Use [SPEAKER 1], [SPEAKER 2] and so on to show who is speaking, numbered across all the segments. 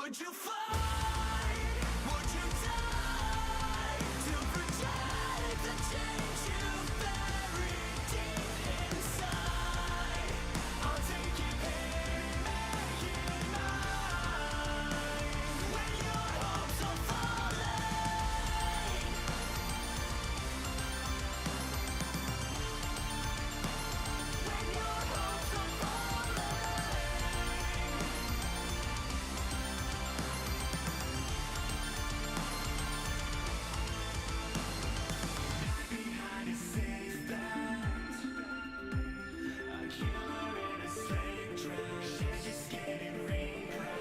[SPEAKER 1] Would you fight? Would you die to protect the change you buried deep inside? I'll take it here, make it mine. When your hopes are falling, when your hopes are falling. Behind a safe bet, a killer in a slave dress. She's just getting regret.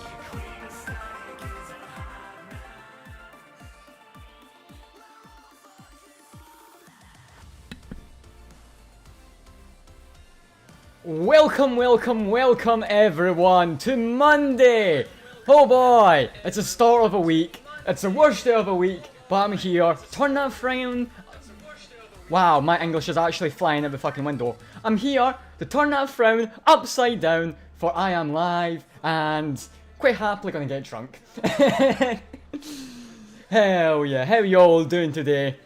[SPEAKER 1] Your queen of static is a hot man.
[SPEAKER 2] Welcome everyone to Monday! Oh boy, it's the start of a week, it's the worst day of a week, but I'm here, turn that frown. Wow, my English is actually flying out the fucking window. I'm here to turn that frown upside down, for I am live, and quite happily gonna get drunk. Hell yeah, how you all doing today?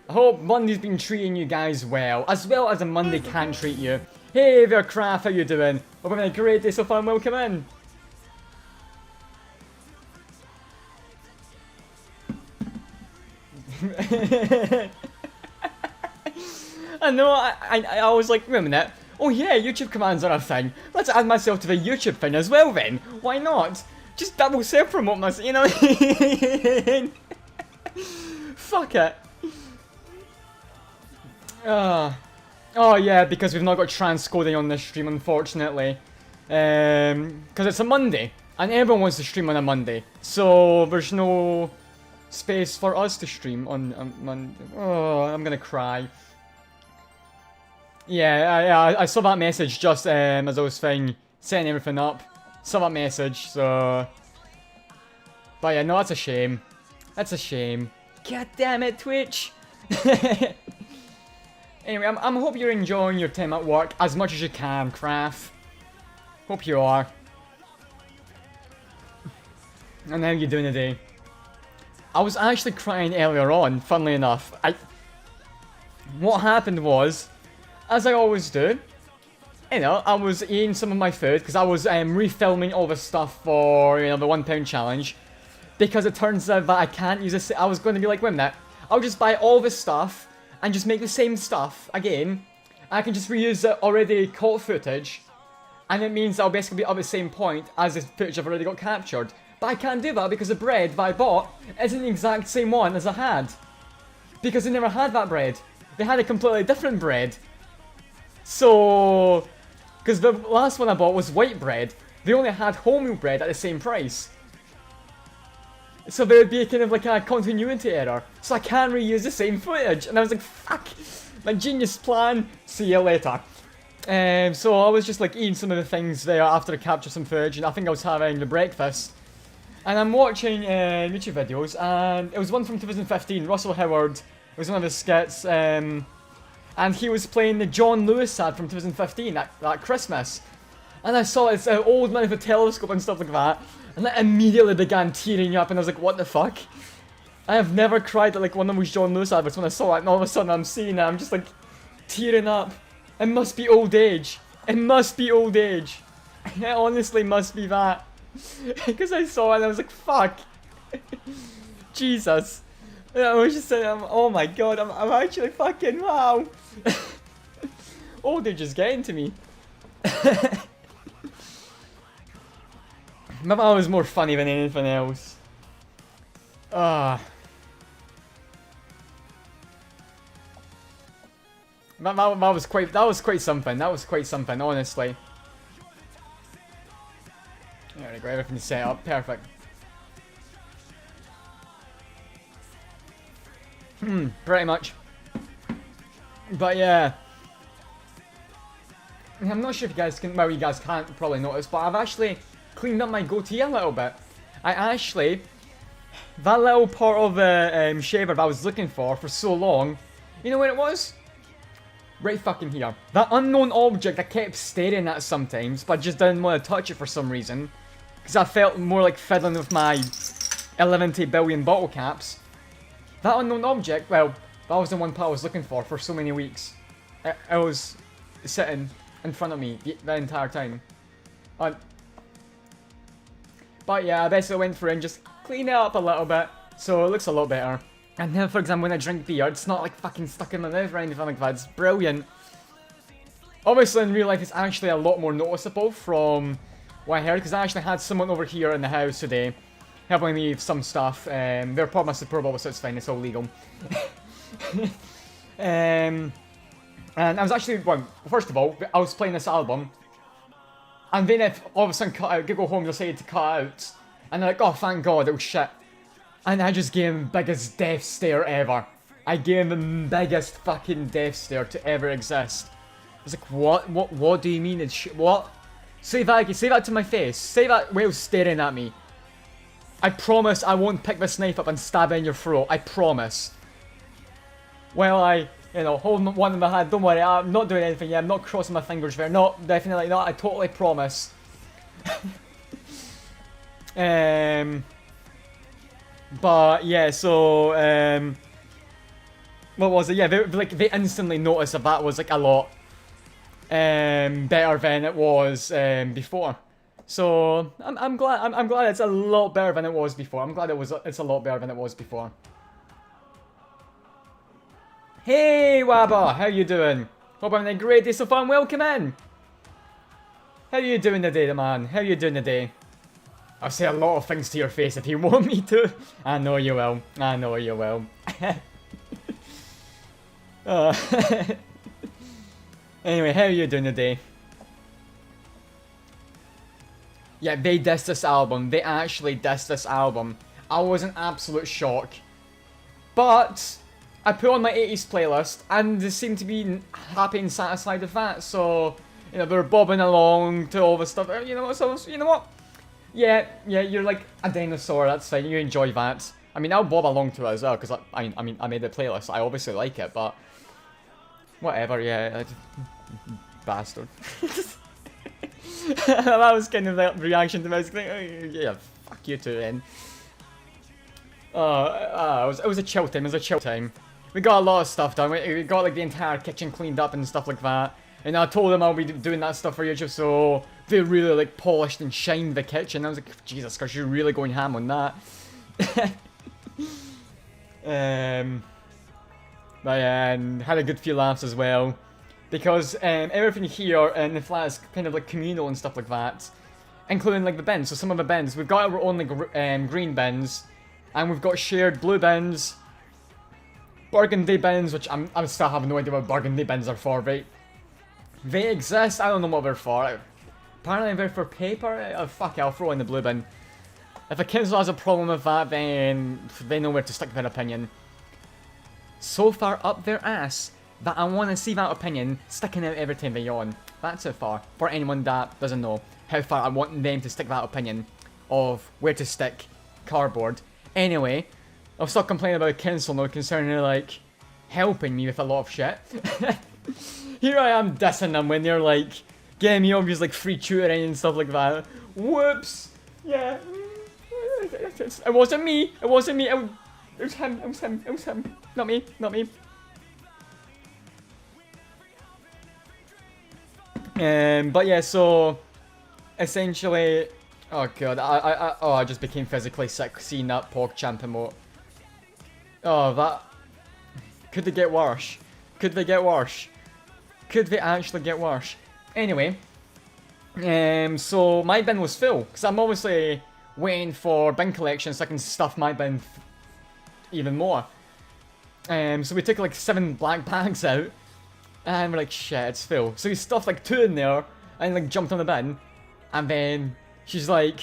[SPEAKER 2] I hope Monday's been treating you guys well as a Monday can treat you. Hey there, Craft, how you doing? Hope you're having a great day so far and welcome in. I know, I was like, wait a minute. Oh yeah, YouTube commands are a thing. Let's add myself to the YouTube thing as well then. Why not? Just double self-promote myself, you know what I mean? Fuck it. Oh yeah, because we've not got transcoding on this stream, unfortunately. Because it's a Monday, and everyone wants to stream on a Monday. So there's no space for us to stream on Monday. Oh, I'm gonna cry. Yeah, I saw that message just as I was setting everything up. Saw that message, so... But yeah, no, that's a shame. That's a shame. God damn it, Twitch! Anyway, I hope you're enjoying your time at work as much as you can, Craft. Hope you are. And how you doing today? I was actually crying earlier on, funnily enough. What happened was, as I always do, you know, I was eating some of my food, because I was refilming all the stuff for, you know, the £1 challenge. Because it turns out that I can't use this. I was going to be like, wait a minute, I'll just buy all this stuff, and just make the same stuff again. I can just reuse the already caught footage, and it means I'll basically be at the same point as the footage I've already got captured. But I can't do that because the bread that I bought isn't the exact same one as I had. Because they never had that bread. They had a completely different bread. So... Because the last one I bought was white bread. They only had wholemeal bread at the same price. So there would be kind of like a continuity error. So I can't reuse the same footage. And I was like, fuck. My genius plan. See you later. So I was just like eating some of the things there after I captured some footage. And I think I was having the breakfast. And I'm watching YouTube videos. And it was one from 2015. Russell Howard. It was one of his skits. And he was playing the John Lewis ad from 2015. That Christmas. And I saw this old man with a telescope and stuff like that. And I immediately began tearing up, and I was like, what the fuck? I have never cried at like one of those John Lewis adverts when I saw it, and all of a sudden I'm seeing it, I'm just like, tearing up. It must be old age. It must be old age. It honestly must be that. Because I saw it and I was like, fuck. Jesus. And I was just saying, oh my god, I'm actually fucking, wow. Old age is getting to me. Maybe that was more funny than anything else. That was quite something. That was quite something, honestly. There we go, everything's set up, perfect. Pretty much. But yeah. I'm not sure if you guys can, well, you guys can't probably notice, but I've actually cleaned up my goatee a little bit. That little part of the shaver that I was looking for so long, you know where it was? Right fucking here. That unknown object I kept staring at sometimes, but just didn't want to touch it for some reason. because I felt more like fiddling with my 11 billion bottle caps. That unknown object, well, that was the one part I was looking for so many weeks. It was sitting in front of me the entire time. But yeah, I basically went through and just cleaned it up a little bit, so it looks a lot better. And now, for example, when I drink beer, it's not like fucking stuck in my mouth or anything like that. It's brilliant. Obviously, in real life, it's actually a lot more noticeable from what I heard, because I actually had someone over here in the house today helping me with some stuff. They're part of my Super Bowl, so it's fine, it's all legal. And I was actually, well, first of all, I was playing this album, and then if all of a sudden Google Home decided to cut out, and they're like, oh, thank God, it was shit. And I just gave him the biggest death stare ever. I gave him the biggest fucking death stare to ever exist. I was like, what do you mean it's shit? What? Say that to my face. Say that while staring at me. I promise I won't pick this knife up and stab it in your throat. I promise. Well, hold one in my hand. Don't worry, I'm not doing anything yet. I'm not crossing my fingers there. Not, definitely not. I totally promise. But yeah, so what was it? Yeah, they instantly noticed that was like a lot better than it was before. So I'm glad it's a lot better than it was before. I'm glad it's a lot better than it was before. Hey Wabba, how you doing? Hope I'm having a great day so far and welcome in. How you doing today, man? How you doing today? I'll say a lot of things to your face if you want me to. I know you will. I know you will. Anyway, how are you doing today? Yeah, they dissed this album. They actually dissed this album. I was in absolute shock. But I put on my 80s playlist and they seemed to be happy and satisfied with that. So, you know, they're bobbing along to all the stuff. You know, so you know what? Yeah, you're like a dinosaur, that's fine, you enjoy that. I mean, I'll bob along to it as well, because I mean, I made the playlist, I obviously like it, but... Whatever, yeah, bastard. That was kind of the reaction to my screen. Yeah, fuck you too, then. It was a chill time, We got a lot of stuff done, we got like the entire kitchen cleaned up and stuff like that. And I told them I'll be doing that stuff for YouTube, so they really like polished and shined the kitchen. I was like, Jesus Christ, you're really going ham on that. But yeah, and had a good few laughs as well. Because everything here in the flat is kind of like communal and stuff like that. Including like the bins, so some of the bins. We've got our own like green bins. And we've got shared blue bins. Burgundy bins, which I still have no idea what burgundy bins are for, right? They exist, I don't know what they're for. Apparently they're for paper. Oh, fuck it, I'll throw in the blue bin. If a council has a problem with that, then they know where to stick their opinion. So far up their ass that I want to see that opinion sticking out every time they yawn. That's how far. For anyone that doesn't know how far I want them to stick that opinion of where to stick cardboard. Anyway, I'll stop complaining about council now concerning they're like helping me with a lot of shit. Here I am dissing them when they're like getting me obvious like free tutoring and stuff like that. Whoops. Yeah. It wasn't me. It wasn't me. It was him. It was him. It was him. Not me. Not me. But yeah, so essentially, oh god, I just became physically sick seeing that PogChamp emote. Oh, that could they get worse? Could they get worse? Could they actually get worse? Anyway, so my bin was full because I'm obviously waiting for bin collection so I can stuff my bin even more. So we took like 7 black bags out, and we're like, shit, it's full. So we stuffed like 2 in there, and like jumped on the bin, and then she's like,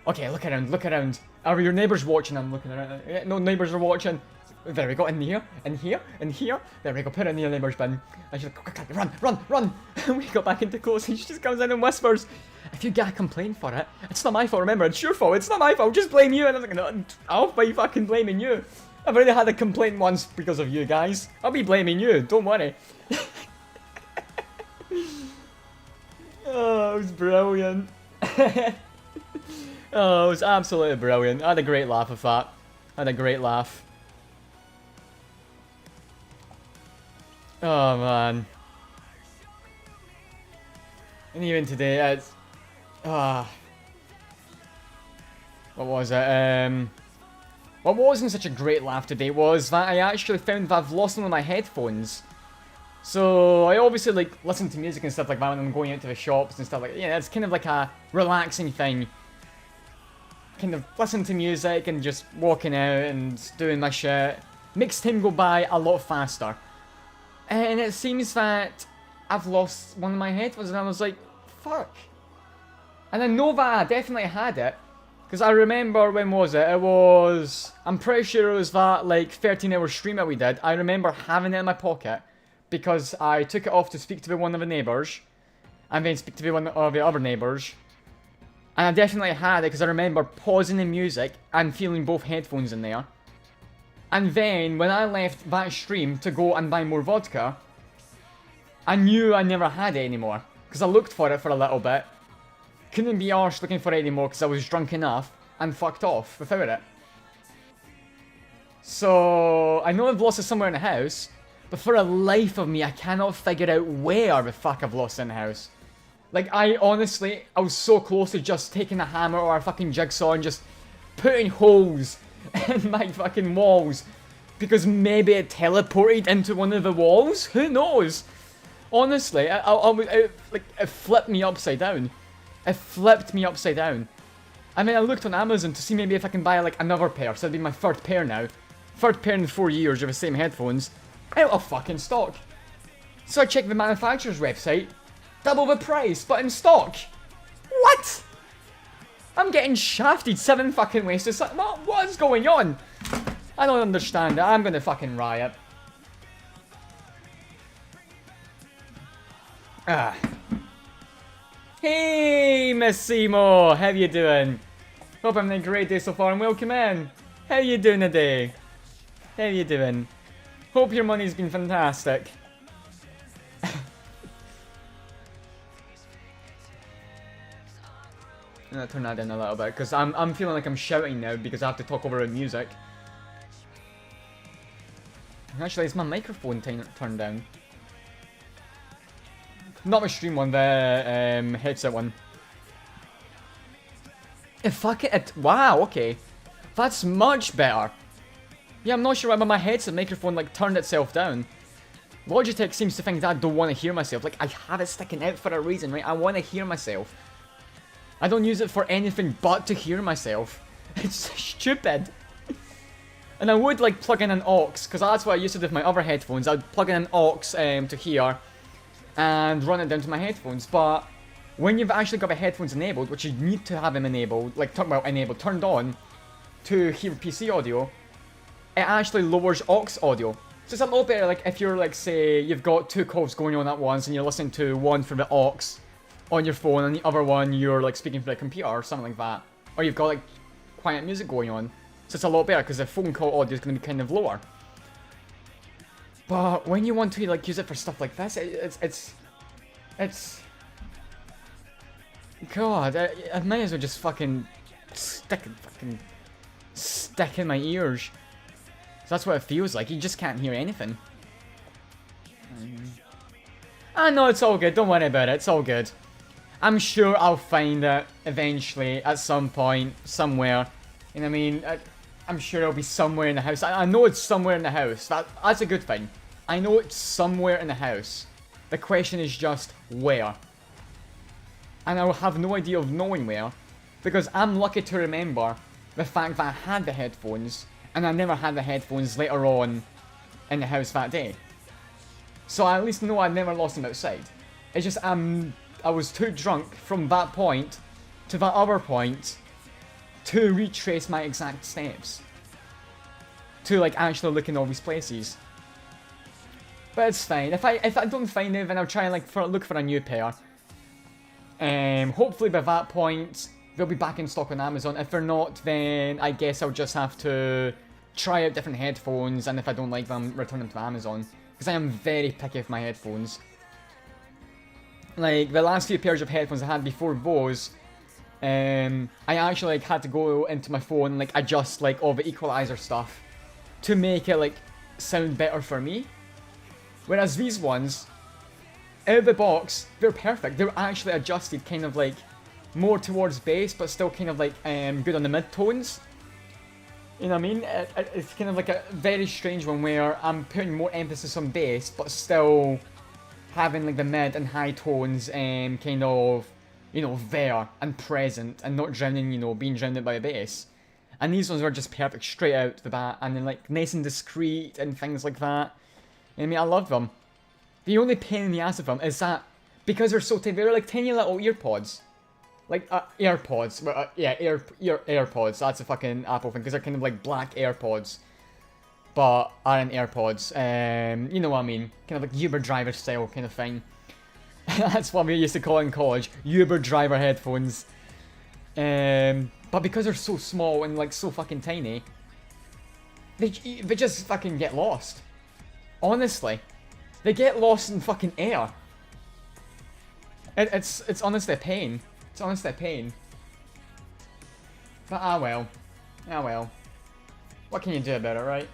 [SPEAKER 2] okay, look around, look around. Are your neighbours watching? I'm looking around. Yeah, no neighbours are watching. There we go, in here, in here, in here. There we go, put it in the neighbour's bin. And she's like, quick, run, run, run. And we got back into close, and she just comes in and whispers, if you get a complaint for it, it's not my fault, remember, it's your fault, it's not my fault, just blame you. And I was like, no, I'll be fucking blaming you. I've already had a complaint once because of you guys. I'll be blaming you, don't worry. Oh, it was brilliant. Oh, it was absolutely brilliant. I had a great laugh with that. I had a great laugh. Oh, man. And even today, it's... what was it? What wasn't such a great laugh today was that I actually found that I've lost one of my headphones. So, I obviously, like, listen to music and stuff like that when I'm going out to the shops and stuff like that. Yeah, it's kind of like a relaxing thing. Kind of listen to music and just walking out and doing my shit. Makes time go by a lot faster. And it seems that I've lost one of my headphones and I was like, fuck. And I know that I definitely had it. Because I remember, when was it? It was... I'm pretty sure it was that, like, 13-hour stream that we did. I remember having it in my pocket. Because I took it off to speak to one of the neighbours. And then speak to one of the other neighbours. And I definitely had it because I remember pausing the music and feeling both headphones in there. And then, when I left that stream to go and buy more vodka, I knew I never had it anymore. Because I looked for it for a little bit. Couldn't be arsed looking for it anymore because I was drunk enough and fucked off without it. So, I know I've lost it somewhere in the house, but for the life of me, I cannot figure out where the fuck I've lost it in the house. Like, I was so close to just taking a hammer or a fucking jigsaw and just putting holes in my fucking walls. Because maybe it teleported into one of the walls? Who knows? Honestly, it flipped me upside down. It flipped me upside down. I mean, I looked on Amazon to see maybe if I can buy, like, another pair. So it'd be my third pair now. Third pair in 4 years of the same headphones. Out of fucking stock. So I checked the manufacturer's website. Double the price, but in stock. What? I'm getting shafted 7 fucking ways to... What is going on? I don't understand it. I'm gonna fucking riot. Ah. Hey, Miss Seymour, how you doing? Hope I'm having a great day so far and welcome in. How you doing today? How you doing? Hope your money's been fantastic. I'm gonna turn that down a little bit because I'm feeling like I'm shouting now because I have to talk over the music. Actually, it's my microphone turned down. Not my stream one, the headset one. Fuck it. Wow, okay. That's much better. Yeah, I'm not sure why, but my headset microphone like turned itself down. Logitech seems to think that I don't want to hear myself. Like, I have it sticking out for a reason, right? I want to hear myself. I don't use it for anything but to hear myself. It's stupid. And I would like plug in an aux, because that's what I used to do with my other headphones. I'd plug in an aux to here and run it down to my headphones. But when you've actually got the headphones enabled, which you need to have them enabled, like enabled, turned on to hear PC audio, it actually lowers aux audio. So it's a little better, like if you're like, say, you've got 2 calls going on at once and you're listening to one from the aux on your phone and the other one you're like speaking from the computer or something like that. Or you've got like quiet music going on. So it's a lot better because the phone call audio is going to be kind of lower. But when you want to like use it for stuff like this, it's God, I might as well just fucking stick in my ears. So that's what it feels like. You just can't hear anything. Ah, no, it's all good. Don't worry about it. It's all good. I'm sure I'll find it eventually at some point, somewhere. You know what I mean? I'm sure it'll be somewhere in the house. I know it's somewhere in the house. That's a good thing. I know it's somewhere in the house. The question is just where. And I will have no idea of knowing where. Because I'm lucky to remember the fact that I had the headphones. And I never had the headphones later on in the house that day. So I at least know I never lost them outside. It's just I was too drunk from that point to that other point to retrace my exact steps. To like actually look in all these places. But it's fine. If I don't find it, then I'll try and like look for a new pair. Hopefully by that point they'll be back in stock on Amazon. If they're not, then I guess I'll just have to try out different headphones, and if I don't like them, return them to Amazon. Because I am very picky with my headphones. Like, the last few pairs of headphones I had before those, I actually like had to go into my phone and like adjust like all the equalizer stuff to make it like sound better for me. Whereas these ones, out of the box, they're perfect. They're actually adjusted kind of like more towards bass, but still kind of like good on the mid-tones. You know what I mean? It's kind of like a very strange one where I'm putting more emphasis on bass, but still having like the mid and high tones kind of, you know, there and present and not drowning, you know, being drowned out by a bass. And these ones were just perfect straight out the bat and then like nice and discreet and things like that. I mean, I love them. The only pain in the ass of them is that because they're so tiny, they're like tiny little earpods. Like, AirPods. Yeah, AirPods. That's a fucking Apple thing, because they're kind of like black AirPods. But aren't AirPods. You know what I mean. Kind of like Uber driver style kind of thing. That's what we used to call it in college. Uber driver headphones. But because they're so small and like so fucking tiny, they just fucking get lost. Honestly. They get lost in fucking air. It's honestly a pain. It's honestly a pain. But ah well. Ah well. What can you do about it, right?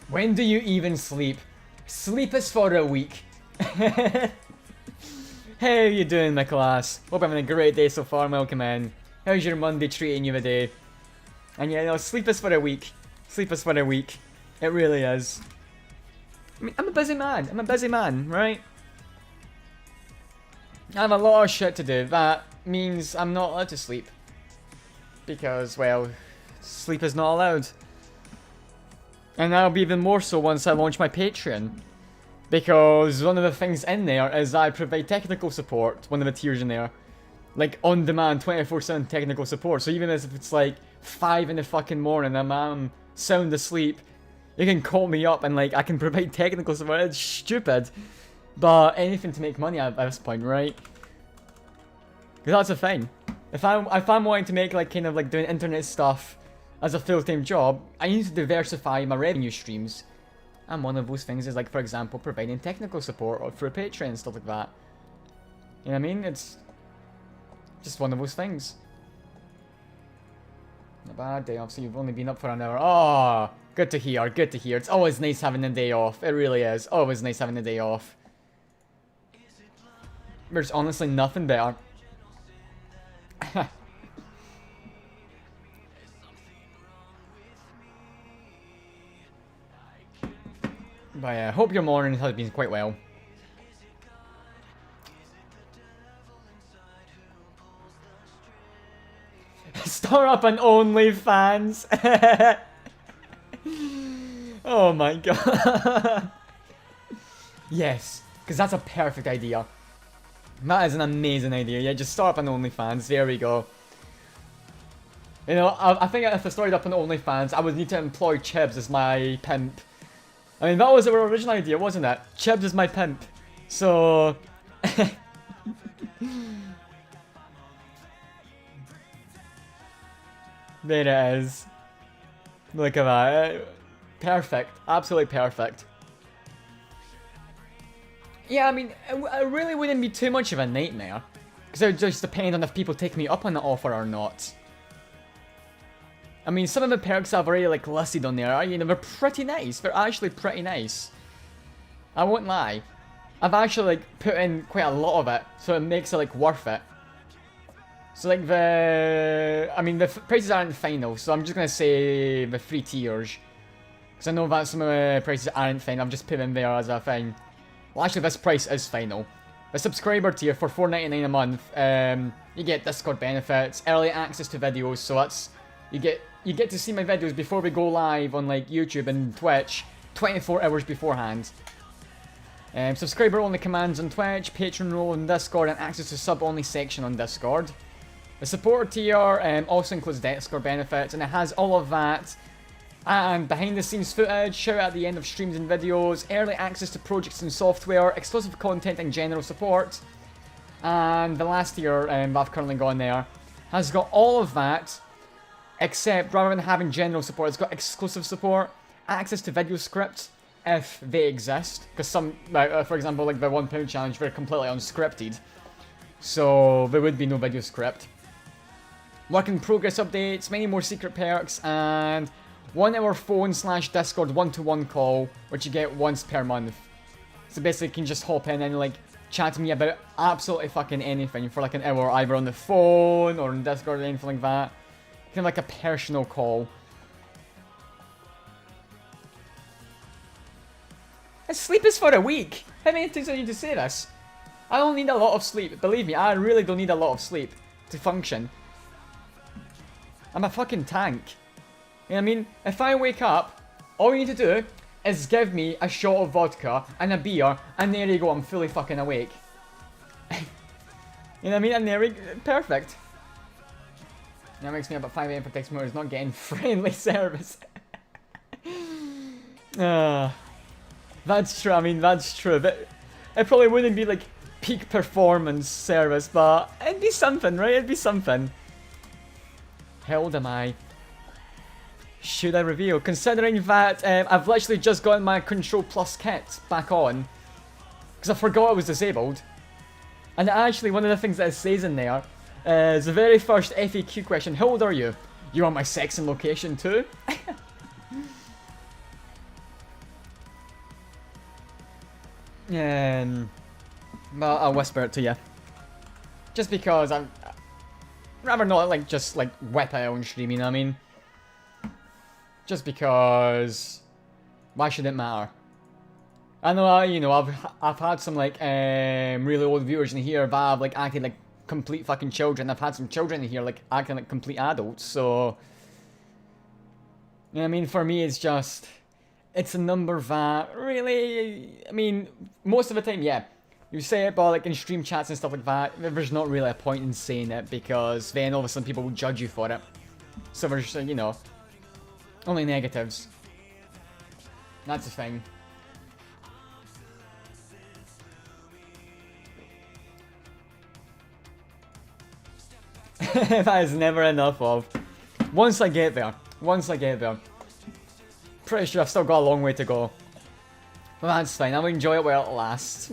[SPEAKER 2] When do you even sleep? Sleep is for a week. How are you doing, my class? Hope I'm having a great day so far, welcome in. How's your Monday treating you today? And yeah, no, sleep is for a week. Sleep is for a week. It really is. I mean, I'm a busy man. I'm a busy man, right? I have a lot of shit to do. That means I'm not allowed to sleep. Because, well, sleep is not allowed. And that'll be even more so once I launch my Patreon. Because one of the things in there is that I provide technical support. One of the tiers in there. Like, on-demand, 24/7 technical support. So even if it's like 5 in the fucking morning and I'm sound asleep, you can call me up and like I can provide technical support. It's stupid. But anything to make money at this point, right? Because that's the thing. If I'm wanting to make like kind of like doing internet stuff as a full-time job, I need to diversify my revenue streams. And one of those things is like, for example, providing technical support or through Patreon and stuff like that. You know what I mean? It's just one of those things. Not bad day off, so you've only been up for an hour. Oh, good to hear, good to hear. It's always nice having a day off. It really is. Always nice having a day off. There's honestly nothing better. But yeah, hope your morning has been quite well. Start up an OnlyFans. Oh my god. Yes, because that's a perfect idea. That is an amazing idea. Yeah, just start up an OnlyFans. There we go. You know, I think if I started up an OnlyFans, I would need to employ Chibs as my pimp. I mean, that was our original idea, wasn't it? Chibs is my pimp. So... There it is. Look at that. Perfect. Absolutely perfect. Yeah, I mean, it really wouldn't be too much of a nightmare. Because it would just depend on if people take me up on the offer or not. I mean, some of the perks I've already, like, listed on there are, you know, they're pretty nice. They're actually pretty nice. I won't lie. I've actually, like, put in quite a lot of it, so it makes it, like, worth it. So, like, I mean, the prices aren't final, so I'm just gonna say the 3 tiers. Because I know that some of the prices aren't final, I've just put in there as a thing. Well, actually, this price is final. The subscriber tier for $4.99 a month, you get Discord benefits, early access to videos, so that's... You get to see my videos before we go live on, like, YouTube and Twitch, 24 hours beforehand. Subscriber-only commands on Twitch, Patreon role on Discord, and access to sub-only section on Discord. The supporter tier also includes Discord benefits, and it has all of that. And behind-the-scenes footage, shout out at the end of streams and videos, early access to projects and software, exclusive content and general support. And the last tier that I've currently got on there has got all of that, except rather than having general support, it's got exclusive support, access to video scripts, if they exist, because some, like, for example, like the £1 challenge, they're completely unscripted, so there would be no video script. Work in progress updates, many more secret perks, and 1 hour phone/Discord one-to-one call, which you get once per month. So basically, you can just hop in and like chat to me about absolutely fucking anything for like an hour, either on the phone or on Discord or anything like that. Kind of like a personal call. And sleep is for a week. How many times do I need to say this? I don't need a lot of sleep. Believe me, I really don't need a lot of sleep to function. I'm a fucking tank. You know what I mean? If I wake up, all you need to do is give me a shot of vodka and a beer, and there you go, I'm fully fucking awake. You know what I mean? And there we go. Perfect. That makes me up at 5 AM for text mode, not getting friendly service. That's true, I mean, that's true. But it probably wouldn't be like peak performance service, but it'd be something, right? It'd be something. How old am I? Should I reveal? Considering that I've literally just gotten my Control Plus kit back on, because I forgot it was disabled. And actually, one of the things that it says in there is the very first FAQ question: how old are you? You want my sex and location too? Well, I'll whisper it to you. Just because I'm rather not like just like whip it out on stream, you know what I mean? Just because why should it matter? I know, you know, I've had some like really old viewers in here that have like acted like complete fucking children. I've had some children in here like acting like complete adults. So, you know what I mean? For me, it's just it's a number that really, I mean, most of the time, yeah, you say it, but like in stream chats and stuff like that, there's not really a point in saying it because then all of a sudden people will judge you for it. So there's, you know, only negatives. That's the thing. That is never enough of. Once I get there. Once I get there. Pretty sure I've still got a long way to go. But that's fine, I'll enjoy it while it lasts.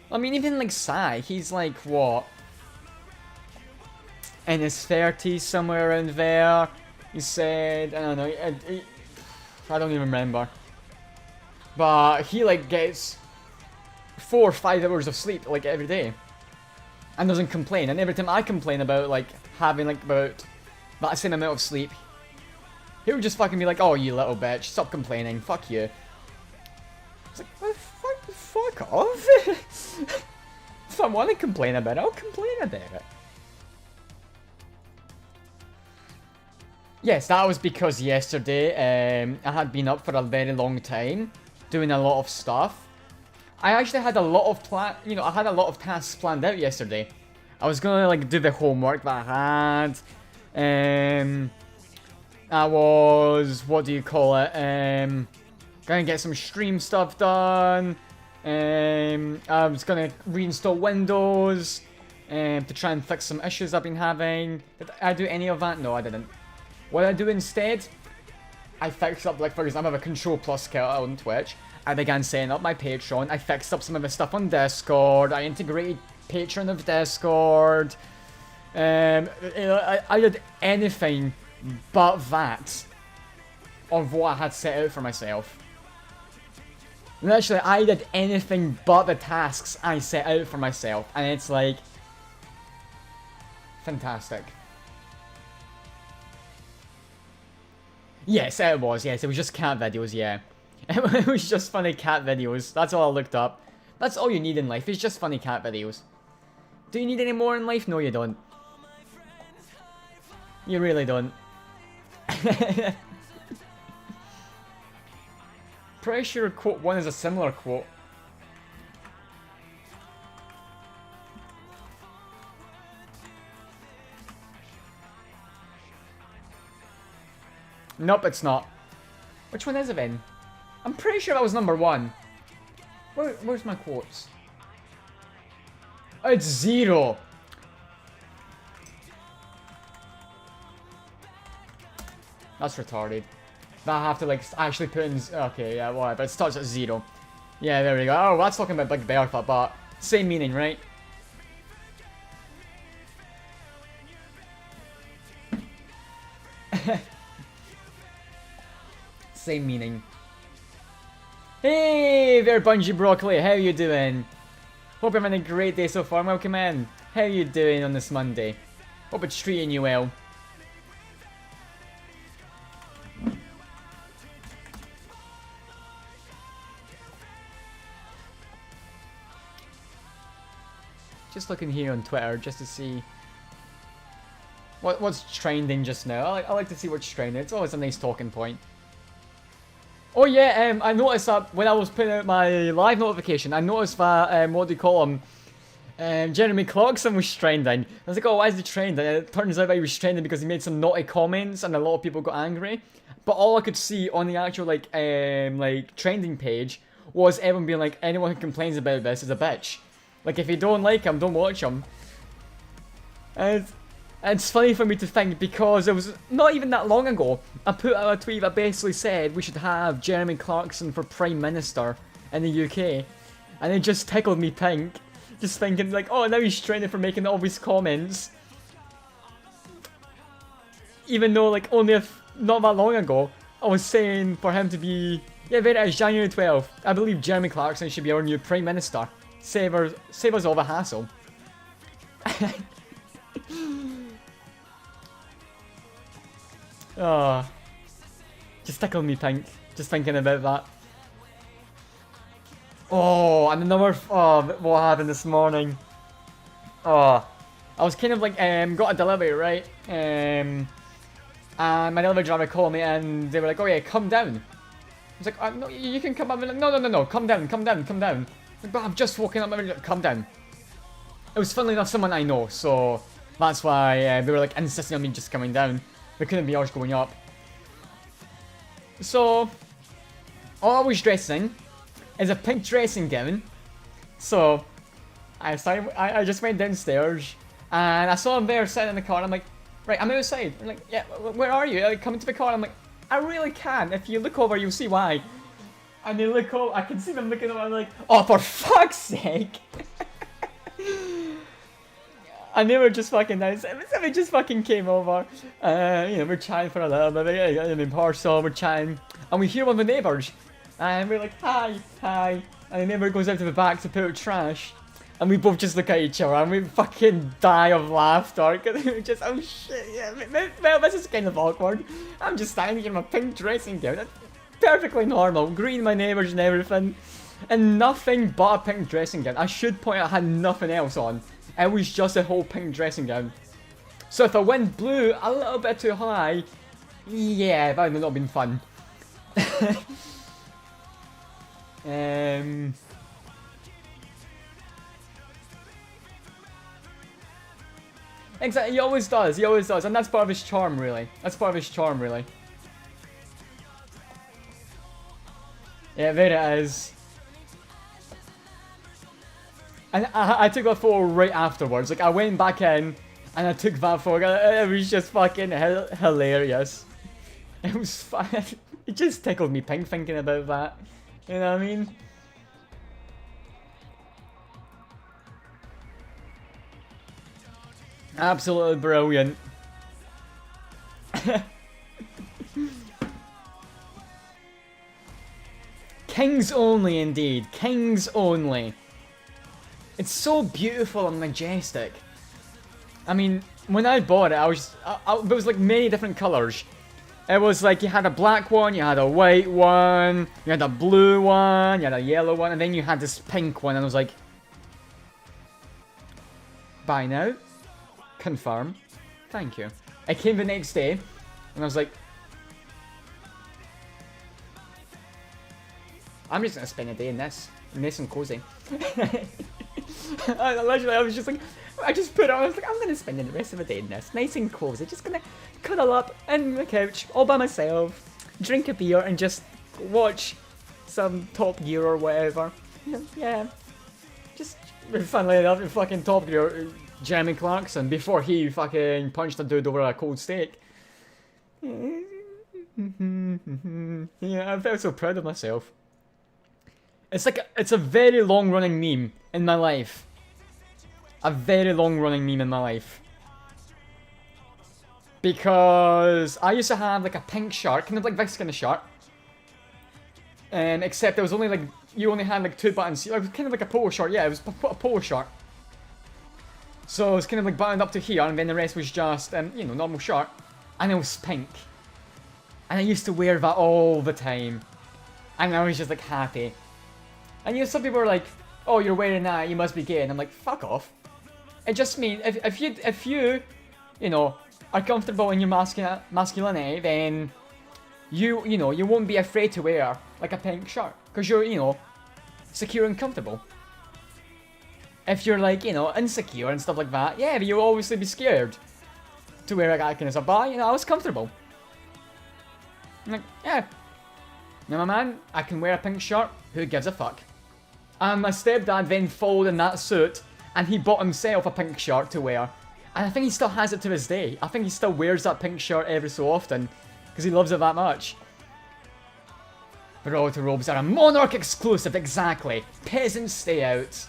[SPEAKER 2] I mean, even like Sai, he's like, what? In his 30s, somewhere around there. He said, I don't know, I don't even remember. But he like gets 4 or 5 hours of sleep like every day. And doesn't complain. And every time I complain about like having like about that same amount of sleep, he would just fucking be like, oh, you little bitch, stop complaining, fuck you. It's like, well, fuck off. If I want to complain about it, I'll complain about it. Yes, that was because yesterday I had been up for a very long time, doing a lot of stuff. I actually had a lot of I had a lot of tasks planned out yesterday. I was gonna like do the homework that I had. I was, what do you call it? Gonna get some stream stuff done. I was gonna reinstall Windows to try and fix some issues I've been having. Did I do any of that? No, I didn't. What did I do instead? I fixed up, like, for example, I have a Control Plus kit on Twitch. I began setting up my Patreon. I fixed up some of the stuff on Discord. I integrated Patreon of Discord. I did anything but that of what I had set out for myself. Literally, I did anything but the tasks I set out for myself. And it's like, fantastic. Yes, it was. Yes, it was just cat videos, yeah. It was just funny cat videos. That's all I looked up. That's all you need in life, is just funny cat videos. Do you need any more in life? No, you don't. You really don't. Pretty sure quote 1 is a similar quote. Nope, it's not. Which one is it then? I'm pretty sure that was number 1. Where's my quotes? Oh, it's 0. That's retarded. that I have to like actually put in. Okay, yeah, whatever. It starts at 0. Yeah, there we go. Oh, that's talking about Big Bertha, but same meaning, right? Same meaning. Hey there, Bungie Broccoli. How you doing? Hope you're having a great day so far. Welcome in. How you doing on this Monday? Hope it's treating you well. Just looking here on Twitter just to see what's trending just now. I like to see what's trending. It's always a nice talking point. Oh yeah, I noticed that when I was putting out my live notification, I noticed that, what do you call him? Jeremy Clarkson was trending. I was like, oh, why is he trending? And it turns out that he was trending because he made some naughty comments and a lot of people got angry. But all I could see on the actual, like trending page was everyone being like, anyone who complains about this is a bitch. Like, if you don't like him, don't watch him. And it's funny for me to think because it was not even that long ago. I put out a tweet that basically said we should have Jeremy Clarkson for Prime Minister in the UK. And it just tickled me pink. Just thinking like, oh, now he's trending for making all these comments. Even though like only not that long ago, I was saying for him to be... Yeah, there it is, January 12th. I believe Jeremy Clarkson should be our new Prime Minister. Save us all the hassle. Oh, just tickled me pink, just thinking about that. Oh, and another, what happened this morning? Oh, I was kind of like, got a delivery, right? And my delivery driver called me and they were like, oh yeah, come down. I was like, no, you can come up. Like, no, come down. Like, but I've just woken up, like, come down. It was funnily enough someone I know, so that's why they were like insisting on me just coming down. They couldn't be arsed going up. So, all I was dressed in is a pink dressing gown. So, I just went downstairs and I saw him there sitting in the car and I'm like, right, I'm outside. I'm like, yeah, where are you? Like, coming to the car. I'm like, I really can. If you look over, you'll see why. And they look over, I can see them looking over, I'm like, oh, for fuck's sake. And they were just fucking nice. Somebody just fucking came over. You know, we're chatting for a little bit. I mean, parcel, we're chatting. And we hear one of the neighbours. And we're like, hi. And the neighbour goes out to the back to put out trash. And we both just look at each other and we fucking die of laughter. Because we were just, oh shit, yeah. Well, this is kind of awkward. I'm just standing here in my pink dressing gown. That's perfectly normal. Greeting my neighbours and everything. And nothing but a pink dressing gown. I should point out I had nothing else on. It was just a whole pink dressing gown. So if the wind blew a little bit too high, yeah, that would have not been fun. Exactly, he always does, and that's part of his charm, really. Yeah, there it is. And I took that photo right afterwards. Like, I went back in and I took that photo. It was just fucking hilarious. It was fun. It just tickled me pink thinking about that. You know what I mean? Absolutely brilliant. Kings only, indeed. Kings only. It's so beautiful and majestic. I mean, when I bought it, there was like many different colours. It was like you had a black one, you had a white one, you had a blue one, you had a yellow one, and then you had this pink one, and I was like, buy now, confirm, thank you. It came the next day, and I was like, I'm just gonna spend a day in this, nice and cozy. I was just like, I just put it on, I was like, I'm gonna spend the rest of the day in this, nice and cozy, just gonna cuddle up on the couch, all by myself, drink a beer, and just watch some Top Gear or whatever. Yeah, just, funnily enough, fucking Top Gear, Jeremy Clarkson, before he fucking punched a dude over a cold steak. Yeah, I felt so proud of myself. It's like it's a very long running meme in my life. A very long running meme in my life. Because I used to have like a pink shirt, kind of like this kind of shirt. Except there was only like, you only had like 2 buttons. It was kind of like a polo shirt, yeah, it was a polo shirt. So it was kind of like buttoned up to here, and then the rest was just, you know, normal shirt. And it was pink. And I used to wear that all the time. And I was just like happy. And you know, some people are like, oh, you're wearing that, you must be gay. And I'm like, fuck off. It just means, if you, you know, are comfortable in your masculinity, then you know, you won't be afraid to wear like a pink shirt. Because you're, you know, secure and comfortable. If you're like, you know, insecure and stuff like that, yeah, you'll obviously be scared to wear like that kind of stuff. But, you know, I was comfortable. I'm like, yeah. Now, my man, I can wear a pink shirt. Who gives a fuck? And my stepdad then followed in that suit, and he bought himself a pink shirt to wear. And I think he still has it to this day. I think he still wears that pink shirt every so often, because he loves it that much. But royalty robes are a monarch exclusive, exactly. Peasants stay out.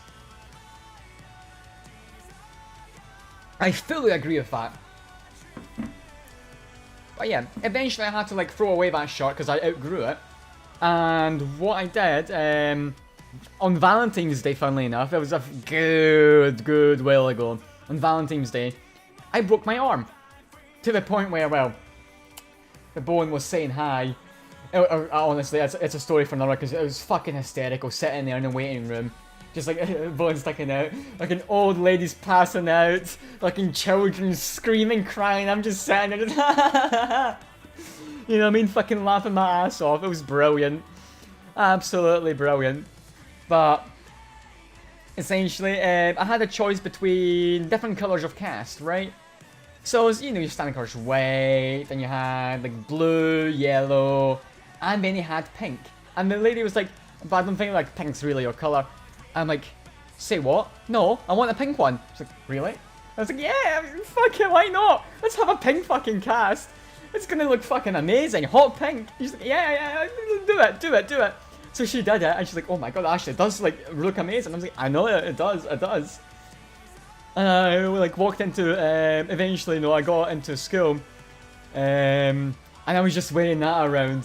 [SPEAKER 2] I fully agree with that. But yeah, eventually I had to like throw away that shirt because I outgrew it. And what I did, on Valentine's Day, funnily enough, it was a good while ago, on Valentine's Day, I broke my arm. To the point where, well, the bone was saying hi. Honestly, it's a story for another, because it was fucking hysterical, sitting there in the waiting room. Just like, bone sticking out, like an old lady's passing out, fucking children screaming, crying, I'm just sitting there, just you know what I mean, fucking laughing my ass off. It was brilliant. Absolutely brilliant. But, essentially, I had a choice between different colours of cast, right? So, it was, you know, your standard colours, white, then you had, like, blue, yellow, and then you had pink. And the lady was like, but I don't think, like, pink's really your colour. I'm like, say what? No, I want a pink one. She's like, really? I was like, yeah, fuck it, why not? Let's have a pink fucking cast. It's gonna look fucking amazing. Hot pink. She's like, yeah, do it. So she did it, and she's like, oh my god, it actually does like look amazing. I was like, I know it does. And I like walked into, eventually, you know, I got into school, and I was just wearing that around,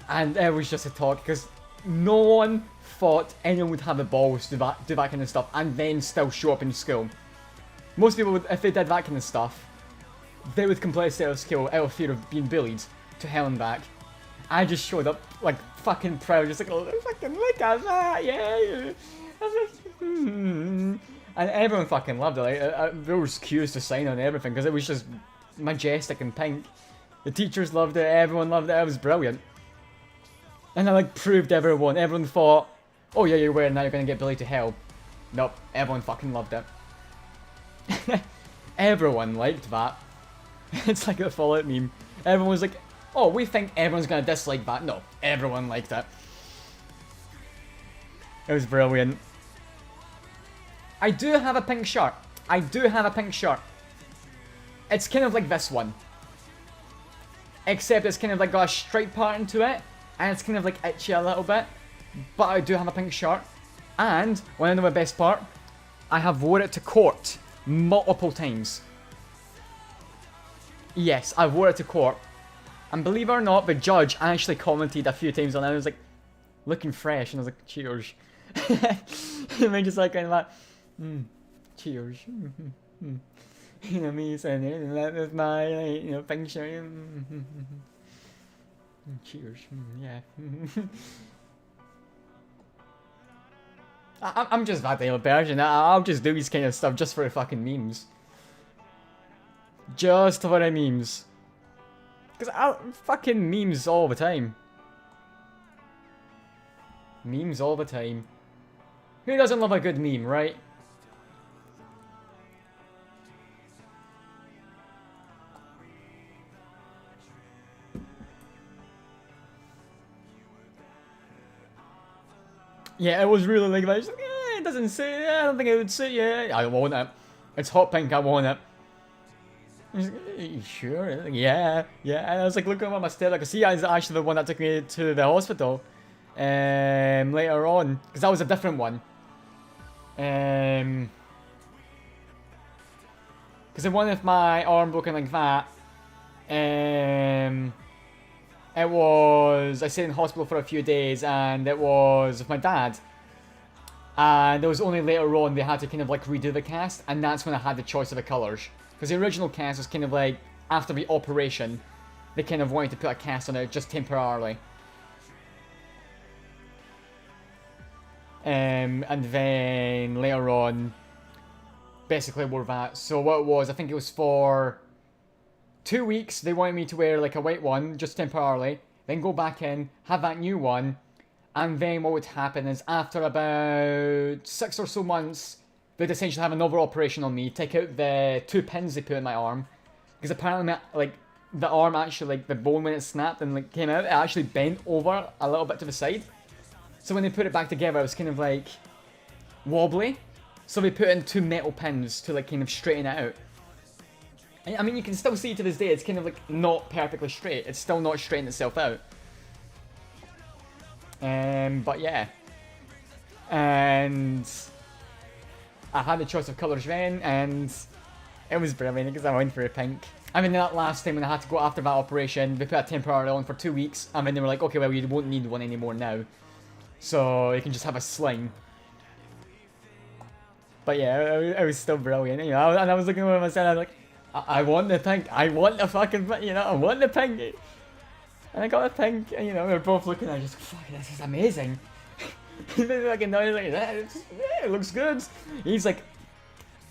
[SPEAKER 2] and it was just a talk, because no one thought anyone would have the balls to do that kind of stuff and then still show up in school. Most people would, if they did that kind of stuff, they would completely stay out of school out of fear of being bullied to hell and back. I just showed up like fucking proud, just like, oh, fucking look at that, yeah. And everyone fucking loved it. Like, there was queues to sign on everything because it was just majestic and pink. The teachers loved it, everyone loved it, it was brilliant. And I like proved everyone thought, oh yeah, you're wearing that, you're gonna get bullied to hell. Nope, everyone fucking loved it. Everyone liked that. It's like a Fallout meme. Everyone was like, oh, we think everyone's gonna dislike that. No, everyone liked it. It was brilliant. I do have a pink shirt. It's kind of like this one. Except it's kind of like got a stripe pattern to it. And it's kind of like itchy a little bit. But I do have a pink shirt. And, wanna know my best part? I have wore it to court multiple times. Yes, I wore it to court. And believe it or not, the judge actually commented a few times on it. I was like, looking fresh. And I was like, cheers. And I just like, kind of like, cheers. You know me saying it, that was my, like, you know, pink shirt. Cheers. Yeah. I'm just that type of person. I'll just do these kind of stuff just for the fucking memes. Just for the memes. Because I fucking memes all the time. Memes all the time. Who doesn't love a good meme, right? Yeah, it was really like that. She's like, yeah, it doesn't suit. I don't think it would suit you. I want it. It's hot pink. I want it. He's like, "Are you sure?" Like, yeah, yeah. And I was like looking at my step, I could see he's actually the one that took me to the hospital later on, because that was a different one. Because the one with my arm broken like that, it was, I stayed in hospital for a few days, and it was with my dad. And it was only later on they had to kind of like redo the cast, and that's when I had the choice of the colours. Because the original cast was kind of like, after the operation, they kind of wanted to put a cast on it just temporarily. And then later on, basically wore that. So what it was, I think it was for 2 weeks, they wanted me to wear like a white one, just temporarily, then go back in, have that new one, and then what would happen is after about 6 or so months, they'd essentially have another operation on me, take out the 2 pins they put in my arm, because apparently like the arm actually, like the bone when it snapped and like came out, it actually bent over a little bit to the side. So when they put it back together, it was kind of like wobbly. So they put in 2 metal pins to like kind of straighten it out. I mean, you can still see to this day, it's kind of like not perfectly straight. It's still not straightened itself out. But yeah. And I had the choice of colours then, and it was brilliant because I went for a pink. I mean, that last time when I had to go after that operation, they put a temporary on for 2 weeks, and then they were like, okay, well, you won't need one anymore now. So you can just have a sling. But yeah, it was still brilliant, you know. And I was looking at myself, I was like, I want the pink. I want the fucking, you know, I want the pink. And I got a pink, and you know, we were both looking at it, just, fuck, this is amazing. He's like, no, he's like, yeah, it looks good. He's like,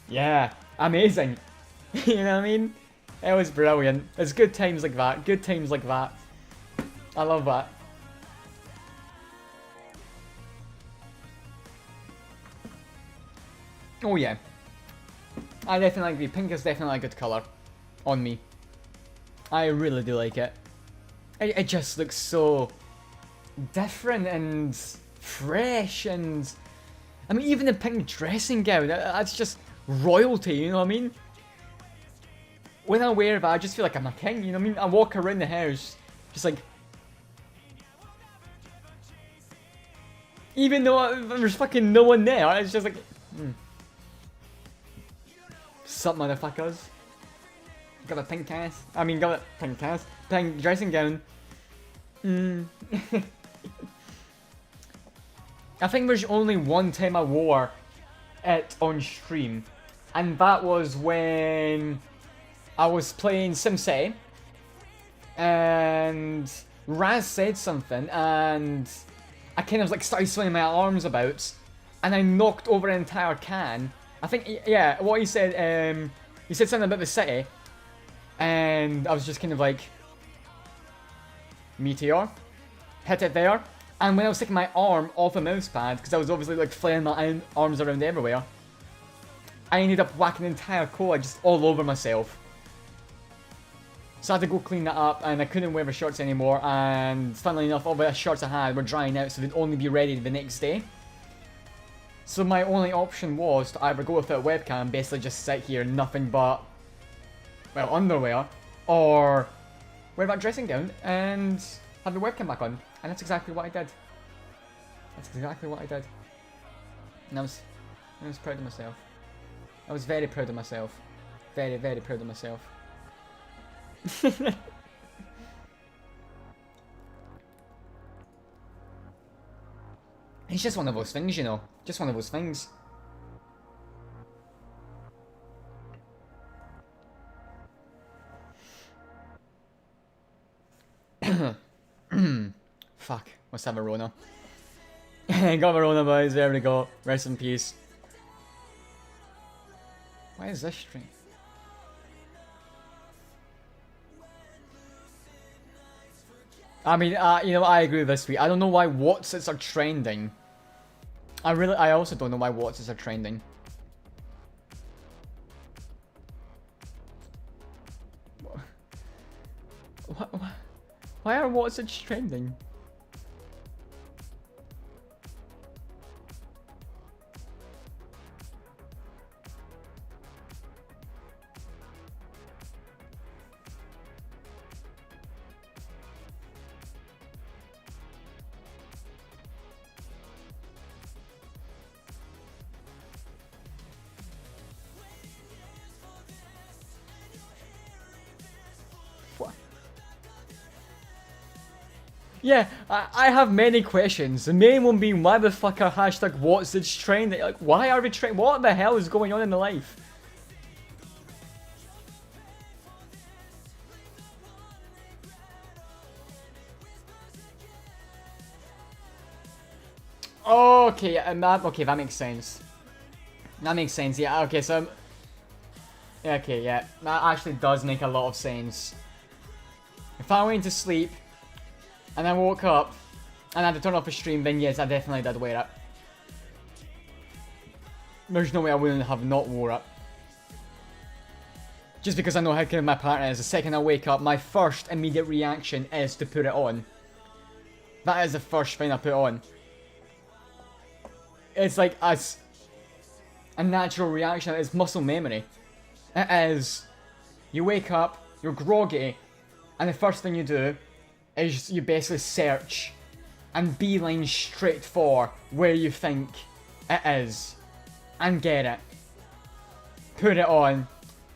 [SPEAKER 2] yeah, amazing. You know what I mean? It was brilliant. It's good times like that. Good times like that. I love that. Oh yeah. I definitely agree. Pink is definitely a good colour on me. I really do like it. It just looks so different and fresh, and I mean, even the pink dressing gown, that's just royalty, you know what I mean? When I wear that, I just feel like I'm a king, you know what I mean? I walk around the house, just like, even though there's fucking no one there, it's just like, sup motherfuckers. Got a pink cast. I mean, got a pink cast. Pink dressing gown. I think there's only one time I wore it on stream, and that was when I was playing SimCity, and Raz said something, and I kind of like started swinging my arms about, and I knocked over an entire can. I think, yeah, what he said something about the city, and I was just kind of like, meteor, hit it there, and when I was taking my arm off a mouse pad, because I was obviously like flailing my arms around everywhere, I ended up whacking the entire cola just all over myself. So I had to go clean that up, and I couldn't wear the shorts anymore, and funnily enough, all the shorts I had were drying out, so they'd only be ready the next day. So my only option was to either go without a webcam, basically just sit here, nothing but, well, underwear, or wear that dressing gown and have the webcam back on. And that's exactly what I did. That's exactly what I did. And I was proud of myself. I was very proud of myself. Very, very proud of myself. It's just one of those things, you know. Just one of those things. Fuck. Must have a Rona. Got a Rona, boys. There we go. Rest in peace. Why is this stream? I mean, you know, I agree with this tweet. I don't know why Watsits are trending. I also don't know why Watsits are trending. Why are Watsits trending? Yeah, I have many questions. The main one being, why the fuck are hashtag what's this trend? Like, why are we trend? What the hell is going on in the life? Okay, okay, that makes sense. That makes sense, yeah, okay, so... Okay, yeah, that actually does make a lot of sense. If I went to sleep, and I woke up, and I had to turn off the stream, then yes, I definitely did wear it. There's no way I wouldn't have not wore it. Just because I know how good my partner is, the second I wake up, my first immediate reaction is to put it on. That is the first thing I put on. It's like a natural reaction, it's muscle memory. It is, you wake up, you're groggy, and the first thing you do is you basically search and beeline straight for where you think it is and get it, put it on,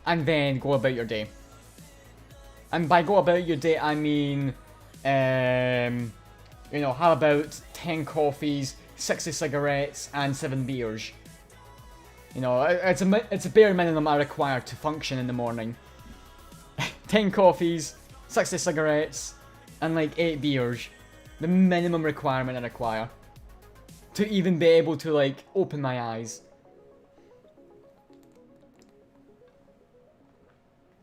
[SPEAKER 2] and then go about your day. And by go about your day, I mean, you know, how about 10 coffees, 60 cigarettes, and 7 beers. You know, it's a bare minimum I require to function in the morning. 10 coffees, 60 cigarettes, and like 8 beers. The minimum requirement I require. To even be able to like, open my eyes.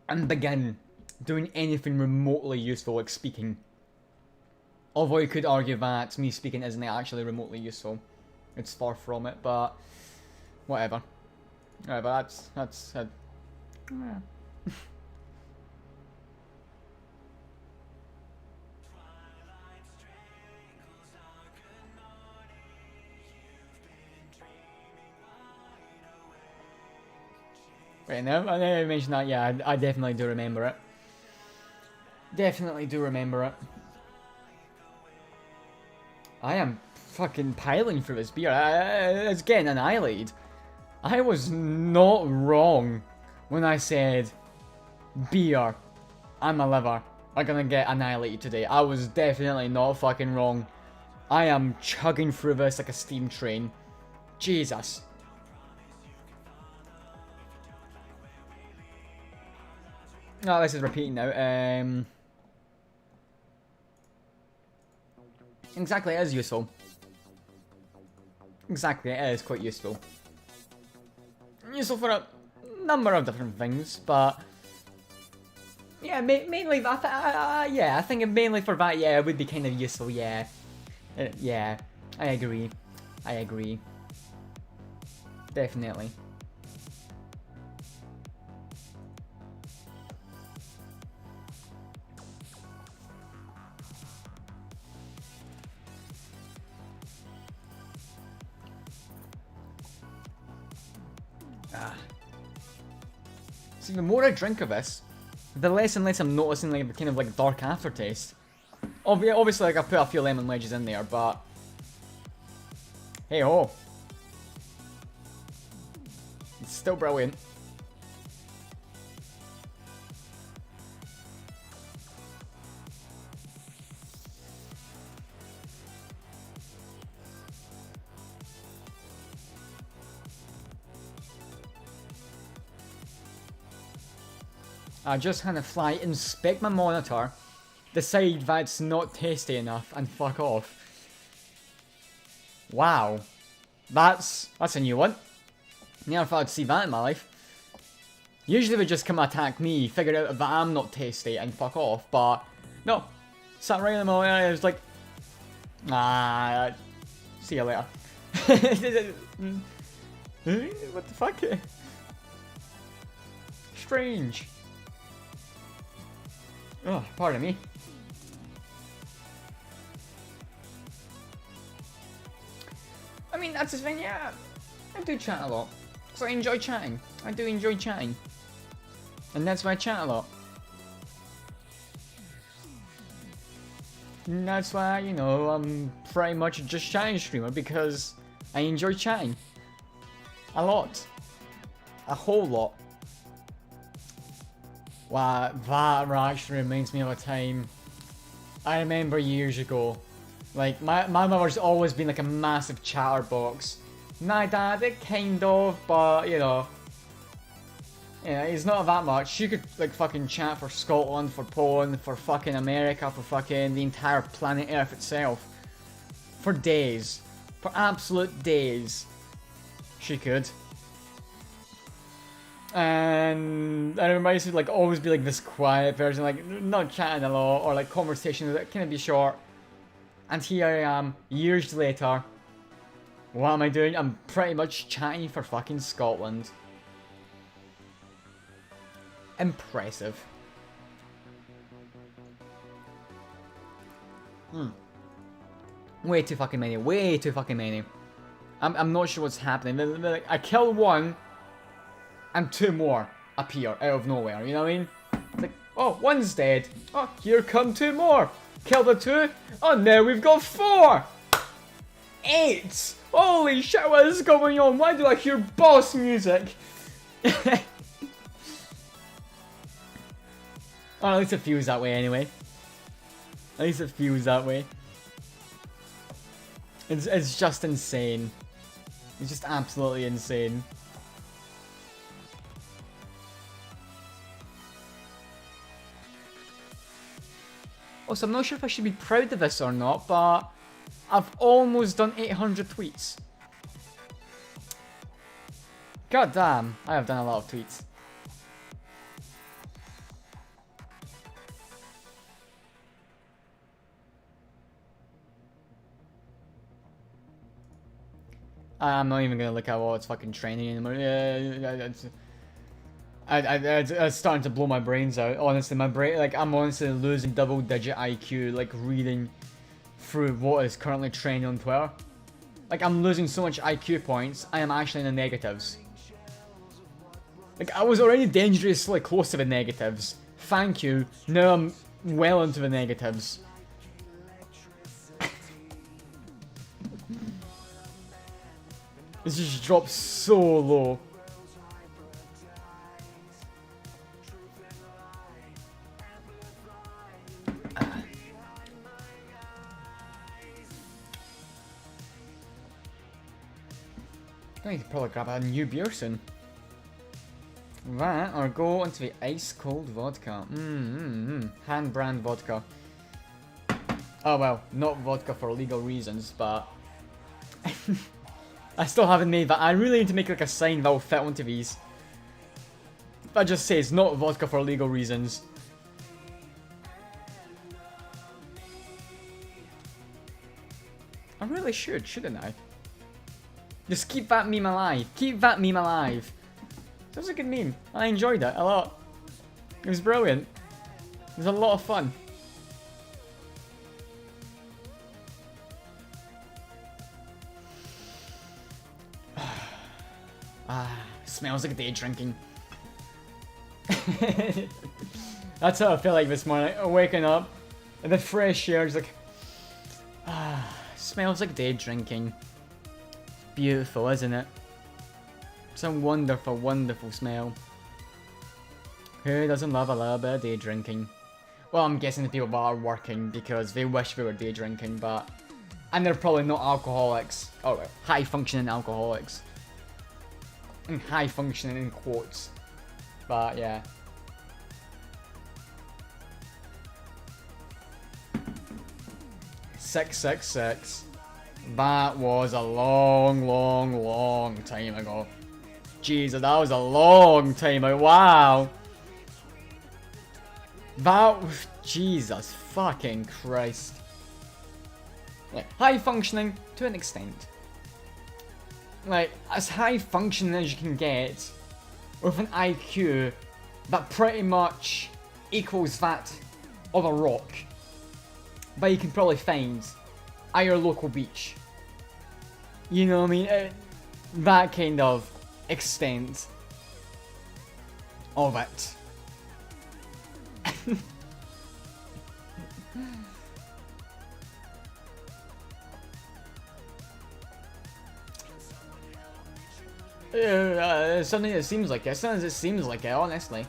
[SPEAKER 2] And begin doing anything remotely useful like speaking. Although you could argue that me speaking isn't actually remotely useful. It's far from it, but whatever. Whatever, that's yeah. Wait, now I mentioned that, yeah, I definitely do remember it. Definitely do remember it. I am fucking piling through this beer. It's getting annihilated. I was not wrong when I said beer and my liver are gonna get annihilated today. I was definitely not fucking wrong. I am chugging through this like a steam train. Jesus. Oh, this is repeating now. Exactly, it is useful. Exactly, it is quite useful. Useful for a number of different things, but yeah, mainly that. Yeah, I think mainly for that. Yeah, it would be kind of useful. Yeah, yeah, I agree. I agree. Definitely. See, the more I drink of this, the less and less I'm noticing like the kind of like dark aftertaste. Obviously, like I put a few lemon wedges in there, but hey ho, it's still brilliant. I just kind of fly, inspect my monitor, decide that it's not tasty enough, and fuck off. Wow. That's a new one. Never thought I'd see that in my life. Usually they just come attack me, figure out that I'm not tasty, and fuck off, but no. Sat right in the monitor, I was like, ah, see you later. What the fuck? Strange. Oh, pardon me. I mean, that's the thing, yeah. I do chat a lot. So I enjoy chatting. I do enjoy chatting. And that's why I chat a lot. And that's why, you know, I'm pretty much just chatting streamer because I enjoy chatting. A lot. A whole lot. Wow, that actually reminds me of a time I remember years ago, like, my mother's always been like a massive chatterbox. My dad, it kind of, but, you know, he's not that much. She could, like, fucking chat for Scotland, for Poland, for fucking America, for fucking the entire planet Earth itself. For days. For absolute days. She could. And I remember I used to, like, always be, like, this quiet person, like, not chatting a lot, or, like, conversations that kind of be short. And here I am, years later. What am I doing? I'm pretty much chatting for fucking Scotland. Impressive. Way too fucking many. Way too fucking many. I'm not sure what's happening. I kill one, and two more appear out of nowhere. You know what I mean? It's like, oh, one's dead. Oh, here come two more. Kill the two. Oh, now we've got 4. 8. Holy shit, what is going on? Why do I hear boss music? Oh, at least it feels that way anyway. At least it feels that way. It's just insane. It's just absolutely insane. Also, I'm not sure if I should be proud of this or not, but I've almost done 800 tweets. God damn, I have done a lot of tweets. I'm not even gonna look at what's fucking training anymore. It's starting to blow my brains out. Honestly, my brain, like, I'm honestly losing double-digit IQ, like, reading through what is currently training on Twitter. Like, I'm losing so much IQ points, I am actually in the negatives. Like, I was already dangerously close to the negatives. Thank you. Now I'm well into the negatives. It's just dropped so low. I need to probably grab a new beer soon. That, or go into the ice cold vodka. Hand brand vodka. Oh well, not vodka for legal reasons, but I still haven't made that. I really need to make like a sign that will fit onto these. That just says not vodka for legal reasons. I really should, shouldn't I? Just keep that meme alive. Keep that meme alive. That was a good meme. I enjoyed it a lot. It was brilliant. It was a lot of fun. Smells like day drinking. That's how I feel like this morning. Waking up, and the fresh air is like, smells like day drinking. Beautiful, isn't it? It's a wonderful, wonderful smell. Who doesn't love a little bit of day drinking? Well, I'm guessing the people that are working because they wish they were day drinking, but... And they're probably not alcoholics. Oh, well, high-functioning alcoholics. And high-functioning in quotes. But, yeah. $666. That was a long, long, long time ago. Jesus, that was a long time ago. Wow. That was... Jesus fucking Christ. Like, high functioning to an extent. Like, as high functioning as you can get with an IQ that pretty much equals that of a rock. But you can probably find at your local beach. You know what I mean? That kind of extent of it. Something that seems like it. Sometimes it seems like it, honestly.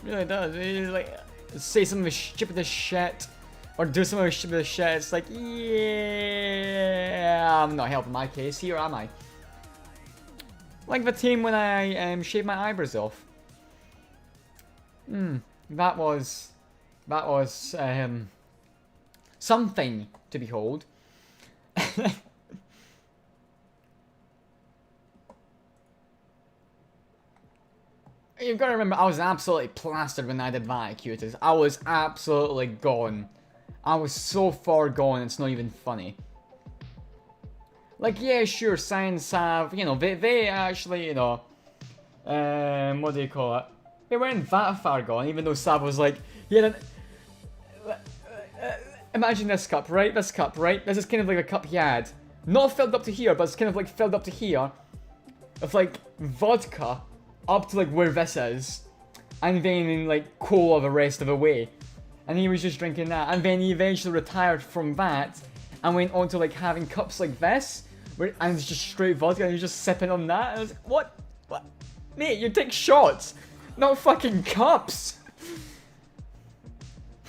[SPEAKER 2] Really does. He like say some of the stupidest shit or do some of the stupidest shit. It's like, yeah, I'm not helping my case here, am I? Like the team when I shaved my eyebrows off. That was something to behold. You've got to remember, I was absolutely plastered when I did that Acuitas. I was absolutely gone. I was so far gone, it's not even funny. Like, yeah, sure, science have, you know, they actually, you know, what do you call it? They weren't that far gone, even though Sav was like, yeah, imagine this cup, right? This cup, right? This is kind of like a cup he had. Not filled up to here, but it's kind of like filled up to here. Of like, vodka. Up to like where this is, and then like cola the rest of the way, and he was just drinking that, and then he eventually retired from that and went on to like having cups like this, and it's just straight vodka, and he's just sipping on that. And I was like, what, mate? You take shots, not fucking cups.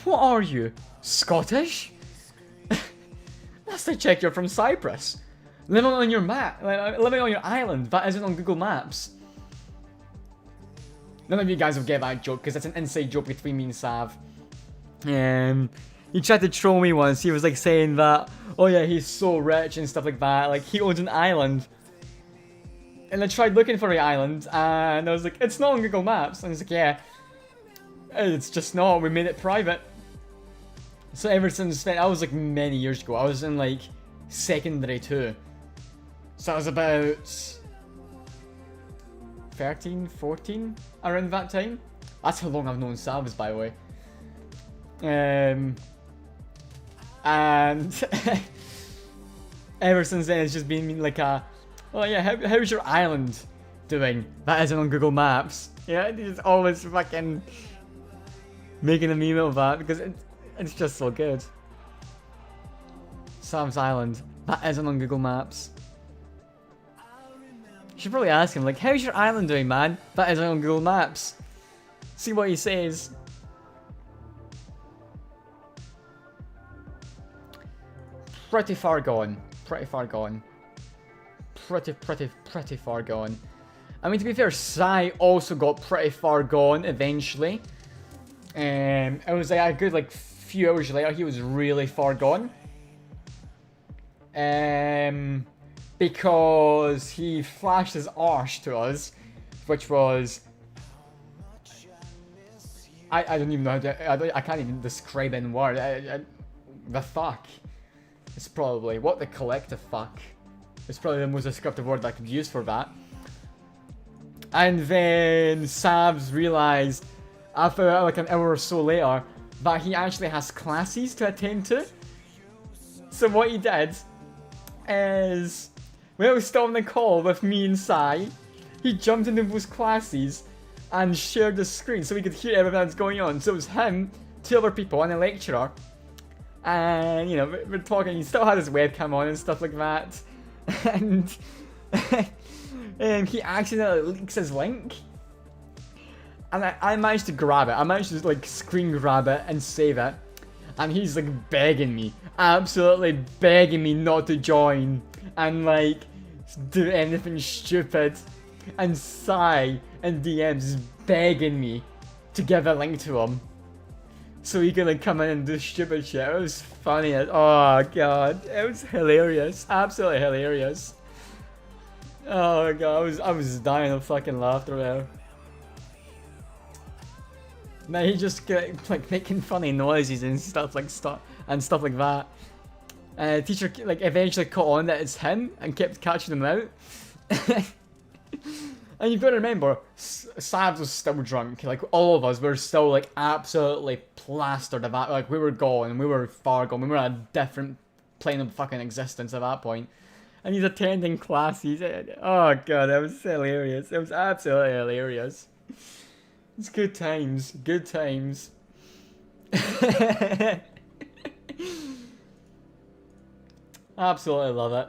[SPEAKER 2] What are you, Scottish? Last I checked, you're from Cyprus, living on your living on your island that isn't on Google Maps. None of you guys will get that joke, because that's an inside joke between me and Sav. He tried to troll me once. He was like saying that, oh yeah, he's so rich and stuff like that. Like, he owns an island. And I tried looking for the island, and I was like, it's not on Google Maps. And he's like, yeah, it's just not. We made it private. So ever since then, that was like many years ago. I was in like secondary 2. So I was about 13, 14, around that time. That's how long I've known Savs, by the way. And ever since then, it's just been like a, oh yeah, how's your island doing? That isn't on Google Maps. Yeah, he's always fucking making a meme of that, because it's just so good. Sam's Island, that isn't on Google Maps. You should probably ask him, like, how's your island doing, man? That isn't on Google Maps. See what he says. Pretty far gone. Pretty far gone. Pretty far gone. I mean, to be fair, Sai also got pretty far gone eventually. It was like a good like few hours later, he was really far gone. Because he flashed his arse to us, which was, I don't even know how to, I can't even describe it in words. The fuck. It's probably, what the collective fuck. It's probably the most descriptive word I could use for that. And then Sabs realized, after like an hour or so later, that he actually has classes to attend to. So what he did is, when I was still on the call with me and Sai, he jumped into those classes and shared the screen so we could hear everything that's going on. So it was him, 2 other people, and a lecturer. And, you know, we're talking, he still had his webcam on and stuff like that. And he accidentally leaks his link. And I managed to grab it. I managed to, like, screen grab it and save it. And he's, like, begging me. Absolutely begging me not to join. And, like, do anything stupid. And Sai in DMs is begging me to give a link to him. So he can, like, come in and do stupid shit. It was funny. Oh, God. It was hilarious. Absolutely hilarious. Oh, God. I was dying of fucking laughter there. Now he just like making funny noises and stuff like that. Teacher like eventually caught on that it's him and kept catching him out. And you've got to remember, Sabs was still drunk. Like all of us were still like absolutely plastered of that. Like we were gone, we were far gone. We were on a different plane of fucking existence at that point. And he's attending classes. Oh god, that was hilarious. It was absolutely hilarious. It's good times. Good times. Absolutely love it.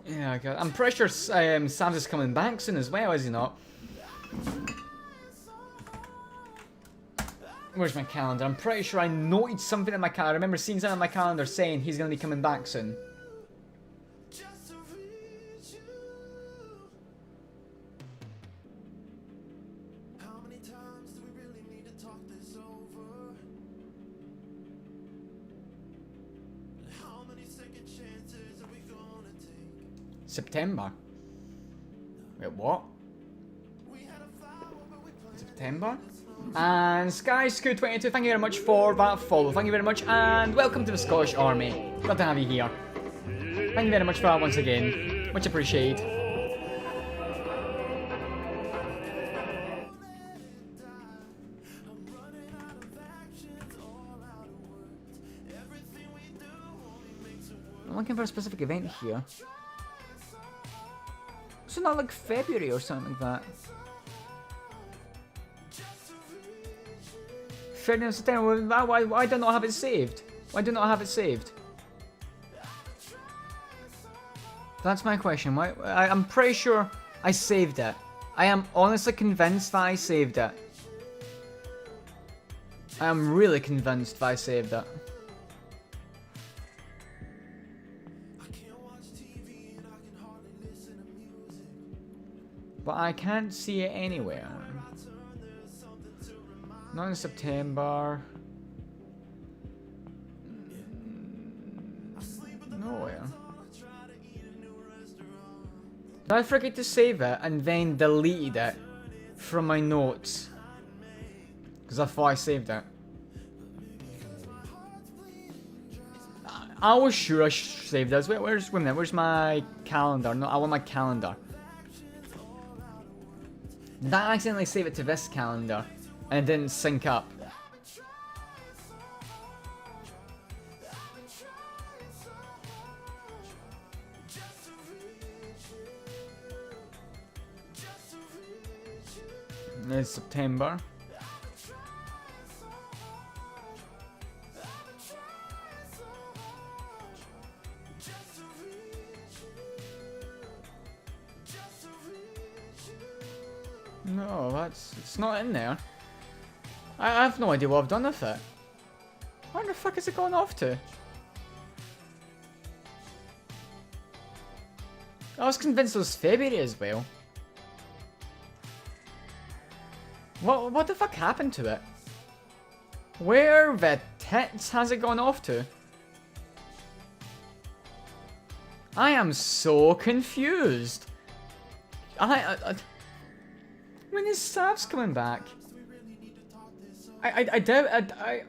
[SPEAKER 2] Yeah, okay. I'm pretty sure Sam's is coming back soon as well, is he not? Where's my calendar? I'm pretty sure I noted something in my calendar. I remember seeing something on my calendar saying he's going to be coming back soon. September? Wait, what? September? And SkyScoot22, thank you very much for that follow. Thank you very much, and welcome to the Scottish Army. Glad to have you here. Thank you very much for that once again. Much appreciated. I'm looking for a specific event here. So not like February or something like that. 30th of September, why do I not have it saved? Why do I not have it saved? That's my question. Why? I'm pretty sure I saved it. I am honestly convinced that I saved it. I am really convinced that I saved it. But I can't see it anywhere. Not in September. Nowhere. Did I forget to save it and then deleted it from my notes? Because I thought I saved it. I was sure I saved it. Where's my calendar? No, I want my calendar. Did I accidentally save it to this calendar and it didn't sync up? It's September. No, it's not in there. I have no idea what I've done with it. Where the fuck is it going off to? I was convinced it was February as well. What the fuck happened to it? Where the tits has it gone off to? I am so confused. When is Savs coming back? I doubt. I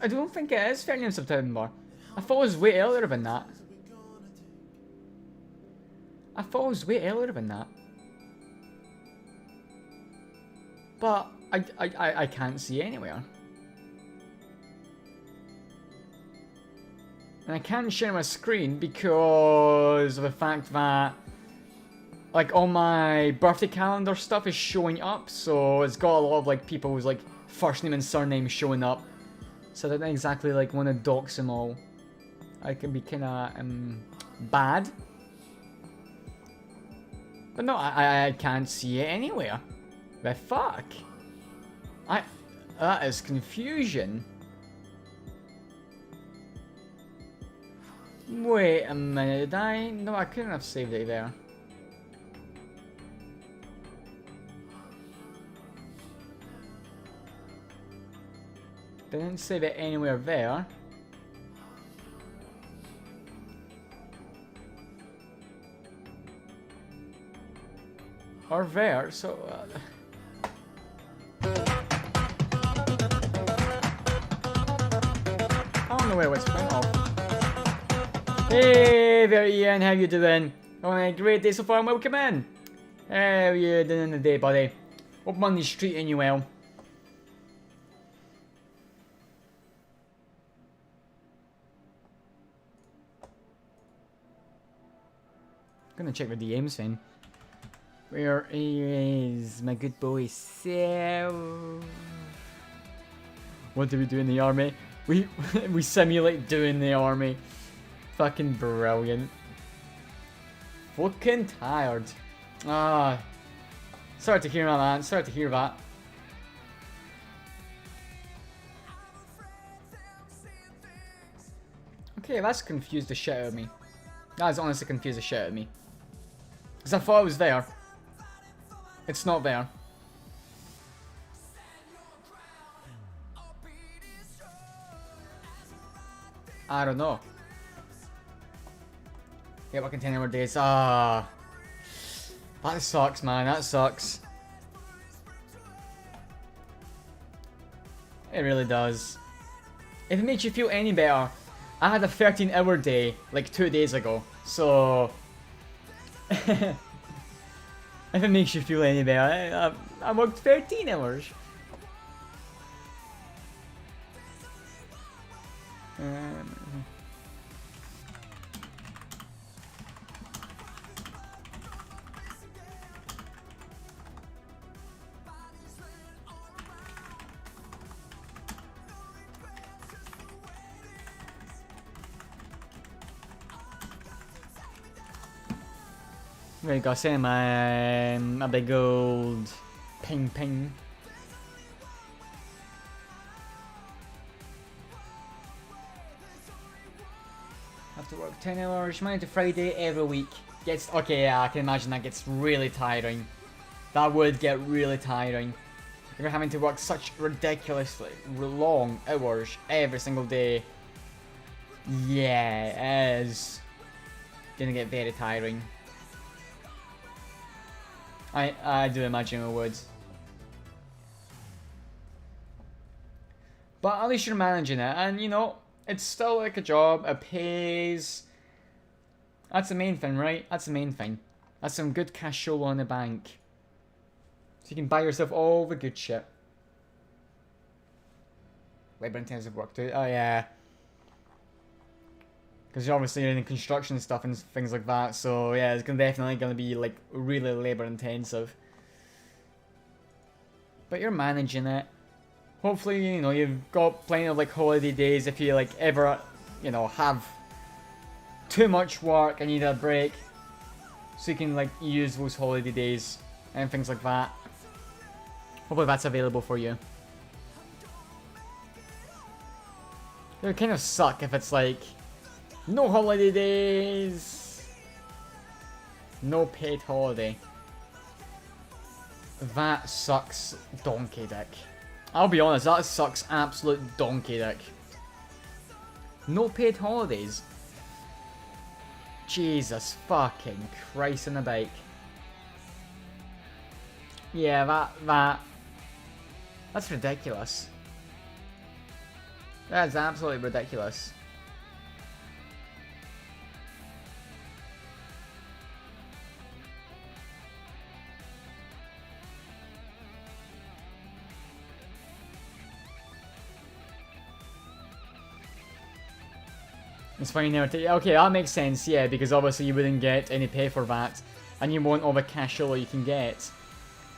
[SPEAKER 2] don't think it is 30th of September. I thought it was way earlier than that. But I can't see anywhere. And I can't share my screen because of the fact that like all my birthday calendar stuff is showing up, so it's got a lot of like people's like first name and surname showing up. So I don't exactly like want to dox them all. I can be kinda bad. But no, I can't see it anywhere. The fuck? That is confusion. Wait a minute, no, I couldn't have saved it there. Didn't save it anywhere there. Or there, so I don't know where it's going off. Hey there, Ian, how you doing? Oh, a great day so far and welcome in. How are you doing in the day, buddy? Hope Monday's treating you well. Gonna check the DMs then. Where is my good boy Sal? What do we do in the army? We simulate doing the army. Fucking brilliant. fucking tired. Ah, sorry to hear that, man. Sorry to hear that. Okay, that's confused the shit out of me. That has honestly confused the shit out of me. Because I thought it was there. It's not there. I don't know. Yeah, what 10 hour days? Ah. That sucks, man. That sucks. It really does. If it makes you feel any better, I had a 13-hour day like 2 days ago. So... if it makes you feel any better, I worked 13 hours. There you go, send my a big old ping ping. Have to work 10 hours, Monday to Friday every week. Gets okay, yeah, I can imagine that gets really tiring. That would get really tiring. If you're having to work such ridiculously long hours every single day. Yeah, it is gonna get very tiring. I do imagine it would. But at least you're managing it, and you know, it's still like a job, it pays. That's the main thing, right? That's the main thing. That's some good cash flow in the bank. So you can buy yourself all the good shit. Labor intensive work too. Oh yeah. Because you're obviously in construction stuff and things like that, so yeah, it's definitely gonna be like really labor intensive. But you're managing it. Hopefully, you know, you've got plenty of like holiday days if you like ever, you know, have too much work and need a break. So you can like use those holiday days and things like that. Hopefully that's available for you. It would kind of suck if it's like no holiday days, no paid holiday. That sucks donkey dick. I'll be honest, that sucks absolute donkey dick. No paid holidays. Jesus fucking Christ in the bike. Yeah, that's ridiculous. That's absolutely ridiculous. It's funny now. Okay, that makes sense, yeah, because obviously you wouldn't get any pay for that, and you want all the cash flow you can get.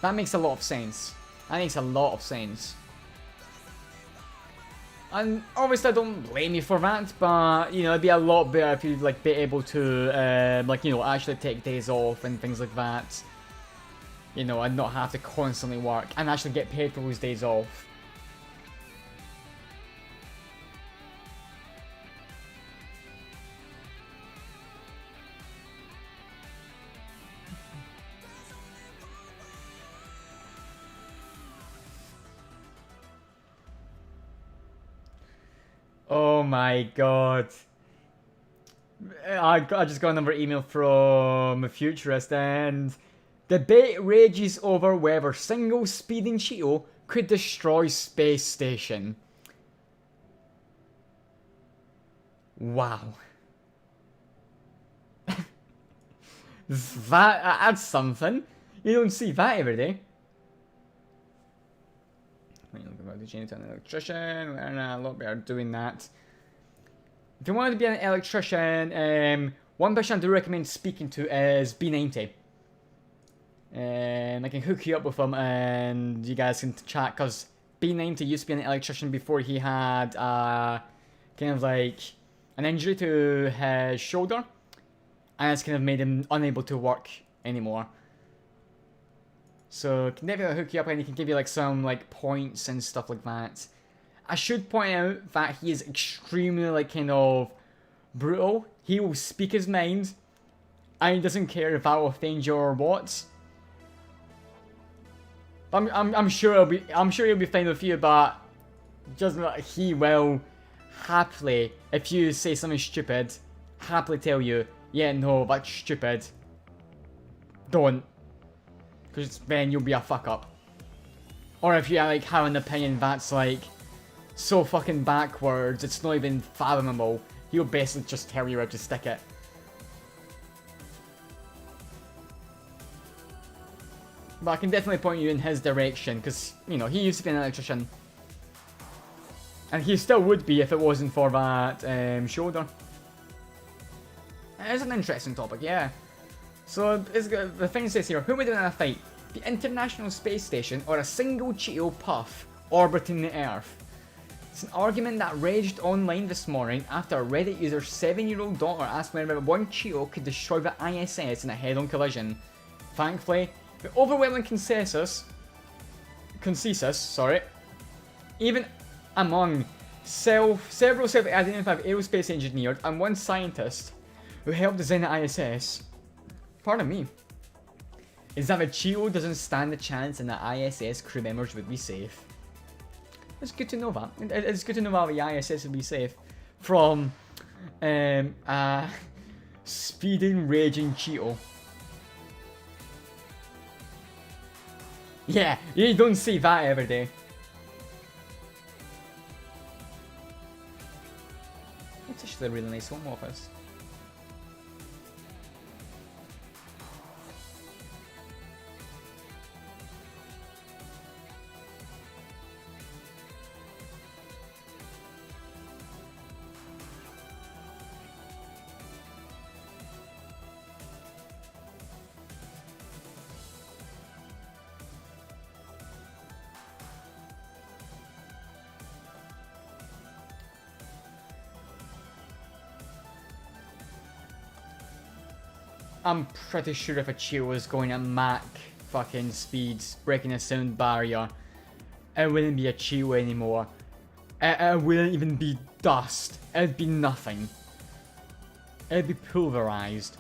[SPEAKER 2] That makes a lot of sense. That makes a lot of sense. And obviously I don't blame you for that, but you know, it'd be a lot better if you'd like be able to like, you know, actually take days off and things like that. You know, and not have to constantly work and actually get paid for those days off. Oh my god. I just got another email from a futurist, and debate rages over whether single speeding Cheeto could destroy space station. Wow. That's something. You don't see that every day. The janitor and electrician, learn a lot better doing that. If you wanted to be an electrician, one person I do recommend speaking to is B90. I can hook you up with him and you guys can chat, because B90 used to be an electrician before he had kind of like an injury to his shoulder. and it's kind of made him unable to work anymore. So can definitely hook you up, and he can give you like some like points and stuff like that. I should point out that he is extremely like kind of brutal. He will speak his mind, and he doesn't care if that will offend you or what. I'm sure he'll be fine with you, but just he will happily, if you say something stupid, happily tell you, yeah, no, that's stupid. Don't. Because then you'll be a fuck up. Or if you like have an opinion that's like so fucking backwards, it's not even fathomable, he'll basically just tell you where to stick it. But I can definitely point you in his direction, because, you know, he used to be an electrician. And he still would be if it wasn't for that shoulder. It's an interesting topic, yeah. So, the thing says here, who would win in a fight? The International Space Station or a single Cheeto puff orbiting the Earth? It's an argument that raged online this morning after a Reddit user's 7-year-old daughter asked whether one Cheeto could destroy the ISS in a head-on collision. Thankfully, the overwhelming consensus, even among several self-identified aerospace engineers and one scientist who helped design the ISS, pardon me, is that the Cheeto doesn't stand a chance and the ISS crew members would be safe. It's good to know that. It's good to know that the ISS would be safe from a speeding, raging Cheeto. Yeah, you don't see that every day. It's actually a really nice home office. I'm pretty sure if a Cheeto was going at Mach fucking speeds, breaking a sound barrier, it wouldn't be a Cheeto anymore. It wouldn't even be dust. It'd be nothing. It'd be pulverized.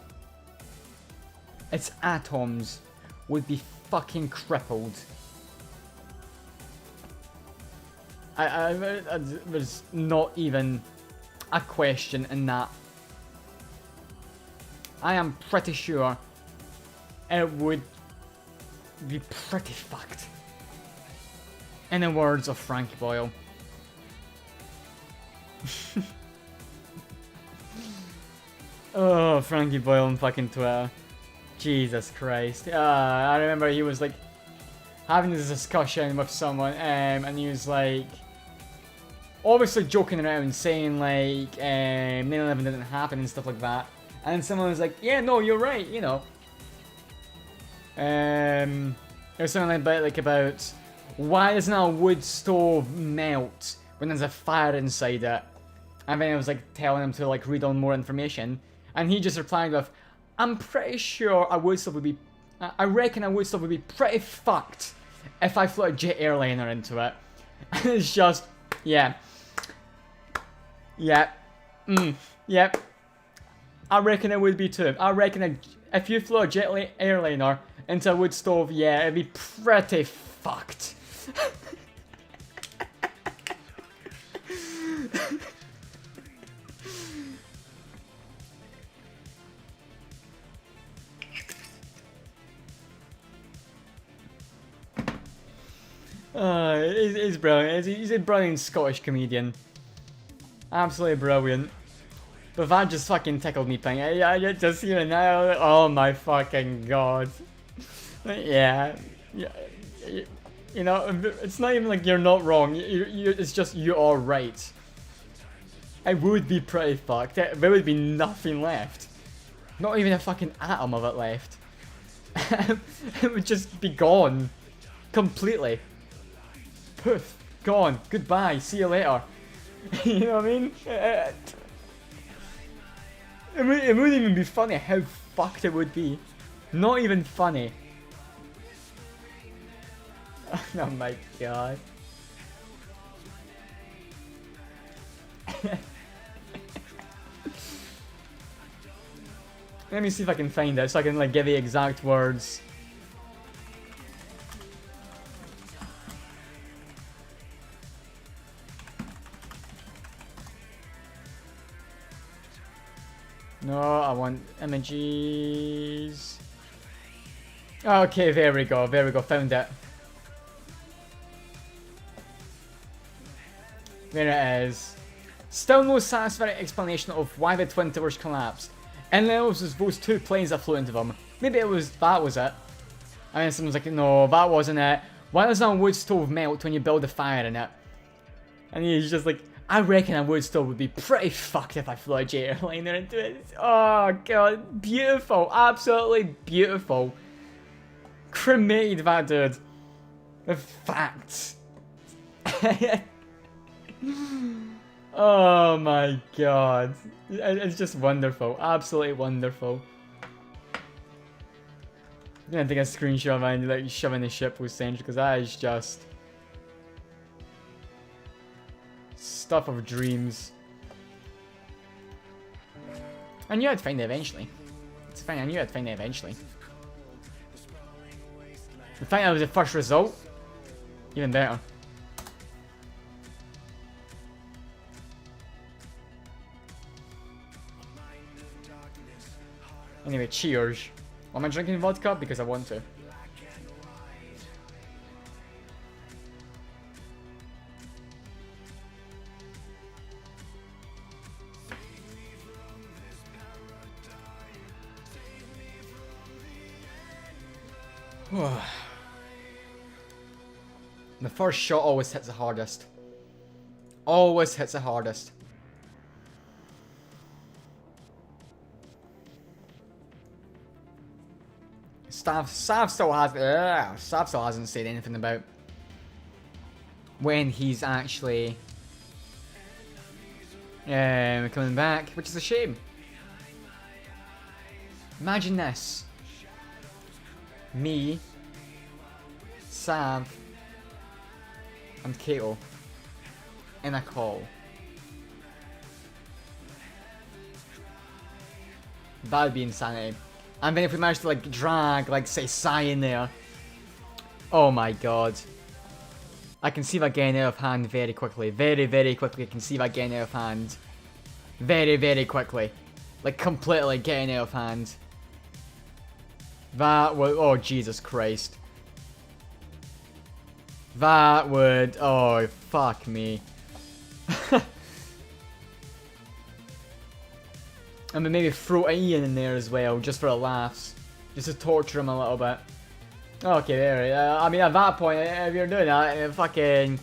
[SPEAKER 2] Its atoms would be fucking crippled. There's not even a question in that. I am pretty sure it would be pretty fucked. In the words of Frankie Boyle. Oh, Frankie Boyle on fucking Twitter. Jesus Christ. I remember he was like having this discussion with someone and he was like obviously joking around saying like 9/11 didn't happen and stuff like that. And someone was like, yeah, no, you're right, you know. There's something about why doesn't a wood stove melt when there's a fire inside it? And then I was like telling him to like read on more information. And he just replied with, I'm pretty sure a wood stove would be, I reckon a wood stove would be pretty fucked if I flew a jet airliner into it. And it's just, yeah. Yeah. Yep. I reckon it would be too. I reckon if you flew a jet airliner into a wood stove, yeah, it'd be pretty fucked. He's brilliant. He's a brilliant Scottish comedian. Absolutely brilliant. But that just fucking tickled me, ping. I just hear it now. Oh my fucking god. Yeah. You know, it's not even like you're not wrong. It's just you are right. It would be pretty fucked. There would be nothing left. Not even a fucking atom of it left. It would just be gone. Completely. Poof. Gone. Goodbye. See you later. You know what I mean? It wouldn't even be funny how fucked it would be. Not even funny. Oh my god. Let me see if I can find it so I can like give the exact words. No, I want images. Okay, there we go, found it. There it is. Still no satisfying explanation of why the Twin Towers collapsed. And then it was those two planes that flew into them. Maybe that was it. And then someone's like, no, that wasn't it. Why does a wood stove melt when you build a fire in it? And he's just like, I reckon a wood stove would be pretty fucked if I flew a jetliner into it. Oh god, beautiful, absolutely beautiful. Cremated that dude. The facts. Oh my god. It's just wonderful, absolutely wonderful. I'm gonna take a screenshot of mine, like shoving the ship with Sage, because that is just stuff of dreams. I knew I'd find it eventually. It's fine, I knew I'd find it eventually. The fact that was the first result, even better. Anyway, cheers. Why am I drinking vodka? Because I want to. The first shot always hits the hardest. Always hits the hardest. Sav still hasn't said anything about when he's actually coming back, which is a shame. Imagine this. Me, Sav, and Kato in a call. That would be insanity. And then if we manage to like drag, like say Sai in there. Oh my god. I can see that getting out of hand very quickly. Very, very quickly I can see that getting out of hand. Very, very quickly. Like completely getting out of hand. That would, oh Jesus Christ. That would, oh fuck me. And maybe throw Ian in there as well, just for a laughs. Just to torture him a little bit. Okay, there. I mean, at that point, if you're doing that, fucking...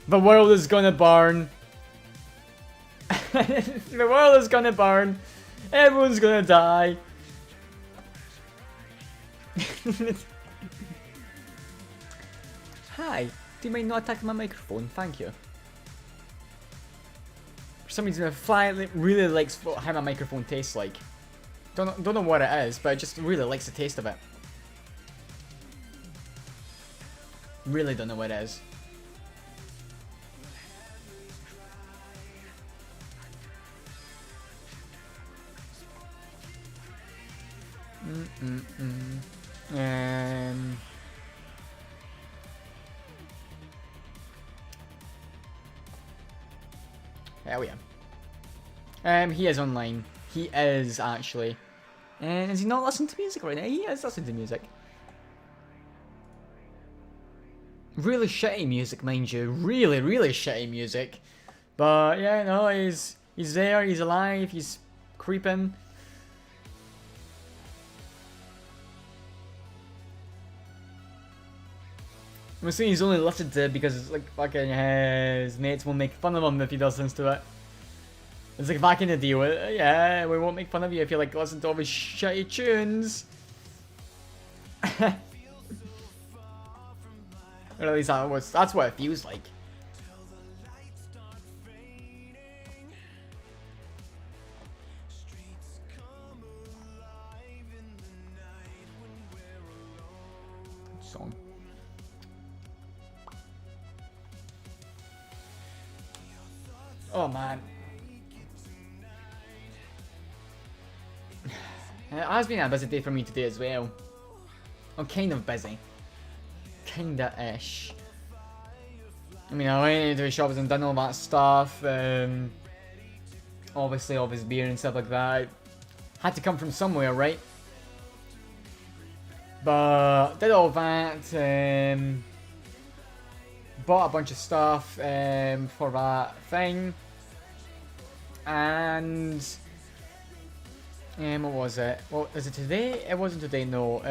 [SPEAKER 2] The world is gonna burn. The world is gonna burn. Everyone's gonna die. Hi. Do you mind not attacking my microphone? Thank you. For some reason, Fly really likes how my microphone tastes like. Don't know what it is, but it just really likes the taste of it. Really don't know what it is. Hell yeah. He is online. He is actually. And is he not listening to music right now? He is listening to music. Really shitty music, mind you. Really, really shitty music. But yeah, no, he's there, he's alive, he's creeping. I'm assuming he's only listened to it because it's like fucking his mates will make fun of him if he does listen to it. It's like back in the deal, yeah, we won't make fun of you if you like listen to all these shitty tunes. Or at least that's what it feels like. Oh man. It has been a busy day for me today as well. I'm kind of busy. Kinda-ish. I mean, I went into the shops and done all that stuff. Obviously, all this beer and stuff like that. Had to come from somewhere, right? But did all that. Bought a bunch of stuff for that thing. And what was it? Well, is it today? It wasn't today, no.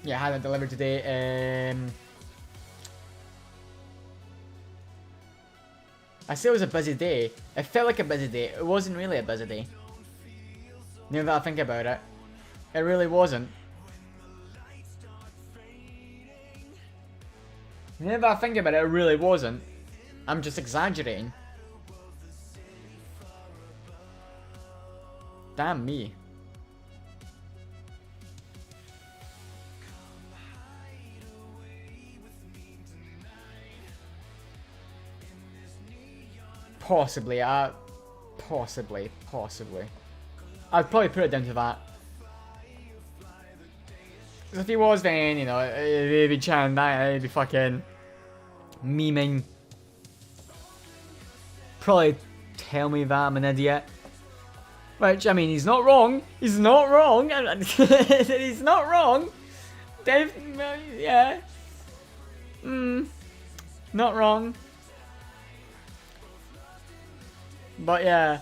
[SPEAKER 2] Yeah, I had it delivered today. I say it was a busy day. It felt like a busy day. It wasn't really a busy day. Now that I think about it, it really wasn't. Now that I think about it, it really wasn't. I'm just exaggerating. Damn me. Possibly. I'd probably put it down to that. If he was, then, you know, he'd be chatting that, he'd be fucking memeing. Probably tell me that I'm an idiot. Which, I mean, he's not wrong. He's not wrong. He's not wrong. Dave, yeah. Not wrong. But yeah.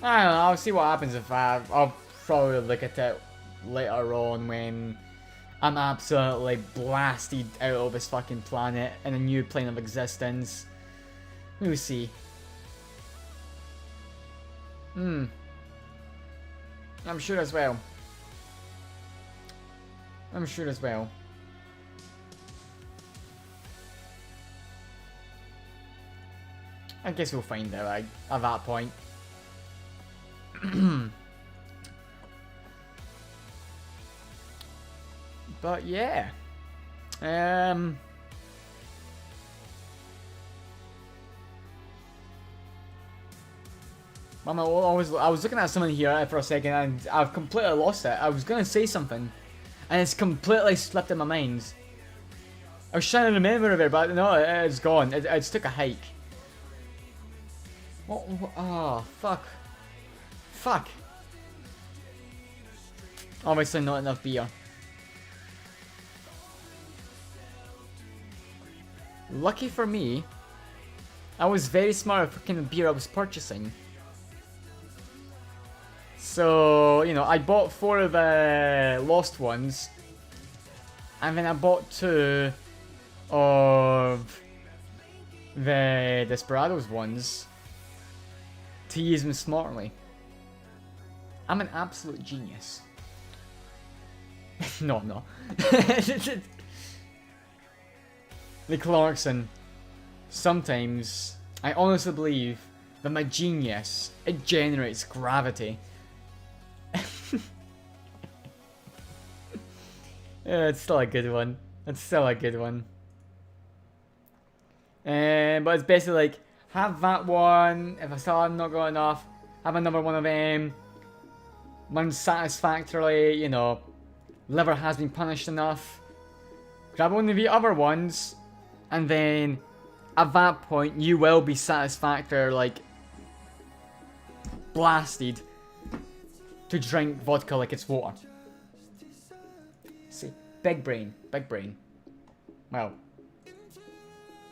[SPEAKER 2] I don't know, I'll see what happens if I'll probably look at it later on when I'm absolutely blasted out of this fucking planet in a new plane of existence. We'll see. I'm sure as well. I'm sure as well. I guess we'll find out at that point. But yeah. Mama, I was looking at something here for a second and I've completely lost it. I was gonna say something and it's completely slipped in my mind. I was trying to remember of it, but no, it's gone. It just took a hike. What? Oh, fuck. Fuck. Obviously not enough beer. Lucky for me, I was very smart with fucking beer I was purchasing. So, you know, I bought 4 of the lost ones. And then I bought 2 of the Desperados ones to use them smartly. I'm an absolute genius. No, I'm not. The Clarkson. Sometimes I honestly believe that my genius, it generates gravity. Yeah, it's still a good one. It's still a good one. But it's basically like, have that one. If I still have not got enough, have another one of them. When satisfactorily, you know, liver has been punished enough. Grab one of the other ones, and then at that point you will be satisfactory, like blasted to drink vodka like it's water. See, big brain, big brain. Well,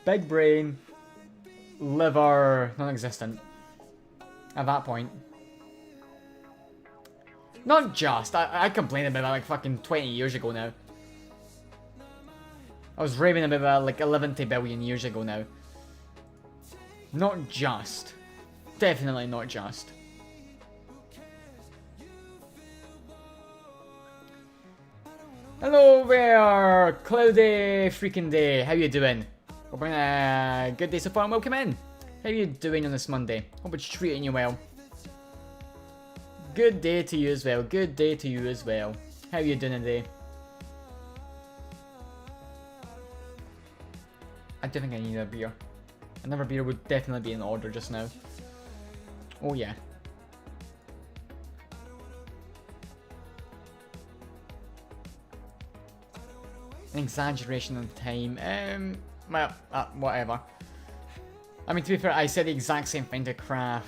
[SPEAKER 2] big brain, liver non-existent at that point. Not just, I complained about that like fucking 20 years ago now. I was raving about that like 11 billion years ago now. Not just. Definitely not just. Hello there, cloudy freaking day. How you doing? Hope you're having a good day so far and welcome in. How you doing on this Monday? Hope it's treating you well. Good day to you as well. Good day to you as well. How you doing today? I do think I need a beer. Another beer would definitely be in order just now. Oh yeah. An exaggeration of time. Well, whatever. I mean, to be fair, I said the exact same thing to Kraft.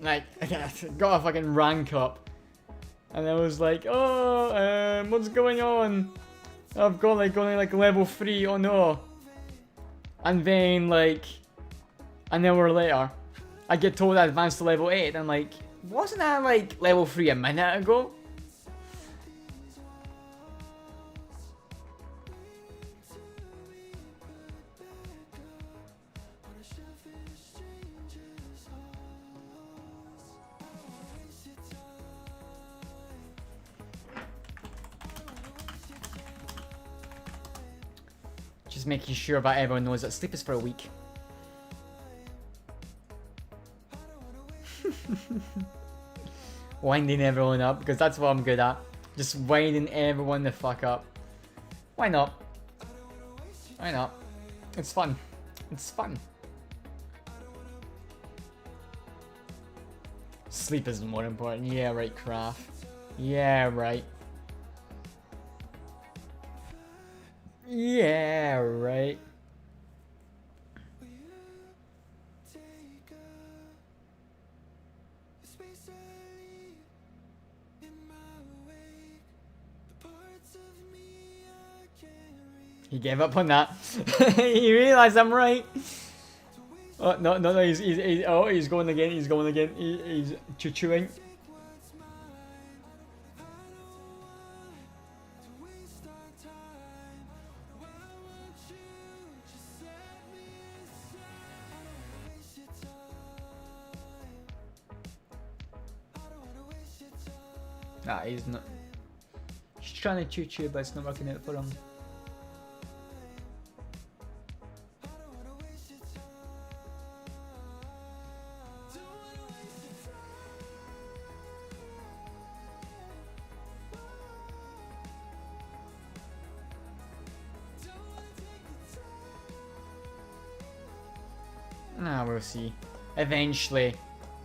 [SPEAKER 2] Like, I got a fucking rank up. And I was like, oh, what's going on? I've got like only like level 3, oh no. And then like, an hour later, I get told I advanced to level 8. And I'm like, wasn't that like level 3 a minute ago? Just making sure that everyone knows that sleep is for a week. Winding everyone up, because that's what I'm good at. Just winding everyone the fuck up. Why not? Why not? It's fun. It's fun. Sleep is more important. Yeah, right, Kraft. Yeah, right. Yeah, right. He gave up on that. He realized I'm right. Oh no! He's going again. He's going again. He's chewing. Nah, he's not. He's trying to chew, but it's not working out for him. Nah, we'll see. Eventually,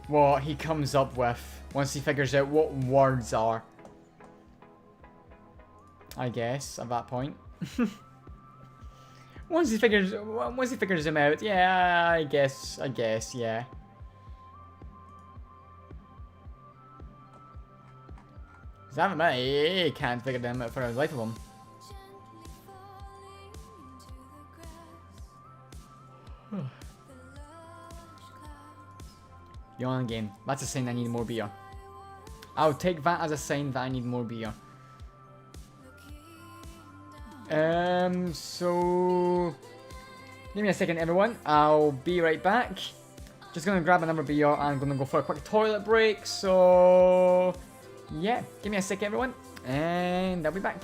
[SPEAKER 2] what he comes up with once he figures out what words are. I guess at that point. once he figures them out, yeah, I guess, yeah. Cause he can't figure them out for the life of him. Yawn game. That's a sign I need more beer. I'll take that as a sign that I need more beer. So give me a second, everyone. I'll be right back. Just gonna grab another beer and I'm gonna go for a quick toilet break. So yeah, give me a sec, everyone, and I'll be back.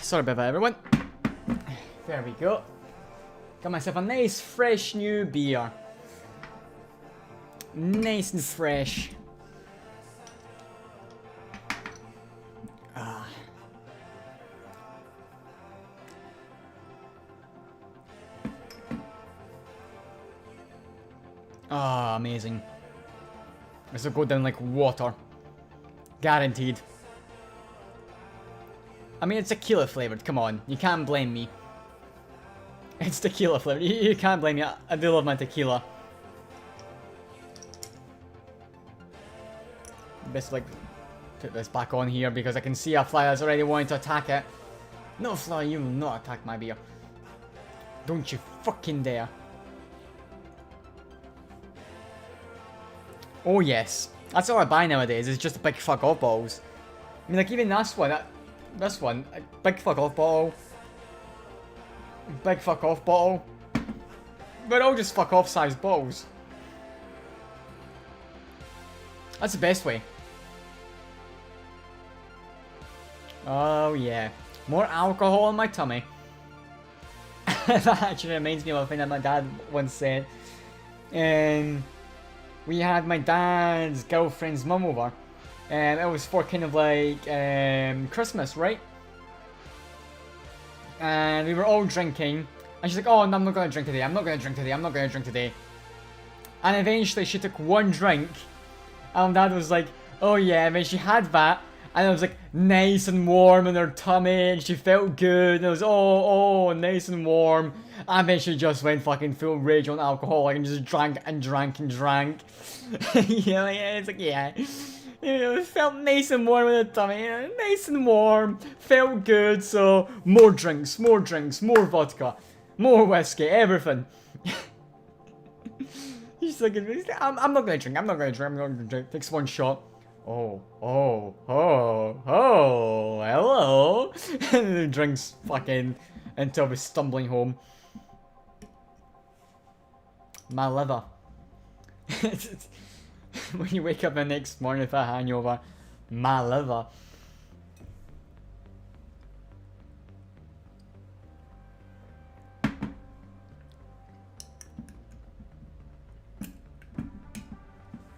[SPEAKER 2] Sorry about that, everyone. There we go. Got myself a nice, fresh new beer. Nice and fresh. Ah, amazing. This will go down like water. Guaranteed. I mean, it's tequila flavored. Come on, you can't blame me. It's tequila flavored. You can't blame me. I do love my tequila. Best like put this back on here because I can see a fly that's already wanting to attack it. No fly, you will not attack my beer. Don't you fucking dare. Oh yes, that's all I buy nowadays. Is just big fuck off bottles. I mean, like even this one, big fuck off bottle, big fuck off bottle. They're all just fuck off sized bottles. That's the best way. Oh yeah, more alcohol in my tummy. That actually reminds me of a thing that my dad once said. We had my dad's girlfriend's mum over. And it was for kind of like Christmas, right? And we were all drinking. And she's like, oh, no, I'm not going to drink today. I'm not going to drink today. I'm not going to drink today. And eventually she took one drink. And Dad was like, oh yeah. And then she had that. And it was like nice and warm in her tummy. And she felt good. And it was, oh, nice and warm. And then she just went fucking full rage on alcohol. And just drank and drank and drank. Yeah, it's like, yeah. It felt nice and warm in the tummy, nice and warm, felt good, so more drinks, more vodka, more whiskey, everything. He's like, I'm not gonna drink, I'm not gonna drink, takes one shot. Oh, hello. And the drinks fucking until we're stumbling home. My liver. When you wake up the next morning with a hangover, my liver.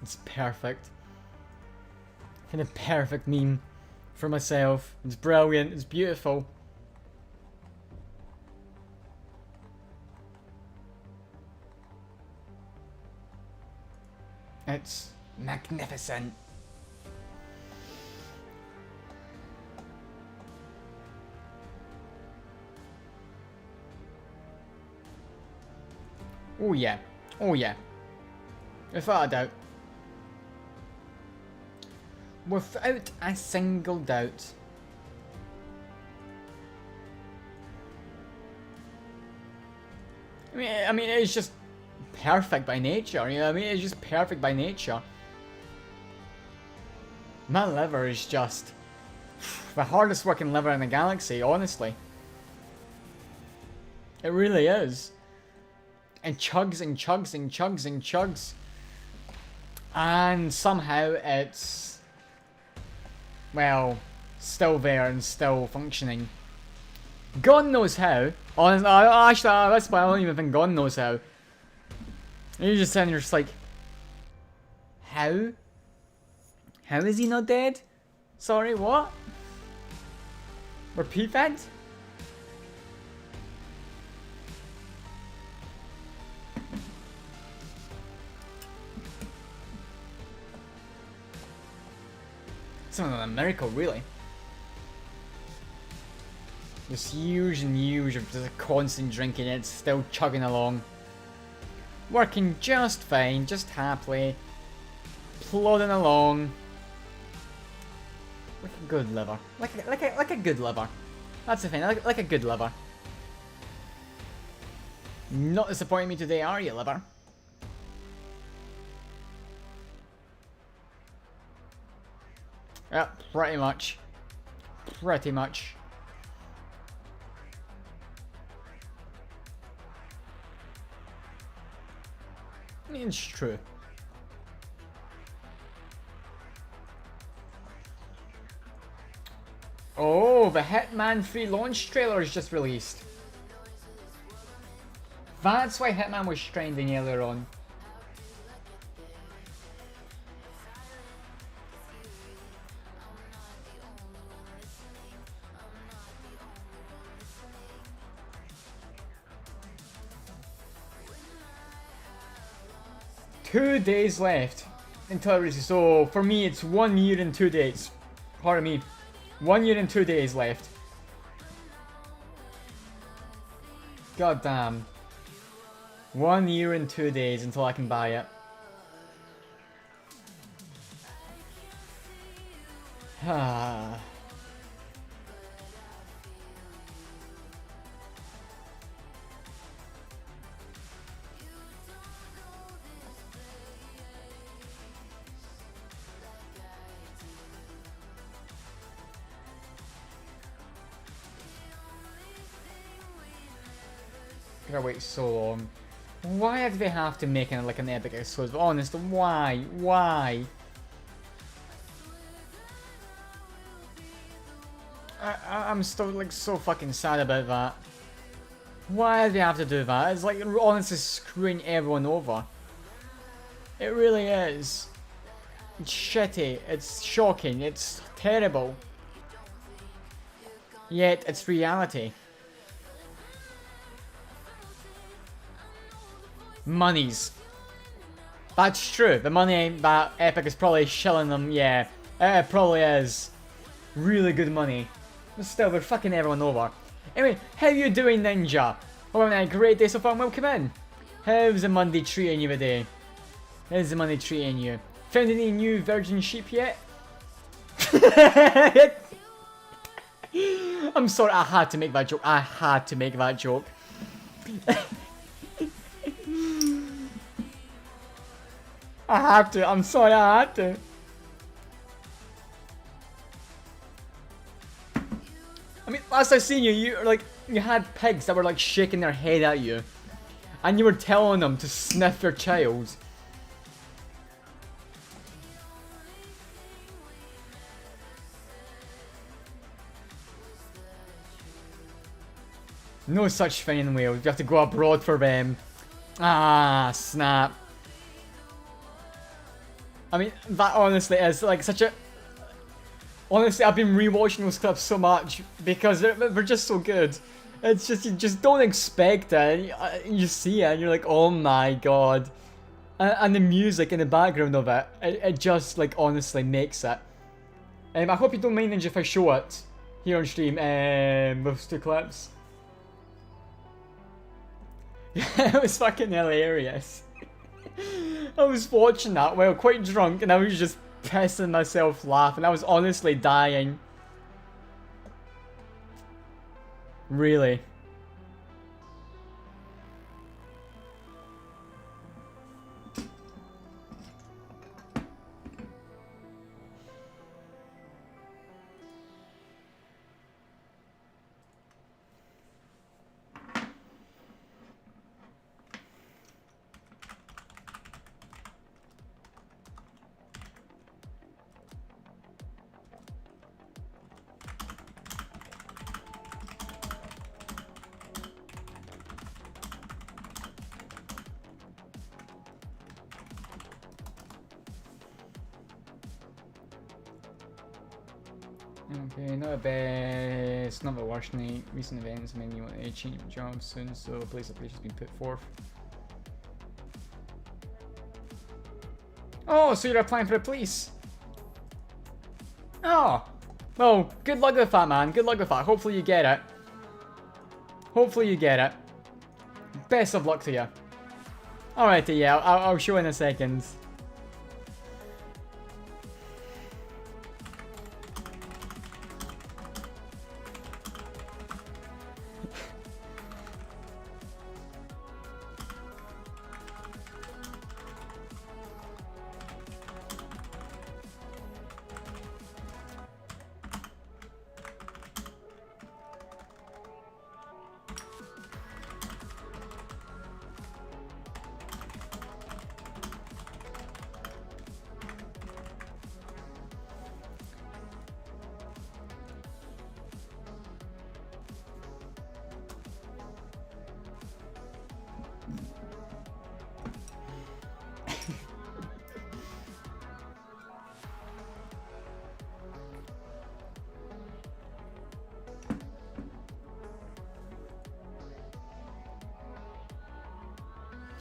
[SPEAKER 2] It's perfect. Kind of perfect meme for myself. It's brilliant, it's beautiful. It's magnificent. Oh yeah. Oh yeah. Without a doubt. Without a single doubt. I mean, it's just perfect by nature, you know what I mean? It's just perfect by nature. My liver is just the hardest working liver in the galaxy, honestly. It really is. And chugs and chugs and chugs and chugs. And somehow it's, well, still there and still functioning. God knows how. Honestly, actually, that's why I don't even think God knows how. You're just sitting there just like, how? How is he not dead? Sorry, what? Repeat that? Something of a miracle, really. Just years and years of just a constant drinking, it's still chugging along. Working just fine, just happily. Plodding along. Like a good liver. Like a good liver. That's the thing, like a good liver. Not disappointing me today, are you, liver? Yeah, pretty much. Pretty much. I mean, it's true. Oh, Oh, the Hitman free launch trailer is just released. That's why Hitman was trending earlier on. Two days left until it releases. So for me, it's 1 year and 2 days. Pardon me, 1 year and 2 days left. God damn. 1 year and 2 days until I can buy it. Ah. Gotta wait so long. Why do they have to make it like an epic exclusive? Honest, why? Why? I'm still like so fucking sad about that. Why do they have to do that? It's like honestly screwing everyone over. It really is. It's shitty. It's shocking. It's terrible. Yet it's reality. Monies. That's true. The money that Epic is probably shilling them. Yeah, it probably is. Really good money. But still, they're fucking everyone over. Anyway, how you doing, Ninja? Hope you're having a great day so far and welcome in. How's the Monday treating you today? How's the Monday treating you? Found any new virgin sheep yet? I'm sorry, I had to make that joke. I had to make that joke. I have to. I'm sorry, I had to. I mean, last I seen you, you had pigs that were like shaking their head at you, and you were telling them to sniff your child. No such thing in Wales. You have to go abroad for them. Ah, snap. I mean, that honestly is like such a... Honestly, I've been rewatching those clips so much because they're just so good. It's just, you just don't expect it. And you see it and you're like, oh my god. And the music in the background of it, it just like honestly makes it. I hope you don't mind if I show it here on stream, those two clips. It was fucking hilarious. I was watching that while quite drunk and I was just pissing myself laughing. I was honestly dying. Really. Okay, not the best, not the worst night. Recent events mean you want to change your job soon, so place application's been put forth. Oh, so you're applying for the police? Oh, well, good luck with that, man. Good luck with that. Hopefully you get it. Hopefully you get it. Best of luck to you. Alrighty, yeah, I'll show in a second.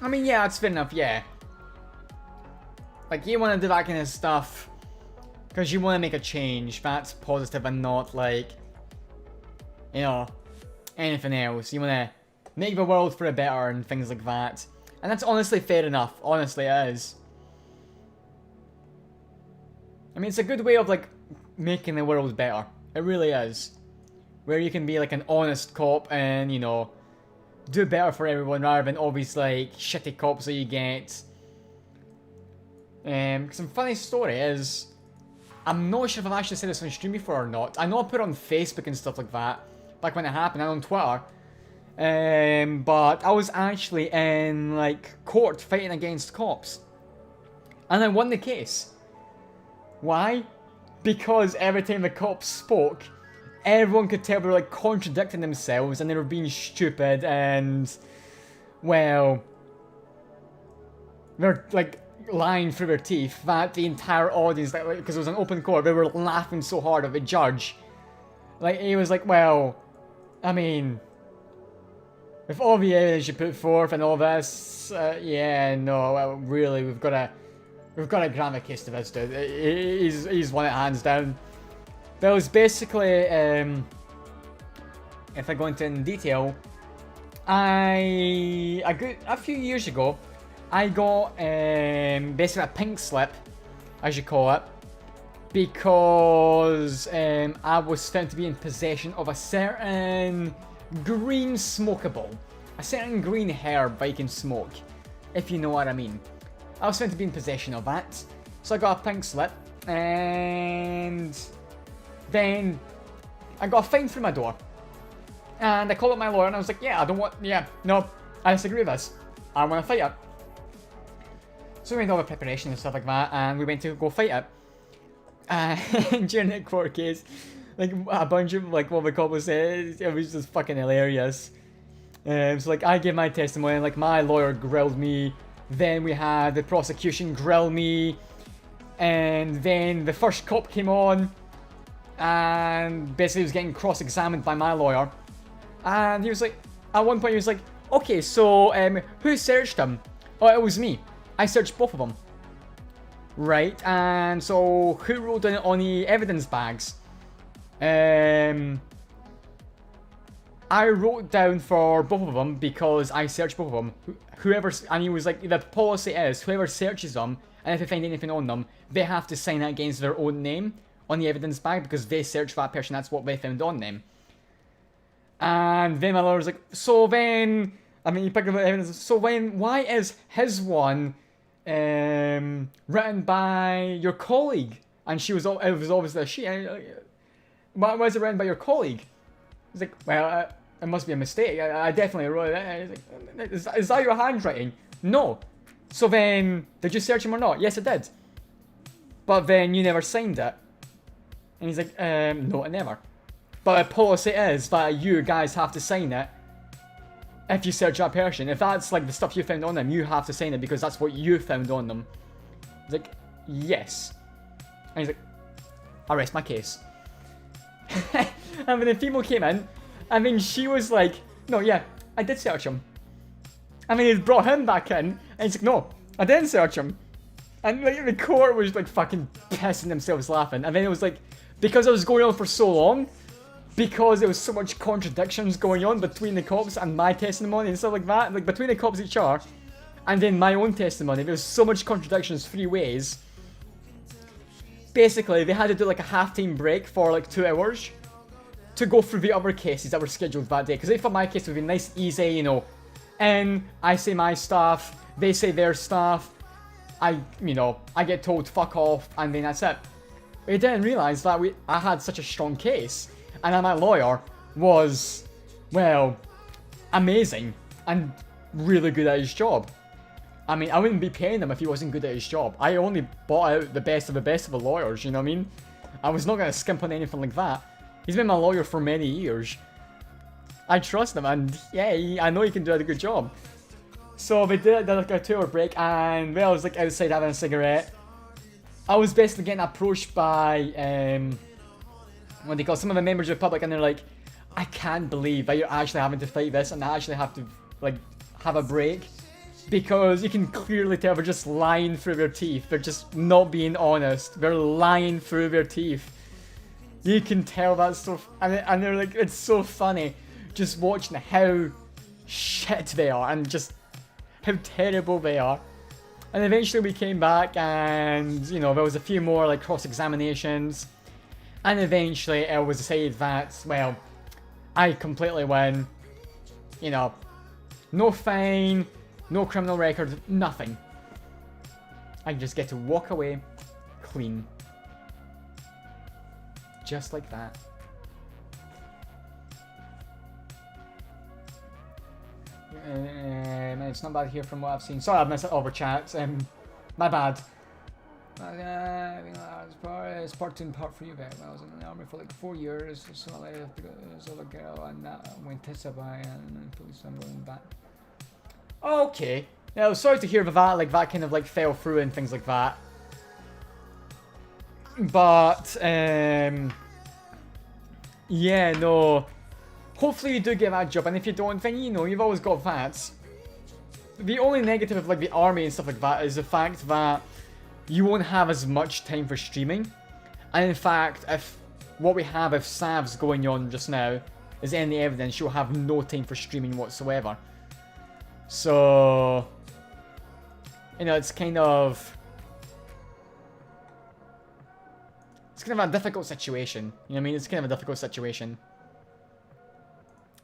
[SPEAKER 2] I mean, yeah, that's fair enough, yeah. Like, you want to do that kind of stuff because you want to make a change. That's positive and not, like, you know, anything else. You want to make the world for a better and things like that. And that's honestly fair enough. Honestly, it is. I mean, it's a good way of, like, making the world better. It really is. Where you can be, like, an honest cop and, you know, do better for everyone rather than all these, like, shitty cops that you get. Some funny story is, I'm not sure if I've actually said this on stream before or not. I know I put it on Facebook and stuff like that, back when it happened, and on Twitter. But I was actually in, like, court fighting against cops. And I won the case. Why? Because every time the cops spoke, everyone could tell they were, like, contradicting themselves and they were being stupid and, well, they're, like, lying through their teeth. That the entire audience, like, because it was an open court, they were laughing so hard at the judge. Like, he was like, well, I mean, with all the evidence you put forth and all this, yeah, no, well, really, we've got to grant a case to this dude. He's won it hands down. But it was basically, if I go into in detail, a few years ago, I got basically a pink slip, as you call it, because I was found to be in possession of a certain green smokable, a certain green herb that you can smoke, if you know what I mean. I was found to be in possession of that, so I got a pink slip, and then I got a fine through my door. And I called up my lawyer and I was like, no, I disagree with this. I want to fight it. So we made all the preparation and stuff like that, and we went to go fight it. And during the court case, like, a bunch of, like, what the cop was saying, it was just fucking hilarious. So, like, I gave my testimony, and, like, my lawyer grilled me. Then we had the prosecution grill me. And then the first cop came on, and basically was getting cross-examined by my lawyer. And he was like, at one point he was like, okay, so, who searched him? Oh, it was me. I searched both of them. Right, and so who wrote down on the evidence bags? I wrote down for both of them because I searched both of them. Whoever, and he was like, the policy is whoever searches them, and if they find anything on them, they have to sign it against their own name on the evidence bag because they searched that person, that's what they found on them. And then my lawyer was like, so then, I mean, he picked up the evidence, so then, why is his one written by your colleague? And it was obviously a she. Why is it written by your colleague? He's like, well, it must be a mistake. I definitely wrote it. Like, is that your handwriting? No. So then, did you search him or not? Yes, I did. But then you never signed it. And he's like, no, I never. But the policy is that you guys have to sign it if you search that person. If that's like the stuff you found on them, you have to sign it because that's what you found on them. He's like, yes. And he's like, I rest my case. And then the female came in, and then she was like, no, yeah, I did search him. And then he brought him back in, and he's like, no, I didn't search him. And like, the court was like fucking pissing themselves laughing. And then it was like, because it was going on for so long, because there was so much contradictions going on between the cops and my testimony and stuff like that, like between the cops each other, and then my own testimony, there was so much contradictions three ways. Basically, they had to do like a half-time break for like 2 hours to go through the other cases that were scheduled that day. Because they thought my case would be nice, easy, you know. And I say my stuff, they say their stuff, I get told fuck off, and then that's it. We didn't realise that I had such a strong case, and that my lawyer was, well, amazing and really good at his job. I mean, I wouldn't be paying him if he wasn't good at his job. I only bought out the best of the lawyers, you know what I mean? I was not going to skimp on anything like that. He's been my lawyer for many years. I trust him, and yeah, I know he can do a good job. So they did like a 2-hour break, and well, I was like outside having a cigarette. I was basically getting approached by, what they call some of the members of the public, and they're like, I can't believe that you're actually having to fight this, and I actually have to, like, have a break. Because you can clearly tell they're just lying through their teeth. They're just not being honest. They're lying through their teeth. You can tell that stuff, and they're like, it's so funny just watching how shit they are and just how terrible they are. And eventually we came back, and you know, there was a few more like cross-examinations, and eventually it was decided that, well, I completely win. You know, no fine, no criminal record, nothing. I just get to walk away clean. Just like that. It's not bad here from what I've seen. Sorry, I've missed it over chat. My bad. It's part 2 and part 3 of it. I was in the army for like 4 years, so I left this other girl and went to Sabai and police I'm going back. Okay. Yeah, I was sorry to hear that, like that kind of like fell through and things like that. But yeah, no. Hopefully you do get that job, and if you don't, then you know, you've always got that. The only negative of like the army and stuff like that is the fact that you won't have as much time for streaming. And in fact, if what we have, if Sav's going on just now is any evidence, you'll have no time for streaming whatsoever. So, you know, it's kind of a difficult situation. You know what I mean? It's kind of a difficult situation.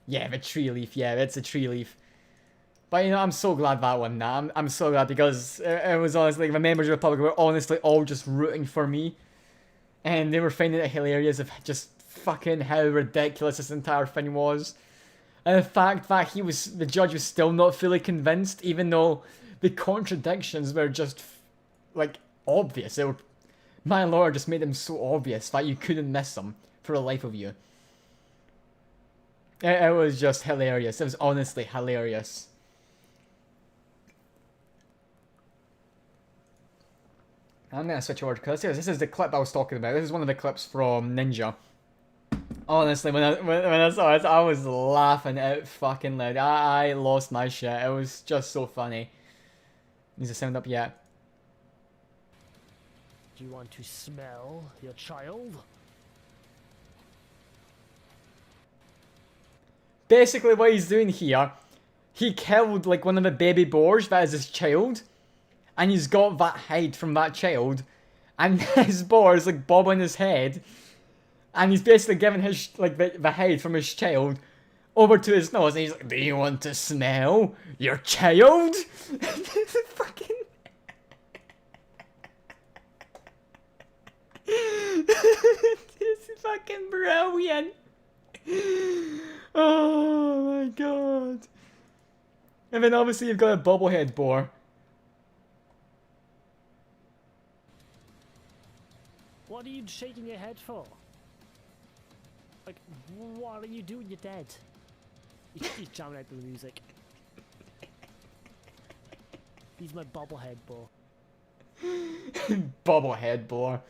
[SPEAKER 2] Yeah, the tree leaf. Yeah, it's a tree leaf. But, you know, I'm so glad that won that. I'm so glad, because it was honestly, the members of the Republic were honestly all just rooting for me. And they were finding it hilarious of just fucking how ridiculous this entire thing was. And the fact that the judge was still not fully convinced, even though the contradictions were just, like, obvious. My lawyer just made them so obvious that you couldn't miss them for the life of you. It was just hilarious. It was honestly hilarious. I'm gonna switch over because this is the clip I was talking about. This is one of the clips from Ninja. Honestly, when I saw it, I was laughing out fucking loud. I lost my shit. It was just so funny. Needs to sound up yet.
[SPEAKER 3] Do you want to smell your child?
[SPEAKER 2] Basically, what he's doing here, he killed like one of the baby boars that is his child, and he's got that hide from that child, and his boar is like bobbing his head, and he's basically giving his like the hide from his child over to his nose, and he's like, "Do you want to smell your child?" Fucking. This is fucking brilliant. Oh my god. And then obviously you've got a bobblehead boar.
[SPEAKER 3] What are you shaking your head for? Like, what are you doing? You're dead. You should be jamming out the music. He's my bobblehead boar.
[SPEAKER 2] Bobblehead boar.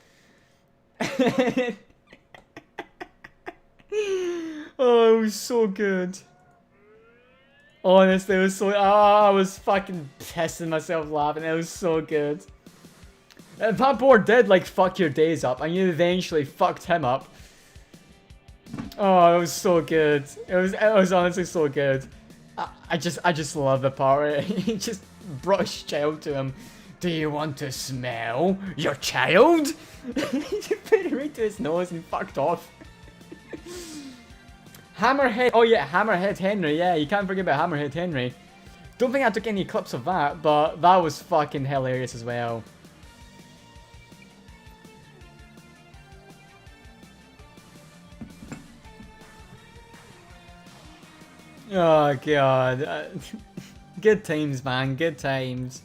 [SPEAKER 2] Oh, it was so good. Honestly, it was so... I was fucking pissing myself laughing. It was so good. That boar did, like, fuck your days up, and you eventually fucked him up. Oh, it was so good. It was honestly so good. I just love the part where he just brought his child to him. Do you want to smell your child? He put it right to his nose and fucked off. Hammerhead. Oh yeah, Hammerhead Henry. Yeah, you can't forget about Hammerhead Henry. Don't think I took any clips of that, but that was fucking hilarious as well. Oh god. Good times, man. Good times.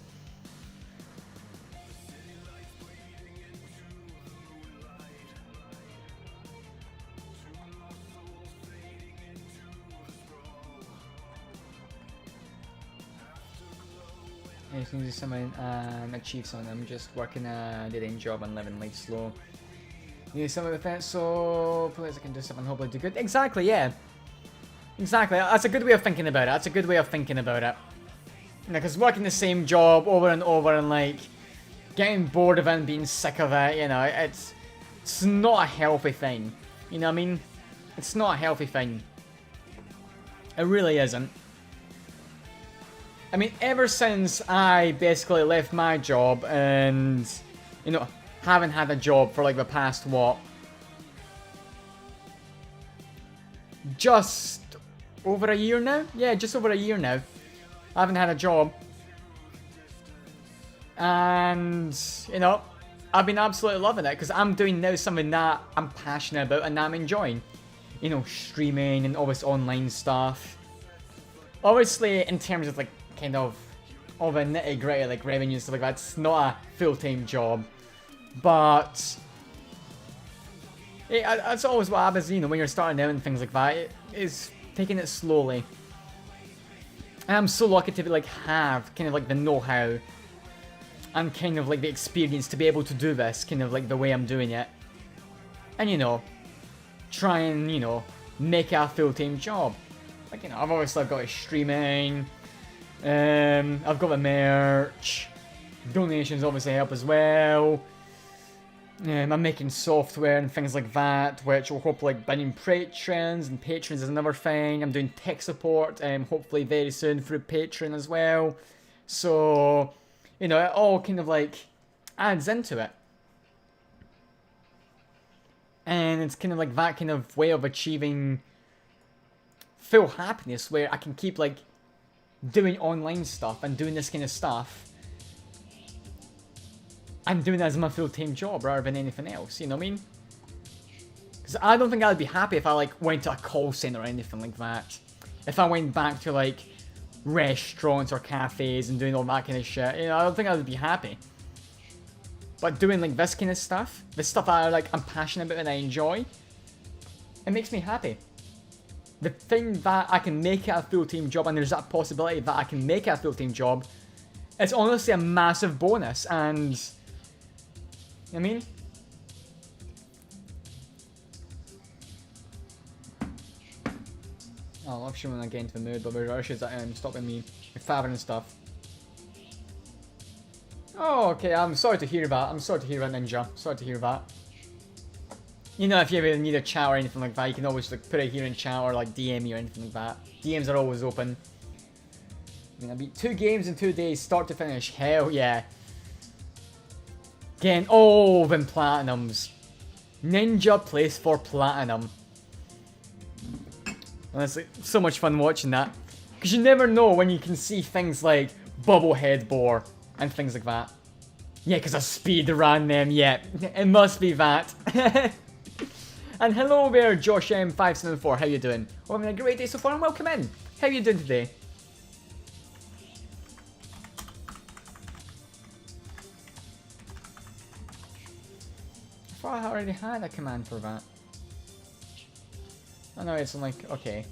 [SPEAKER 2] I just need to summon achieve something. I'm just working a dead-end job and living life slow. Need some of the fence, so please I can do something, hopefully do good. Exactly, yeah. Exactly. That's a good way of thinking about it. That's a good way of thinking about it. You know, because working the same job over and over and like getting bored of it and being sick of it, you know, it's not a healthy thing. You know what I mean? It's not a healthy thing. It really isn't. I mean, ever since I basically left my job and, you know, haven't had a job for like the past, what? Just over a year now? Yeah, just over a year now. I haven't had a job. And, you know, I've been absolutely loving it because I'm doing now something that I'm passionate about and that I'm enjoying. You know, streaming and all this online stuff. Obviously, in terms of like kind of all the nitty gritty like revenue and stuff like that, it's not a full-time job. But that's always what happens, you know, when you're starting out and things like that. It is taking it slowly. And I'm so lucky to like have kind of like the know-how and kind of like the experience to be able to do this kind of like the way I'm doing it. And you know, try and, you know, make it a full-time job. Like, you know, I've obviously got it streaming, I've got the merch, donations obviously help as well. I'm making software and things like that, which will hopefully like bring in patrons, and patrons is another thing. I'm doing tech support, hopefully very soon through Patreon as well. So, you know, it all kind of like adds into it. And it's kind of like that kind of way of achieving full happiness where I can keep like doing online stuff and doing this kind of stuff. I'm doing it as my full-time job rather than anything else, you know what I mean? Because I don't think I'd be happy if I like went to a call center or anything like that. If I went back to like restaurants or cafes and doing all that kind of shit, you know, I don't think I would be happy. But doing like this kind of stuff, the stuff that I'm passionate about and I enjoy, it makes me happy. The thing that I can make it a full-time job, and there's that possibility that I can make it a full-time job, it's honestly a massive bonus. And I mean, I love showing when I get into the mood, but there's issues that stopping me with fathering and stuff. Oh, okay, I'm sorry to hear that. I'm sorry to hear that, Ninja. Sorry to hear that. You know, if you ever need a chat or anything like that, you can always like put it here in chat or like DM me or anything like that. DMs are always open. I mean, I beat 2 games in 2 days, start to finish. Hell yeah. Getting all them platinums. Ninja plays for platinum. Honestly, so much fun watching that. Because you never know when you can see things like Bubblehead Bore and things like that. Yeah, because I speed ran them, yeah. It must be that. And hello there, Josh M574, how you doing? Well, having a great day so far and welcome in. How you doing today? I thought I already had a command for that. Oh no, it's like, okay.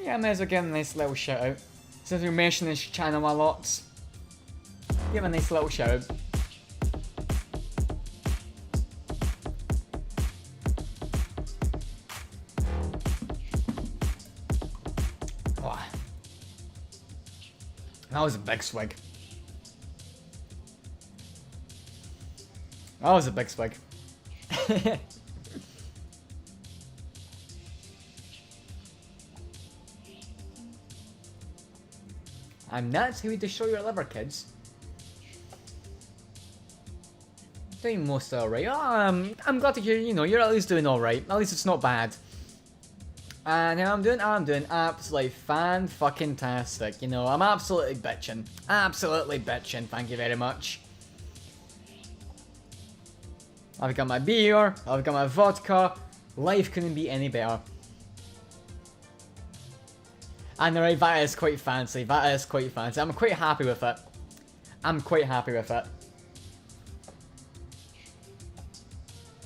[SPEAKER 2] Yeah, I may as well give a nice little shout out. Since we mention this channel a lot, give a nice little shout out. Oh. That was a big swig. That was a big swig. I'm not here to show your liver, kids. Doing most alright. Oh, I'm glad to hear, you know, you're at least doing alright. At least it's not bad. And how I'm doing absolutely fan-fucking-tastic. You know, I'm absolutely bitching. Absolutely bitching, thank you very much. I've got my beer, I've got my vodka. Life couldn't be any better. And alright, that is quite fancy. That is quite fancy. I'm quite happy with it. I'm quite happy with it.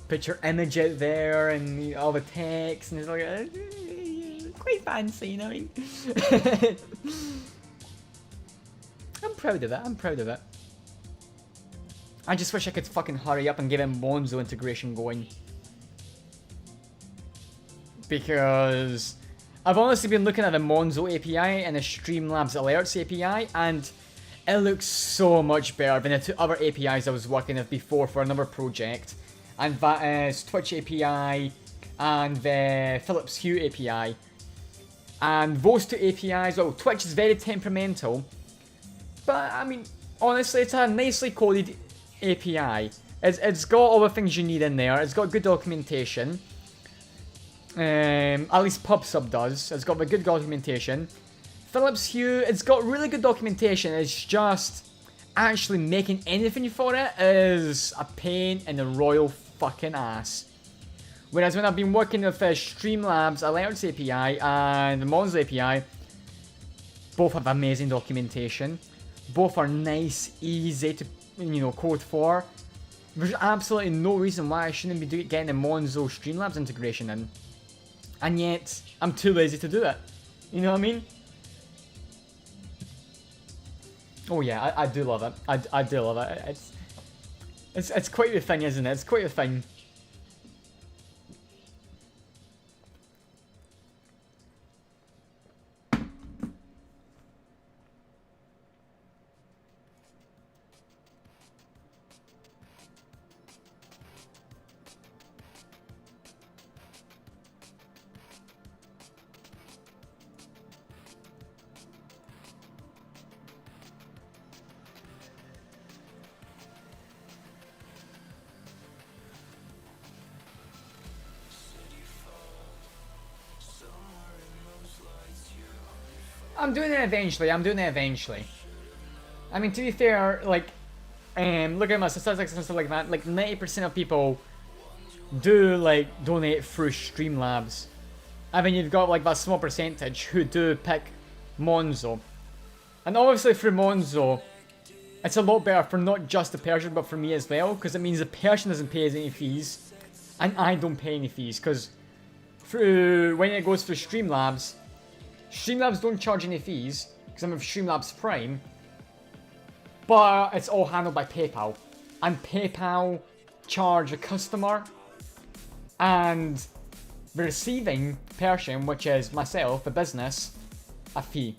[SPEAKER 2] Put your image out there and all the text and it's like quite fancy, you know what I mean? I'm proud of it. I'm proud of it. I just wish I could fucking hurry up and get him Monzo integration going. Because I've honestly been looking at the Monzo API and the Streamlabs Alerts API, and it looks so much better than the two other APIs I was working with before for another project. And that is Twitch API and the Philips Hue API. And those two APIs, well, Twitch is very temperamental, but I mean, honestly, it's a nicely coded API. It's got all the things you need in there. It's got good documentation. At least PubSub does. It's got the good documentation. Philips Hue, it's got really good documentation. It's just actually making anything for it is a pain in the royal fucking ass. Whereas when I've been working with Streamlabs Alerts API and the Monzo API, both have amazing documentation. Both are nice, easy to, you know, code for. There's absolutely no reason why I shouldn't be getting the Monzo Streamlabs integration in. And yet, I'm too lazy to do it. You know what I mean? Oh yeah, I do love it. I do love it. It's quite the thing, isn't it? It's quite the thing. I'm doing it eventually. I mean, to be fair, like, look at my statistics and stuff like that. Like, 90% of people do, like, donate through Streamlabs. I mean, you've got, like, that small percentage who do pick Monzo. And obviously through Monzo, it's a lot better for not just the person, but for me as well. Because it means the person doesn't pay any fees. And I don't pay any fees. Because when it goes through Streamlabs, Streamlabs don't charge any fees, because I'm with Streamlabs Prime, but it's all handled by PayPal. And PayPal charge the customer and the receiving person, which is myself, the business, a fee.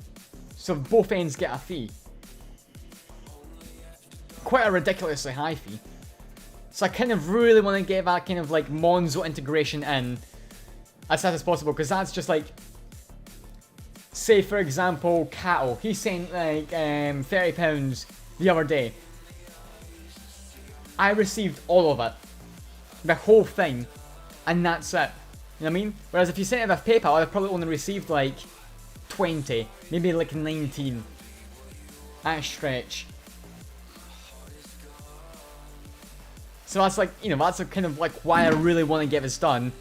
[SPEAKER 2] So both ends get a fee. Quite a ridiculously high fee. So I kind of really want to get that kind of like Monzo integration in as fast as possible, because that's just like, say for example, Cattle. He sent like £30 the other day. I received all of it, the whole thing, and that's it. You know what I mean? Whereas if you sent it with PayPal, I'd probably only received like 20, maybe like 19 at a stretch. So that's like, you know, that's kind of like why I really want to get this done.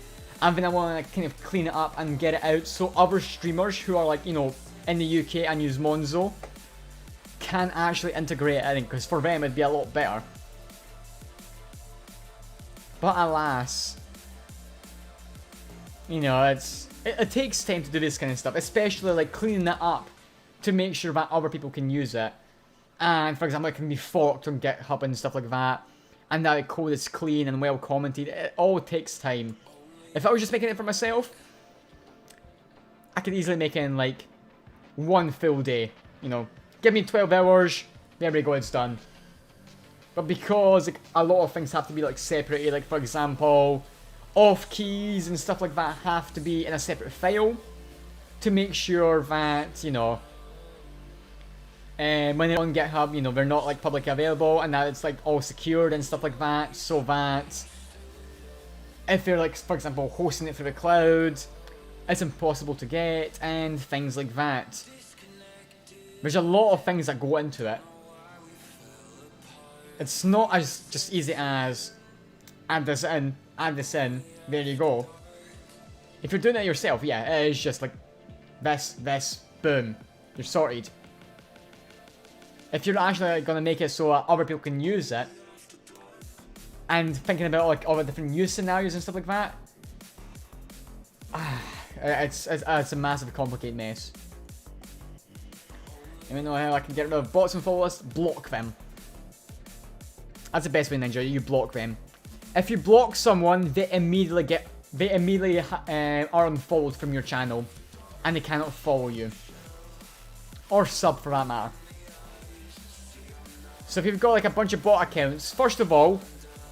[SPEAKER 2] And then I want to like, kind of clean it up and get it out so other streamers who are like, you know, in the UK and use Monzo can actually integrate it in, because for them it'd be a lot better. But alas, you know, it takes time to do this kind of stuff, especially like cleaning it up to make sure that other people can use it. And for example, it can be forked on GitHub and stuff like that, and that the code is clean and well commented. It all takes time. If I was just making it for myself, I could easily make it in like one full day. You know, give me 12 hours, there we go, it's done. But because like, a lot of things have to be like separated, like for example, off keys and stuff like that have to be in a separate file to make sure that, you know, when they're on GitHub, you know, they're not like publicly available, and that it's like all secured and stuff like that, so that if they're like, for example, hosting it through the cloud, it's impossible to get, and things like that. There's a lot of things that go into it. It's not as just easy as add this in, there you go. If you're doing it yourself, yeah, it is just like this, boom, you're sorted. If you're actually gonna make it so other people can use it, and thinking about like all the different use scenarios and stuff like that, it's a massive complicated mess. Even though how I can get rid of bots and followers, block them. That's the best way, Ninja. You block them. If you block someone, they immediately are unfollowed from your channel. and they cannot follow you. Or sub for that matter. So if you've got like a bunch of bot accounts, first of all,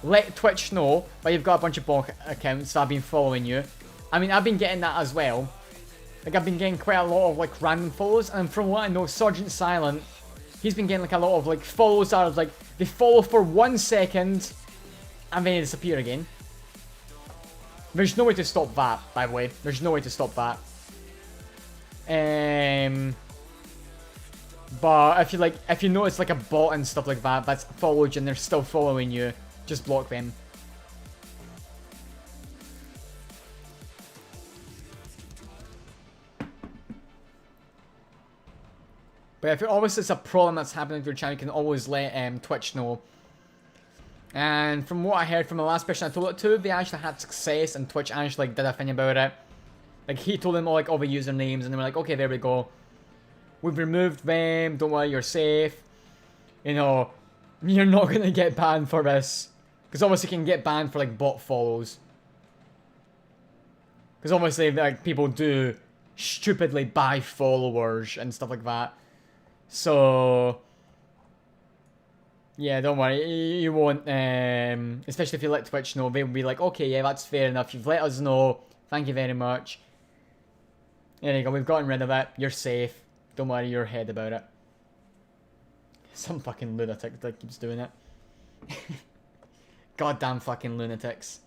[SPEAKER 2] let Twitch know that you've got a bunch of bot accounts that have been following you. I mean, I've been getting that as well. Like, I've been getting quite a lot of like random follows, and from what I know, Sergeant Silent, he's been getting like a lot of like follows that are like, they follow for 1 second and then they disappear again. There's no way to stop that, by the way. There's no way to stop that. But if you notice like a bot and stuff like that that's followed you and they're still following you, just block them. But if obviously it's a problem that's happening to your channel, you can always let Twitch know. And from what I heard from the last person I told it to, they actually had success and Twitch actually like did a thing about it. Like, he told them all the usernames and they were like, okay, there we go. We've removed them, don't worry, you're safe. You know, you're not gonna get banned for this. Because obviously you can get banned for like bot follows. Because obviously like people do stupidly buy followers and stuff like that. So yeah, don't worry, you won't, especially if you let Twitch know, they'll be like, okay, yeah, that's fair enough, you've let us know, thank you very much. There you go, we've gotten rid of it, you're safe, don't worry your head about it. Some fucking lunatic that keeps doing it. Goddamn fucking lunatics.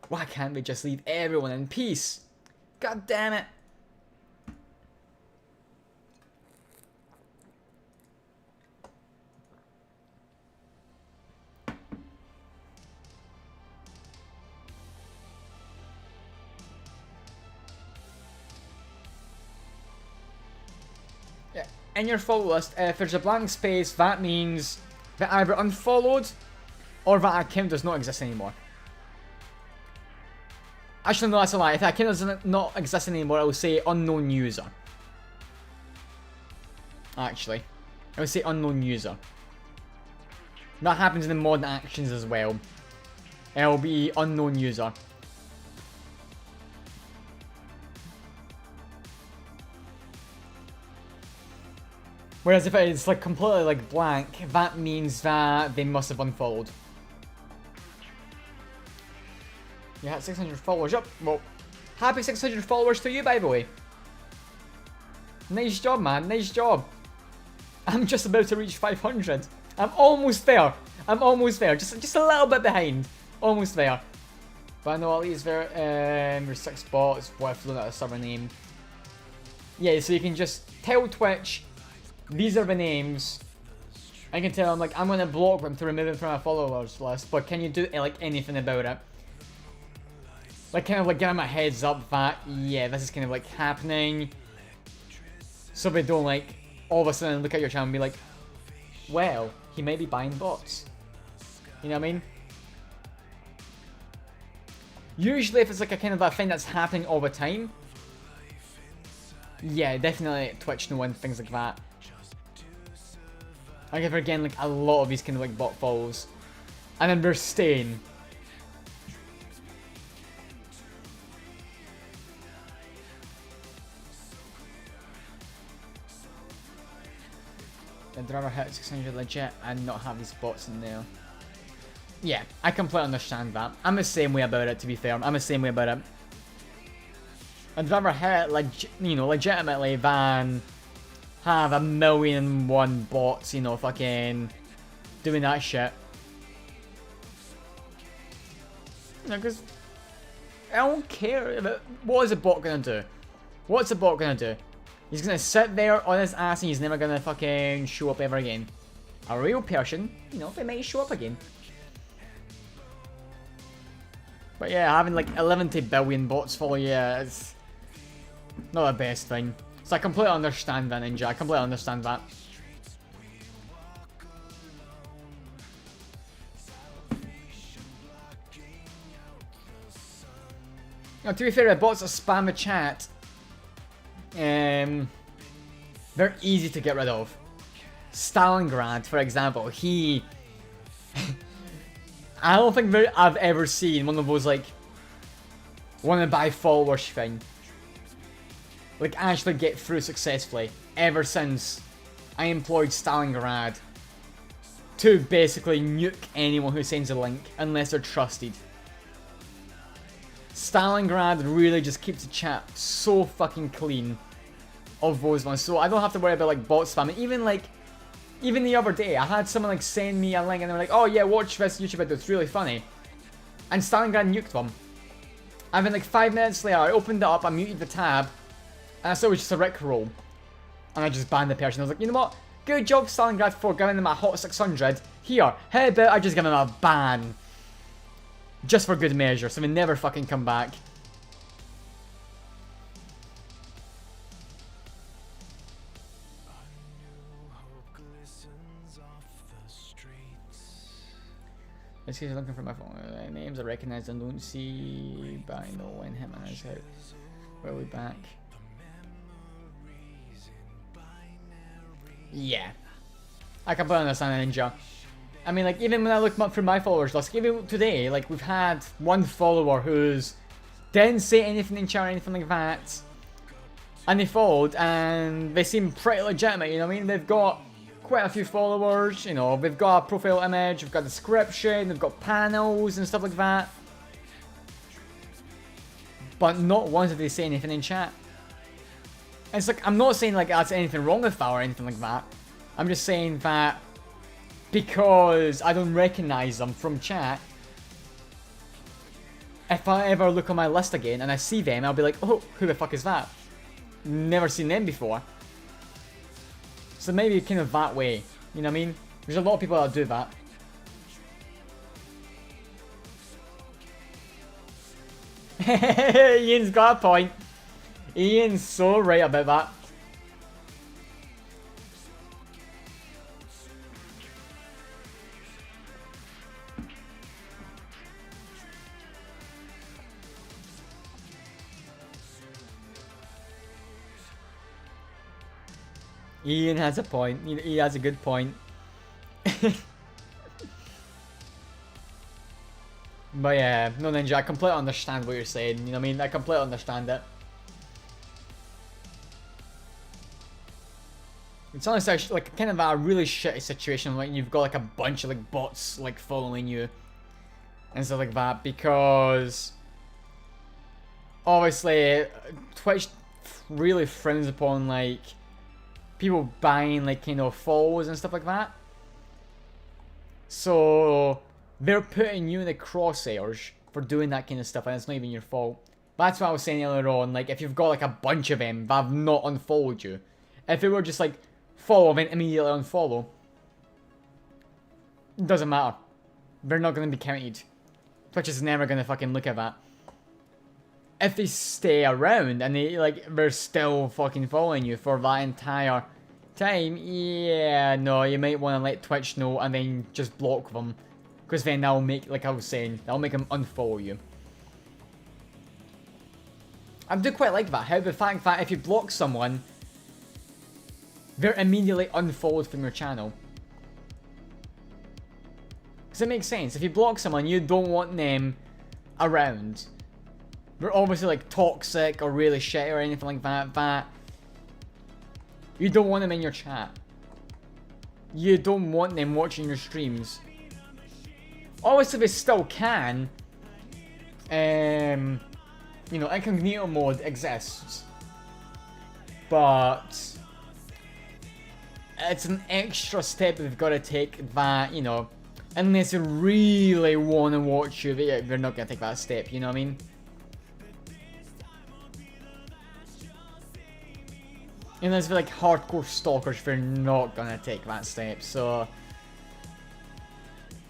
[SPEAKER 2] Why can't we just leave everyone in peace? God damn it. In your follow list, if there's a blank space, that means that either unfollowed or that account does not exist anymore. Actually, no, that's a lie. If that account does not exist anymore, I will say unknown user. Actually, I would say unknown user. That happens in the mod actions as well. It will be unknown user. Whereas if it's like completely like blank, that means that they must have unfollowed. You had 600 followers. Yep. Well, happy 600 followers to you, by the way. Nice job, man. Nice job. I'm just about to reach 500. I'm almost there. I'm almost there. Just a little bit behind. Almost there. But I know at least there's 6 bots. What if I look at a server name? Yeah, so you can just tell Twitch, these are the names. I can tell them, like, I'm gonna block them to remove them from my followers list, but can you do like anything about it? Like, kind of like give them a heads up that, yeah, this is kind of like happening. So they don't like all of a sudden look at your channel and be like, well, he may be buying bots. You know what I mean? Usually if it's like a kind of a thing that's happening all the time, yeah, definitely Twitch know and things like that. Like if again, like a lot of these kind of like bot follows, and then they're staying. I'd rather hit 600 legit and not have these bots in there. Yeah, I completely understand that. I'm the same way about it, to be fair. I'm the same way about it. I'd rather hit, legitimately than have 1,000,001 bots, you know, fucking doing that shit. You know, because I don't care about what is a bot gonna do. What's a bot gonna do? He's gonna sit there on his ass and he's never gonna fucking show up ever again. A real person, you know, they may show up again. But yeah, having like 11 billion bots follow you, it's not the best thing. So I completely understand that, Ninja. I completely understand that. Now, to be fair, the bots that spam the chat, they're easy to get rid of. Stalingrad, for example, he... I don't think I've ever seen one of those, like, wanna buy followers thing. like actually get through successfully ever since I employed Stalingrad to basically nuke anyone who sends a link unless they're trusted. Stalingrad really just keeps the chat so fucking clean of those ones, so I don't have to worry about like bot spamming. Even the other day, I had someone like send me a link and they were like, oh yeah, watch this YouTube video, it's really funny. And Stalingrad nuked them. And then like 5 minutes later, I opened it up, I muted the tab, and I saw it was just a rickroll. And I just banned the person. I was like, you know what? Good job, Stalingrad, for giving them a hot 600. Here, how about I just give them a ban? Just for good measure, so they never fucking come back. This kid's looking for my phone. Names are recognized and don't see, but I know when Hitman is out. Where are we back? Yeah. I completely understand Ninja. I mean, like, even when I look through my followers list, even today, like, we've had one follower who's didn't say anything in chat or anything like that, and they followed, and they seem pretty legitimate, you know what I mean? They've got quite a few followers, you know, they've got a profile image, they've got a description, they've got panels and stuff like that. But not once did they say anything in chat. And it's like, I'm not saying like that's anything wrong with that or anything like that. I'm just saying that because I don't recognize them from chat, if I ever look on my list again and I see them, I'll be like, oh, who the fuck is that? Never seen them before. So maybe kind of that way, you know what I mean? There's a lot of people that do that. Ian's got a point. Ian's so right about that. Ian has a point. He has a good point. But yeah, no Ninja, I completely understand what you're saying. You know what I mean? I completely understand it. It's honestly like kind of a really shitty situation when you've got like a bunch of like bots like following you and stuff like that, because obviously Twitch really frowns upon like people buying like, you know, follows and stuff like that. So they're putting you in the crosshairs for doing that kind of stuff, and it's not even your fault. That's what I was saying earlier on, like if you've got like a bunch of them that have not unfollowed you, if it were just like follow then immediately unfollow, it doesn't matter. They're not going to be counted. Twitch is never going to fucking look at that. If they stay around and they're still fucking following you for that entire time, yeah, no, you might want to let Twitch know and then just block them, because then that'll make, like I was saying, that'll make them unfollow you. I do quite like that, how the fact that if you block someone, they're immediately unfollowed from your channel. Because it makes sense. If you block someone, you don't want them around. They're obviously like toxic or really shit or anything like that, but you don't want them in your chat. You don't want them watching your streams. Obviously they still can. You know, incognito mode exists. But it's an extra step they've got to take that, you know, unless they really want to watch you, they're not going to take that step, you know what I mean? Unless they're like hardcore stalkers, they're not going to take that step, so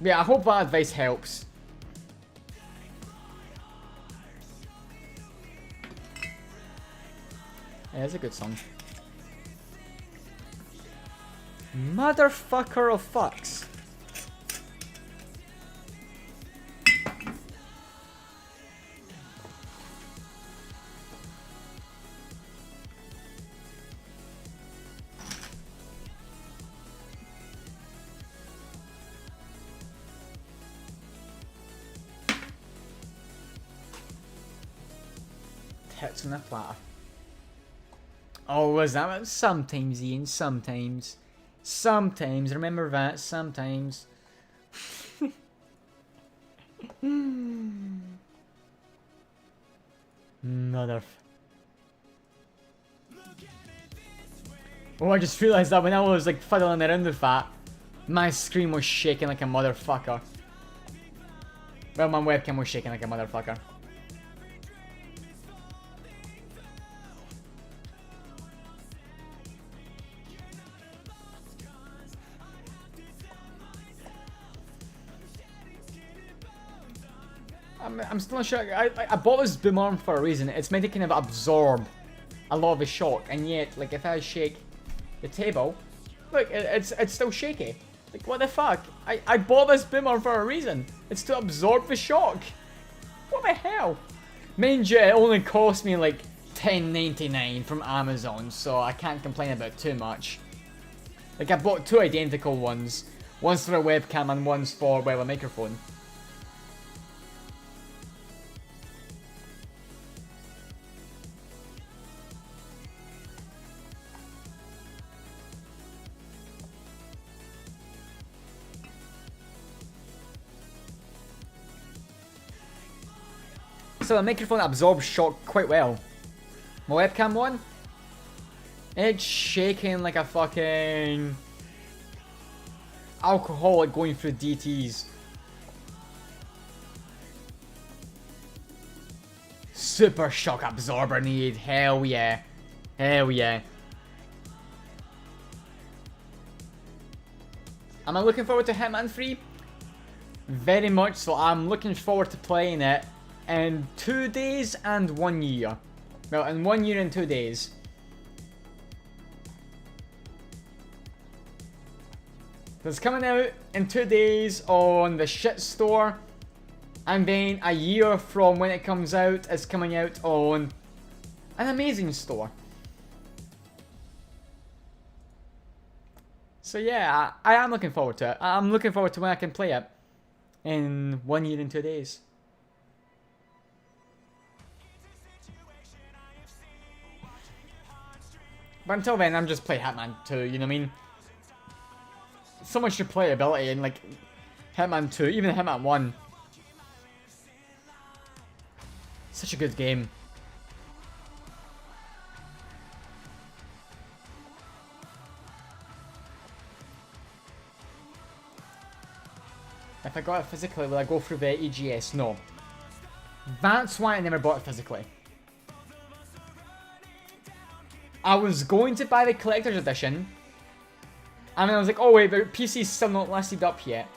[SPEAKER 2] yeah, I hope that advice helps. Yeah, it's a good song. Motherfucker of fucks. Tits on a platter. Oh, was that? Sometimes, Ian, sometimes. Sometimes, remember that, sometimes. Mother. Oh, I just realized that when I was like fiddling around with that, my screen was shaking like a motherfucker. Well, my webcam was shaking like a motherfucker. I'm still not sure. I bought this boom arm for a reason. It's meant to kind of absorb a lot of the shock, and yet, like, if I shake the table, look, it's still shaky. Like, what the fuck? I bought this boom arm for a reason. It's to absorb the shock. What the hell? Mind you, it only cost me like $10.99 from Amazon, so I can't complain about it too much. Like, I bought two identical ones. One's for a webcam and one's for, well, a microphone. So the microphone absorbs shock quite well. My webcam one, it's shaking like a fucking alcoholic going through DTs. Super shock absorber needed. Hell yeah. Hell yeah. Am I looking forward to Hitman 3? Very much so. I'm looking forward to playing it in 2 days and 1 year. Well, in 1 year and 2 days. It's coming out in 2 days on the shit store. And then a year from when it comes out, it's coming out on an amazing store. So yeah, I am looking forward to it. I'm looking forward to when I can play it in 1 year and 2 days. But until then, I'm just play Hitman 2, you know what I mean? So much replayability in like Hitman 2, even Hitman 1. Such a good game. If I got it physically, will I go through the EGS? No. That's why I never bought it physically. I was going to buy the collector's edition, and then I was like, oh wait, the PC's still not listed up yet.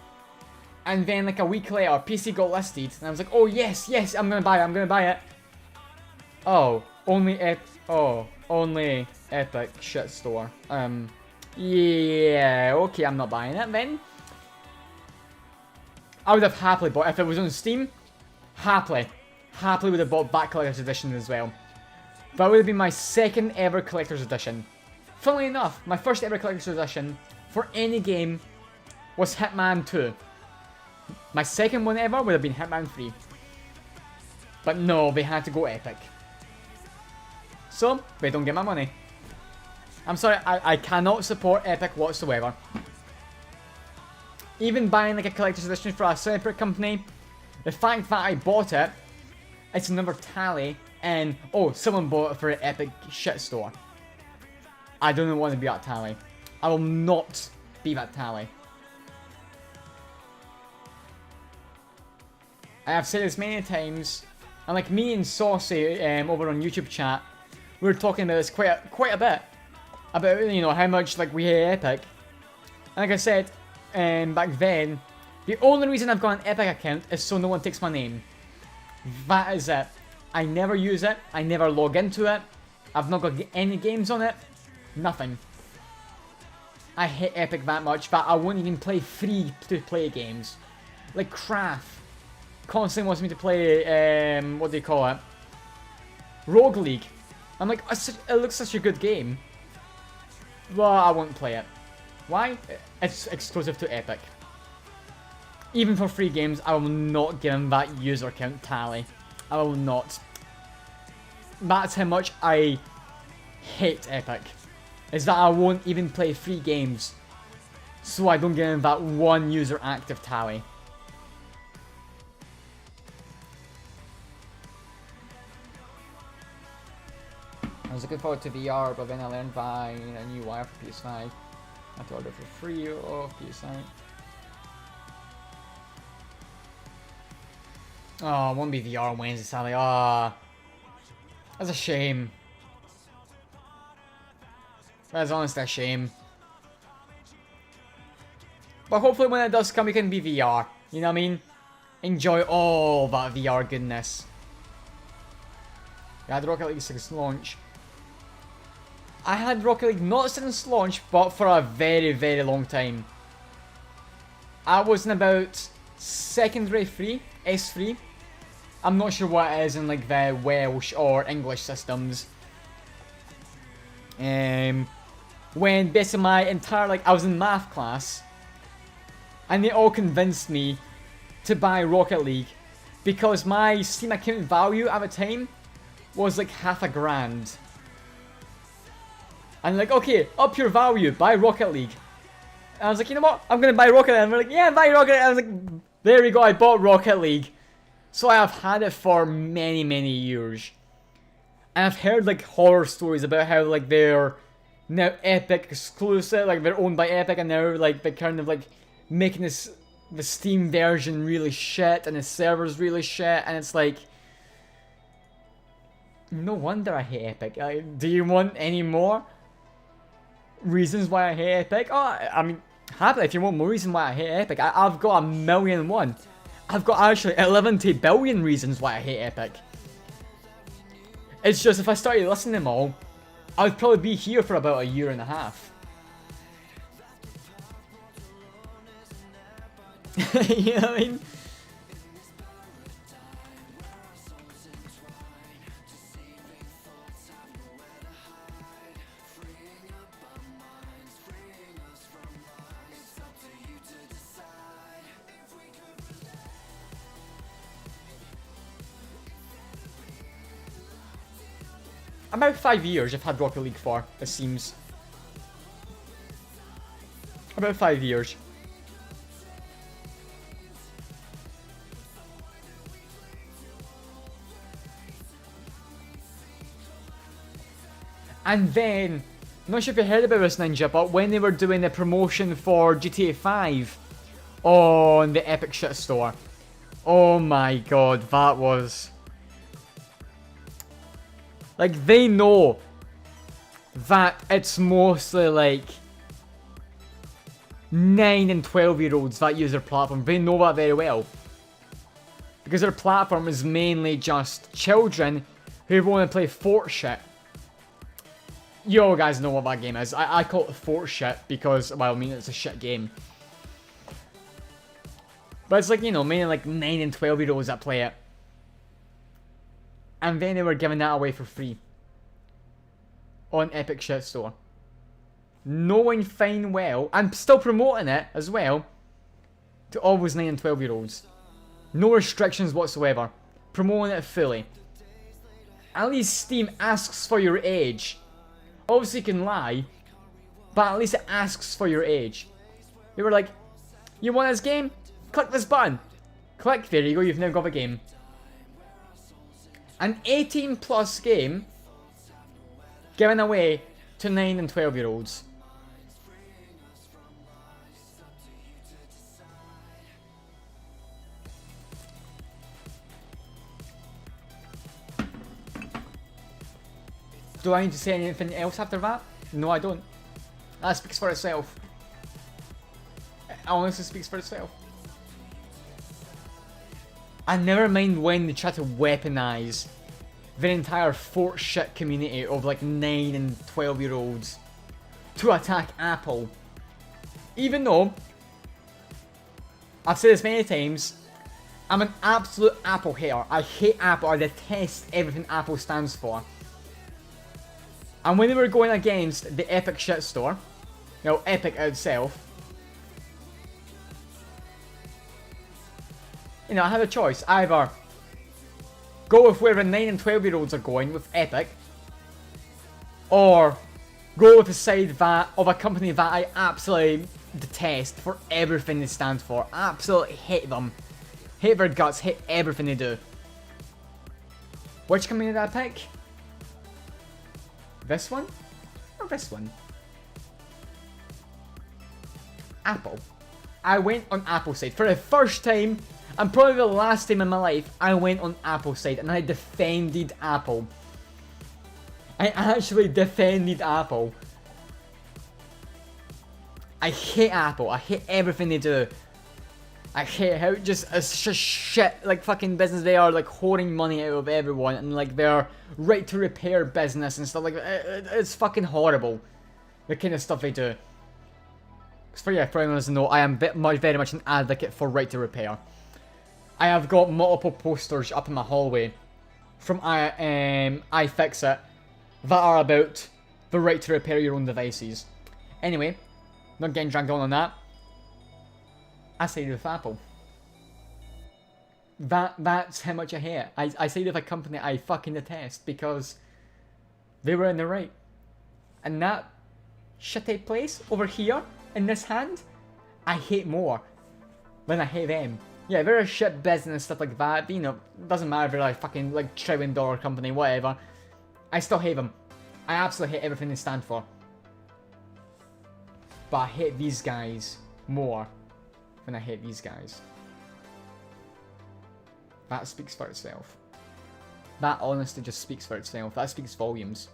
[SPEAKER 2] And then like a week later, PC got listed, and I was like, oh yes, yes, I'm gonna buy it. Oh, only Epic shitstorm. Yeah, okay, I'm not buying it then. I would have happily bought, if it was on Steam, happily would have bought that collector's edition as well. That would have been my second ever collector's edition. Funnily enough, my first ever collector's edition for any game was Hitman 2. My second one ever would have been Hitman 3. But no, they had to go Epic. So, they don't get my money. I'm sorry, I cannot support Epic whatsoever. Even buying like a collector's edition for a separate company, the fact that I bought it, it's another tally. And, oh, someone bought it for an Epic shitstore. I don't want to be that tally. I will not be that tally. I have said this many times, and like me and Saucy over on YouTube chat, we were talking about this quite a bit. About, you know, how much like we hate Epic. And like I said, back then, the only reason I've got an Epic account is so no one takes my name. That is it. I never use it. I never log into it. I've not got any games on it. Nothing. I hate Epic that much that I won't even play free to play games. Like Craft constantly wants me to play, what do you call it? Rogue League. I'm like, it looks such a good game. Well, I won't play it. Why? It's exclusive to Epic. Even for free games, I will not give him that user count tally. I will not. That's how much I hate Epic is that I won't even play free games so I don't get in that one user active tally. I was looking forward to VR, but then I learned buying a new wire for PS5. I had to order for free or PS5. Oh, it won't be VR on Wednesday, sadly. Ah, that's a shame. That's honestly a shame. But hopefully when it does come, it can be VR. You know what I mean? Enjoy all that VR goodness. I had Rocket League since launch. I had Rocket League not since launch, but for a very, very long time. I was in about secondary 3, S3. I'm not sure what it is in like the Welsh or English systems. When basically my entire, like, I was in math class, and they all convinced me to buy Rocket League because my Steam account value at the time was like $500. And like, okay, up your value, buy Rocket League. And I was like, you know what? I'm gonna buy Rocket League. And they're like, yeah, buy Rocket League. And I was like, there we go, I bought Rocket League. So I have had it for many, many years. And I've heard like horror stories about how like they're now Epic exclusive, like they're owned by Epic, and now like they're kind of like making the Steam version really shit and the server's really shit, and it's like, no wonder I hate Epic. Do you want any more reasons why I hate Epic? Oh, I mean, happily if you want more reasons why I hate Epic. I've got 1,000,001. I've got actually 11 billion reasons why I hate Epic. It's just if I started listing them all, I'd probably be here for about 1.5 years. You know what I mean? About 5 years I've had Rocket League for, it seems. About 5 years. And then, I'm not sure if you heard about this, Ninja, but when they were doing the promotion for GTA 5 on the Epic Shit Store, oh my god, that was... Like, they know that it's mostly like 9 and 12-year-olds that use their platform. They know that very well. Because their platform is mainly just children who want to play Fort shit. You all guys know what that game is. I call it Fort shit because, well, I mean, it's a shit game. But it's like, you know, mainly like 9 and 12-year-olds that play it. And then they were giving that away for free. On Epic Shit Store. Knowing fine well, and still promoting it as well, to all those 9 and 12-year-olds. No restrictions whatsoever. Promoting it fully. At least Steam asks for your age. Obviously you can lie, but at least it asks for your age. They were like, you want this game? Click this button. Click, there you go, you've now got the game. An 18 plus game given away to 9 and 12-year-olds. Do I need to say anything else after that? No, I don't. That speaks for itself. It honestly speaks for itself. And never mind when they try to weaponize the entire Fort shit community of like 9 and 12-year-olds to attack Apple. Even though, I've said this many times, I'm an absolute Apple hater. I hate Apple, I detest everything Apple stands for. And when they were going against the Epic Shit Store, you know, Epic itself, you know, I had a choice. Either go with where the 9 and 12-year-olds are going with Epic, or go with the side that of a company that I absolutely detest for everything they stand for. Absolutely hate them. Hate their guts, hate everything they do. Which company did I pick? This one? Or this one? Apple. I went on Apple's side. For the first time, and probably the last time in my life, I went on Apple's side and I defended Apple. I actually defended Apple. I hate Apple. I hate everything they do. I hate how just shit like fucking business they are, like hoarding money out of everyone, and like their right to repair business and stuff like that. It's fucking horrible, the kind of stuff they do. Because for anyone who doesn't know, I am very much an advocate for right to repair. I have got multiple posters up in my hallway from iFixit that are about the right to repair your own devices. Anyway, not getting dragged on that. I sided with Apple. That's how much I hate. I sided with a company I fucking detest because they were in the right. And that shitty place over here in this hand, I hate more than I hate them. Yeah, they're a shit business and stuff like that. You know, doesn't matter if they're like fucking like $1 trillion company, whatever. I still hate them. I absolutely hate everything they stand for. But I hate these guys more than I hate these guys. That speaks for itself. That honestly just speaks for itself. That speaks volumes.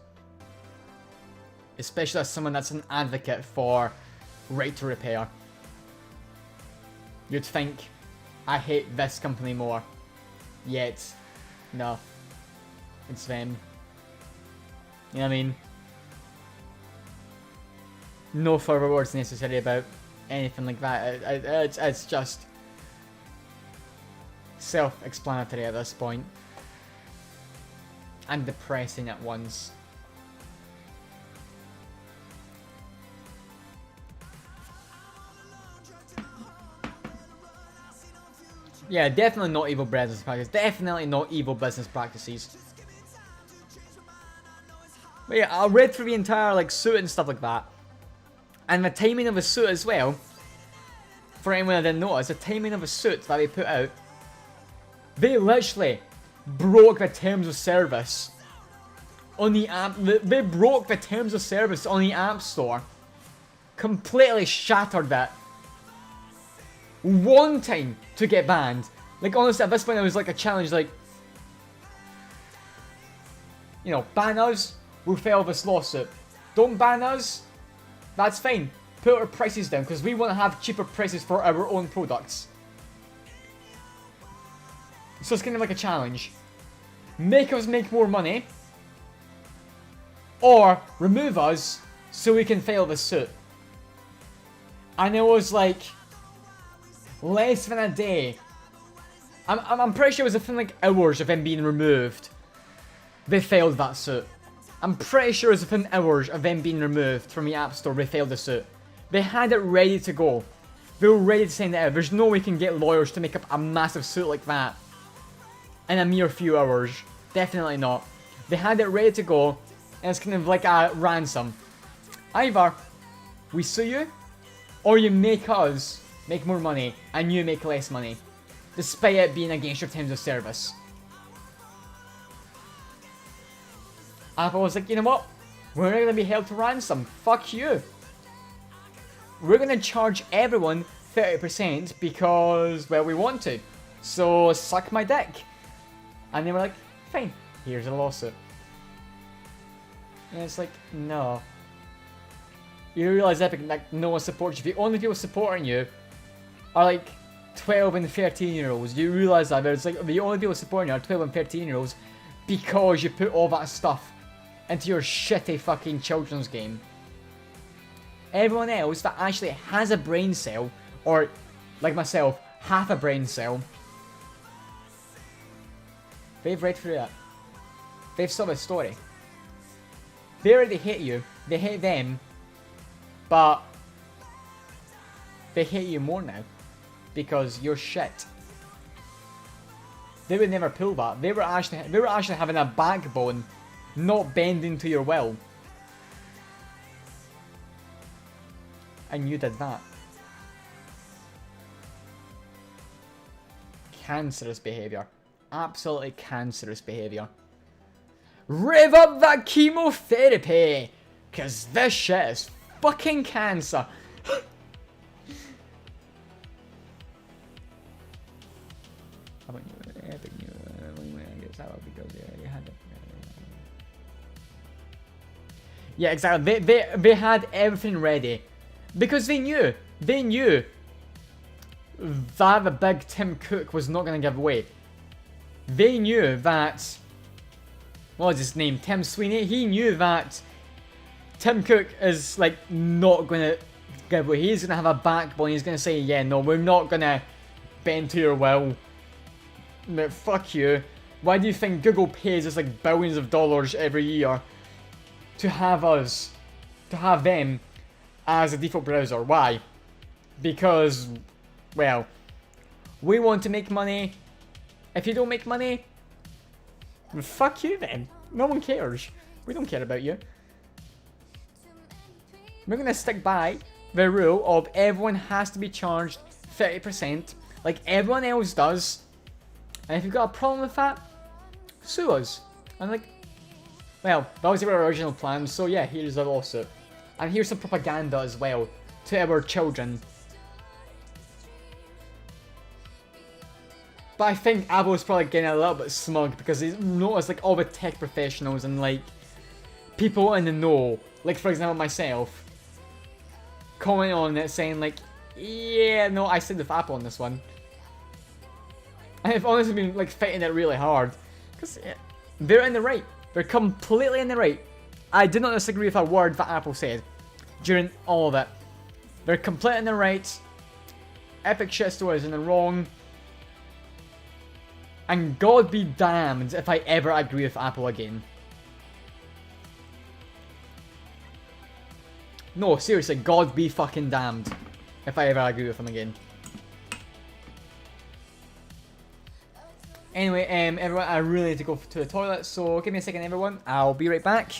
[SPEAKER 2] Especially as someone that's an advocate for right to repair. You'd think I hate this company more. Yet, no. It's them. You know what I mean? No further words necessary about anything like that. It's just self-explanatory at this point. And depressing at once. Yeah, definitely not evil business practices. Definitely not evil business practices. But yeah, I read through the entire like suit and stuff like that. And the timing of the suit as well. For anyone that didn't notice, the timing of the suit that they put out. They literally broke the terms of service on the app. They broke the terms of service on the App Store. Completely shattered that. Wanting to get banned. Like honestly, at this point it was like a challenge, like, you know, ban us, we'll fail this lawsuit. Don't ban us, that's fine. Put our prices down, because we want to have cheaper prices for our own products. So it's kind of like a challenge. Make us make more money, or remove us so we can fail the suit. And it was like less than a day. I'm pretty sure it was within like hours of them being removed. They failed that suit. I'm pretty sure it was within hours of them being removed from the App Store. They failed the suit. They had it ready to go. They were ready to send it out. There's no way you can get lawyers to make up a massive suit like that in a mere few hours. Definitely not. They had it ready to go, and it's kind of like a ransom. Either we sue you, or you make us make more money, and you make less money, despite it being against your terms of service. Apple was like, you know what? We're not going to be held to ransom. Fuck you. We're going to charge everyone 30% because, well, we want to. So, suck my dick. And they were like, fine, here's a lawsuit. And it's like, no. You realize Epic, like, no one supports you. The only people supporting you are like 12 and 13 year olds. You realize that? It's like the only people supporting you are 12 and 13 year olds because you put all that stuff into your shitty fucking children's game. Everyone else that actually has a brain cell, or like myself, half a brain cell, they've read through that. They've saw the story. They already hate you. They hate them. But they hate you more now because you're shit. They would never pull that. They were actually having a backbone, not bending to your will. and you did that. Cancerous behaviour. Absolutely cancerous behaviour. Rev up that chemotherapy! Cause this shit is fucking cancer. Yeah, exactly. They had everything ready. Because they knew that the big Tim Cook was not going to give away. They knew that, what was his name, Tim Sweeney, he knew that Tim Cook is like not going to give away. He's going to have a backbone. He's going to say, yeah, no, we're not going to bend to your will. No, fuck you. Why do you think Google pays us like billions of dollars every year to have them as a default browser? Why? Because, well, we want to make money. If you don't make money, fuck you then. No one cares. We don't care about you. We're gonna stick by the rule of everyone has to be charged 30% like everyone else does. And if you've got a problem with that, sue us. And like, well, that was our original plan, so yeah, here's a lawsuit. And here's some propaganda as well to our children. But I think Apple's probably getting a little bit smug because he's noticed like all the tech professionals and like people in the know, like for example myself, commenting on it saying like, yeah, no, I sided with Apple on this one. I've honestly been like fighting it really hard because they're in the right. They're completely in the right. I did not disagree with a word that Apple said during all of it. They're completely in the right. Epic Shitstore is in the wrong. And God be damned if I ever agree with Apple again. No, seriously, God be fucking damned if I ever agree with them again. Anyway, everyone, I really need to go to the toilet, so give me a second, everyone. I'll be right back.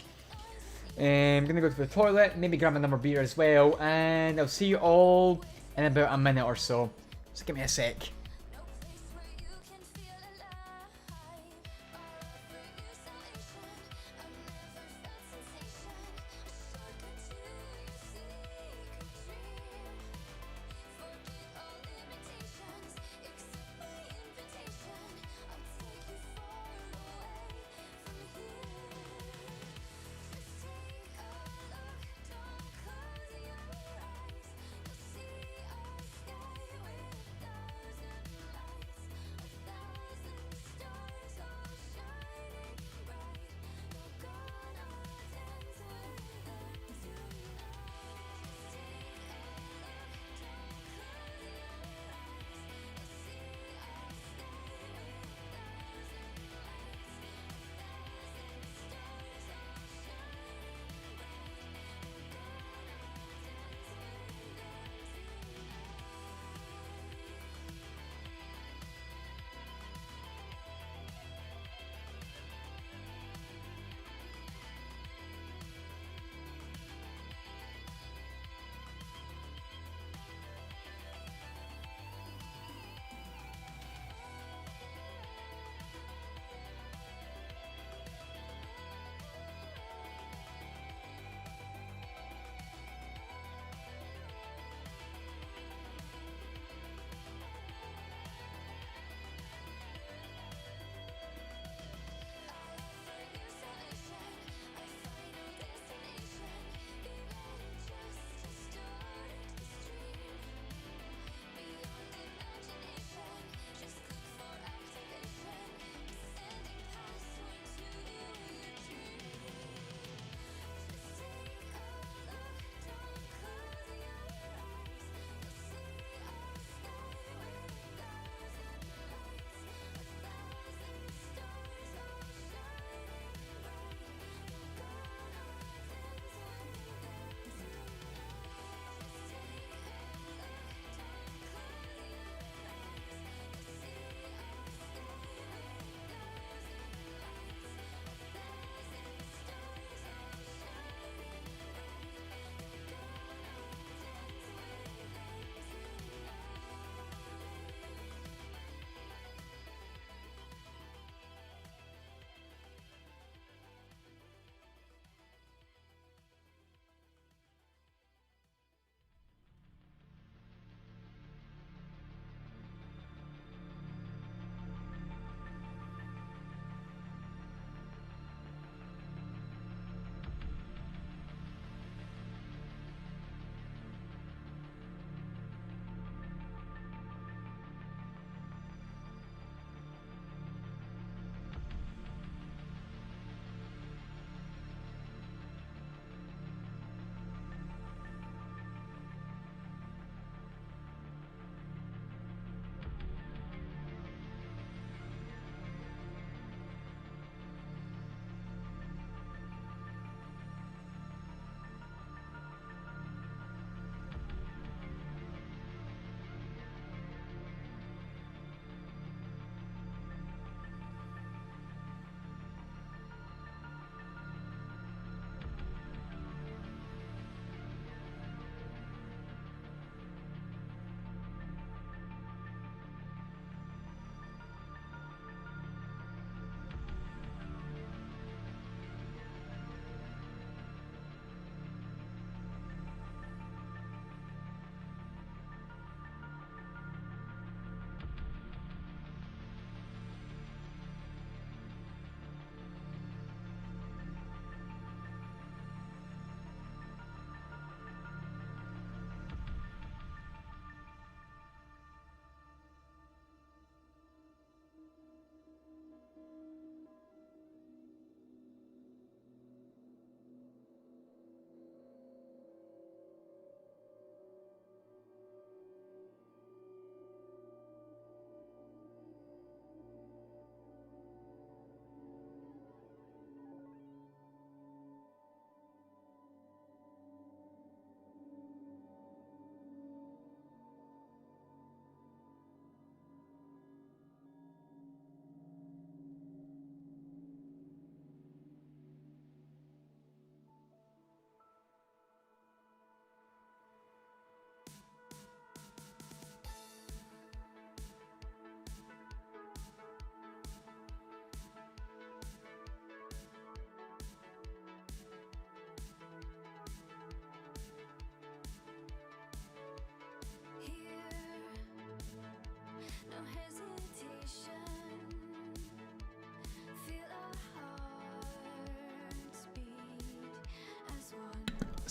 [SPEAKER 2] I'm gonna go to the toilet, maybe grab another beer as well, and I'll see you all in about a minute or so. So give me a sec.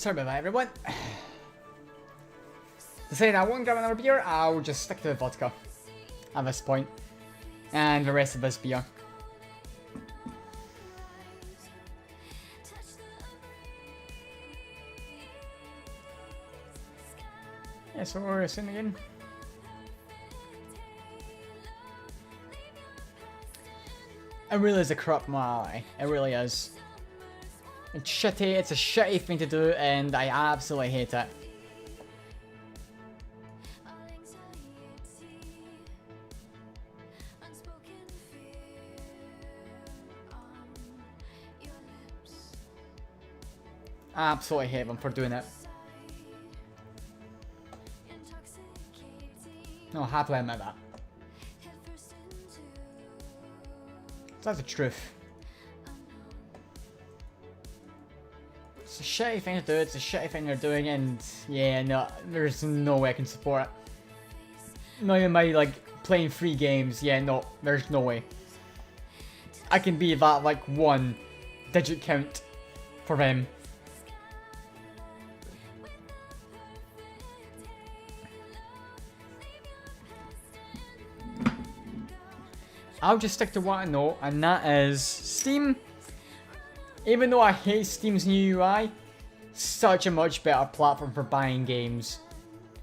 [SPEAKER 2] Sorry about that, everyone. To say that I won't grab another beer, I'll just stick to the vodka at this point. And the rest of this beer. Yeah, so we're soon again. It really is a corrupt morality. It really is. It's shitty, it's a shitty thing to do, and I absolutely hate it. I absolutely hate them for doing it. No, happily admit that. That's the truth. It's a shitty thing to do, it's a shitty thing they're doing, and yeah, no, there's no way I can support it. Not even by, like, playing free games, yeah, no, there's no way. I can be that, like, 1 digit count for them. I'll just stick to what I know, and that is Steam. Even though I hate Steam's new UI, such a much better platform for buying games.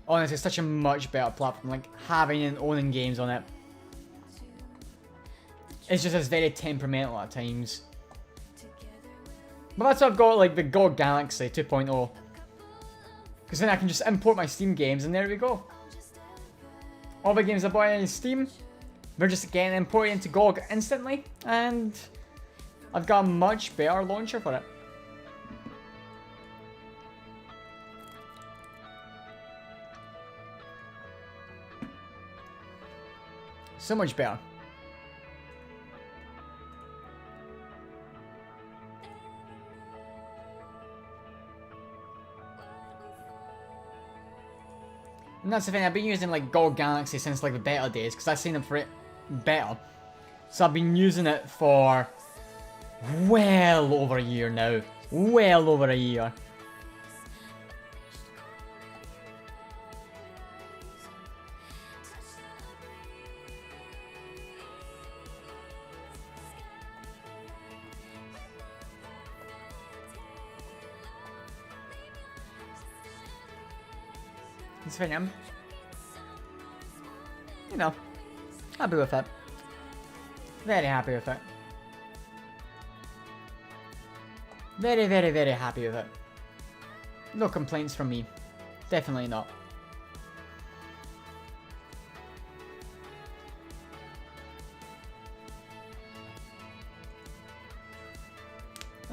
[SPEAKER 2] Honestly, such a much better platform, like having and owning games on it. It's just as very temperamental at times. But that's why I've got like the GOG Galaxy 2.0. Because then I can just import my Steam games and there we go. All the games I buy on Steam, they're just getting imported into GOG instantly, and I've got a much better launcher for it. So much better. And that's the thing, I've been using like GOG Galaxy since like the beta days, because I've seen it for it better. So I've been using it for well over a year now. Well over a year. It's fine, I'm, you know, happy with it. Very happy with it. Very, very, very happy with it. No complaints from me. Definitely not.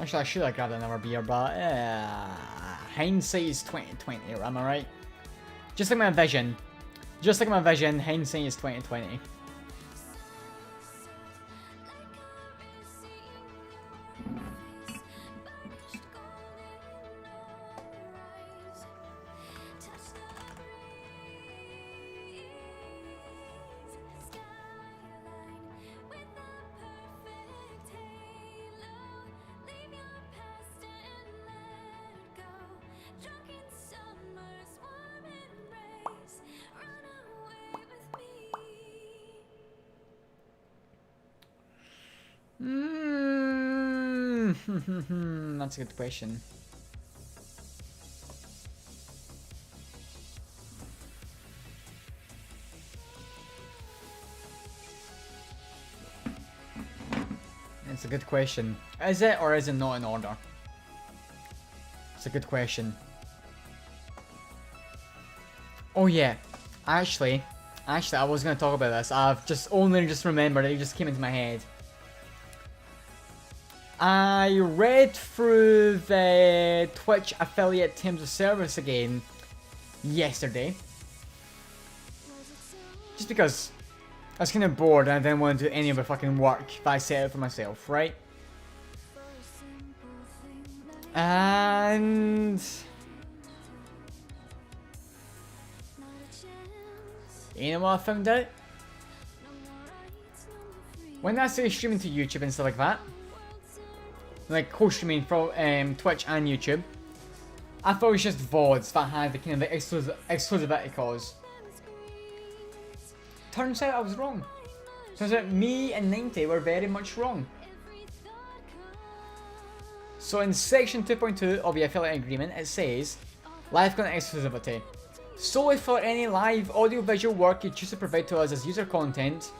[SPEAKER 2] Actually, I should have grabbed another beer, but hindsight is 2020, am I right? Just like my vision. Just like my vision, hindsight is 2020. That's a good question. It's a good question. Is it or is it not in order? It's a good question. Oh yeah, actually, I was gonna talk about this. I've just remembered it. It just came into my head. I read through the Twitch affiliate terms of service again yesterday. Just because I was kind of bored and I didn't want to do any of the fucking work that I set out for myself, right? And you know what I found out? When I say streaming to YouTube and stuff like that, like co-streaming from Twitch and YouTube, I thought it was just VODs that had the kind of the exclusivity clause. Turns out I was wrong. Turns out me and 90 were very much wrong. So in section 2.2 of the affiliate agreement, it says, live content exclusivity. Solely for any live audio-visual work you choose to provide to us as user content,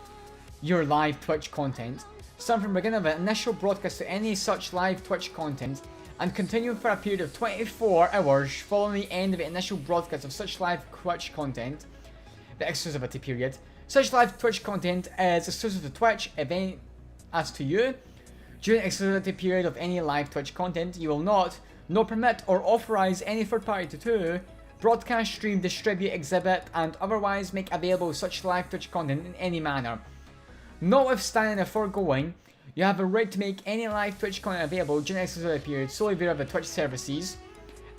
[SPEAKER 2] your live Twitch content, starting from the beginning of an initial broadcast to any such live Twitch content, and continuing for a period of 24 hours following the end of the initial broadcast of such live Twitch content, the exclusivity period. Such live Twitch content is exclusive to Twitch, event as to you. During the exclusivity period of any live Twitch content, you will not, nor permit or authorize any third party to broadcast, stream, distribute, exhibit, and otherwise make available such live Twitch content in any manner. Notwithstanding the foregoing, you have a right to make any live Twitch content available during the exclusivity period solely via the Twitch services.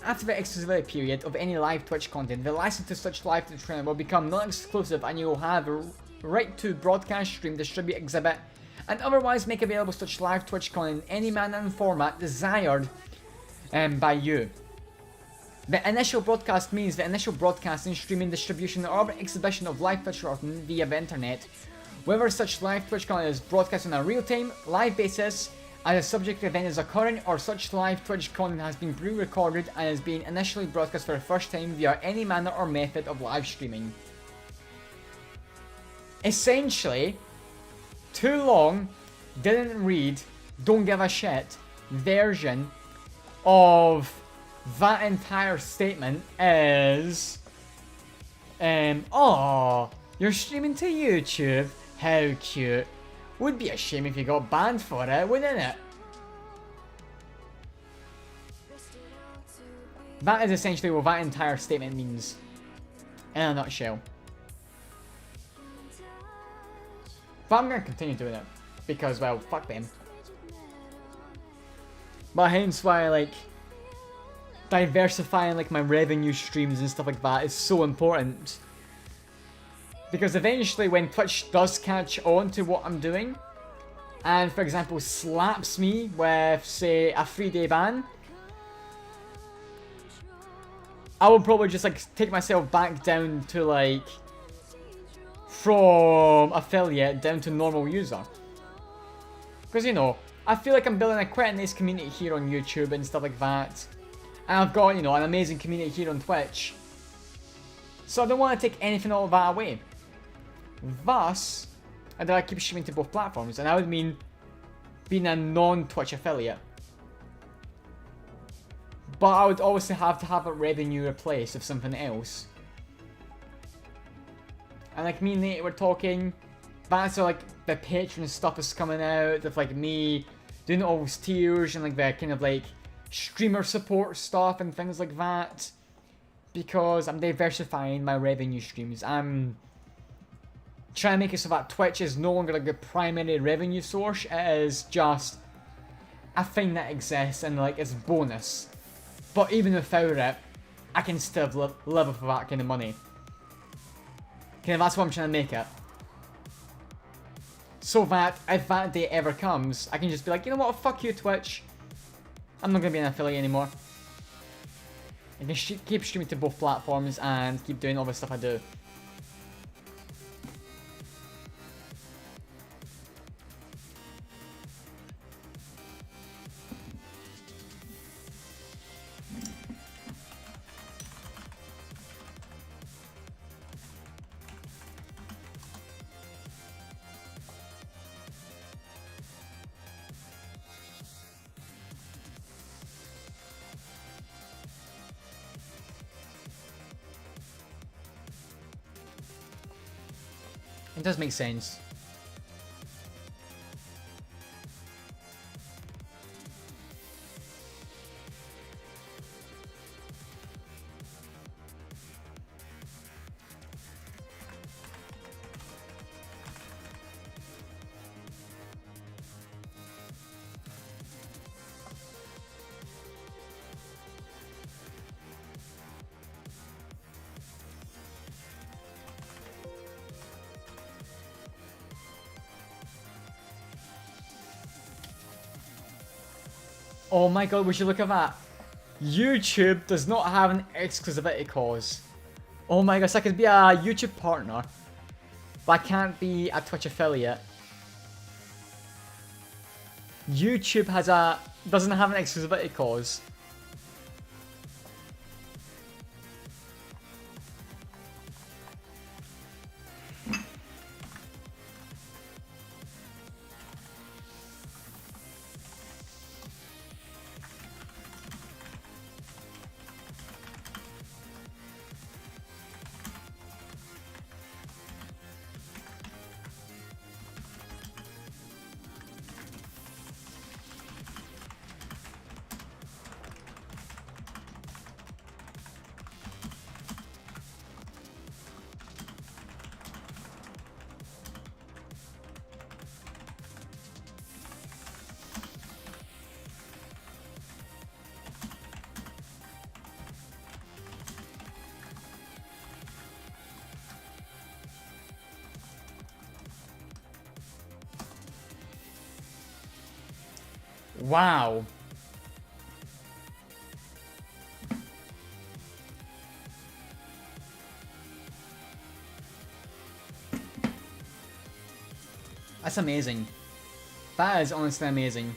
[SPEAKER 2] After the exclusivity period of any live Twitch content, the license to such live Twitch content will become non-exclusive and you will have a right to broadcast, stream, distribute, exhibit, and otherwise make available such live Twitch content in any manner and format desired by you. The initial broadcast means the initial broadcasting, streaming, distribution, or exhibition of live Twitch content via the internet. Whether such live Twitch content is broadcast on a real-time, live basis, as a subject event is occurring, or such live Twitch content has been pre-recorded and is being initially broadcast for the first time via any manner or method of live streaming. Essentially, too long, didn't read, don't give a shit version of that entire statement is, oh, you're streaming to YouTube, how cute. Would be a shame if you got banned for it, wouldn't it? That is essentially what that entire statement means, in a nutshell. But I'm gonna continue doing it, because, well, fuck them. But hence why, like, diversifying, like, my revenue streams and stuff like that is so important. Because eventually when Twitch does catch on to what I'm doing, and for example slaps me with, say, a 3-day ban, I will probably just, like, take myself back down to, like, from affiliate down to normal user. Because, you know, I feel like I'm building a quite a nice community here on YouTube and stuff like that. And I've got, you know, an amazing community here on Twitch. So I don't want to take anything all of that away. Thus, I keep streaming to both platforms, and I would mean being a non-Twitch affiliate. But I would obviously have to have a revenue replaced with something else. And like me and Nate were talking, that's like the Patreon stuff is coming out, of like me doing all those tiers and like the kind of like streamer support stuff and things like that. Because I'm diversifying my revenue streams. I'm trying to make it so that Twitch is no longer like the primary revenue source. It is just a thing that exists and like it's bonus. But even without it, I can still live off of that kind of money. Okay, that's what I'm trying to make it. So that if that day ever comes, I can just be like, you know what, fuck you Twitch. I'm not going to be an affiliate anymore. I can keep streaming to both platforms and keep doing all the stuff I do. It does make sense. Oh my god, would you look at that? YouTube does not have an exclusivity clause. Oh my gosh, I could be a YouTube partner, but I can't be a Twitch affiliate. YouTube doesn't have an exclusivity clause. Wow. That's amazing. That is honestly amazing.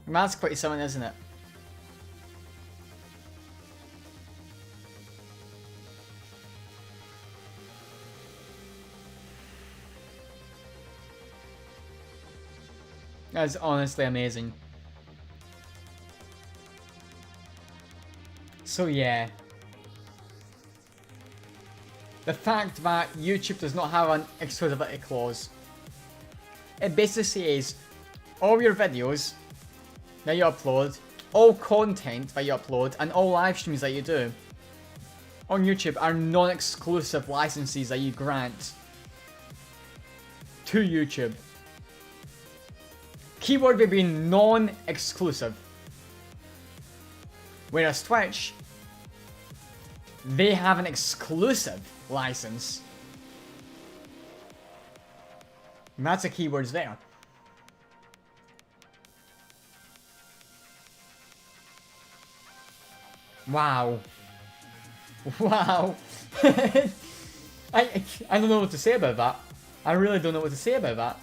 [SPEAKER 2] That's quite something, isn't it? That's honestly amazing. So yeah. The fact that YouTube does not have an exclusivity clause. It basically says all your videos that you upload, all content that you upload, and all live streams that you do on YouTube are non-exclusive licenses that you grant to YouTube. Keyword will be non-exclusive. Whereas Twitch, they have an exclusive license. And that's the keywords there. Wow. Wow. I don't know what to say about that. I really don't know what to say about that.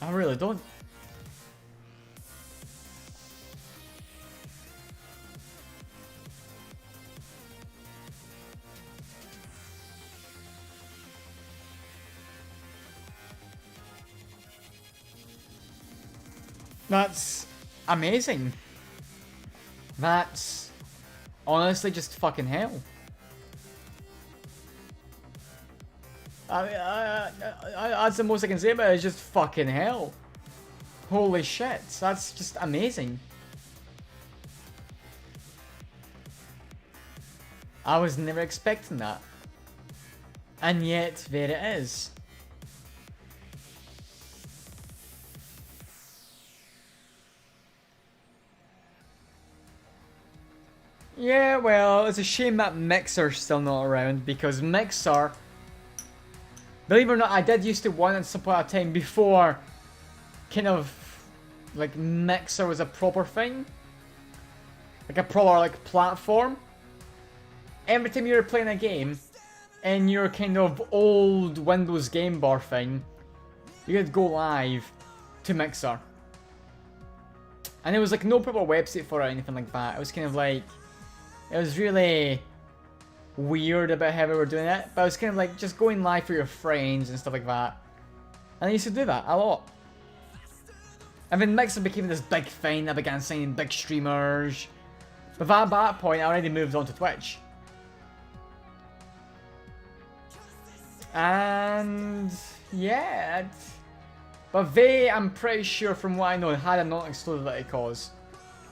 [SPEAKER 2] I really don't. That's amazing. That's honestly just fucking hell. That's the most I can say about it, is just fucking hell. Holy shit, that's just amazing. I was never expecting that. And yet, there it is. Yeah, well, it's a shame that Mixer's still not around, because Mixer, believe it or not, I did used to want at some point of time before kind of like Mixer was a proper thing. Like a proper like platform. Every time you were playing a game in your kind of old Windows game bar thing, you could go live to Mixer. And there was like no proper website for it or anything like that. It was kind of like, it was really weird about how we were doing it, but it was kind of like just going live for your friends and stuff like that. And I used to do that a lot. And then Mixer became this big thing. I began signing big streamers. But at that point, I already moved on to Twitch. And yeah, but they, I'm pretty sure from what I know, had a non-exclusivity clause.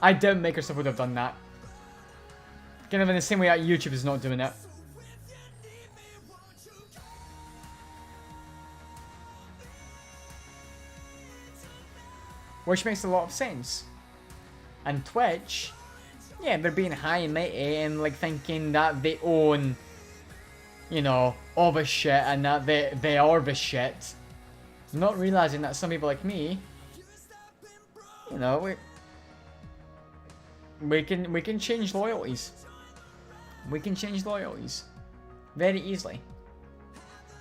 [SPEAKER 2] I doubt Microsoft would have done that. Kind of in the same way that YouTube is not doing it. Which makes a lot of sense. And Twitch, yeah, they're being high and mighty and like thinking that they own you know, all the shit and that they are the shit. Not realizing that some people like me, you know, we can change loyalties. We can change loyalties very easily.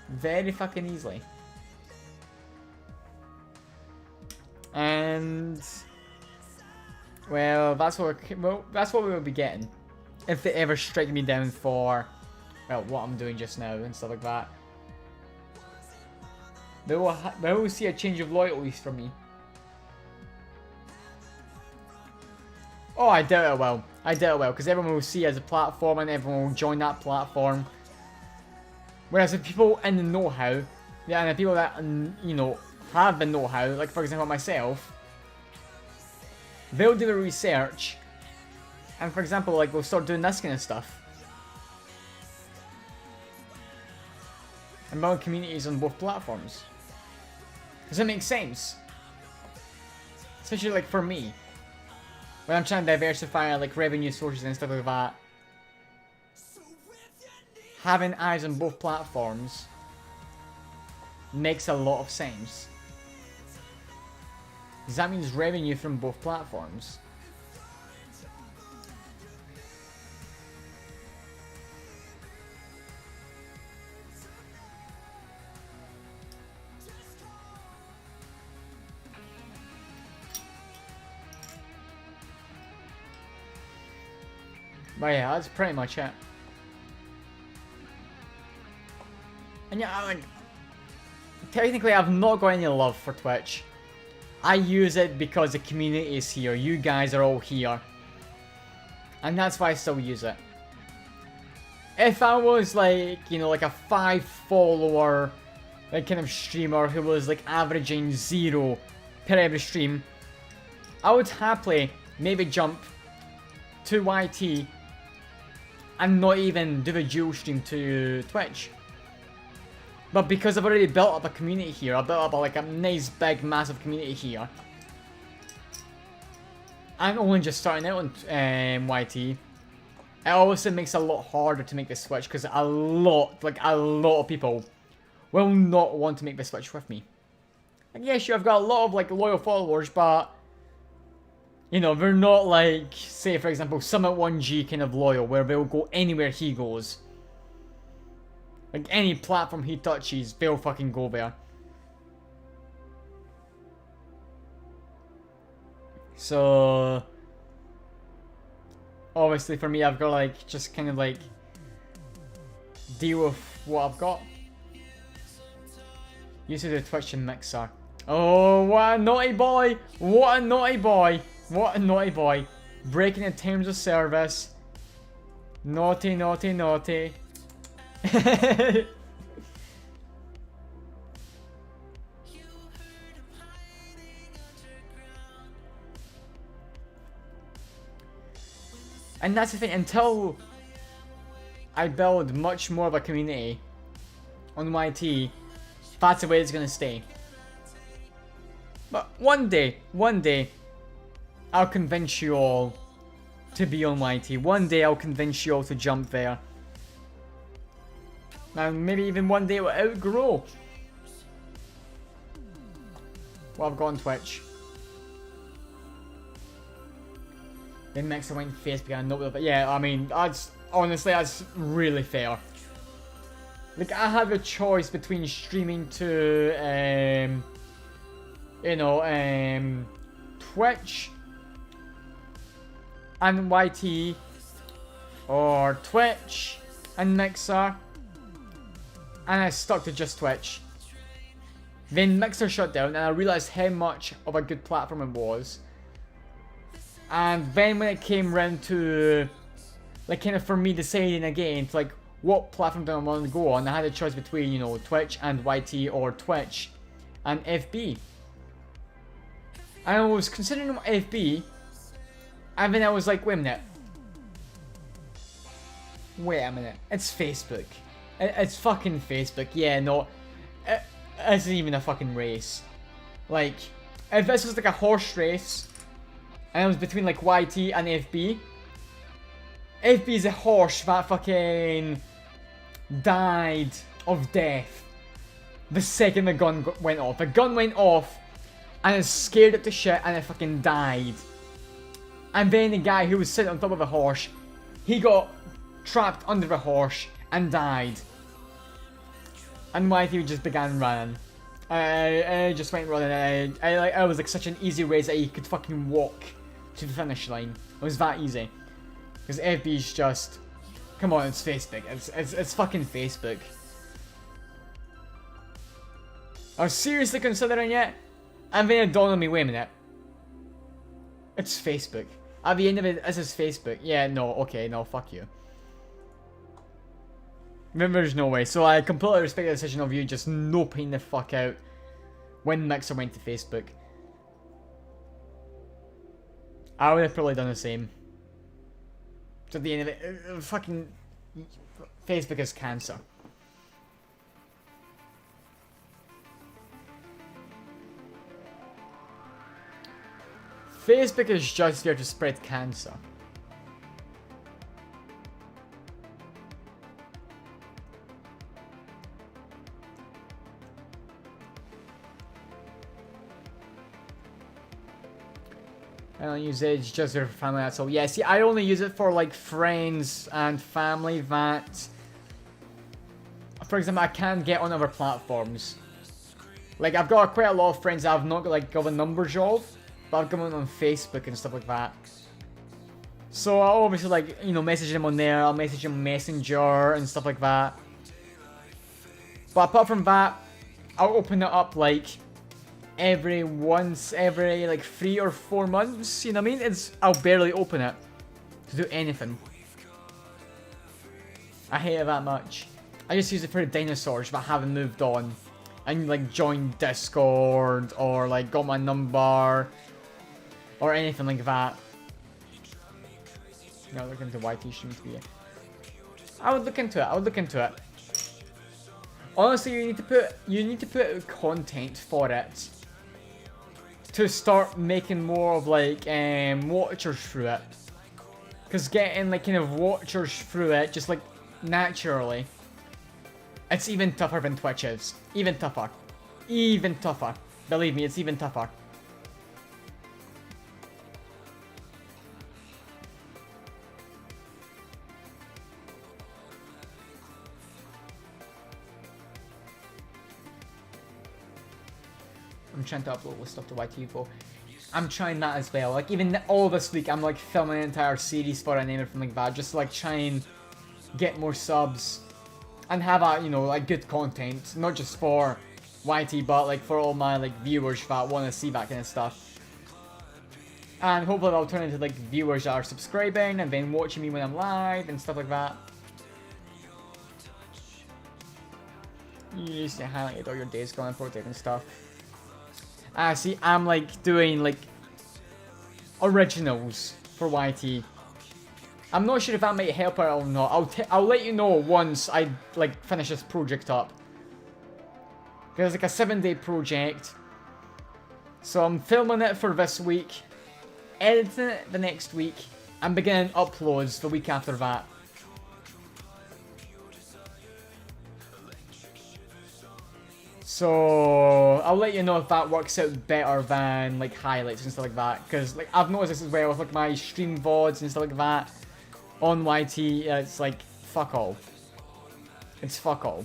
[SPEAKER 2] Very fucking easily. And well, that's what we will be getting if they ever strike me down for, well, what I'm doing just now and stuff like that. They will see a change of loyalties from me. Oh, I doubt it will. I doubt it will, because everyone will see it as a platform and everyone will join that platform. Whereas the people in the know-how, yeah, and the people that, you know, have the know-how, like for example myself, they'll do the research, and for example, like, we'll start doing this kind of stuff. And build communities on both platforms. Does that make sense? Especially like for me, when I'm trying to diversify like revenue sources and stuff like that, having eyes on both platforms makes a lot of sense. Because that means revenue from both platforms. But yeah, that's pretty much it. And yeah, like, technically I've not got any love for Twitch. I use it because the community is here. You guys are all here. And that's why I still use it. If I was like, you know, like a 5 follower, like kind of streamer who was like averaging 0 per every stream, I would happily maybe jump to YT and not even do the dual stream to Twitch. But because I've already built up a community here, I built up like a nice big massive community here, I'm only just starting out on YT, it obviously makes it a lot harder to make the switch because a lot of people will not want to make the switch with me. And yeah, sure, I've got a lot of like loyal followers, but you know, they're not like, say for example, Summit1G kind of loyal, where they'll go anywhere he goes. Like, any platform he touches, they'll fucking go there. So, obviously for me, I've got to like, just kind of like, deal with what I've got. Used to do Twitch and Mixer. Oh, what a naughty boy! What a naughty boy! What a naughty boy. Breaking the terms of service. Naughty, naughty, naughty. And that's the thing, until I build much more of a community on YT, that's the way it's gonna stay. But one day, I'll convince you all to be on YT. One day I'll convince you all to jump there. And maybe even one day it will outgrow what I've got on Twitch. Then Mixer went to Facebook and not, but yeah, I mean, that's honestly, that's really fair. Like, I have a choice between streaming to, you know, Twitch and YT, or Twitch and Mixer, and I stuck to just Twitch. Then Mixer shut down, and I realised how much of a good platform it was. And then when it came round to, like, kind of for me deciding again, to, like, what platform do I want to go on, I had a choice between, you know, Twitch and YT, or Twitch and FB. And I was considering FB, and then I was like, wait a minute, it's Facebook. It's fucking Facebook. Yeah, no, it isn't even a fucking race. Like, if this was like a horse race, and it was between like YT and FB is a horse that fucking died of death the second the gun went off. The gun went off and it scared it to shit and it fucking died. And then the guy who was sitting on top of the horse, he got trapped under the horse and died. And Whitey just began running. I just went running. I was like such an easy race that he could fucking walk to the finish line. It was that easy. Because FB's just, come on, it's Facebook. It's fucking Facebook. I was seriously considering it, and then it dawned on me, wait a minute. It's Facebook. At the end of it, this is Facebook. Yeah, no, okay, no, fuck you. Then there's no way. So I completely respect the decision of you just noping the fuck out when Mixer went to Facebook. I would have probably done the same. So at the end of it, fucking Facebook is cancer. Facebook is just here to spread cancer. I don't use it, it's just for family, that's all. Yeah, see, I only use it for, like, friends and family that... For example, I can't get on other platforms. Like, I've got quite a lot of friends that I've not, like, got the numbers of, but I've got them on Facebook and stuff like that. So I'll obviously, like, you know, message them on there, I'll message them on Messenger and stuff like that. But apart from that, I'll open it up, like... every 3 or 4 months, you know what I mean? I'll barely open it to do anything. I hate it that much. I just use it for the dinosaurs but haven't moved on. And like joined Discord or like got my number or anything like that. No, look into YT streams be. I would look into it. Honestly, you need to put content for it. To start making more of like watchers through it, because getting like kind of watchers through it just like naturally, it's even tougher than Twitch is. Even tougher. Believe me, it's even tougher. I'm trying to upload this stuff to YT4. I'm trying that as well. Like even all this week, I'm like filming an entire series for it and everything like that, just to like try and get more subs and have a, you know, like good content, not just for YT, but like for all my like viewers that want to see that kind of stuff. And hopefully that'll turn into like viewers that are subscribing and then watching me when I'm live and stuff like that. You used to highlight all your days going for and stuff. See, I'm like doing like originals for YT. I'm not sure if that might help out or not. I'll let you know once I like finish this project up. There's like a 7-day project. So I'm filming it for this week, editing it the next week, and beginning uploads the week after that. So I'll let you know if that works out better than like highlights and stuff like that, because like I've noticed this as well with like my stream VODs and stuff like that on YT. It's like fuck all. It's fuck all.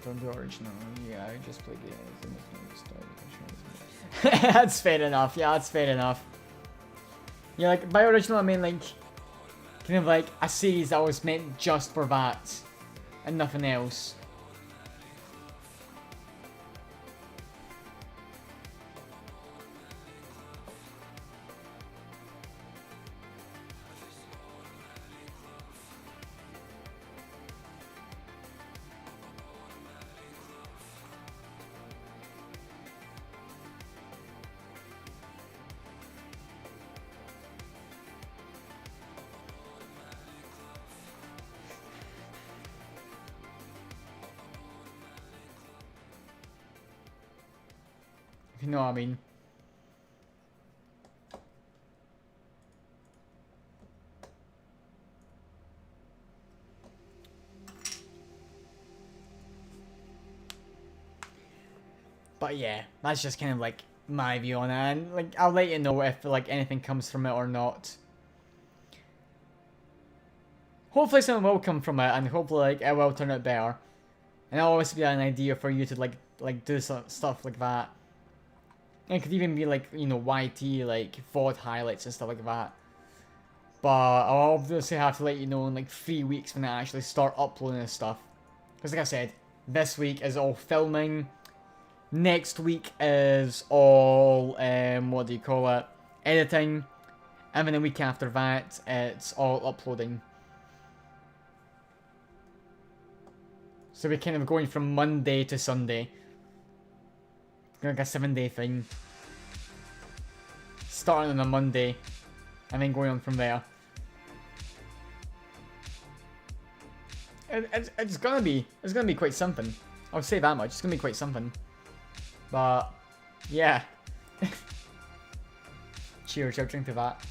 [SPEAKER 2] Don't do original. Yeah, I just play games. That's fair enough. Yeah, that's fair enough. Yeah, like by original I mean like kind of like a series that was meant just for that and nothing else. You know what I mean? But yeah, that's just kind of like my view on it, and like I'll let you know if like anything comes from it or not. Hopefully something will come from it, and hopefully like it will turn out better. And it'll always be an idea for you to like do some stuff like that. And it could even be like, you know, YT, like VOD highlights and stuff like that. But I'll obviously have to let you know in like 3 weeks when I actually start uploading this stuff. Because like I said, this week is all filming. Next week is all, what do you call it, editing. And then the week after that, it's all uploading. So we're kind of going from Monday to Sunday. Like a 7-day thing. Starting on a Monday. And then going on from there. It's gonna be quite something. I'll say that much. It's gonna be quite something. But yeah. Cheers, I'll drink to that.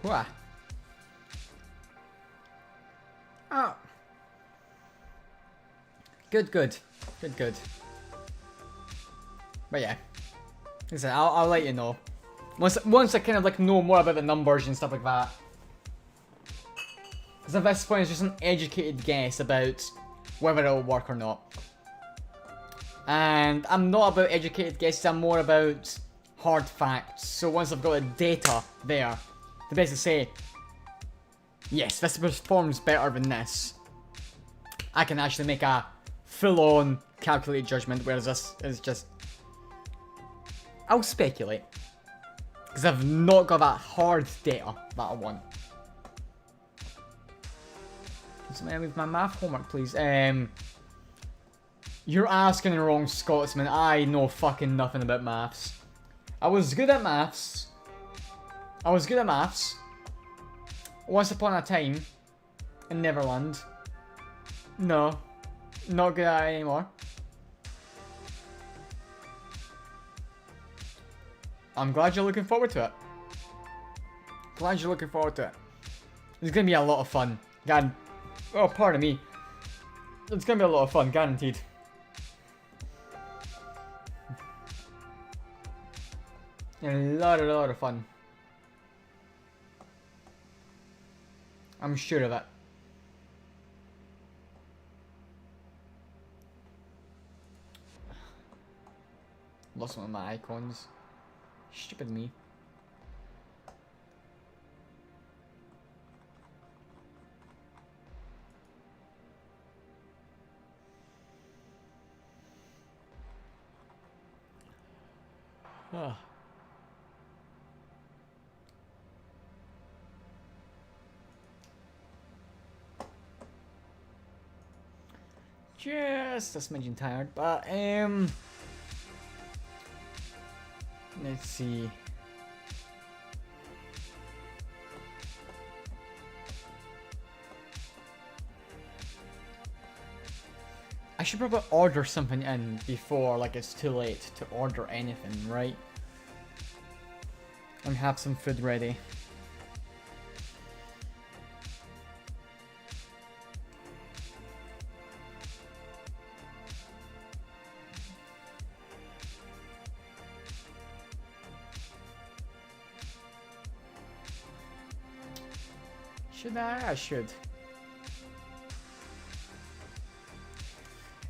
[SPEAKER 2] Wah. Oh. Good. But yeah. Listen, I'll let you know. Once I kind of like know more about the numbers and stuff like that. Because at this point it's just an educated guess about whether it'll work or not. And I'm not about educated guesses, I'm more about hard facts. So once I've got the data there, to basically say, yes, this performs better than this, I can actually make a full-on calculated judgment, whereas this is just... I'll speculate. Because I've not got that hard data that I want. Somebody with my math homework, please. You're asking the wrong Scotsman. I know fucking nothing about maths. I was good at maths. Once upon a time. In Neverland. No. Not good at it anymore. I'm glad you're looking forward to it. It's gonna be a lot of fun. Oh, pardon me. It's gonna be a lot of fun, guaranteed. A lot of fun. I'm sure of it. Lost one of my icons. Stupid me. Ah. Just a smidgen tired, but let's see. I should probably order something in before like it's too late to order anything, right? And have some food ready. Should I? I should.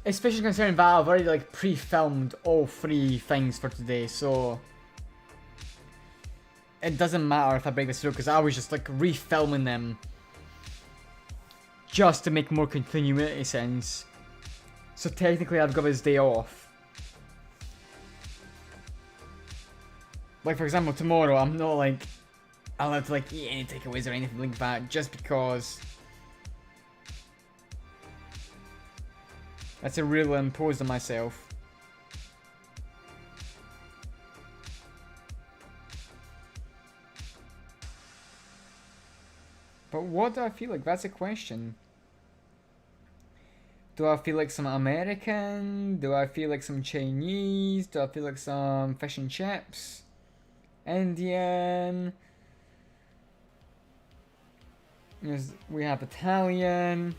[SPEAKER 2] Especially considering that I've already like pre-filmed all 3 things for today, so it doesn't matter if I break this through because I was just like re-filming them just to make more continuity sense. So technically I've got this day off. Like for example tomorrow I'm not like allowed to like eat any takeaways or anything like that just because that's a rule imposed on myself. But what do I feel like? That's a question. Do I feel like some American? Do I feel like some Chinese? Do I feel like some fish and chips? Indian? We have Italian.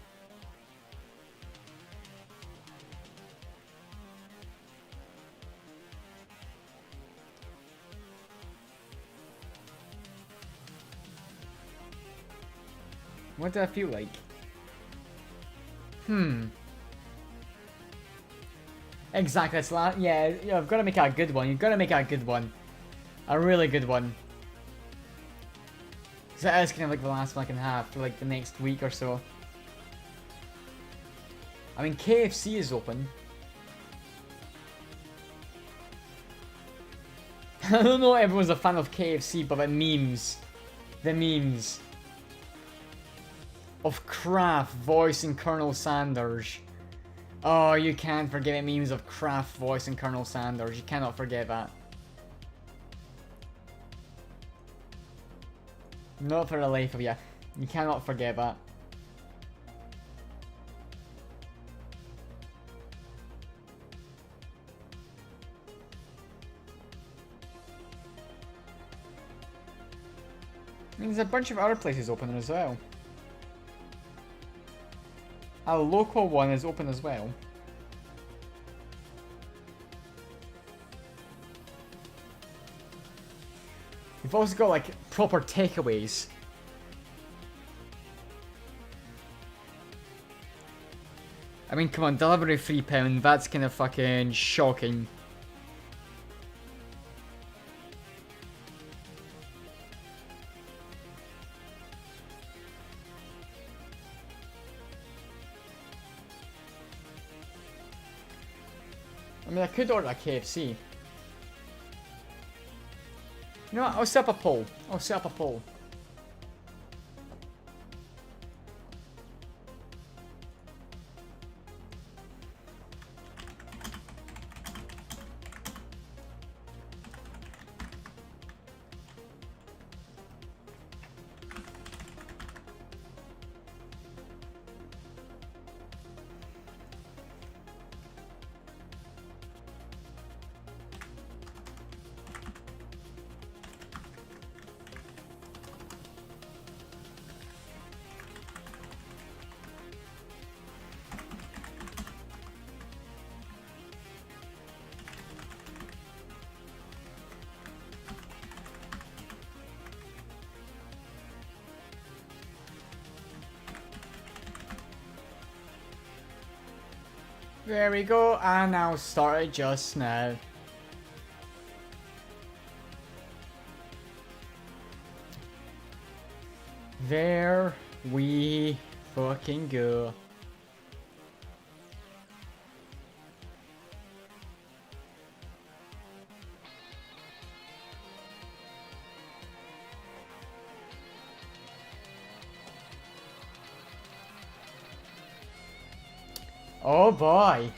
[SPEAKER 2] What do I feel like? Exactly, it's yeah, I've got to make it a good one. You've got to make it a good one. A really good one. Because that is kind of like the last one I can have for like the next week or so. I mean, KFC is open. I don't know if everyone's a fan of KFC, but the memes. The memes. Of Kraft voicing Colonel Sanders. Oh, you can't forget the memes of Kraft voicing Colonel Sanders. You cannot forget that. Not for the life of you. You cannot forget that. I mean, there's a bunch of other places open as well. A local one is open as well. We've also got like proper takeaways. I mean, come on, delivery £3, that's kind of fucking shocking. I mean, I could order a KFC. You know what? I'll set up a poll. I'll set up a poll. There we go, and I'll start it just now. There we fucking go. Oh boy.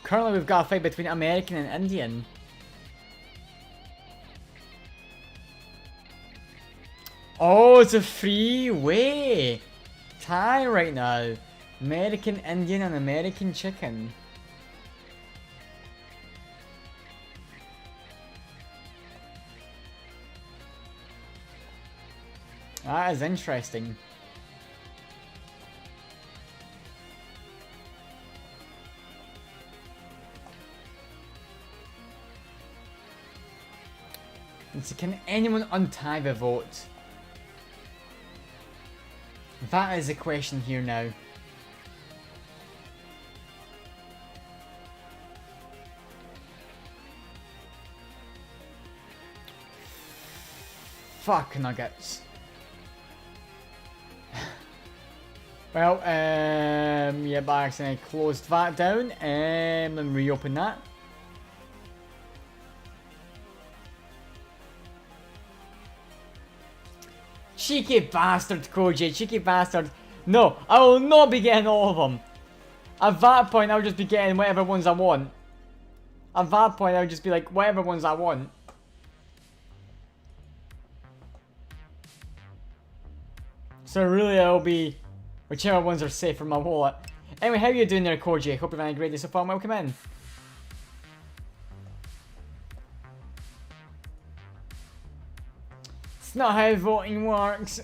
[SPEAKER 2] Currently we've got a fight between American and Indian. Oh, it's a three-way tie right now. American Indian and American chicken. That is interesting. So can anyone untie the vote? That is the question here now. Fuck nuggets. Well, yeah, by accident I closed that down and reopen that. Cheeky bastard, Koji, cheeky bastard. No, I will not be getting all of them. At that point, I'll just be getting whatever ones I want. At that point, I'll just be like, whatever ones I want. So really, I'll be Whichever ones are safe for my wallet. Anyway, how are you doing there, Koji? Hope you're having a great day so far. Welcome in. It's not how voting works.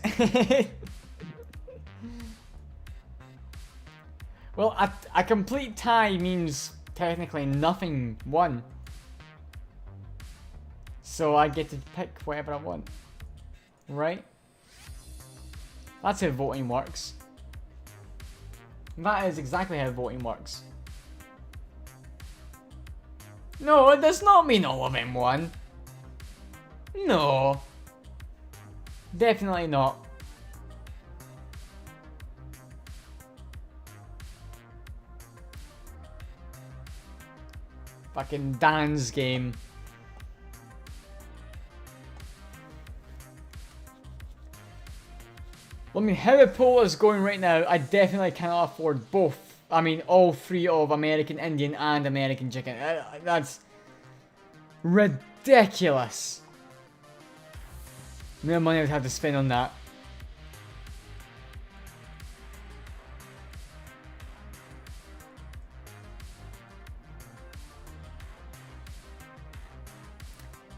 [SPEAKER 2] Well, a complete tie means technically nothing won. So I get to pick whatever I want. Right? That's how voting works. That is exactly how voting works. No, it does not mean all of them won. No. Definitely not. Fucking Dan's game. Well, I mean, how the poll is going right now, I definitely cannot afford both. I mean, all three of American Indian and American chicken. That's ridiculous. The amount of money I would have to spend on that.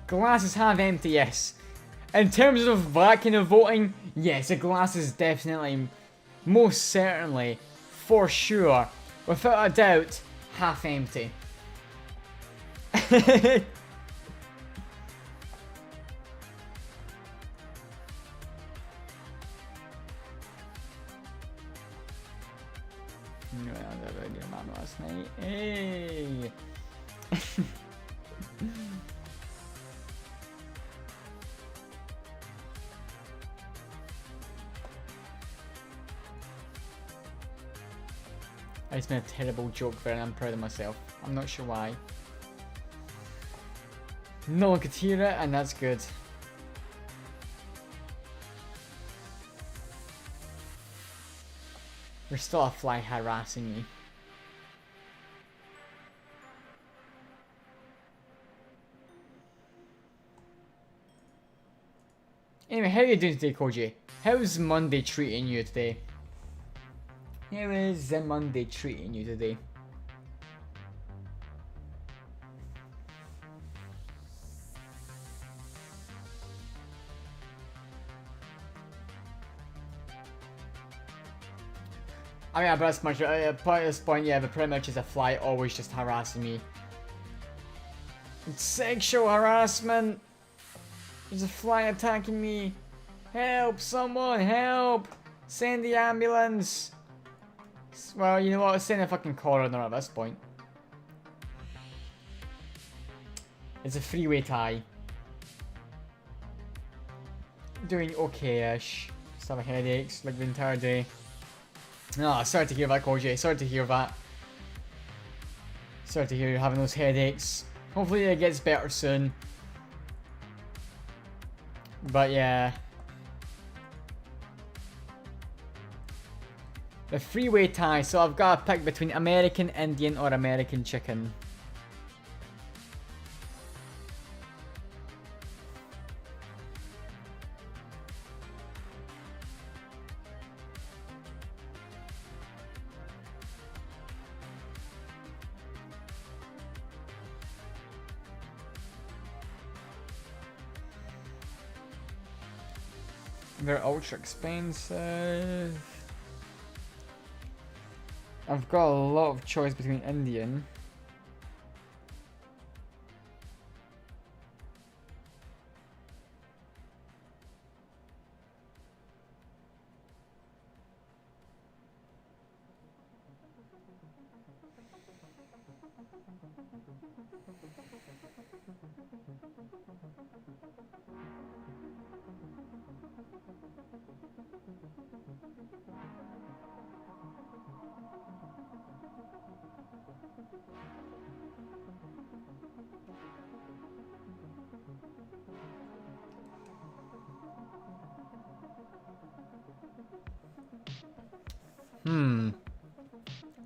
[SPEAKER 2] Glass is half empty, yes. In terms of that kind of voting, yes, the glass is definitely, most certainly, for sure, without a doubt, half empty. Last night. Hey. I just made a terrible joke there and I'm proud of myself. I'm not sure why. No one could hear it and that's good. There's still a fly harassing me. Anyway, how are you doing today, Koji? How's Monday treating you today? How is the Monday treating you today? I mean, but much at this point, yeah, but pretty much is a fly always just harassing me. It's sexual harassment. There's a fly attacking me. Help! Someone! Help! Send the ambulance! Well, you know what? Send a fucking coroner at this point. It's a three-way tie. Doing okay-ish. Just having headaches like the entire day. Oh, sorry to hear that, Koji. Sorry to hear that. Sorry to hear you're having those headaches. Hopefully it gets better soon. But yeah. The three-way tie, so I've got to pick between American Indian or American chicken. They're ultra expensive. I've got a lot of choice between Indian.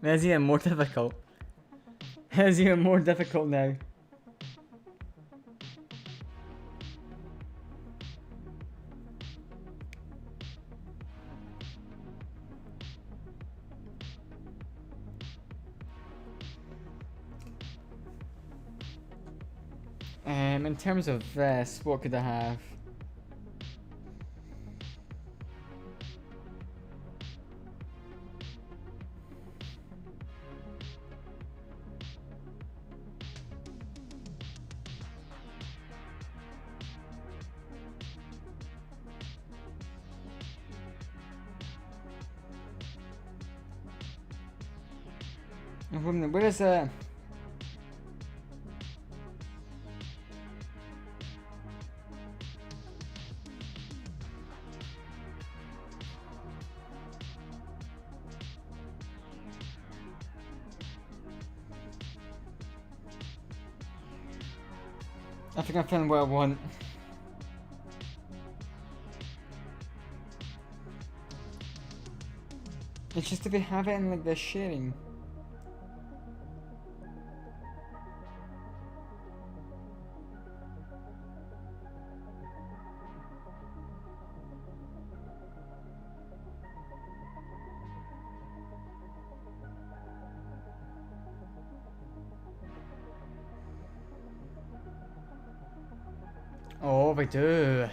[SPEAKER 2] That's even more difficult. That's even more difficult now. In terms of this, what could I have? Where is it? I think I found what I want. It's just if we have it in like the sharing. Oh, we do.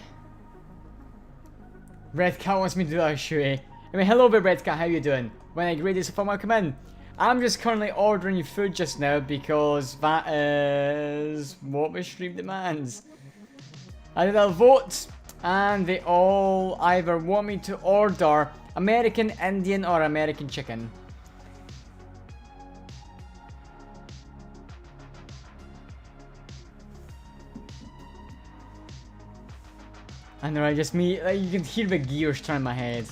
[SPEAKER 2] Red Cat wants me to do a shoey. I mean, hello there, Red Cat, how you doing? When I grade this, welcome in. I'm just currently ordering food just now because that is what my stream demands. I did a vote, and they all either want me to order American Indian or American chicken. And then I just me, like, you can hear the gears turn in my head.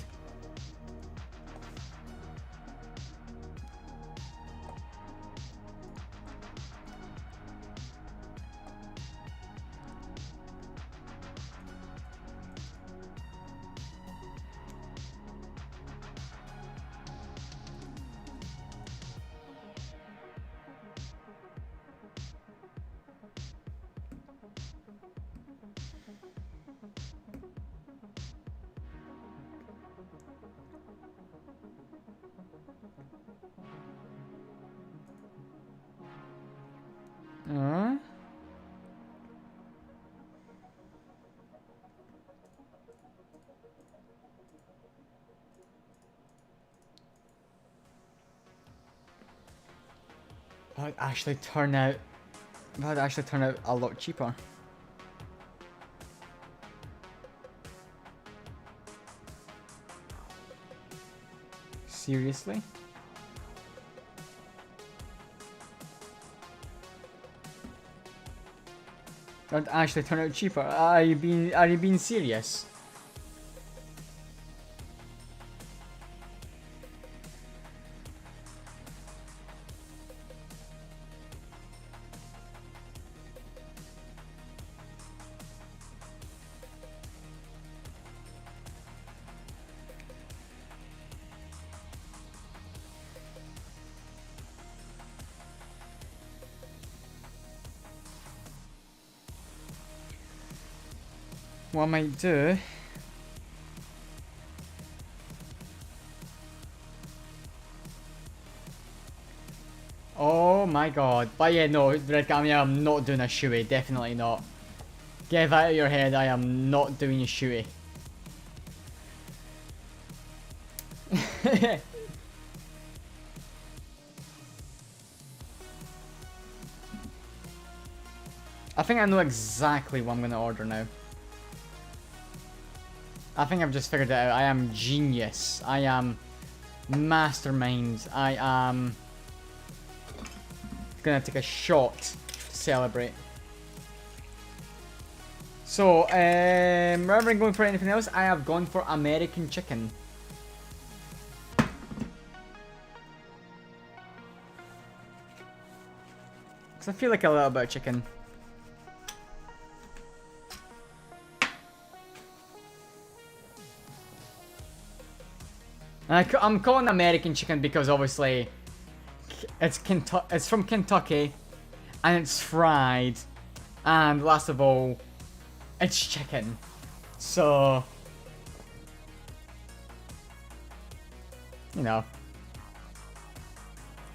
[SPEAKER 2] That would actually turn out a lot cheaper. Seriously? That would actually turn out cheaper. Are you being serious? What I might do... Oh my god. But yeah, no, Red Cat, I'm not doing a shoey. Definitely not. Get that out of your head, I am not doing a shoey. I think I know exactly what I'm going to order now. I think I've just figured it out. I am genius. I am mastermind. I am gonna take a shot to celebrate. So, rather than going for anything else, I have gone for American chicken. Because I feel like a little bit of chicken. I'm calling American chicken because obviously it's from Kentucky and it's fried, and last of all, it's chicken. So, you know.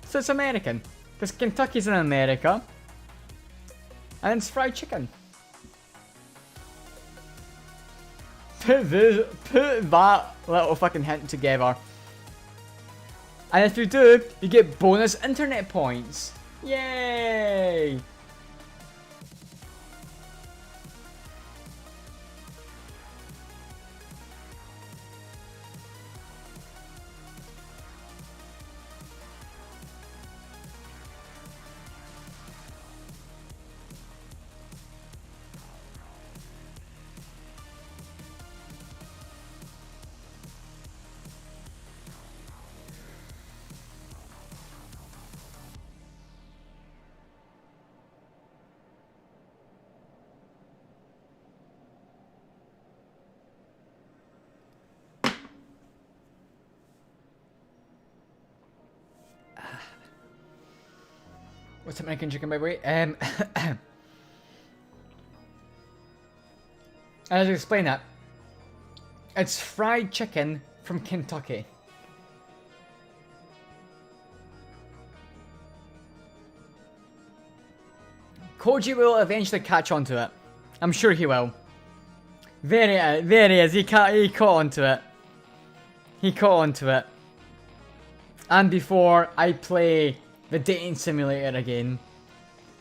[SPEAKER 2] So it's American. Because Kentucky's in America. And it's fried chicken. Put that little fucking hint together. And if you do, you get bonus internet points. Yay! What's American chicken, by the way? I'll just explain that. It's fried chicken from Kentucky. Koji will eventually catch on to it. I'm sure he will. There he is. He caught onto it. He caught onto it. And before I play the dating simulator again.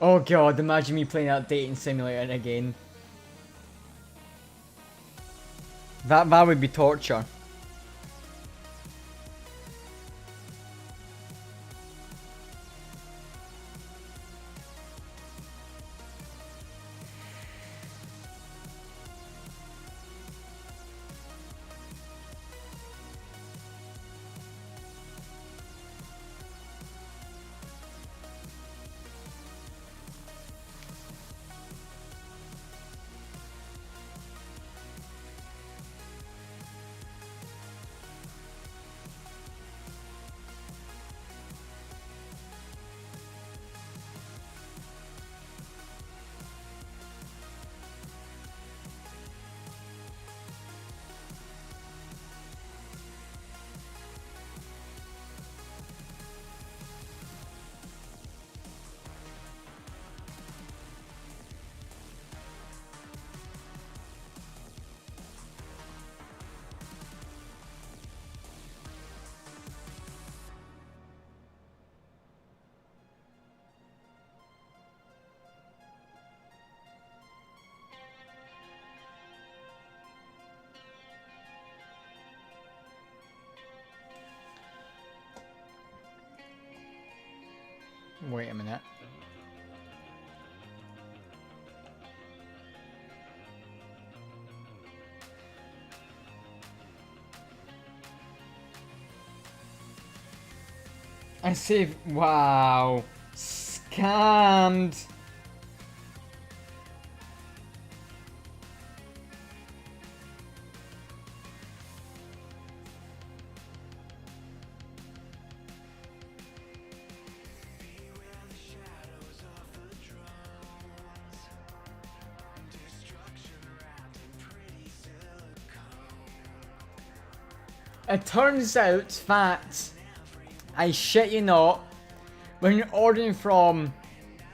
[SPEAKER 2] Oh god, imagine me playing that dating simulator again. That would be torture. Wait a minute. I save. Wow. Scammed. It turns out that, I shit you not, when you're ordering from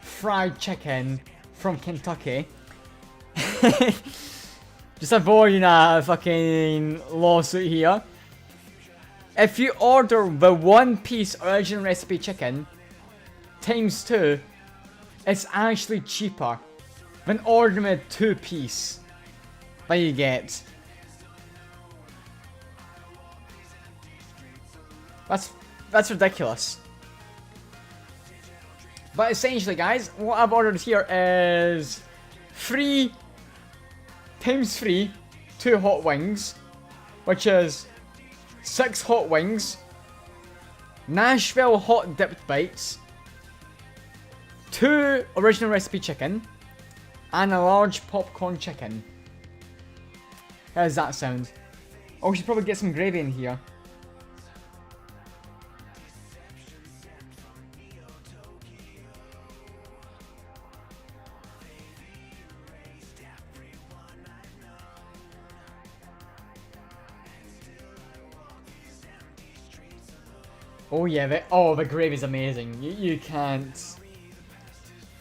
[SPEAKER 2] fried chicken from Kentucky, just avoiding a fucking lawsuit here, if you order the one piece original recipe chicken times 2, it's actually cheaper than ordering a 2-piece that you get. That's ridiculous. But essentially, guys, what I've ordered here is 3 times 3, 2 hot wings, which is 6 hot wings, Nashville hot dipped bites, 2 original recipe chicken, and a large popcorn chicken. How does that sound? Oh, we should probably get some gravy in here. Oh yeah, the gravy's amazing. You can't.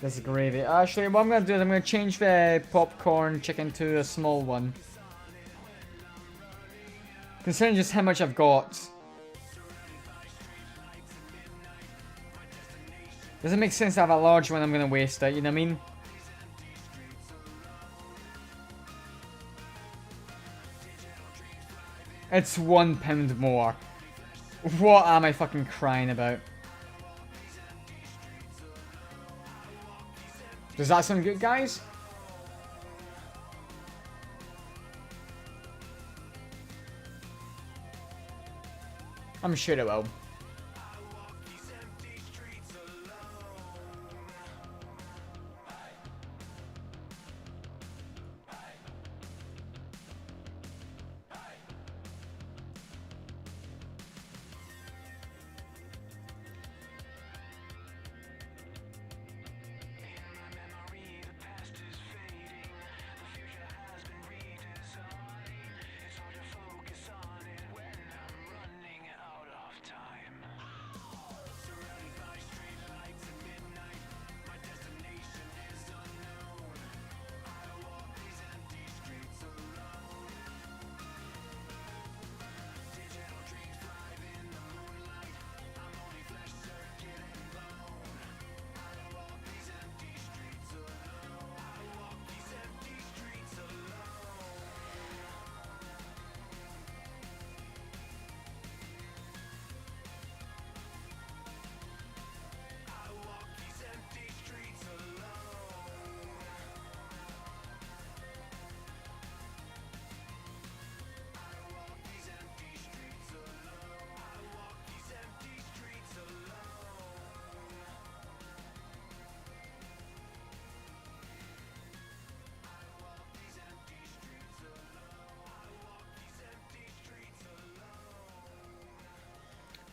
[SPEAKER 2] This is gravy. Actually, what I'm gonna do is I'm gonna change the popcorn chicken to a small one. Considering just how much I've got. Doesn't make sense to have a large one, I'm gonna waste it, you know what I mean? It's £1 more. What am I fucking crying about? Does that sound good, guys? I'm sure it will.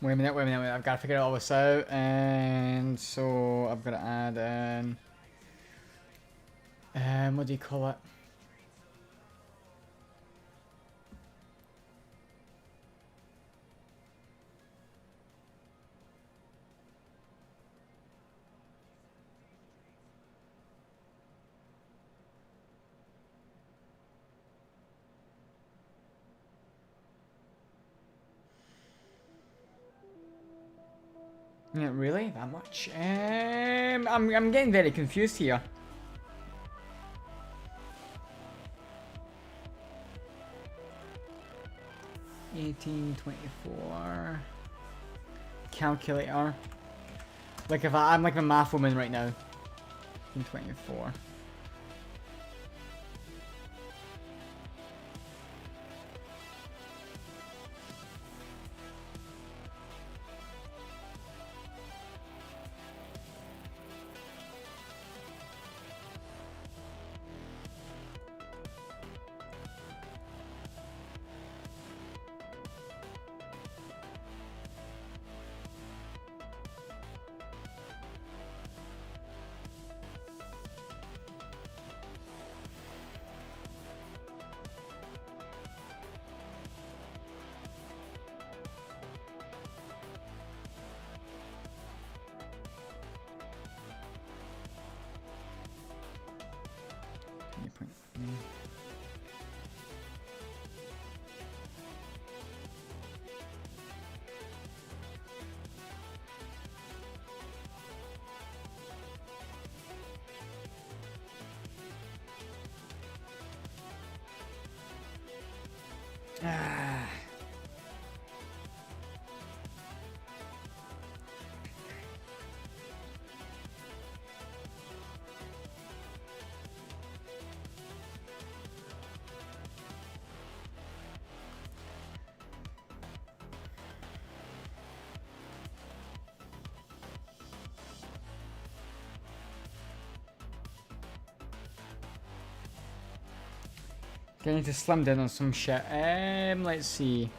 [SPEAKER 2] Wait a minute, I've got to figure all this out, and so I've got to add in, what do you call it? Yeah, really? That much? I'm getting very confused here. $18.24. Calculator. Like if I'm like a math woman right now. 18.24. Ah. Getting to slim down on some shit. Let's see.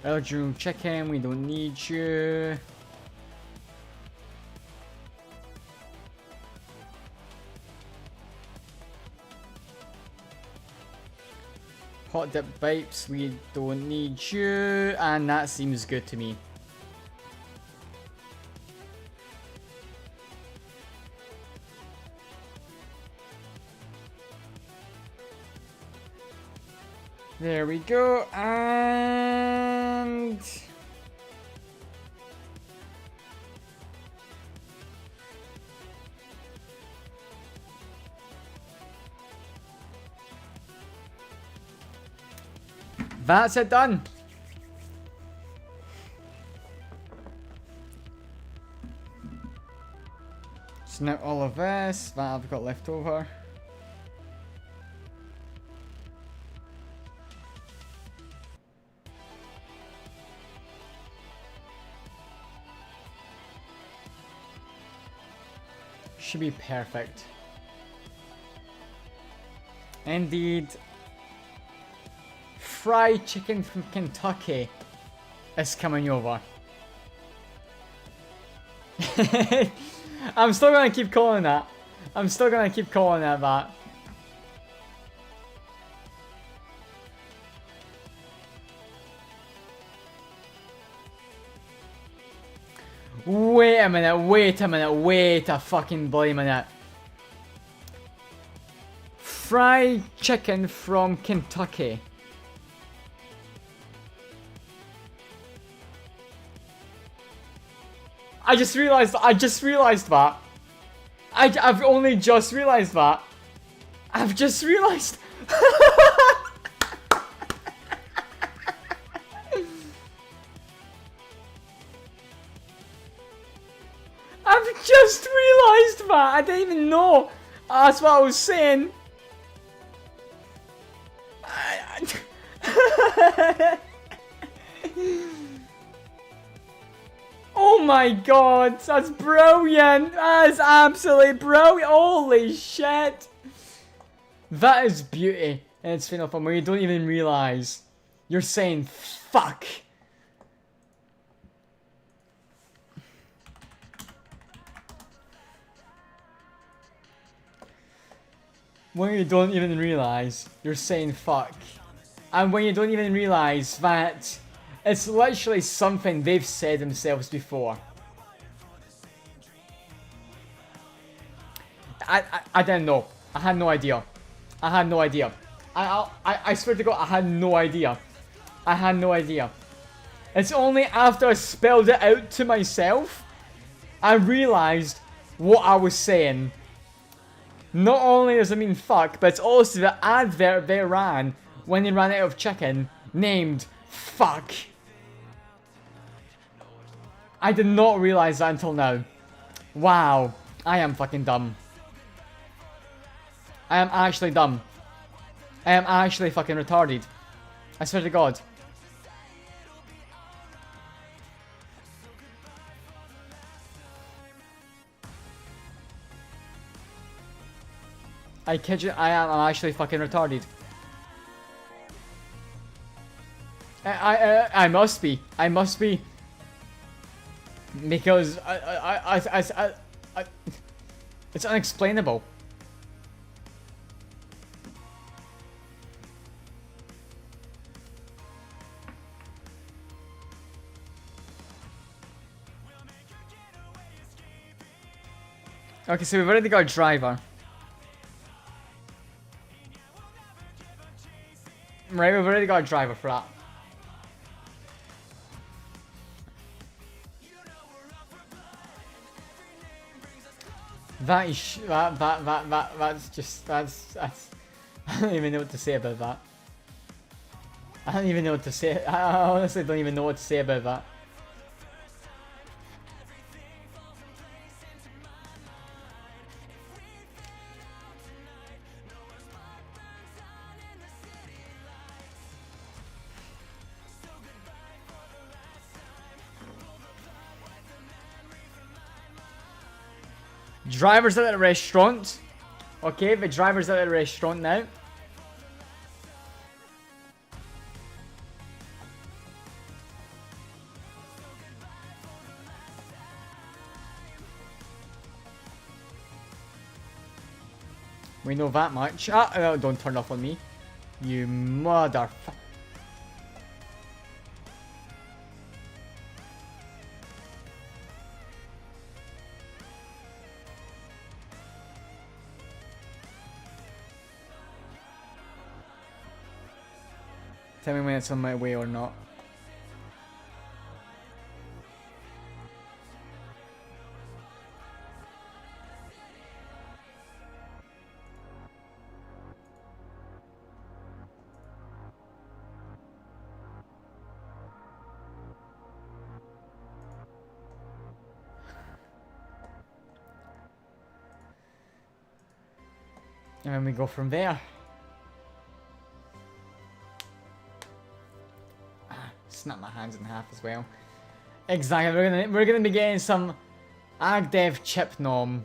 [SPEAKER 2] Original chicken, we don't need you. Hot dip bites, we don't need you. And that seems good to me. There we go, and... that's it done. So now all of this that I've got left over. Should be perfect. Indeed. Fried chicken from Kentucky is coming over. I'm still gonna keep calling that. I'm still gonna keep calling that. Wait a minute, wait a fucking bloody minute. Fried chicken from Kentucky. I just realized that. I've only just realized that. I've just realized. I've just realized that. I didn't even know. That's what I was saying. Oh my god, that's brilliant. That is absolutely brilliant. Holy shit. That is beauty in its final form where you don't even realize you're saying fuck. When you don't even realize you're saying fuck. And when you don't even realize that it's literally something they've said themselves before. I didn't know. I had no idea. I had no idea. I swear to God, I had no idea. I had no idea. It's only after I spelled it out to myself, I realized what I was saying. Not only does it mean fuck, but it's also the advert they ran when they ran out of chicken named fuck. I did not realize that until now. Wow. I am fucking dumb. I am actually dumb. I am actually fucking retarded. I swear to God. I kid you, I'm actually fucking retarded. I must be. I must be. Because it's unexplainable. Okay, so we've already got a driver. Right, we've already got a driver for that. That is that's just that's I don't even know what to say about that. I don't even know what to say. I honestly don't even know what to say about that. Drivers at the restaurant. Okay, the driver's at the restaurant now. We know that much. Ah, don't turn off on me. You motherfucker. Tell me when it's on my way or not. And then we go from there. Snap my hands in half as well. Exactly, we're gonna be getting some Agdev chip nom.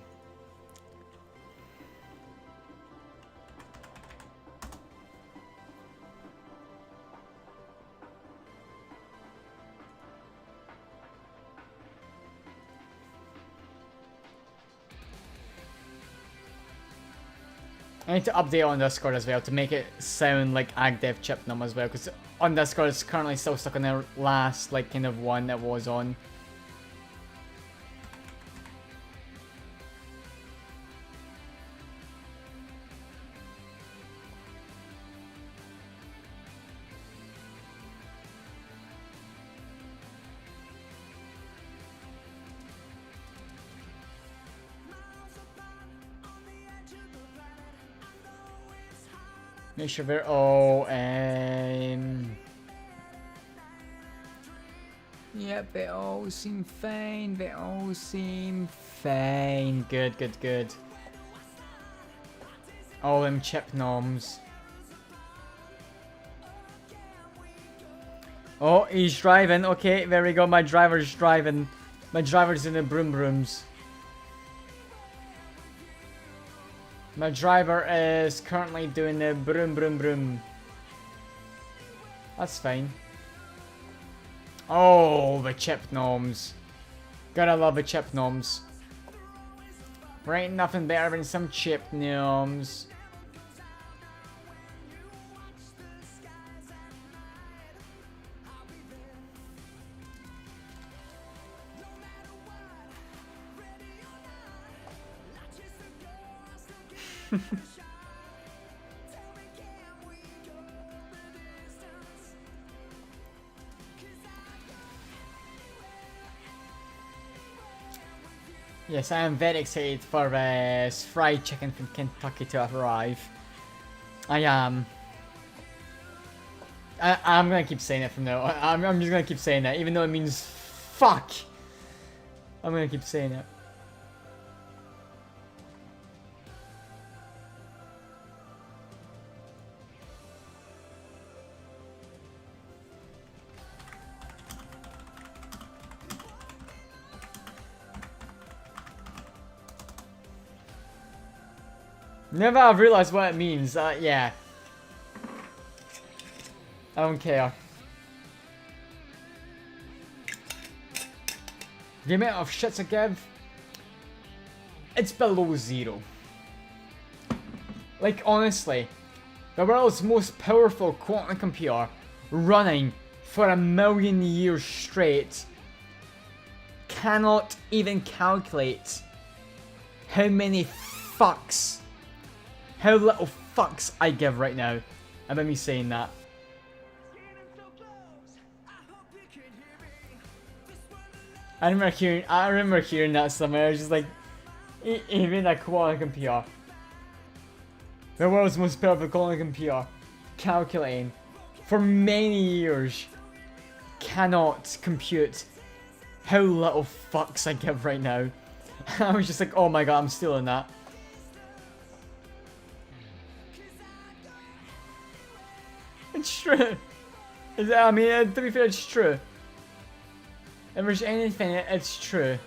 [SPEAKER 2] I need to update on Discord as well to make it sound like Agdev Chipnum as well, because on Discord it's currently still stuck on the last like kind of one that was on. Make sure we're all, yep, they all seem fine, they all seem fine. Good, good, good. All them chip noms. Oh, he's driving. Okay, there we go. My driver's driving. My driver's in the broom brooms. My driver is currently doing the broom broom broom. That's fine. Oh, the chip gnomes. Gotta love the chip gnomes. There ain't nothing better than some chip gnomes. Yes, I am very excited for fried chicken from Kentucky to arrive. I am. I'm gonna keep saying it from now on. I'm just gonna keep saying that, even though it means fuck. I'm gonna keep saying it. Never have realized what it means. Yeah. I don't care. The amount of shits I give, it's below zero. Like, honestly, the world's most powerful quantum computer running for 1,000,000 years straight cannot even calculate how many fucks, how little fucks I give right now about me saying that. I remember hearing that somewhere. I was just like, even that quantum computer, the world's most powerful quantum computer, calculating for many years, cannot compute how little fucks I give right now. I was just like, oh my god, I'm stealing that. It's true. I mean, to be fair, it's true. If there's anything, it's true.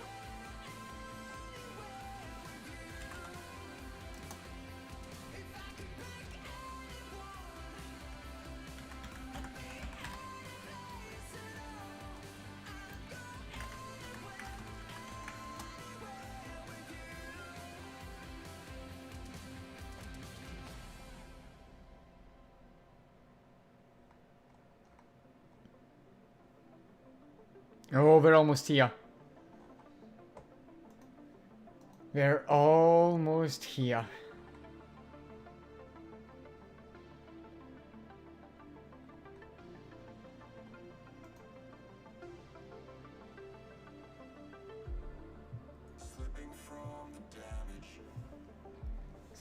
[SPEAKER 2] Oh, we're almost here. We're almost here.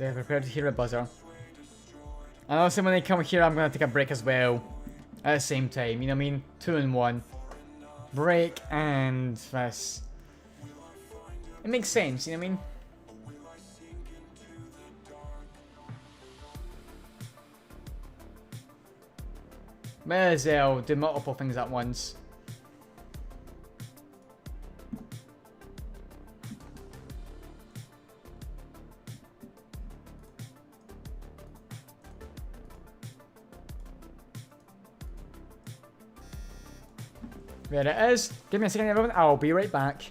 [SPEAKER 2] They're prepared to hear a buzzer. And also when they come here, I'm gonna take a break as well. At the same time, you know what I mean? 2 in 1. Break and this. It makes sense, you know what I mean? May as well do multiple things at once. There it is. Give me a second, everyone. I'll be right back.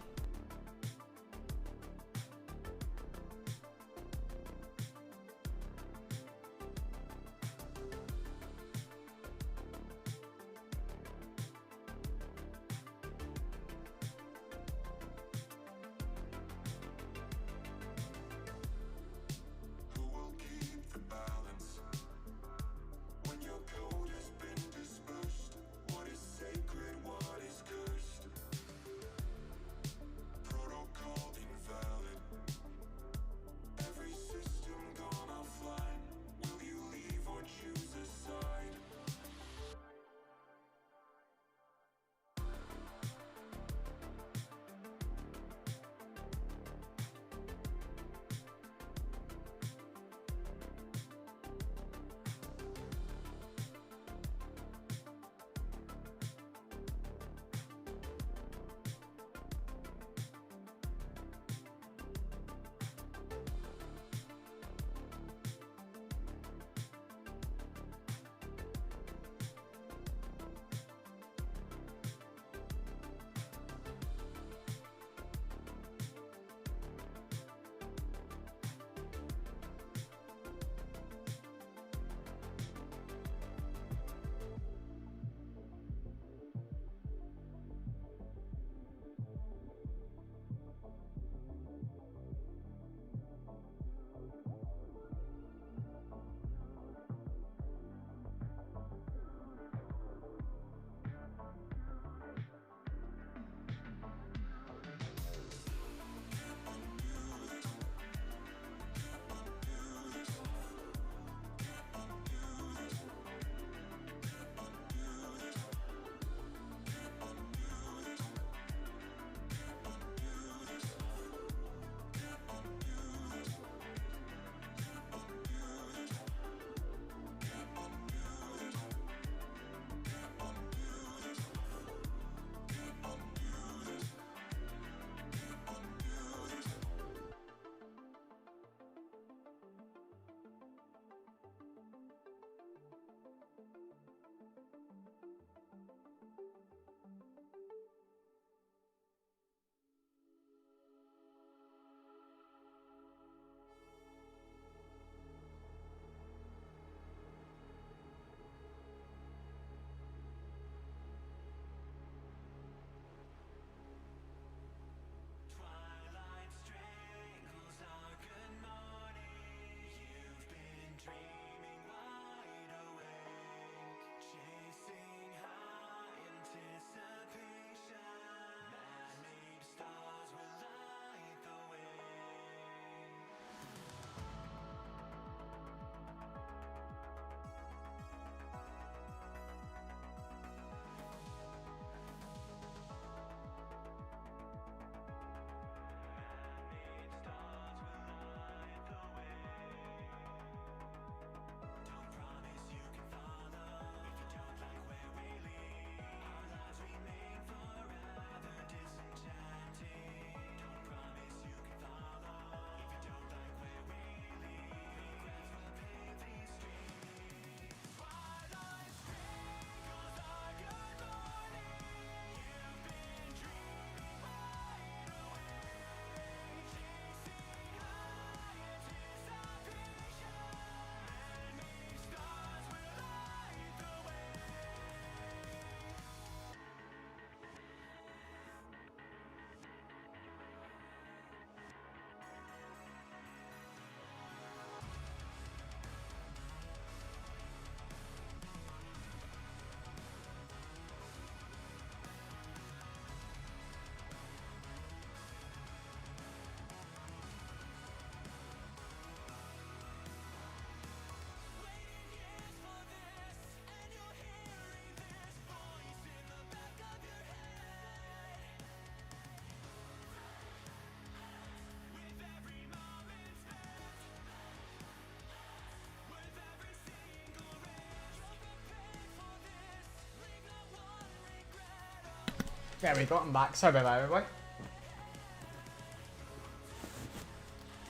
[SPEAKER 2] There we go, I'm back. Sorry about that, everyone.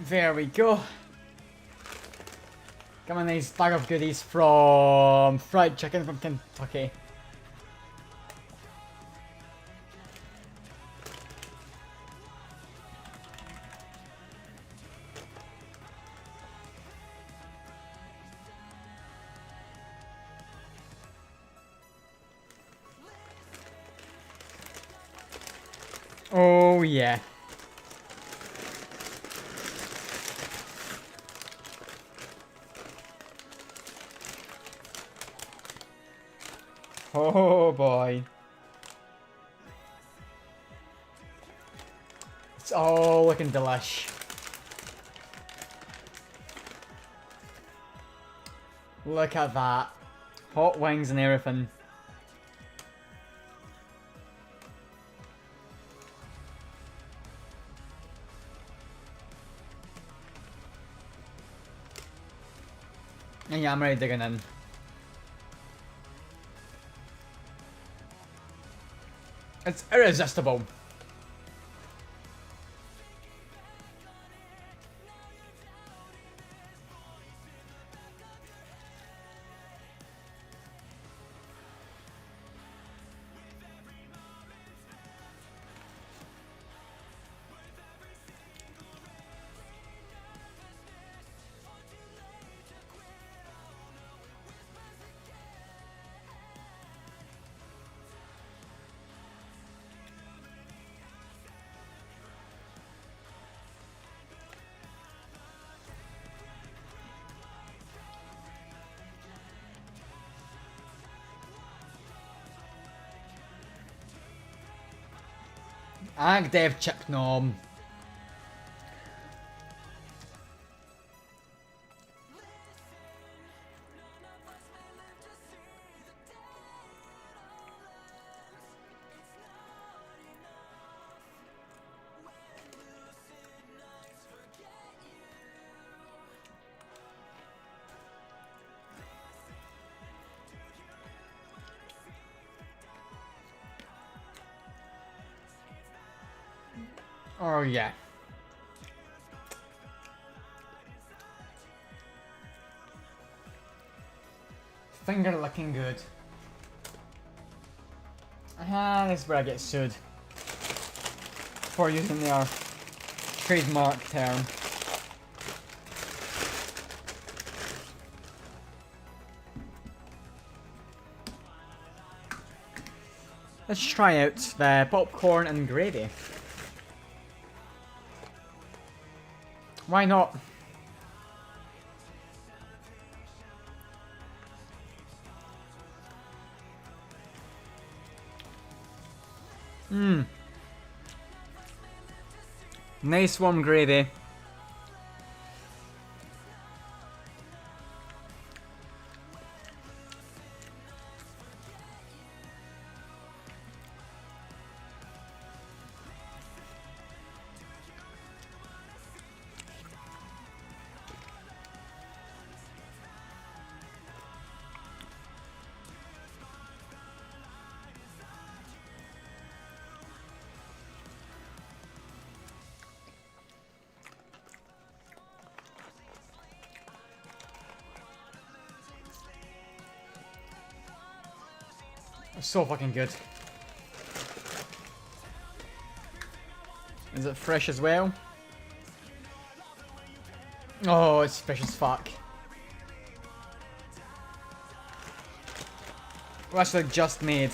[SPEAKER 2] There we go. Got a nice bag of goodies from fried chicken from Kentucky. Oh yeah. Oh boy. It's all looking delish. Look at that. Hot wings and everything. And yeah, I'm already digging in. It's irresistible. Ag Dev Chip Nom. Oh yeah. Finger looking good. Ah, this is where I get sued. For using their trademark term. Let's try out the popcorn and gravy. Why not? Mmm. Nice warm gravy. So fucking good. Is it fresh as well? Oh, it's fresh as fuck. Well, actually, just made.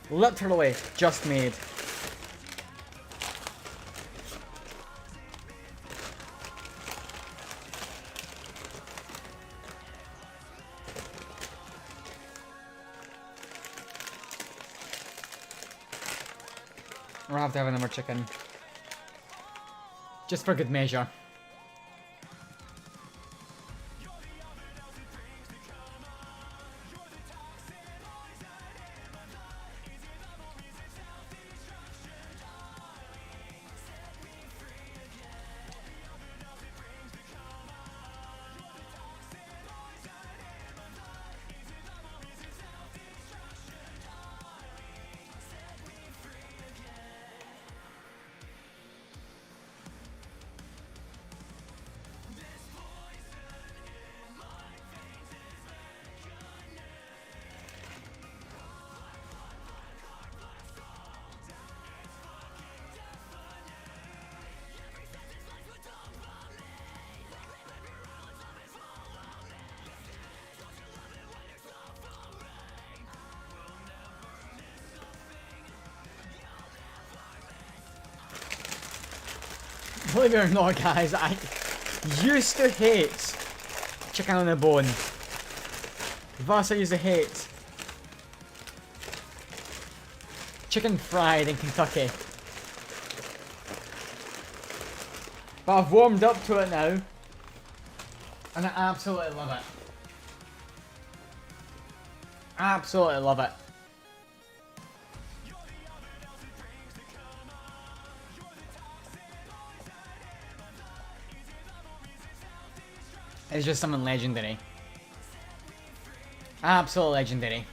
[SPEAKER 2] Literally, just made. We'll have to have another chicken. Just for good measure. Believe it or not, guys, I used to hate chicken on the bone. Thus, I used to hate chicken fried in Kentucky. But I've warmed up to it now, and I absolutely love it. Absolutely love it. It's just something legendary. Absolutely legendary.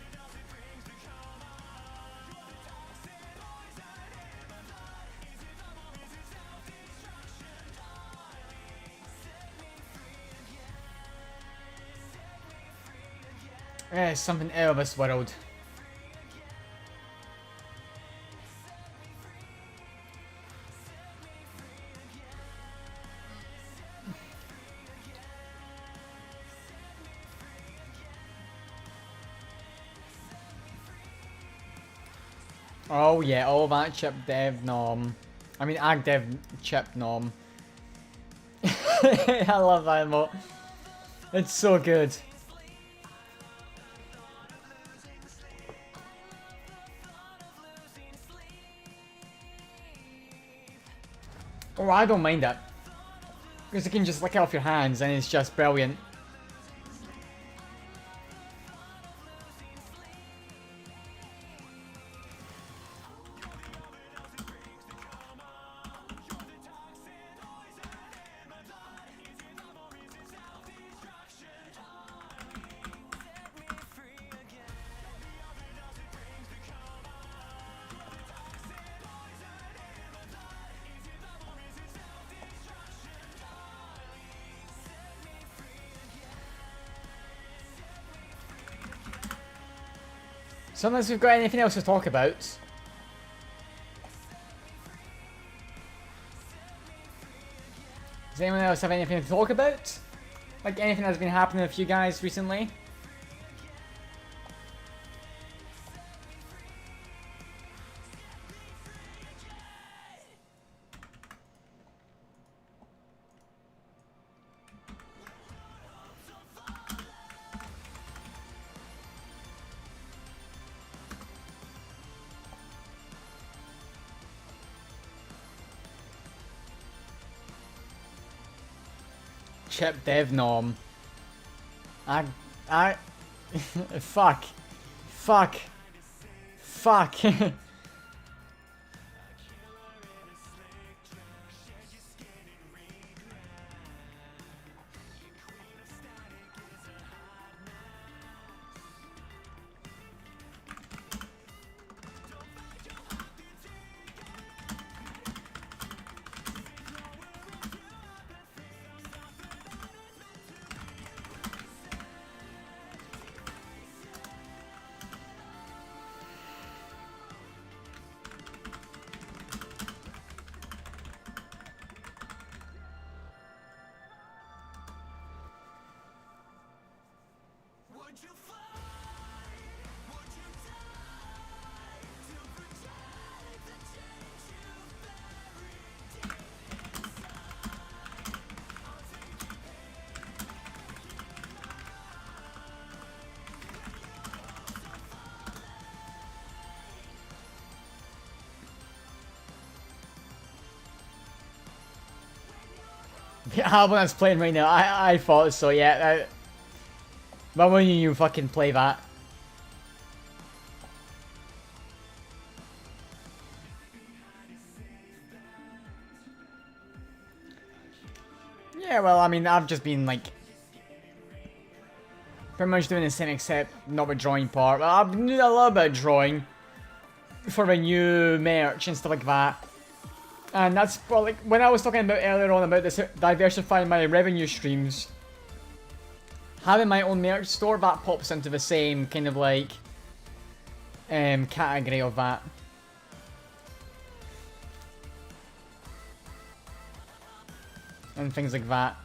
[SPEAKER 2] It's something out of this world. Oh yeah, all that chip dev nom. I mean ag dev chip nom. I love that emote. It's so good. Oh, I don't mind it. Because you can just lick it off your hands and it's just brilliant. So unless we've got anything else to talk about. Does anyone else have anything to talk about? Like anything that's been happening with you guys recently? Chip dev nom. I fuck. Fuck. Fuck. The album that's playing right now, I thought so, yeah. But when you fucking play that? Yeah, well, I mean, I've just been, like, pretty much doing the same except not the drawing part. Well, I've been doing a little bit of drawing for the new merch and stuff like that. And that's, well, like, when I was talking about earlier on about this diversifying my revenue streams, having my own merch store, that pops into the same kind of, like, category of that. And things like that.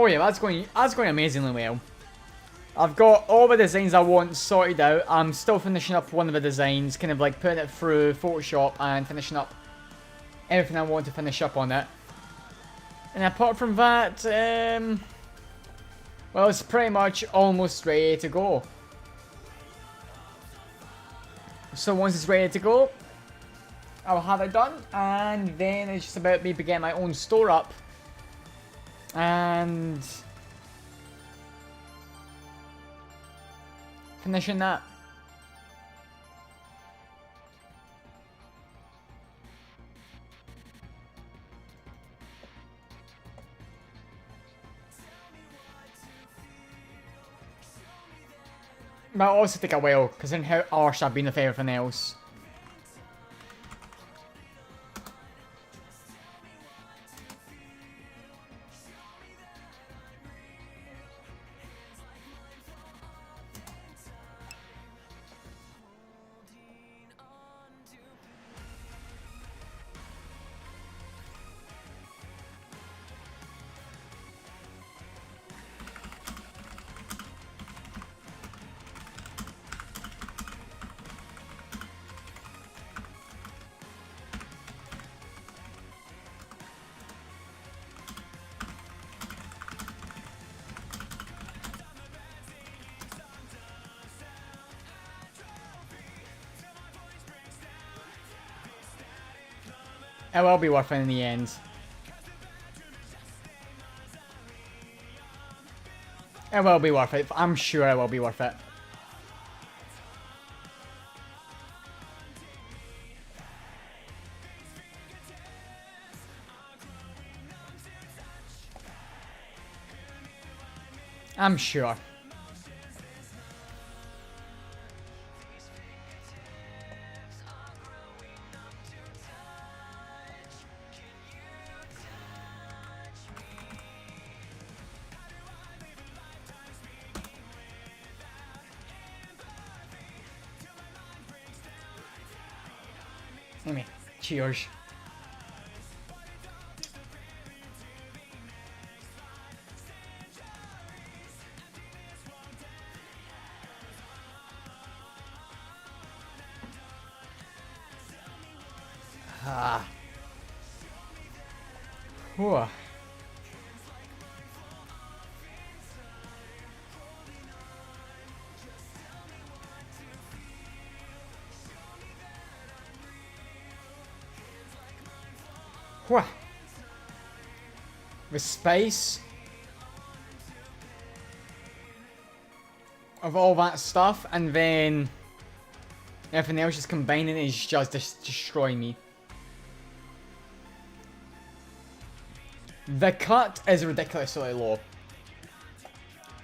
[SPEAKER 2] Oh yeah, that's going amazingly well. I've got all the designs I want sorted out. I'm still finishing up one of the designs, kind of like putting it through Photoshop and finishing up everything I want to finish up on it. And apart from that, well, it's pretty much almost ready to go. So once it's ready to go, I'll have it done, and then it's just about me getting my own store up. And finishing that. But it'll also take a while, because in how arse I've been with everything else. It will be worth it in the end. It will be worth it. I'm sure it will be worth it. I'm sure. Anyway, cheers. Ah. Whew. Whew. The space of all that stuff, and then everything else just combining is just destroying me. The cut is ridiculously low.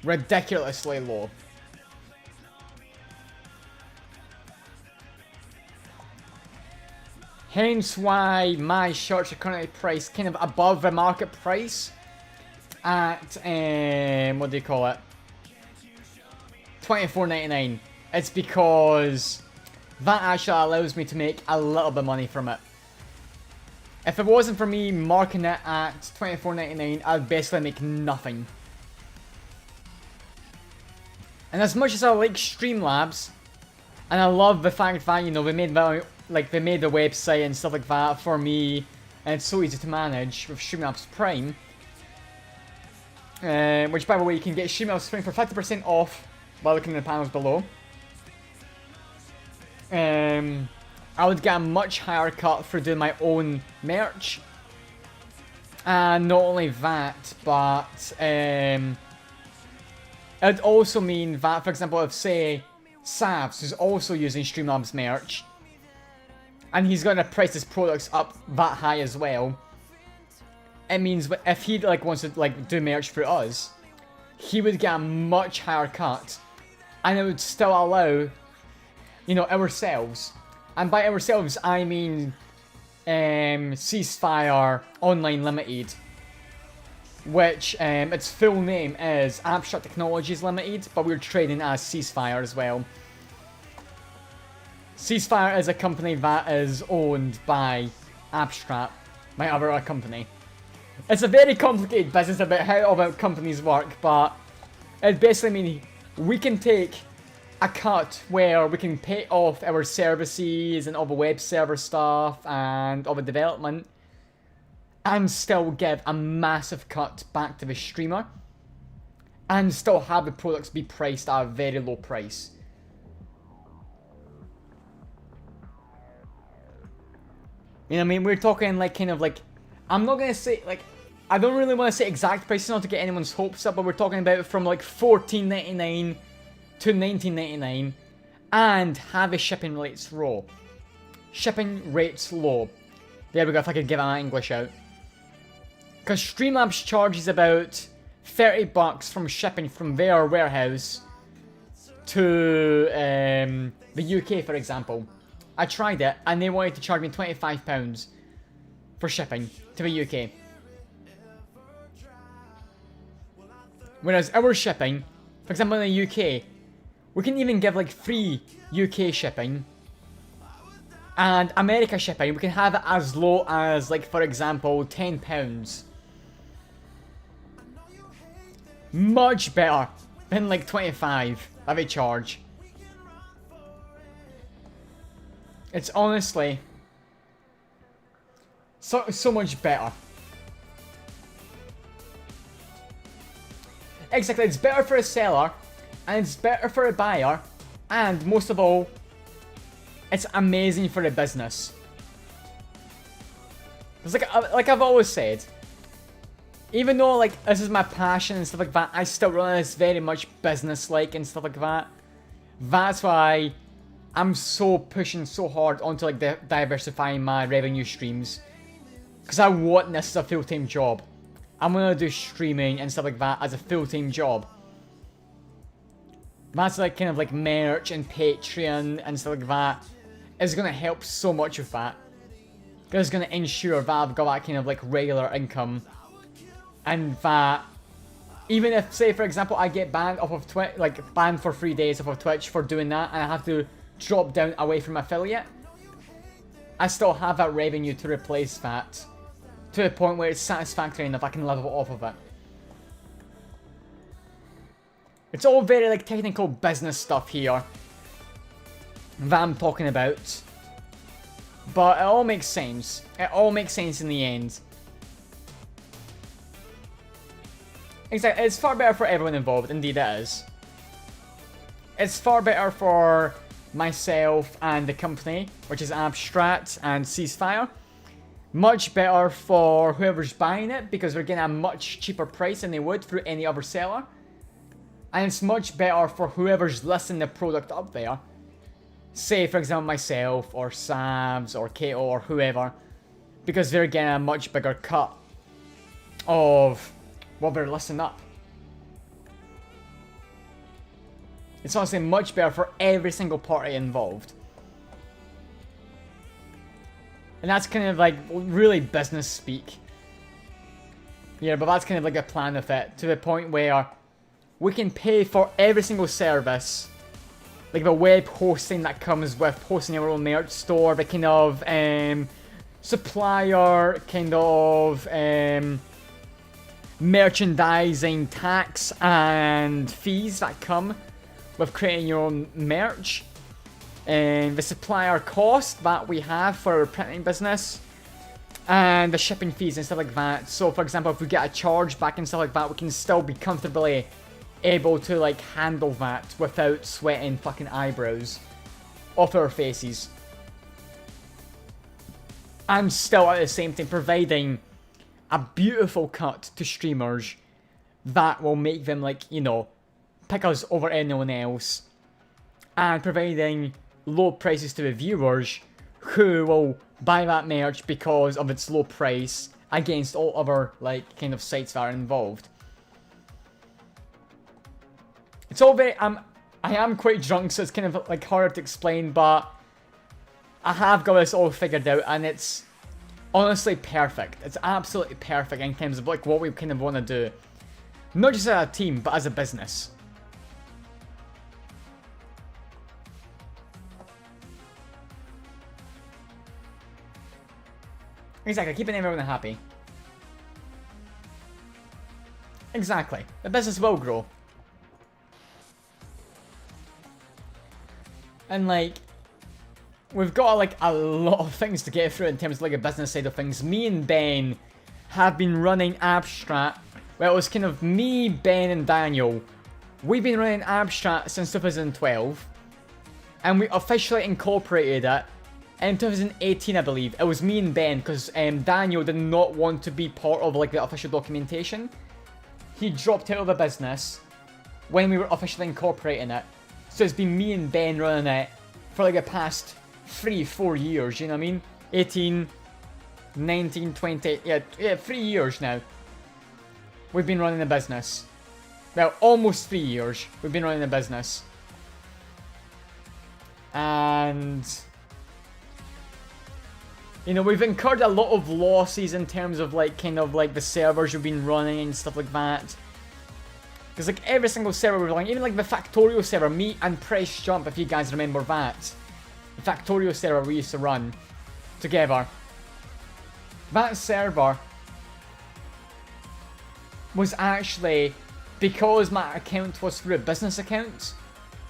[SPEAKER 2] Ridiculously low. Hence why my shirts are currently priced kind of above the market price at, what do you call it? $24.99. It's because that actually allows me to make a little bit of money from it. If it wasn't for me marking it at $24.99, I'd basically make nothing. And as much as I like Streamlabs, and I love the fact that, you know, they made the website and stuff like that for me, and it's so easy to manage with Streamlabs Prime. Which, by the way, you can get Streamlabs Prime for 50% off by looking in the panels below. I would get a much higher cut for doing my own merch. And not only that, but it'd also mean that, for example, if, say, Savs is also using Streamlabs merch, and he's going to price his products up that high as well, it means if he wants to do merch for us, he would get a much higher cut, and it would still allow, you know, ourselves, and by ourselves I mean Ceasefire Online Limited, which its full name is Abstract Technologies Limited, but we're trading as Ceasefire as well. Ceasefire is a company that is owned by Abstract, my other company. It's a very complicated business about how all our companies work, but it basically means we can take a cut where we can pay off our services and all the web server stuff and all the development and still give a massive cut back to the streamer and still have the products be priced at a very low price. You know what I mean? We're talking like kind of like, I'm not gonna say like, I don't really want to say exact prices not to get anyone's hopes up, but we're talking about from like $14.99 to $19.99 and have the shipping rates low. Shipping rates low. There we go, if I could give an English out. Because Streamlabs charges about $30 from shipping from their warehouse to the UK, for example. I tried it and they wanted to charge me £25 for shipping to the UK. Whereas our shipping, for example in the UK, we can even give like free UK shipping. And America shipping, we can have it as low as like, for example, £10. Much better than like 25 that they charge. It's honestly so much better. Exactly, it's better for a seller, and it's better for a buyer, and most of all, it's amazing for a business. It's like I've always said, even though like this is my passion and stuff like that, I still run this very much business-like and stuff like that. That's why I'm so pushing so hard onto like diversifying my revenue streams, because I want this as a full-time job. I'm gonna do streaming and stuff like that as a full-time job. That's like kind of like merch and Patreon and stuff like that is gonna help so much with that. Because it's gonna ensure that I've got that kind of like regular income. And that even if, say for example, I get banned off of Twitch, like banned for 3 days off of Twitch for doing that, and I have to drop down away from affiliate, I still have that revenue to replace that. To the point where it's satisfactory enough I can live off of it. It's all very like technical business stuff here that I'm talking about. But it all makes sense. It all makes sense in the end. Exactly, it's far better for everyone involved, indeed it is. It's far better for myself and the company, which is Abstract and Ceasefire. Much better for whoever's buying it, because we're getting a much cheaper price than they would through any other seller. And it's much better for whoever's listing the product up there. Say, for example, myself, or Savs, or Kato, or whoever. Because they're getting a much bigger cut of what they're listing up. It's honestly much better for every single party involved. And that's kind of like really business speak. Yeah, but that's kind of like a plan of it, to the point where we can pay for every single service. Like the web hosting that comes with hosting our own merch store, the kind of supplier kind of merchandising tax and fees that come with creating your own merch. And the supplier cost that we have for our printing business, and the shipping fees and stuff like that. So for example, if we get a charge back and stuff like that, we can still be comfortably able to like handle that without sweating fucking eyebrows off our faces. And still at the same time providing a beautiful cut to streamers that will make them like, you know, pick us over anyone else, and providing low prices to the viewers who will buy that merch because of its low price against all other like kind of sites that are involved. It's all very I am quite drunk, so it's kind of like hard to explain, but I have got this all figured out, and it's honestly perfect. It's absolutely perfect in terms of like what we kind of want to do, not just as a team but as a business. Exactly, keeping everyone happy. Exactly. The business will grow. And like, we've got like a lot of things to get through in terms of like a business side of things. Me and Ben have been running Abstract. Well, it was kind of me, Ben, and Daniel. We've been running Abstract since 2012. And we officially incorporated it in 2018, I believe. It was me and Ben, because Daniel did not want to be part of like the official documentation. He dropped out of the business when we were officially incorporating it. So it's been me and Ben running it for like the past 3-4 years, you know what I mean? 18, 19, 20, yeah, 3 years now. We've been running the business. Well, almost 3 years we've been running the business. And you know, we've incurred a lot of losses in terms of like kind of like the servers we've been running and stuff like that. Because like every single server we're running, even like the Factorio server, me and Press Jump, if you guys remember that. The Factorio server we used to run together. That server was actually, because my account was through a business account,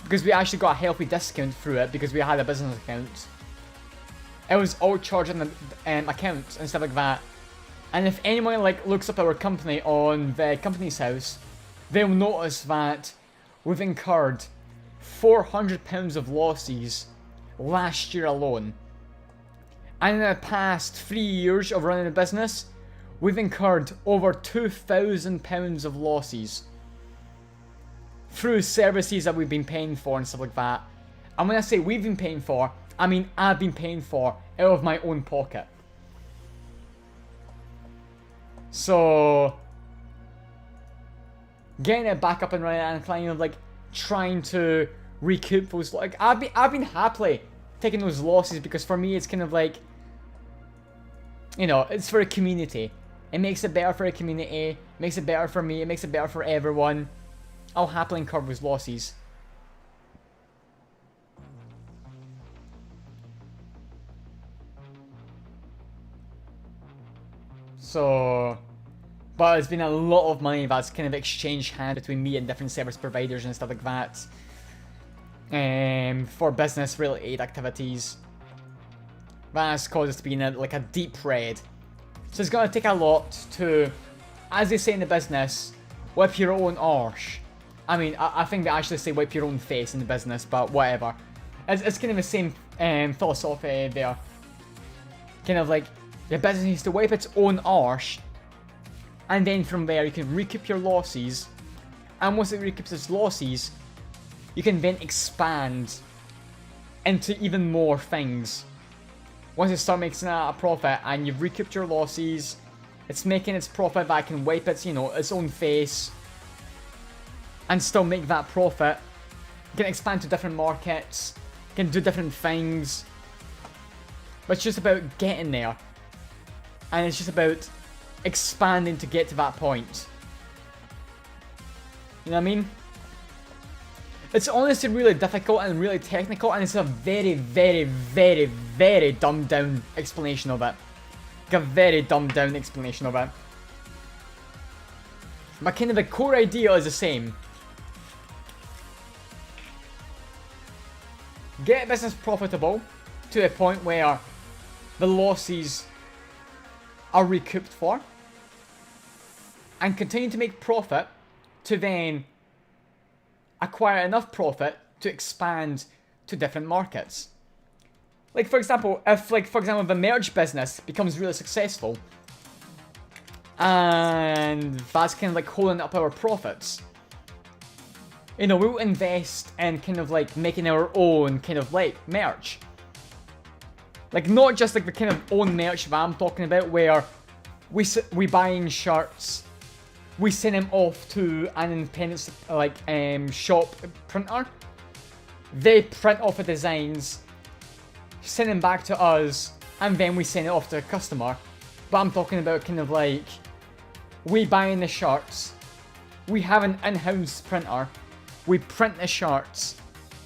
[SPEAKER 2] because we actually got a healthy discount through it because we had a business account. It was all charged on the accounts and stuff like that. And if anyone like looks up our company on the company's house, they'll notice that we've incurred £400 of losses last year alone. And in the past 3 years of running the business, we've incurred over £2,000 of losses through services that we've been paying for and stuff like that. And when I say we've been paying for, I mean I've been paying for out of my own pocket. So getting it back up and running and kind of like trying to recoup those, like I've been happily taking those losses, because for me it's kind of like, you know, it's for a community. It makes it better for a community, it makes it better for me, it makes it better for everyone. I'll happily incur those losses. So, but it's been a lot of money that's kind of exchanged hands between me and different service providers and stuff like that, for business related activities. That's caused us to be in a deep red. So it's gonna take a lot to, as they say in the business, whip your own arse. I mean, I think they actually say wipe your own face in the business, but whatever. It's kind of the same philosophy there. Kind of like, the business needs to wipe its own arse, and then from there you can recoup your losses, and once it recoups its losses, you can then expand into even more things. Once you start making a profit and you've recouped your losses, it's making its profit that can wipe its, you know, its own face, and still make that profit. You can expand to different markets, you can do different things, but it's just about getting there. And it's just about expanding to get to that point. You know what I mean? It's honestly really difficult and really technical, and it's a very, very, very, very dumbed down explanation of it. Like a very dumbed down explanation of it. But kind of the core idea is the same. Get business profitable to a point where the losses are recouped for, and continue to make profit to then acquire enough profit to expand to different markets. Like for example, if the merch business becomes really successful, and that's kind of like holding up our profits, you know, we'll invest in kind of like making our own kind of like merch. Like not just like the kind of own merch that I'm talking about, where we buy in shirts, we send them off to an independent like shop printer. They print off the designs, send them back to us, and then we send it off to the customer. But I'm talking about kind of like, we buy in the shirts, we have an in-house printer, we print the shirts,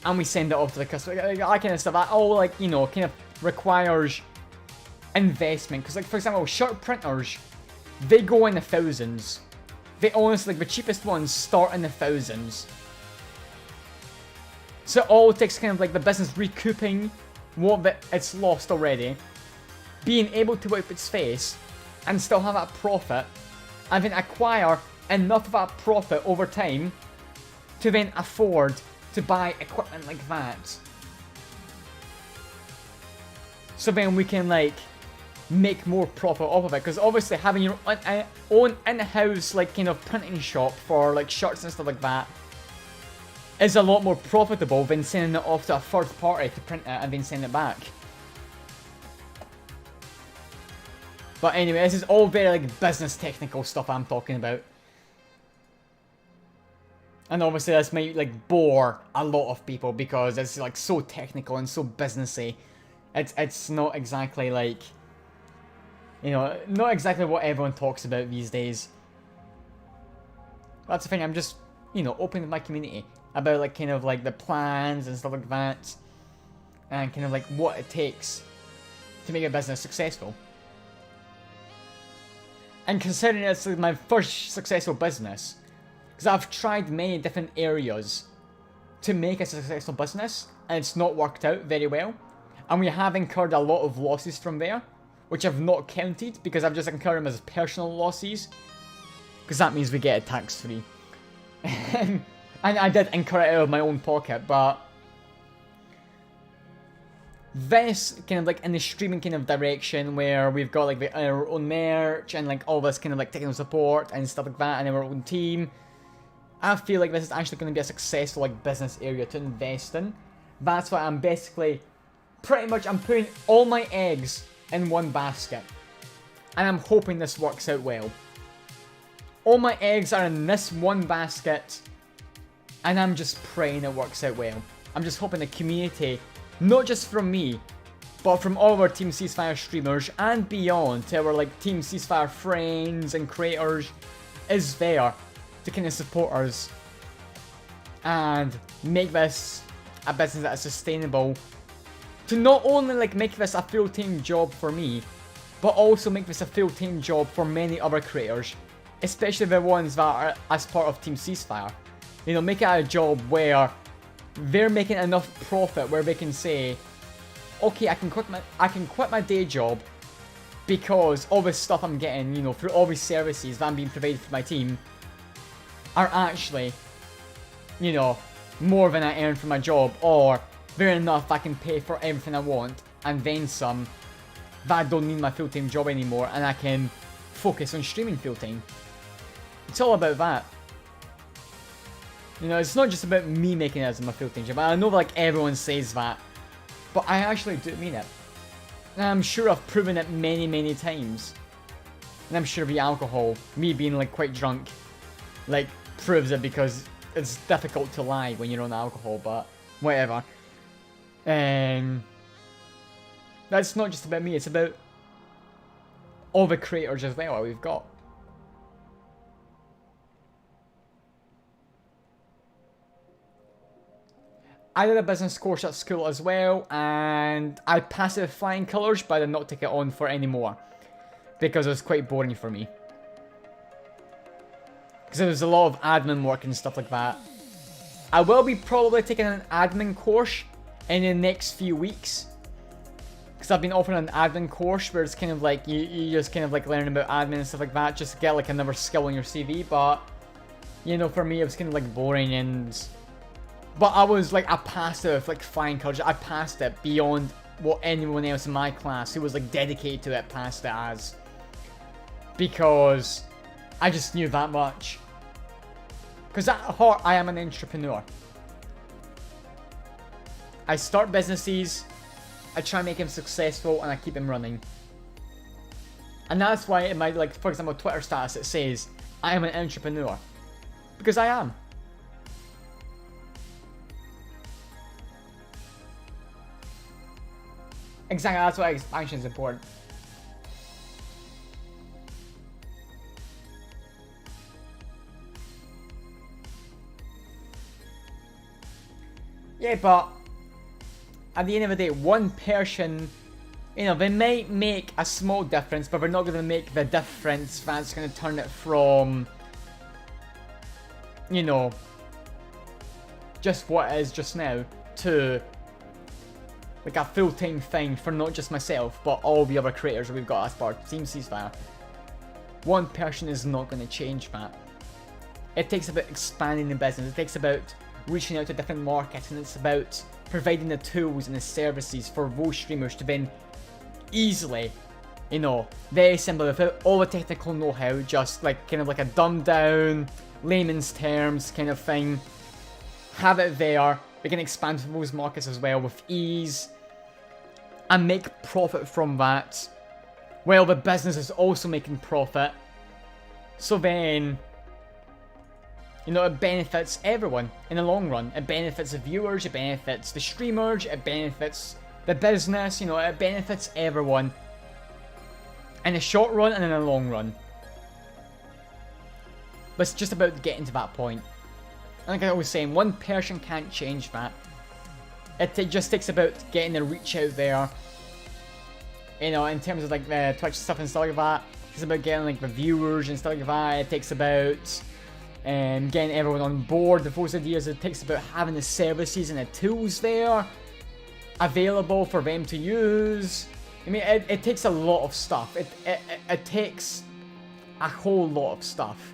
[SPEAKER 2] and we send it off to the customer. That kind of stuff. That all like, you know, kind of requires investment. Because like for example, shirt printers, they go in the thousands. they honestly, like, the cheapest ones start in the thousands. So all it takes kind of like the business recouping what it's lost already, being able to wipe its face, and still have that profit, and then acquire enough of that profit over time to then afford to buy equipment like that. So then we can like make more profit off of it, because obviously having your own in-house like kind of printing shop for like shirts and stuff like that is a lot more profitable than sending it off to a third party to print it and then send it back. But anyway, this is all very like business technical stuff I'm talking about. And obviously this might like bore a lot of people because it's like so technical and so businessy. It's not exactly like, you know, not exactly what everyone talks about these days. That's the thing, I'm just, you know, open to my community about like kind of like the plans and stuff like that, and kind of like what it takes to make a business successful. And considering it's like my first successful business, because I've tried many different areas to make a successful business, and it's not worked out very well. And we have incurred a lot of losses from there, which I've not counted, because I've just incurred them as personal losses, because that means we get it tax-free. And I did incur it out of my own pocket, but this kind of like in the streaming kind of direction where we've got like our own merch and like all this kind of like technical support and stuff like that and our own team, I feel like this is actually going to be a successful like business area to invest in. That's why I'm basically pretty much I'm putting all my eggs in one basket, and I'm hoping this works out well. All my eggs are in this one basket, and I'm just praying it works out well. I'm just hoping the community, not just from me, but from all of our Team Ceasefire streamers and beyond, to our like Team Ceasefire friends and creators, is there to kind of support us and make this a business that is sustainable, to not only like make this a full-time job for me, but also make this a full-time job for many other creators, especially the ones that are as part of Team Ceasefire. You know, make it a job where they're making enough profit where they can say, okay, I can quit my day job because all this stuff I'm getting, you know, through all these services that I'm being provided for my team are actually, you know, more than I earn from my job, or they're enough I can pay for everything I want and then some, that I don't need my full-time job anymore and I can focus on streaming full-time. It's all about that. You know, it's not just about me making it as my full-time job. I know like everyone says that, but I actually do mean it. And I'm sure I've proven it many, many times. And I'm sure the alcohol, me being like quite drunk, like proves it, because it's difficult to lie when you're on alcohol, but whatever. And that's not just about me, it's about all the creators as well that we've got. I did a business course at school as well, and I passed it with flying colours, but I did not take it on for anymore because it was quite boring for me. Because there was a lot of admin work and stuff like that. I will be probably taking an admin course in the next few weeks, because I've been offering an admin course where it's kind of like you just kind of like learn about admin and stuff like that, just to get like another skill on your CV. But you know, for me it was kind of like boring, but I was like, I passed it with like flying colours. I passed it beyond what anyone else in my class who was like dedicated to it passed it as, because I just knew that much. Because at heart, I am an entrepreneur. I start businesses, I try and make them successful, and I keep them running. And that's why in my, like, for example, Twitter status it says, I am an entrepreneur. Because I am. Exactly, that's why expansion is important. Yeah, but at the end of the day, one person, you know, they might make a small difference, but they're not going to make the difference that's going to turn it from, you know, just what it is just now to like a full-time thing for not just myself, but all the other creators that we've got as part of Team Ceasefire. One person is not going to change that. It takes about expanding the business, it takes about reaching out to different markets, and it's about providing the tools and the services for those streamers to then easily, you know, very simply, without all the technical know-how, just like kind of like a dumbed down, layman's terms kind of thing, have it there. We can expand to those markets as well with ease and make profit from that, while the business is also making profit. So then, you know, it benefits everyone in the long run. It benefits the viewers, it benefits the streamers, it benefits the business, you know, it benefits everyone in the short run and in the long run. But it's just about getting to that point. And like I was saying, one person can't change that. It just takes about getting the reach out there. You know, in terms of like the Twitch stuff and stuff like that. It's about getting like the viewers and stuff like that. It takes about getting everyone on board with those ideas. It takes about having the services and the tools there available for them to use. I mean, it takes a lot of stuff. It takes a whole lot of stuff.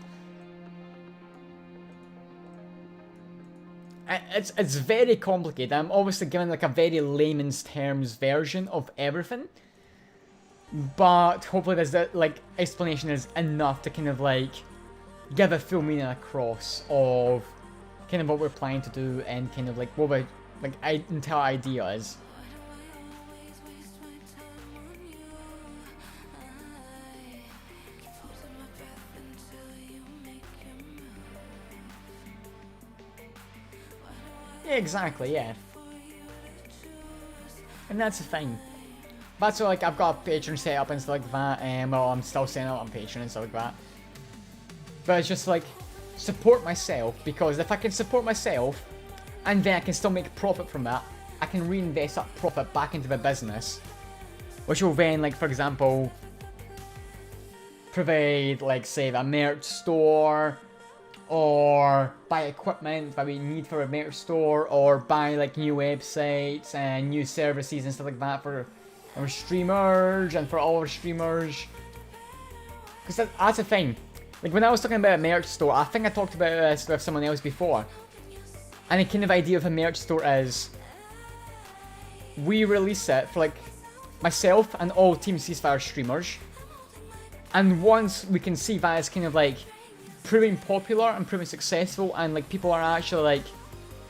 [SPEAKER 2] It's very complicated. I'm obviously giving like a very layman's terms version of everything, but hopefully this like explanation is enough to kind of like give a full meaning across of kind of what we're planning to do and kind of like what the like entire idea is. Yeah, exactly, yeah. And that's the thing. That's why, like, I've got a Patreon set up and stuff like that, and well, I'm still setting up on Patreon and stuff like that. But it's just like, support myself, because if I can support myself, and then I can still make profit from that, I can reinvest that profit back into the business, which will then, like, for example, provide, like, say, a merch store, or buy equipment that we need for a merch store, or buy like new websites and new services and stuff like that for our streamers and for all our streamers. Because that's the thing. Like when I was talking about a merch store, I think I talked about this with someone else before. And the kind of idea of a merch store is we release it for like myself and all Team Ceasefire streamers. And once we can see that it's kind of like proving popular and proving successful, and like people are actually like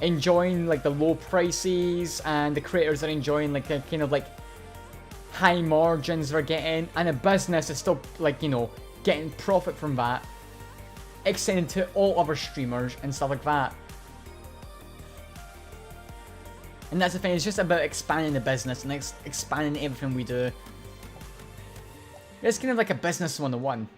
[SPEAKER 2] enjoying like the low prices, and the creators are enjoying like the kind of like high margins they're getting, and a business is still like, you know, getting profit from that, extending to all other streamers and stuff like that. And that's the thing, it's just about expanding the business and expanding everything we do. It's kind of like a business 101.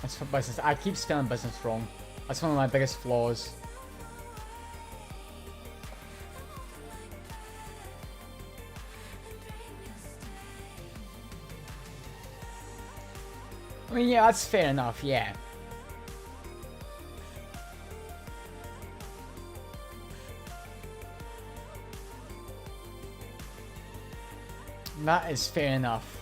[SPEAKER 2] That's for business. I keep spelling business wrong. That's one of my biggest flaws. I mean, yeah, that's fair enough, yeah. That is fair enough.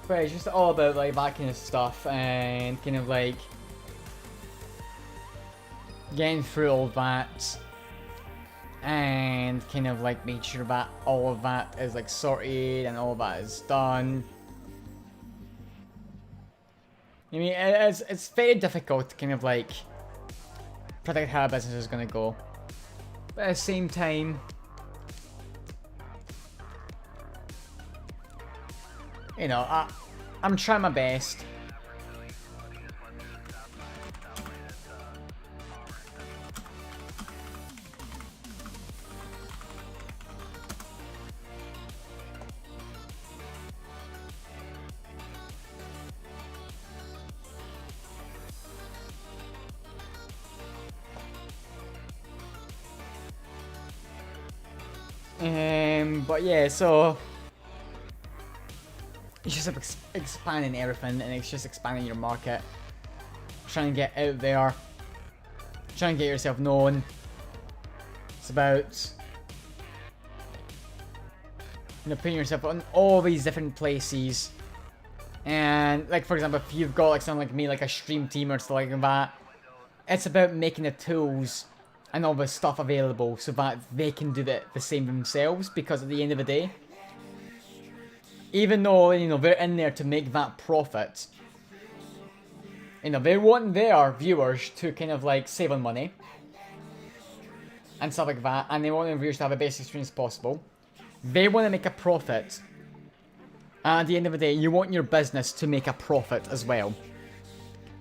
[SPEAKER 2] But it's just all about like that kind of stuff and kind of like getting through all that and kind of like make sure that all of that is like sorted and all of that is done. I mean, it's very difficult to kind of like predict how a business is going to go, but at the same time, you know, I'm trying my best. But yeah, so it's just expanding everything, and it's just expanding your market, trying to get out there, trying to get yourself known. It's about, you know, putting yourself on all these different places. And like, for example, if you've got like someone like me, like a stream team or stuff like that, it's about making the tools and all the stuff available so that they can do the same themselves, because at the end of the day, even though, you know, they're in there to make that profit, you know, they want their viewers to kind of like save on money and stuff like that, and they want their viewers to have the best experience possible. They want to make a profit, and at the end of the day, you want your business to make a profit as well.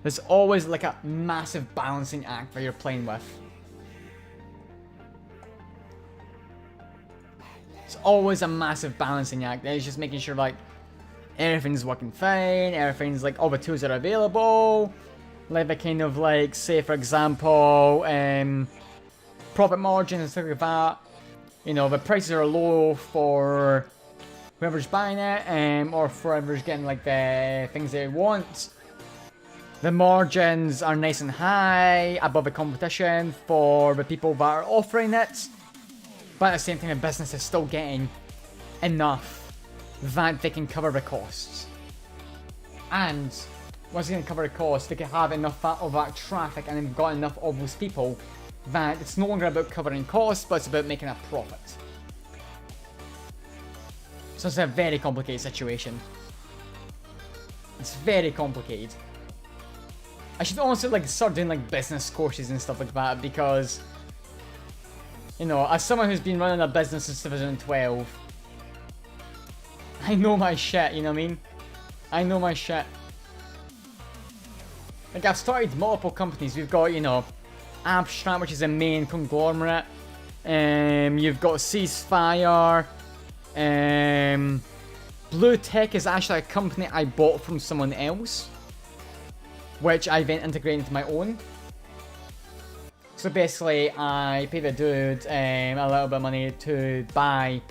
[SPEAKER 2] There's always like a massive balancing act that you're playing with. It's always a massive balancing act. It's just making sure like everything's working fine, everything's like all the tools are available. Like the kind of like, say for example, profit margin and stuff like that. You know, the prices are low for whoever's buying it, or for whoever's getting like the things they want. The margins are nice and high above the competition for the people that are offering it. But at the same time, the business is still getting enough that they can cover the costs. And once they can cover the costs, they can have enough of that traffic, and they've got enough of those people that it's no longer about covering costs, but it's about making a profit. So it's a very complicated situation. It's very complicated. I should honestly like start doing like business courses and stuff like that, because, you know, as someone who's been running a business since 2012, I know my shit, you know what I mean? I know my shit. Like, I've started multiple companies. We've got, you know, Abstract, which is a main conglomerate. You've got Ceasefire. Blue Tech is actually a company I bought from someone else, which I then integrated into my own. So basically, I paid the dude a little bit of money to buy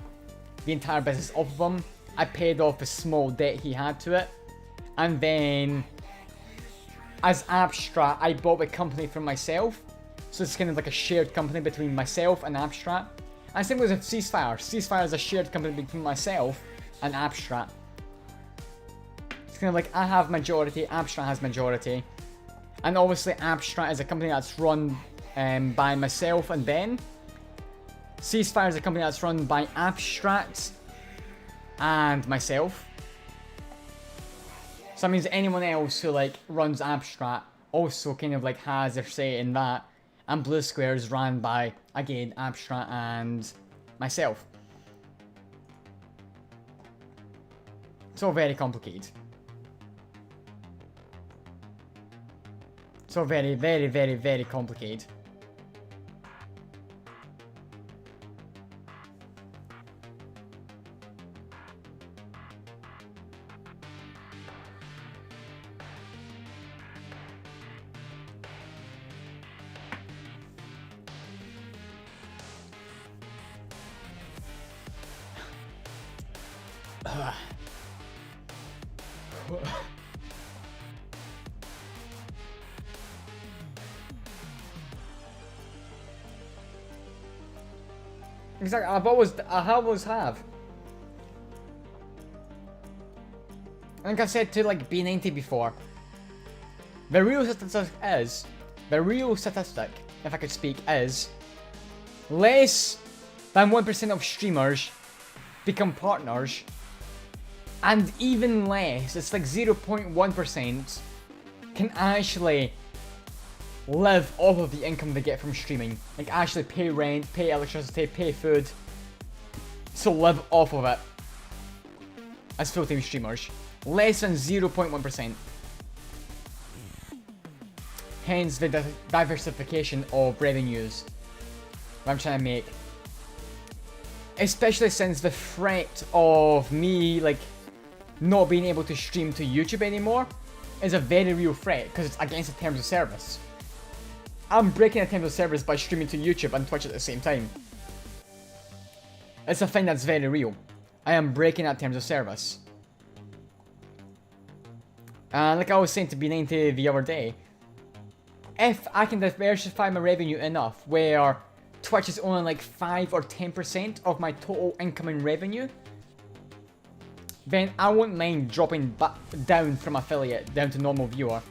[SPEAKER 2] the entire business off of him. I paid off the small debt he had to it. And then, as Abstract, I bought the company from myself. So it's kind of like a shared company between myself and Abstract. And same with Ceasefire. Ceasefire is a shared company between myself and Abstract. It's kind of like I have majority, Abstract has majority. And obviously Abstract is a company that's run by myself and Ben. Ceasefire is a company that's run by Abstract and myself. So that means anyone else who like runs Abstract also kind of like has their say in that. And Blue Square is run by, again, Abstract and myself. It's all very complicated. It's all very, very, very, very complicated. Exactly, I always have. I think I've said to like B90 before. The real statistic, if I could speak, is less then 1% of streamers become partners, and even less, it's like 0.1%, can actually live off of the income they get from streaming. Like actually pay rent, pay electricity, pay food, so live off of it as full-time streamers. Less than 0.1%. Hence the diversification of revenues that I'm trying to make. Especially since the threat of me like not being able to stream to YouTube anymore is a very real threat because it's against the terms of service. I'm breaking the terms of service by streaming to YouTube and Twitch at the same time. It's a thing that's very real. I am breaking that terms of service. And like I was saying to B90 the other day, if I can diversify my revenue enough where Twitch is only like 5 or 10% of my total incoming revenue, then I won't mind dropping back down from affiliate down to normal viewer.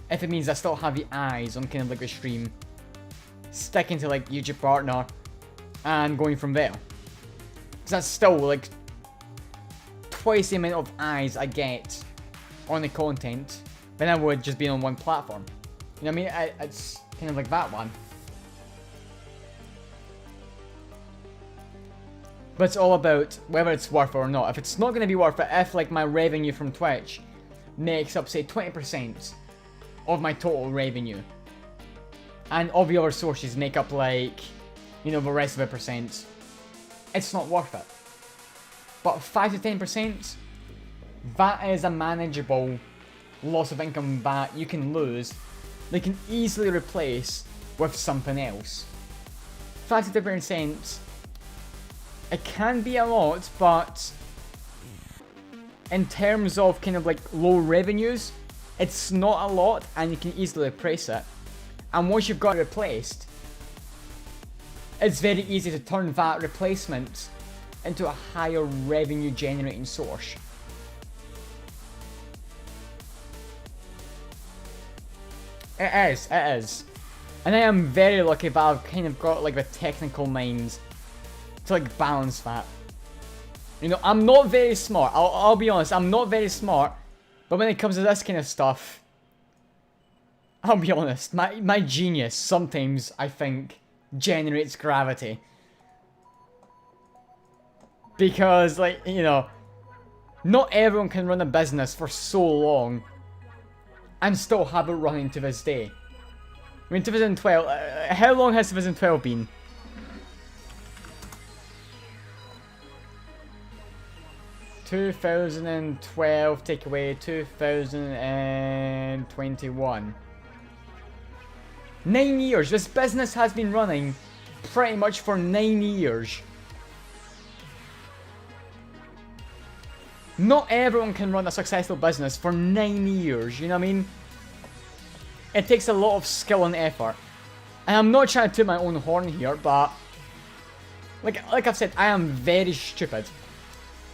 [SPEAKER 2] If it means I still have the eyes on kind of like a stream, sticking to like YouTube partner and going from there. Because that's still like twice the amount of eyes I get on the content than I would just be on one platform. You know what I mean? It's kind of like that one. But it's all about whether it's worth it or not. If it's not going to be worth it, if like my revenue from Twitch makes up say 20% of my total revenue, and all the other sources make up like, you know, the rest of the percent, it's not worth it. But 5 to 10%, that is a manageable loss of income that you can lose, they can easily replace with something else. 5 to 10%, it can be a lot, but in terms of kind of like low revenues, it's not a lot and you can easily replace it. And once you've got it replaced, it's very easy to turn that replacement into a higher revenue generating source. It is. And I am very lucky that I've kind of got like the technical mind to like balance that. You know, I'm not very smart, I'll be honest, I'm not very smart, but when it comes to this kind of stuff, I'll be honest, my genius sometimes, I think, generates gravity. Because, like, you know, not everyone can run a business for so long and still have it running to this day. I mean, 2012, how long has 2012 been? ...2012, take away 2021. 9 years. This business has been running pretty much for 9 years. Not everyone can run a successful business for 9 years, you know what I mean? It takes a lot of skill and effort. And I'm not trying to toot my own horn here, but... Like I've said, I am very stupid.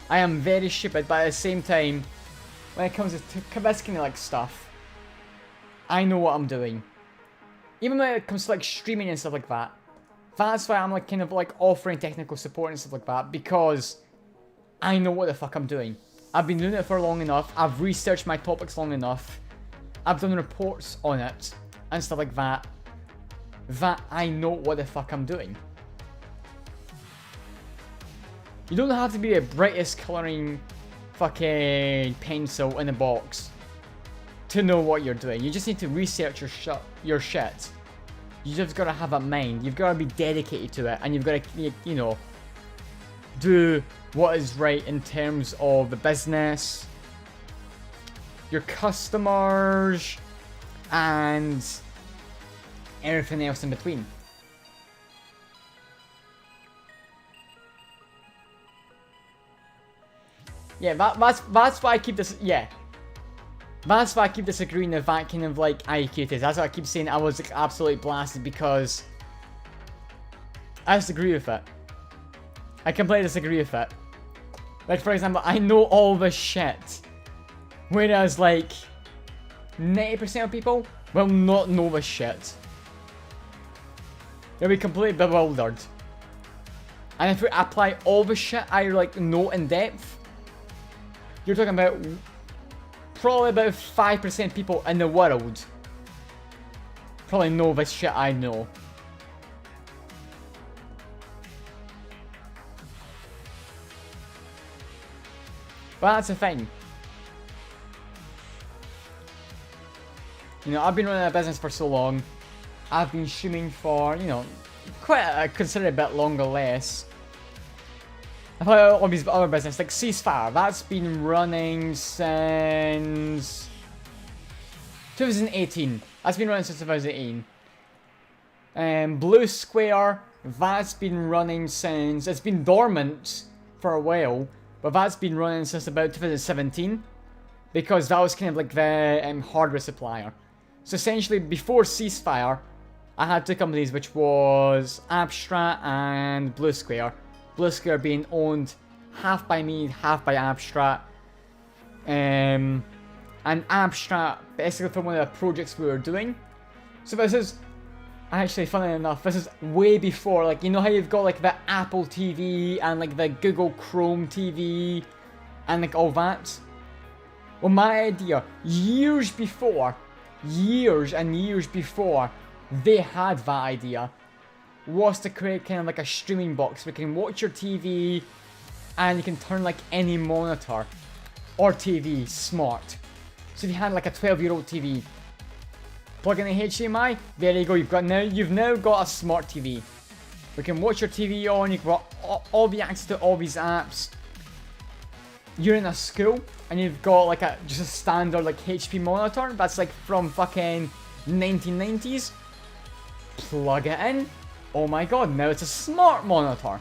[SPEAKER 2] I am very stupid, but at the same time, when it comes to this kind of like stuff, I know what I'm doing. Even when it comes to like streaming and stuff like that, that's why I'm like kind of like offering technical support and stuff like that, because I know what the fuck I'm doing. I've been doing it for long enough, I've researched my topics long enough, I've done reports on it, and stuff like that, that I know what the fuck I'm doing. You don't have to be a brightest colouring fucking pencil in a box to know what you're doing. You just need to research your shit. You just gotta have a mind. You've gotta be dedicated to it, and you've gotta, you know, do what is right in terms of the business, your customers, and everything else in between. Yeah, that's why I keep this. Yeah, that's why I keep disagreeing with that kind of like IQ test. That's why I keep saying I was like absolutely blasted, because I disagree with it. I completely disagree with it. Like, for example, I know all this shit, whereas like 90% of people will not know this shit. They'll be completely bewildered. And if we apply all the shit I like know in depth, you're talking about probably about 5% people in the world probably know this shit I know. But that's the thing. You know, I've been running a business for so long. I've been streaming for, you know, quite a considerable bit longer less. I've had all these other business, like Ceasefire, that's been running since 2018. That's been running since 2018. Blue Square, that's been running since, it's been dormant for a while, but that's been running since about 2017, because that was kind of like the hardware supplier. So essentially, before Ceasefire, I had two companies, which was Abstract and Blue Square. Blue Square being owned half by me, half by Abstract. And Abstract, basically from one of the projects we were doing. So this is, actually funny enough, this is way before, like, you know how you've got like the Apple TV and like the Google Chrome TV and like all that? Well, my idea, years and years before they had that idea, was to create kind of like a streaming box where you can watch your TV and you can turn like any monitor or TV smart. So if you had like a 12-year-old TV, plug in the HDMI, there you go, you've now got a smart TV. We can watch your TV on, you've got all the access to all these apps. You're in a school and you've got like just a standard like HP monitor that's like from fucking 1990s. Plug it in. Oh my god, now it's a smart monitor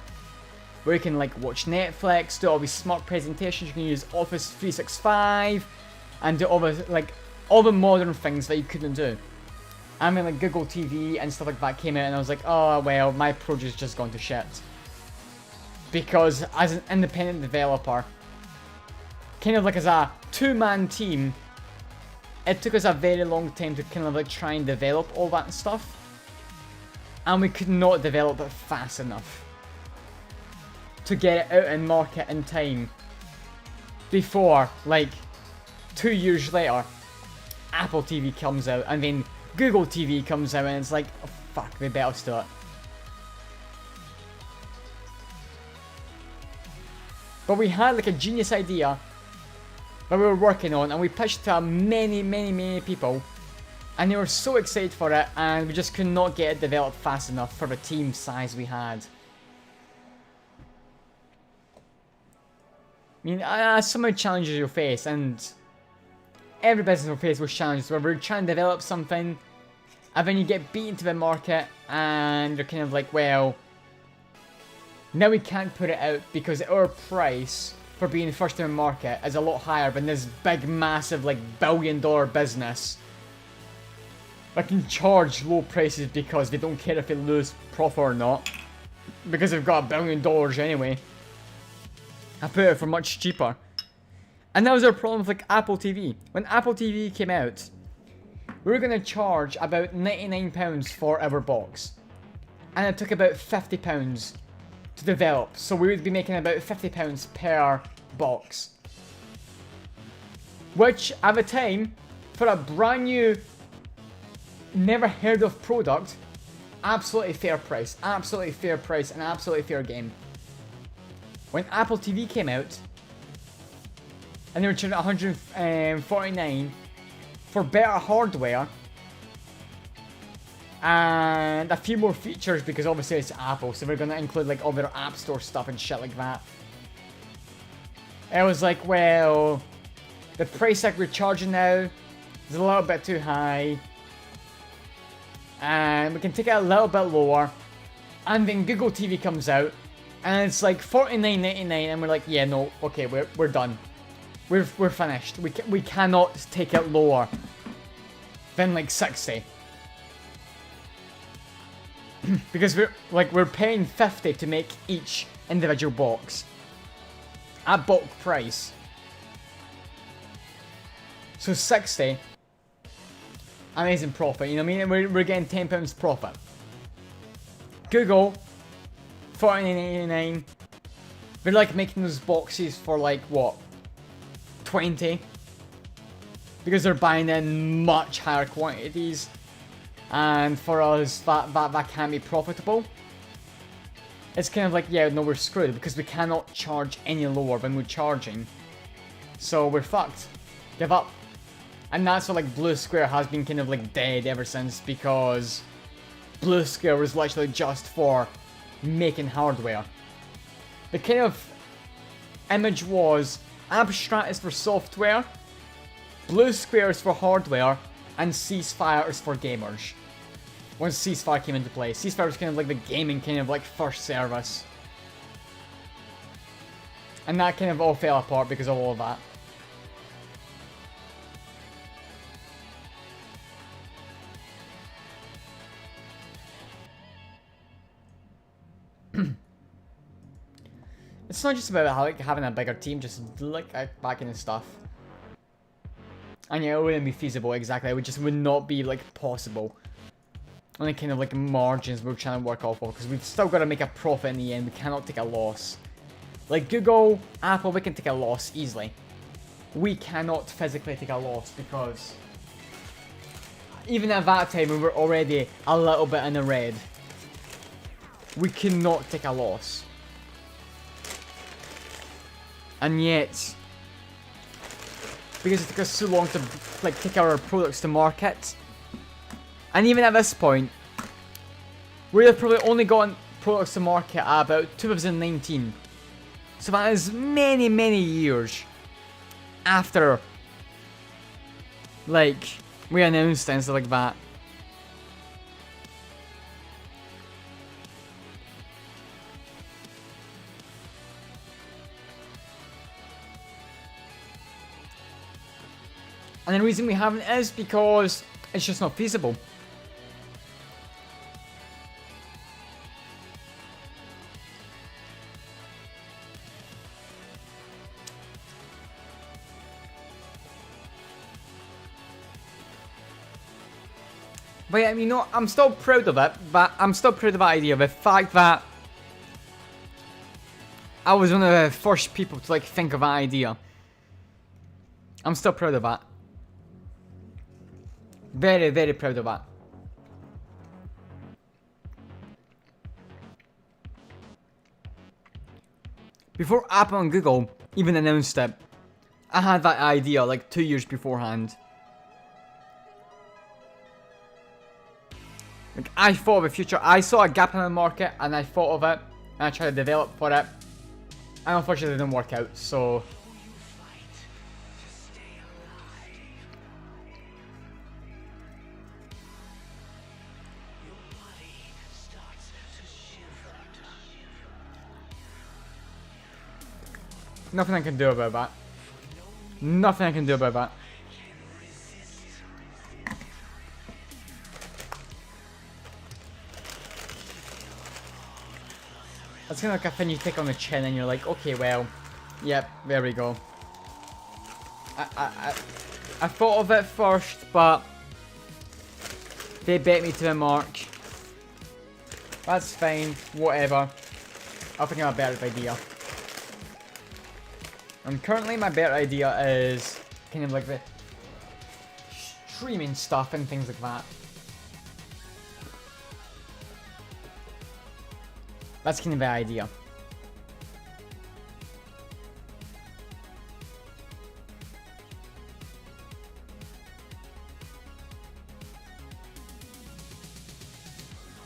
[SPEAKER 2] where you can like watch Netflix, do all these smart presentations. You can use Office 365 and do all the modern things that you couldn't do. I mean, like Google TV and stuff like that came out, and I was like, oh well, my project's just gone to shit. Because as an independent developer, kind of like as a two-man team, it took us a very long time to kind of like try and develop all that stuff. And we could not develop it fast enough to get it out in market in time before, like, 2 years later, Apple TV comes out, and then Google TV comes out, and it's like, oh fuck, we better do it. But we had like a genius idea that we were working on, and we pitched to many people, and they were so excited for it, and we just could not get it developed fast enough for the team size we had. I mean, so many challenges you face, and every business will face those challenges where we're trying to develop something, and then you get beaten to the market, and you're kind of like, well, now we can't put it out because our price for being first in the market is a lot higher than this big, massive, like, billion-dollar business that can charge low prices because they don't care if they lose profit or not, because they've got $1 billion anyway. I put it for much cheaper. And that was our problem with like Apple TV. When Apple TV came out, we were going to charge about £99 for our box. And it took about £50 to develop. So we would be making about £50 per box. Which, at the time, for a brand new, never heard of product, absolutely fair price. Absolutely fair price and absolutely fair game. When Apple TV came out, and they were charging $149 for better hardware and a few more features, because obviously it's Apple, so we're gonna include like all their App Store stuff and shit like that. It was like, well, the price that we're charging now is a little bit too high, and we can take it a little bit lower. And then Google TV comes out, and it's like $49.99, and we're like, yeah, no, okay, we're done. We're finished. We cannot take it lower than like 60. Because we're paying 50 to make each individual box at bulk price. So 60, amazing profit. You know what I mean? We're getting £10 profit. Google, $14.99. They're like making those boxes for like what, 20? Because they're buying in much higher quantities, and for us that can't be profitable. It's kind of like, yeah, no, we're screwed because we cannot charge any lower than we're charging. So we're fucked. Give up. And that's why like Blue Square has been kind of like dead ever since, because Blue Square was literally just for making hardware. The kind of image was Abstract is for software, Blue Square is for hardware, and Ceasefire is for gamers. Once Ceasefire came into play, Ceasefire was kind of like the gaming kind of like first service. And that kind of all fell apart because of all of that. It's not just about like having a bigger team, just like backing and stuff. And yeah, it wouldn't be feasible exactly. It would not be like possible. Only kind of like margins we're trying to work off of, because we've still got to make a profit in the end. We cannot take a loss. Like Google, Apple, we can take a loss easily. We cannot physically take a loss, because even at that time we were already a little bit in the red. We cannot take a loss. And yet, because it took us so long to like take our products to market, and even at this point, we've probably only gotten products to market at about 2019. So that is many, many years after, like, we announced and stuff like that. And the reason we haven't is because it's just not feasible. But yeah, you know, I'm still proud of it, but I'm still proud of that idea. The fact that I was one of the first people to like think of that idea. I'm still proud of that. Very, very proud of that. Before Apple and Google even announced it, I had that idea like 2 years beforehand. Like, I thought of the future. I saw a gap in the market and I thought of it and I tried to develop for it. And unfortunately it didn't work out, so nothing I can do about that. Nothing I can do about that. That's kind of like a thing you take on the chin and you're like, okay, well, yep, there we go. I thought of it first, but they bet me to the mark. That's fine, whatever. I'll think of a better idea. And currently my better idea is kind of like the streaming stuff and things like that. That's kind of the idea.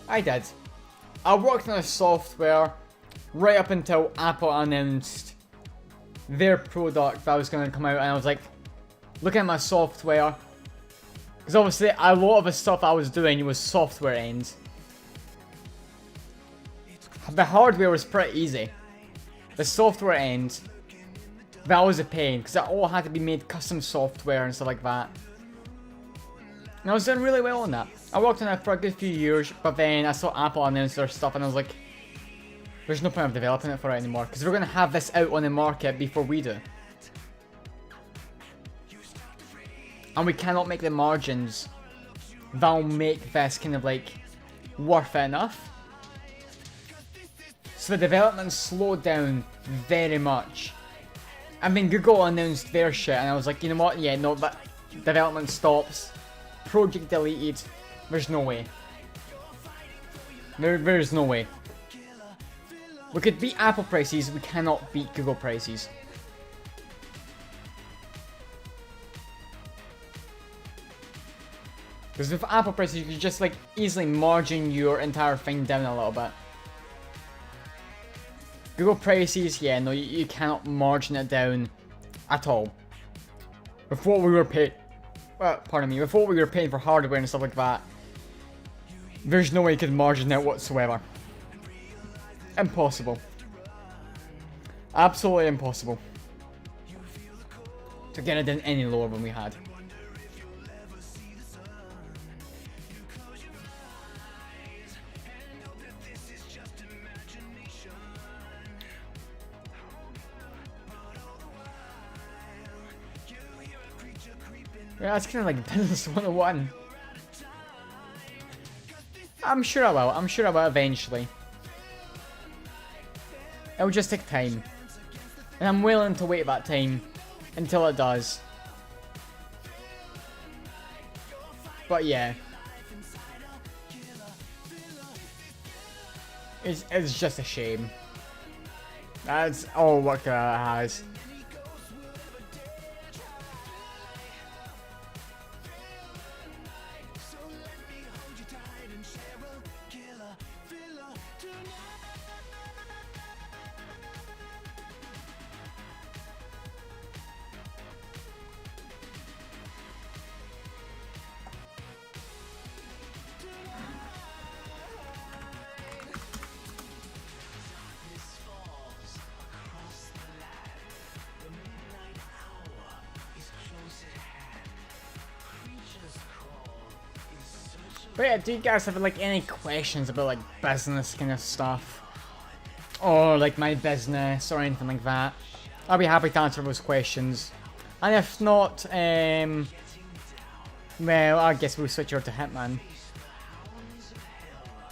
[SPEAKER 2] I did. I worked on a software right up until Apple announced their product that was going to come out, and I was like, looking at my software, because obviously a lot of the stuff I was doing was software end. The hardware was pretty easy. The software end, that was a pain, because it all had to be made custom software and stuff like that. And I was doing really well on that. I worked on it for a good few years, but then I saw Apple announce their stuff and I was like, there's no point of developing it for it anymore, because we're going to have this out on the market before we do. And we cannot make the margins that'll make this kind of like worth it enough. So So the development slowed down very much. I mean, Google announced their shit, and I was like, you know what? Yeah, no, but development stops. Project deleted. There's no way. There's no way. We could beat Apple prices, we cannot beat Google prices. Because with Apple prices, you could just like easily margin your entire thing down a little bit. Google prices, yeah, no, you cannot margin it down at all. With what we were paying, well, pardon me, with what we were paying for hardware and stuff like that, there's no way you could margin it whatsoever. Impossible. Absolutely impossible. To get it down any lower than we had. Yeah, it's kind of like Business 101. I'm sure I will. I'm sure I will eventually. It'll just take time. And I'm willing to wait that time until it does. But yeah. It's just a shame. That's all Vodka has. But yeah, do you guys have like any questions about like business kind of stuff? Or like my business or anything like that? I'll be happy to answer those questions. And if not, well, I guess we'll switch over to Hitman.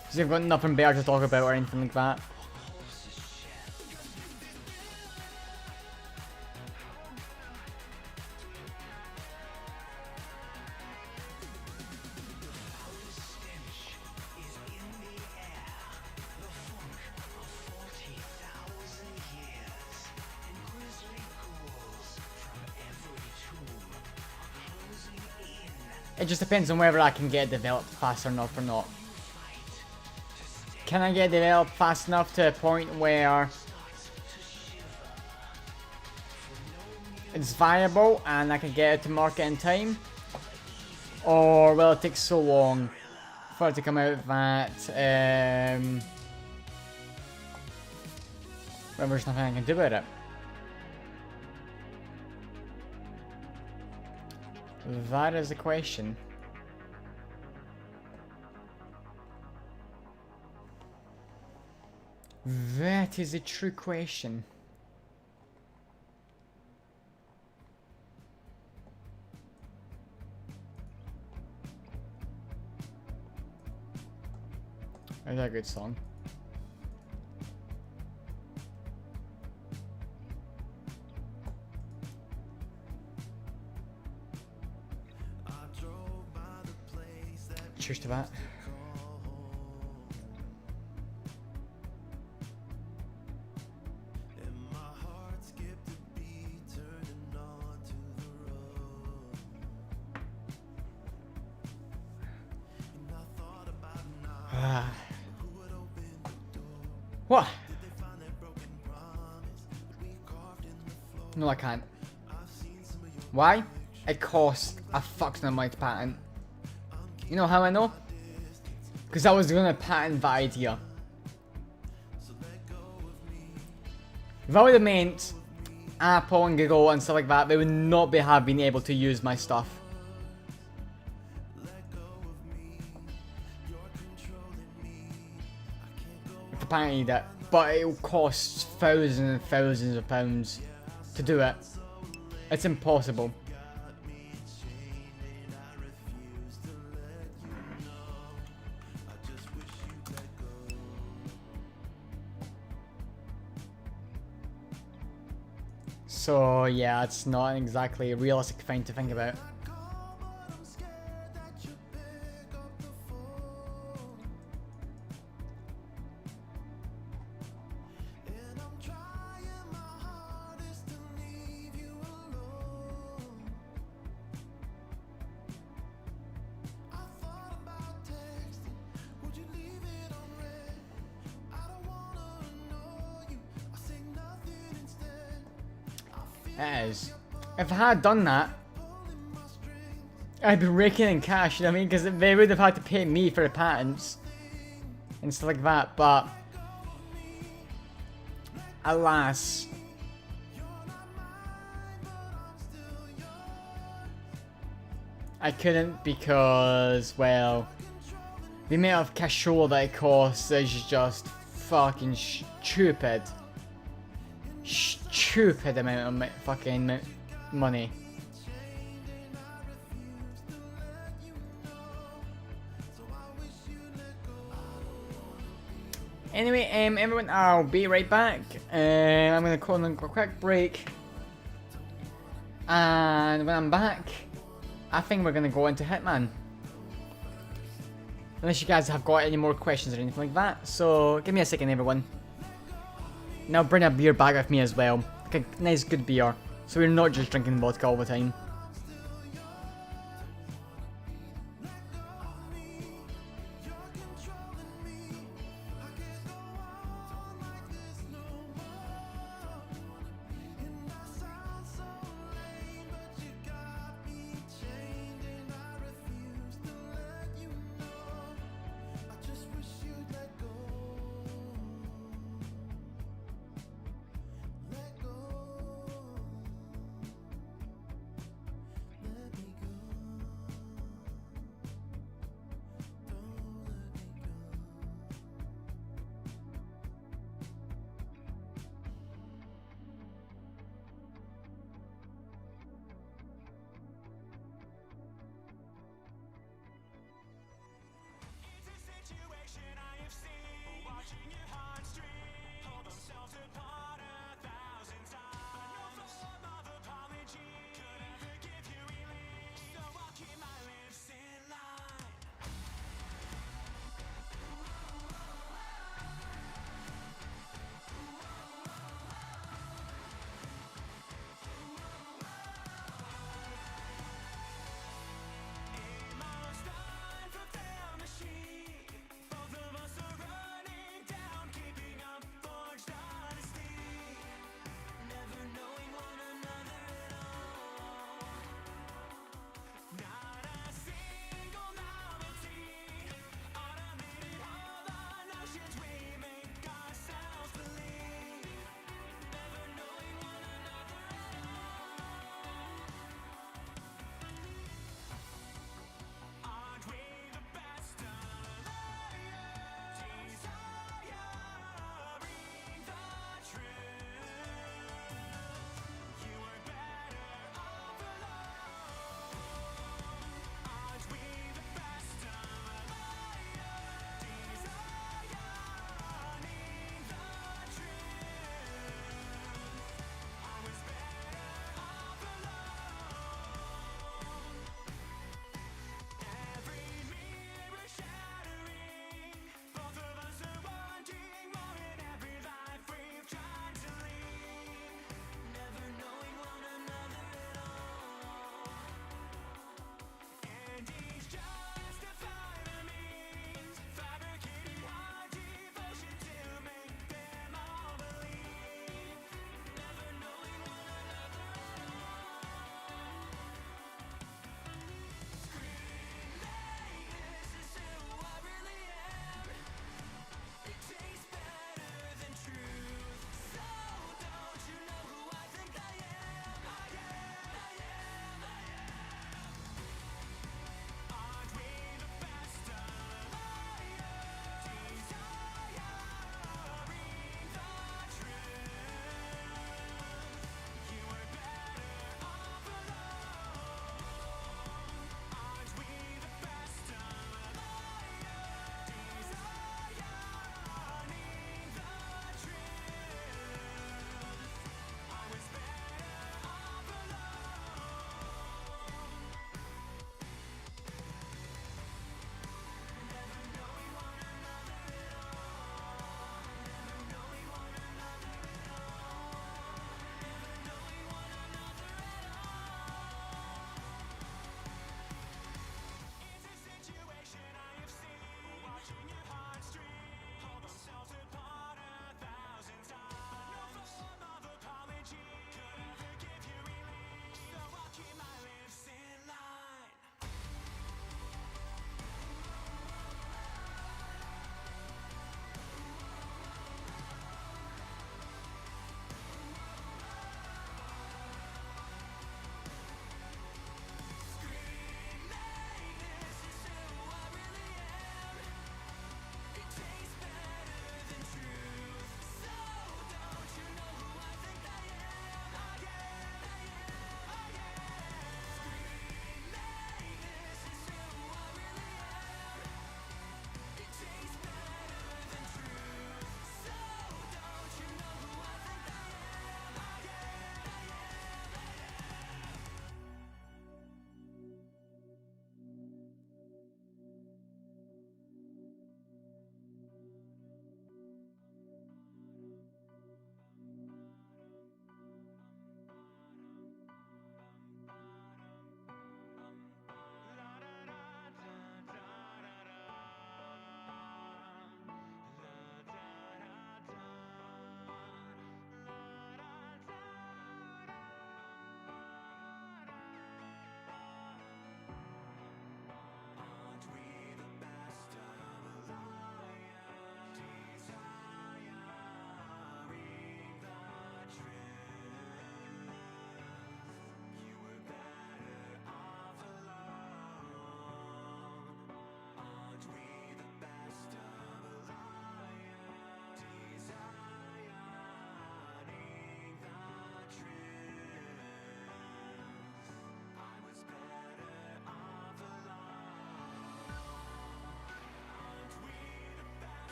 [SPEAKER 2] Because they've got nothing better to talk about or anything like that. It just depends on whether I can get it developed fast enough or not. Can I get it developed fast enough to a point where it's viable and I can get it to market in time? Or will it take so long for it to come out that well, there's nothing I can do about it? That is the question. That is a true question. That's a good song. Cheers to that. What? No, I can't. Why? It costs a fuck ton of money to patent. You know how I know? Because I was gonna patent the idea. If I would have meant Apple and Google and stuff like that, they would not have been able to use my stuff. If I patented it. But it will cost thousands and thousands of pounds to do it. It's impossible. So yeah, it's not exactly a realistic thing to think about. It is. If I had done that, I'd be raking in cash, you know what I mean? Because they would have had to pay me for the patents and stuff like that, but alas, I couldn't because, well, the amount of cashola that it costs is just fucking stupid. Stupid amount of fucking money. Anyway, everyone, I'll be right back. I'm gonna call in a quick break, and when I'm back, I think we're gonna go into Hitman. Unless you guys have got any more questions or anything like that. So give me a second, everyone. Now bring a beer bag with me as well. Like a nice good beer. So we're not just drinking vodka all the time.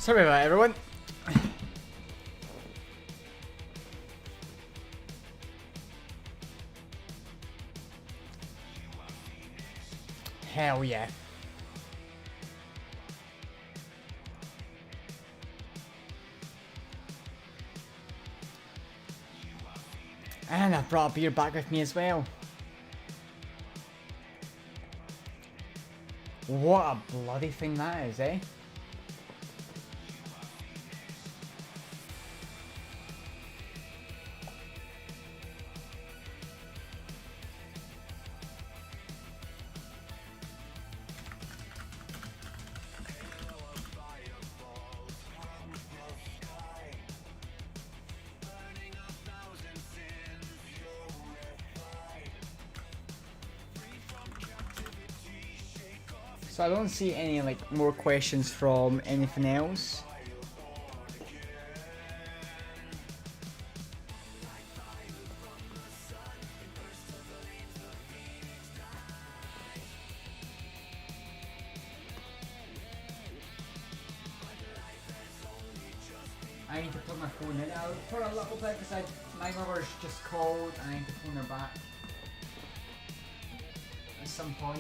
[SPEAKER 2] Sorry about it, everyone. Hell yeah. And I brought a beer back with me as well. What a bloody thing that is, eh? So I don't see any like more questions from anything else. I need to put my phone in out for a little bit because my mother's just called and I need to phone her back at some point.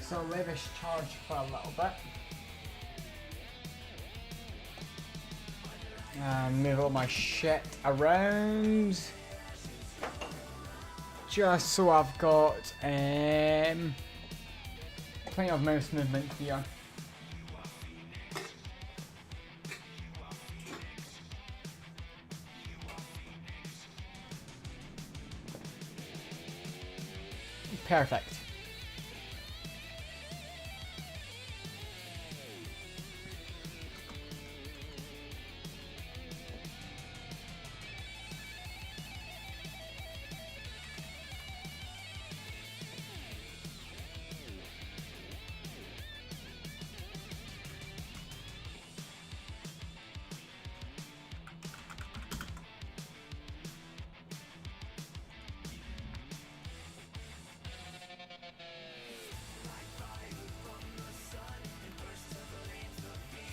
[SPEAKER 2] So lavish charge for a little bit. And move all my shit around. Just so I've got plenty of mouse movement here. Perfect.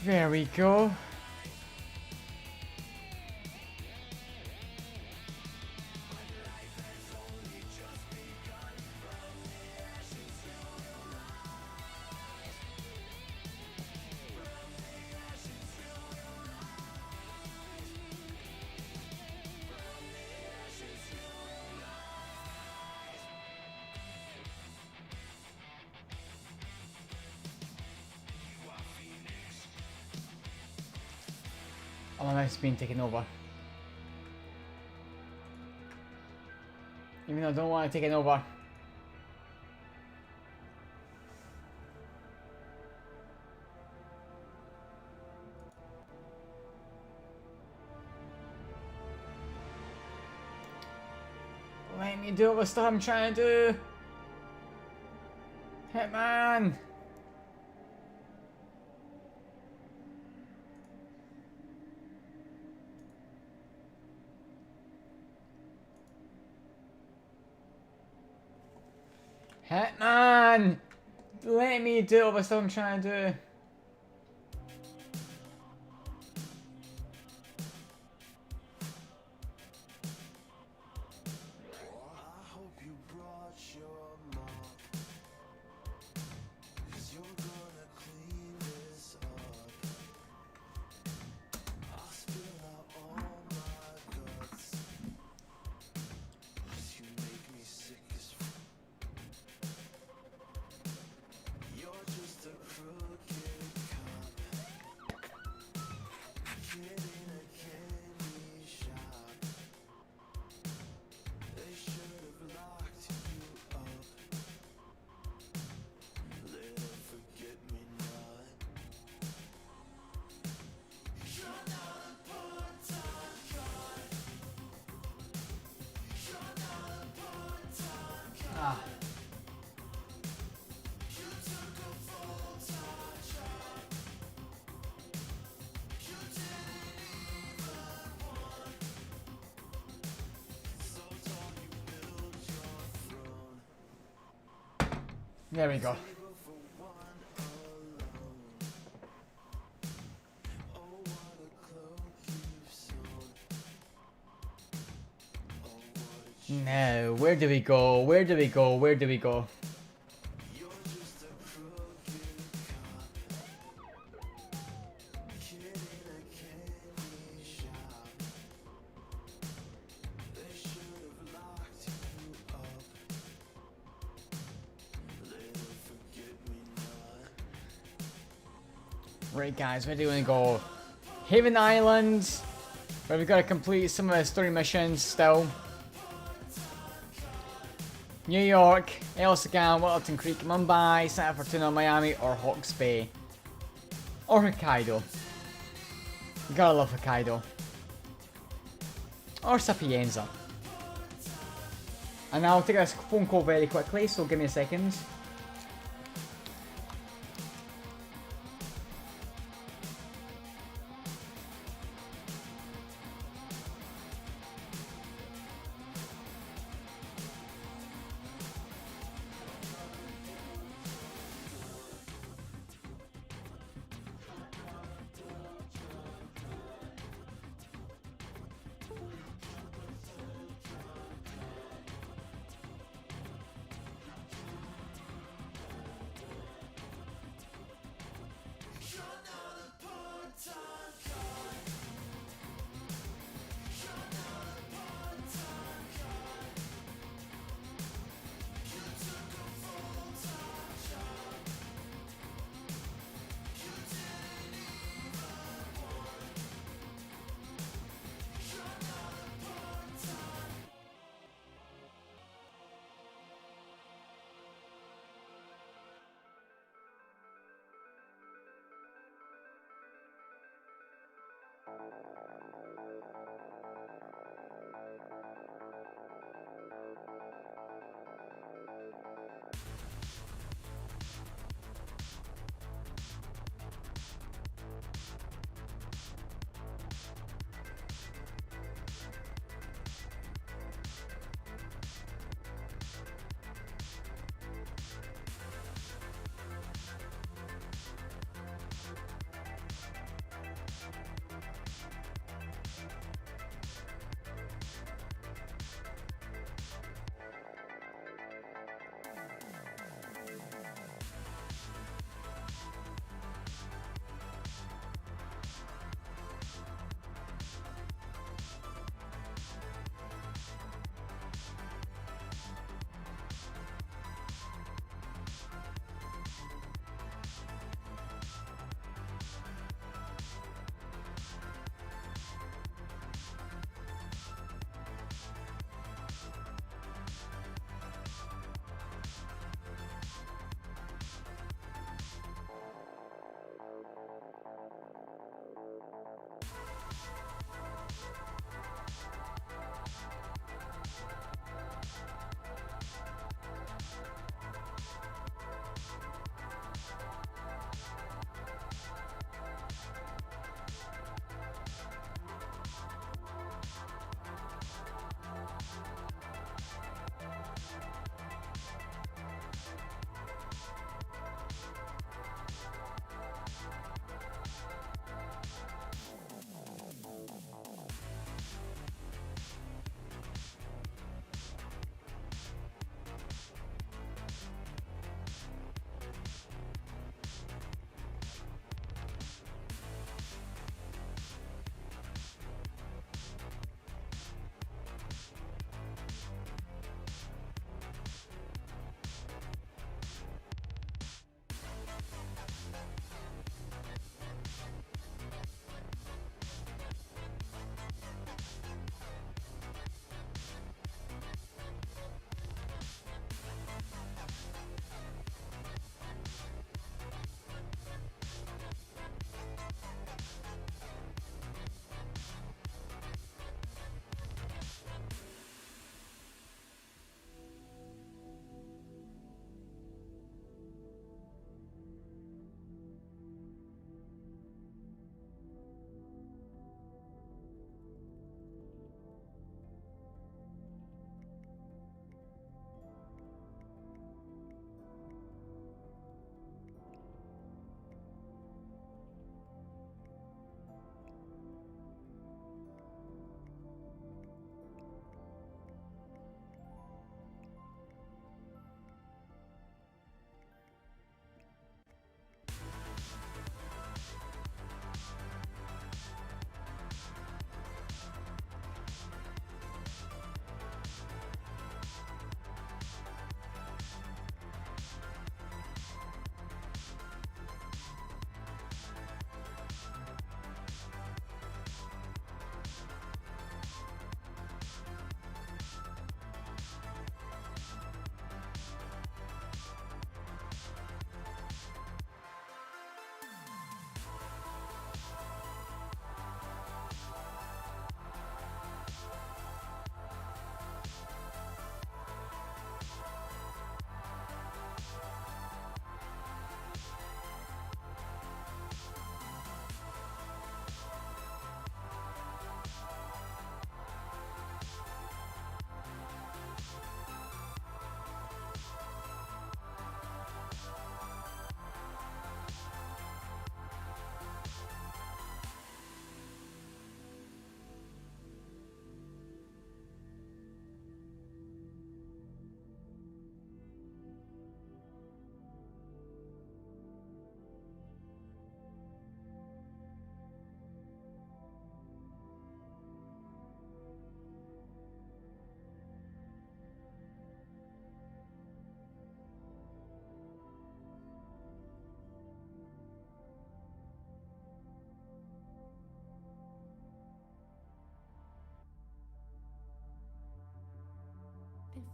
[SPEAKER 2] There we go. Oh, my mouse is being taken over. Even though I don't want to take it over. Let me do the stuff I'm trying to do. Hitman! Hitman! Let me do all the stuff I'm trying to do.
[SPEAKER 1] You're just a crooked
[SPEAKER 2] There we go. Now, where do we go? Where do we go? Where do we go? Right, guys, where do we want to go? Haven Island, where we've got to complete some of the story missions still. New York, El Seguin, Wilton Creek, Mumbai, Santa Fortuna, Miami, or Hawke's Bay. Or Hokkaido. You gotta love Hokkaido. Or Sapienza. And I'll take this phone call very quickly, so give me a second.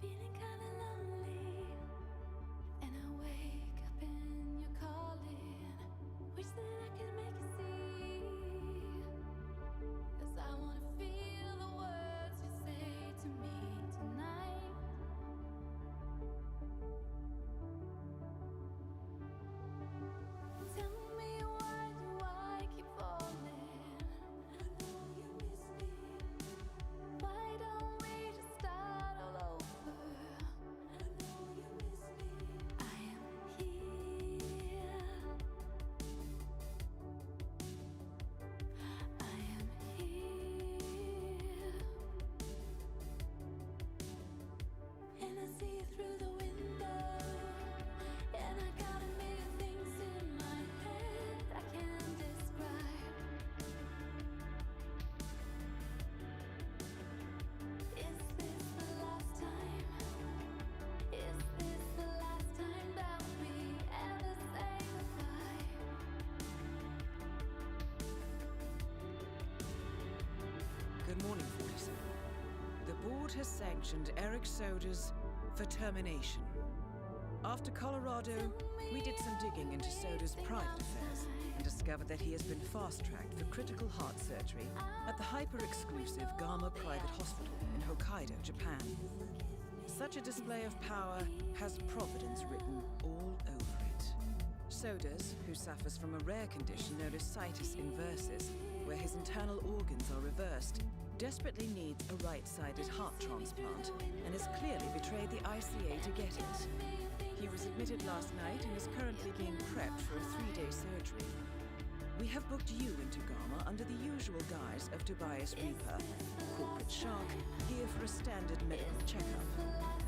[SPEAKER 1] feeling kinda lonely, and I wake up and you're calling. Wish that I could make you see, 'cause I wanna feel the words you say to me tonight. Tell me, why do I keep falling? I know you miss me. Why don't we just start all over? I know you miss me. I am here. I am here. And I see you through the window. And I got a million things in my head I can't describe. Is this the last time? Is this the last time that we ever say goodbye?
[SPEAKER 4] Good morning, 47. The board has sanctioned Eric Soda's for termination. After Colorado, we did some digging into Soda's private affairs and discovered that he has been fast-tracked for critical heart surgery at the hyper-exclusive Gama Private Hospital in Hokkaido, Japan. Such a display of power has Providence written all over it. Sodas, who suffers from a rare condition known as situs inversus, where his internal organs are reversed, desperately needs a right-sided heart transplant and has clearly betrayed the ICA to get it. He was admitted last night and is currently being prepped for a 3-day surgery. We have booked you into Gama under the usual guise of Tobias Reaper, corporate shark, here for a standard medical checkup.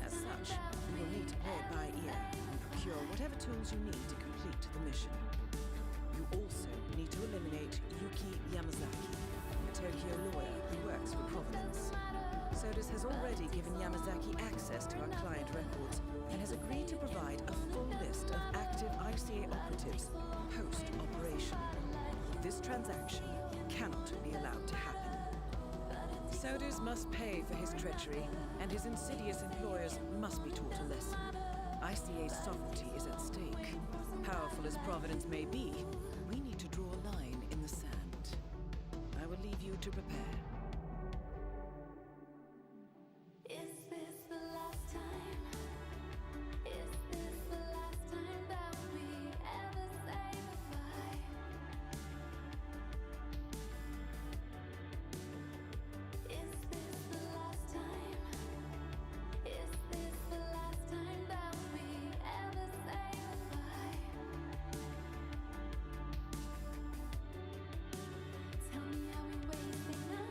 [SPEAKER 4] As such, you will need to play it by ear and procure whatever tools you need to complete the mission. You also need to eliminate Yuki Yamazaki, a Tokyo lawyer who works for Providence. Sodas has already given Yamazaki access to our client records and has agreed to provide a full list of active ICA operatives post-operation. This transaction cannot be allowed to happen. Sodas must pay for his treachery, and his insidious employers must be taught a lesson. ICA's sovereignty is at stake. Powerful as Providence may be, we need to draw a line in the sand. I will leave you to prepare.
[SPEAKER 1] Is this the last time? Is this the last time that we ever say goodbye? Is this the last time? Is this the last time that we ever say goodbye? Tell me, are we wasting our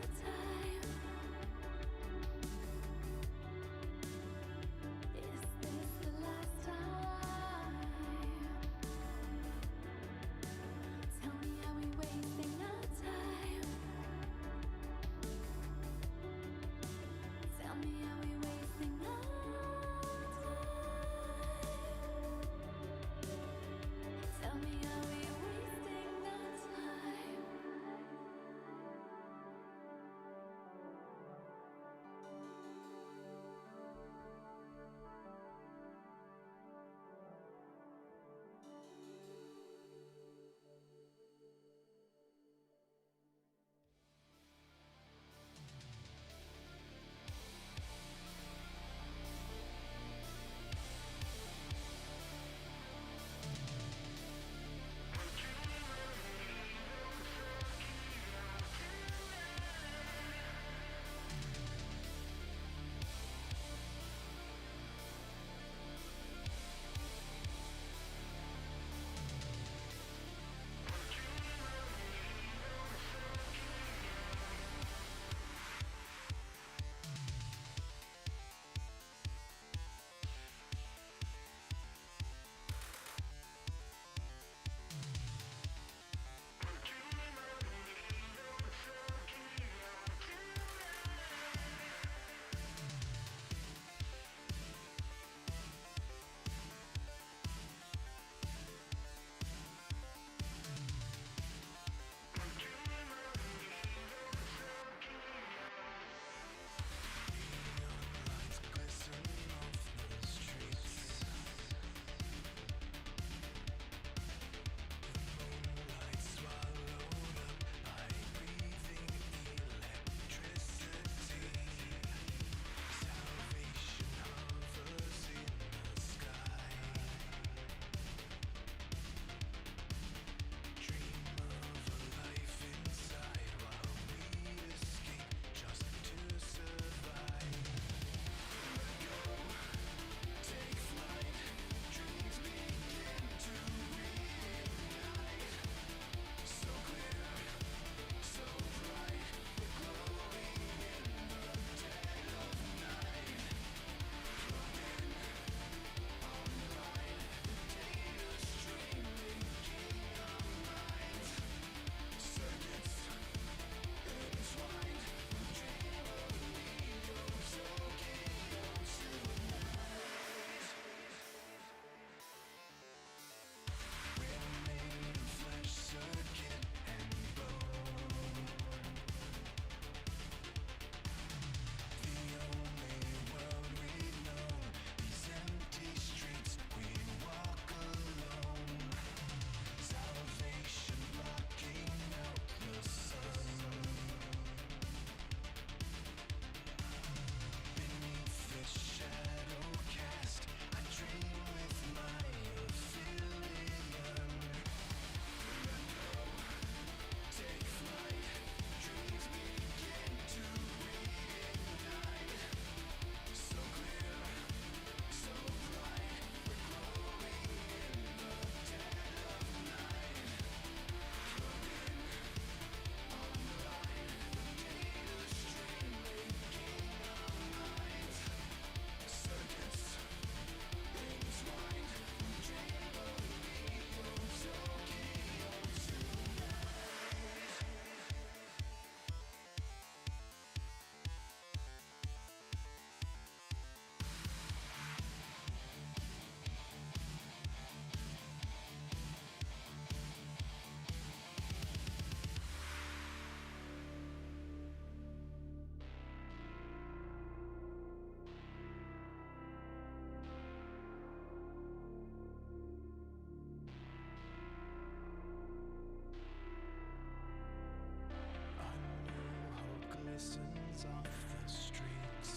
[SPEAKER 1] lessons off the streets.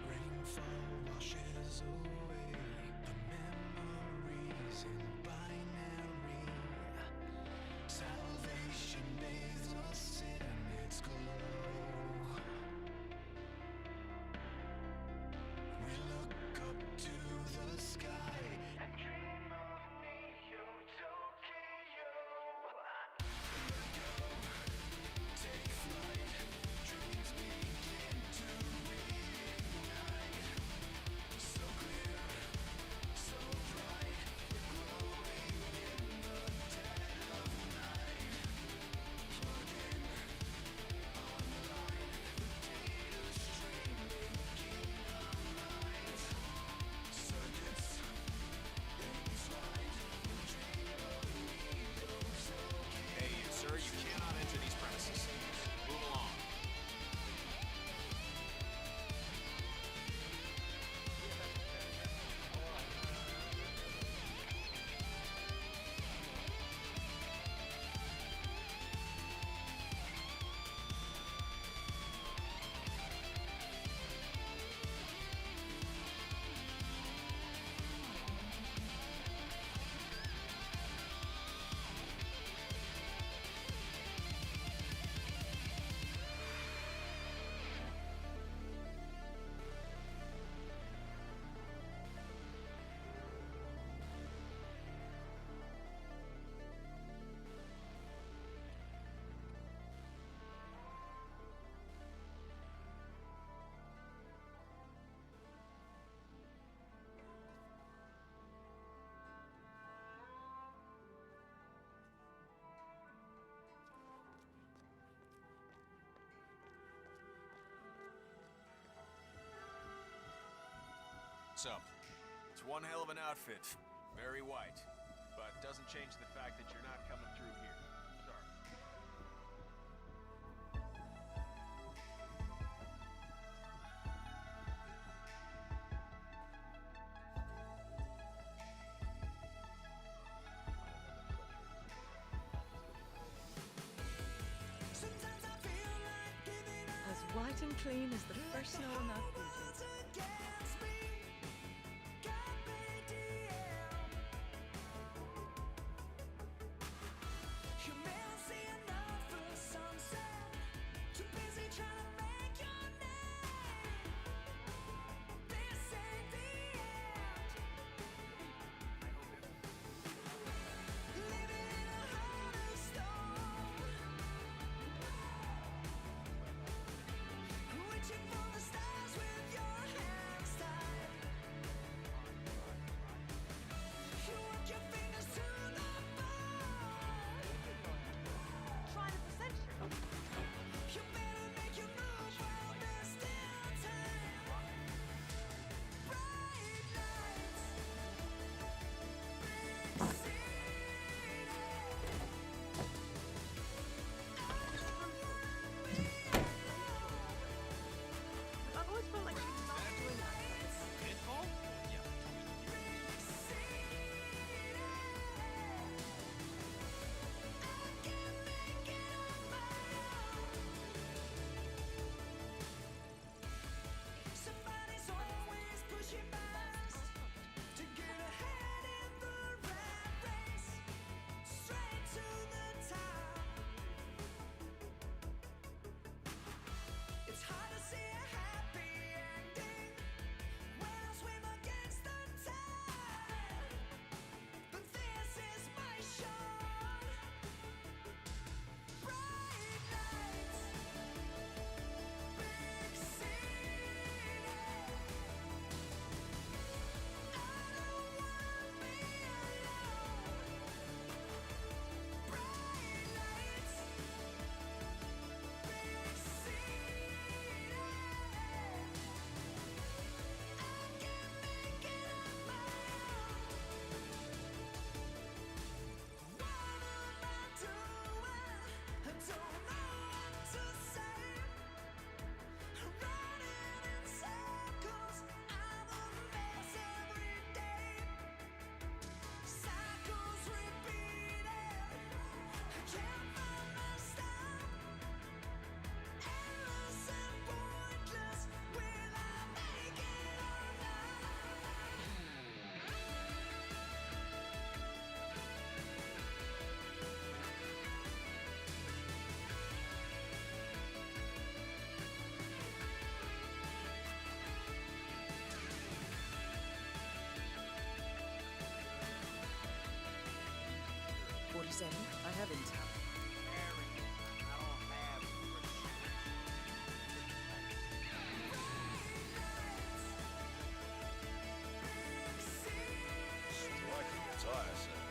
[SPEAKER 1] Rainfall washes away the memories in binary. Salvation bathes us in its glow. We look up to the sky and dream of Neo Tokyo. Take flight, dreams begin to reignite. So clear, so bright, we're glowing in the dead of night. Plug in, online, the data stream making our minds. Circuits, things right, we dream of Neo Tokyo.
[SPEAKER 5] Hey, sir, you cannot enter these premises. Move along. So, it's one hell of an outfit. Very white. But doesn't change the fact that you're not coming through here. Sorry.
[SPEAKER 1] Sometimes I feel like giving up.
[SPEAKER 4] As white and clean as the fresh snow on that boot.
[SPEAKER 1] Against me, carpe diem. You may not see enough for sunset. Too busy trying to make your name. This ain't the end. Living in a heart of stone. Reaching for the stars with
[SPEAKER 4] 47, I have intel.
[SPEAKER 5] Striking attire, sir.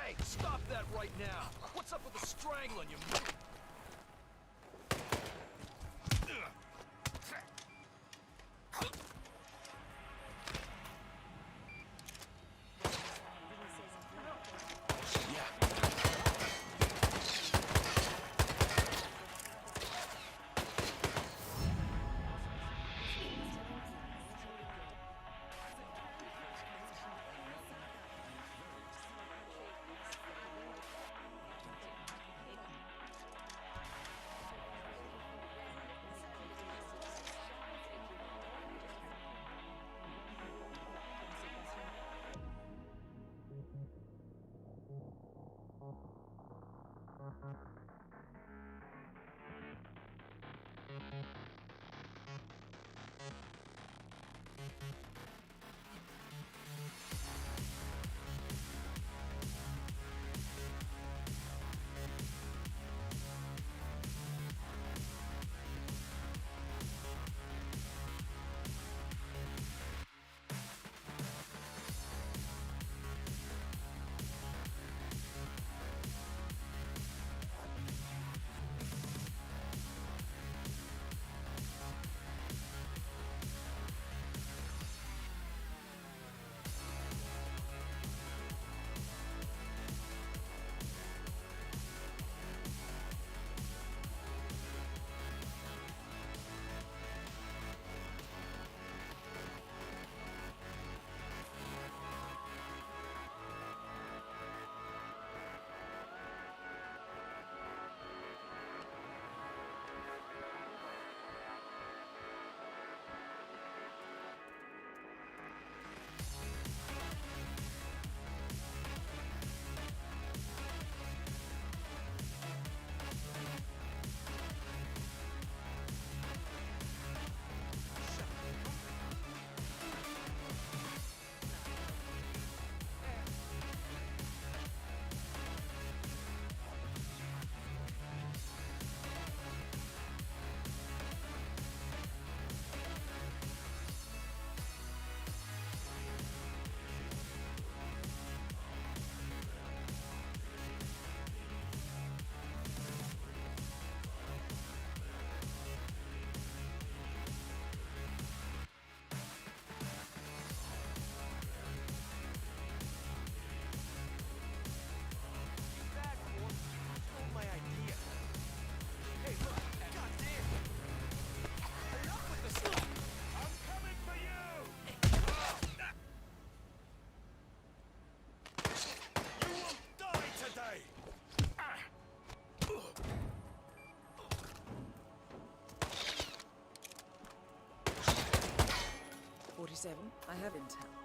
[SPEAKER 6] Hey, stop that right now! What's up with the strangling, you mo-
[SPEAKER 4] I have intel.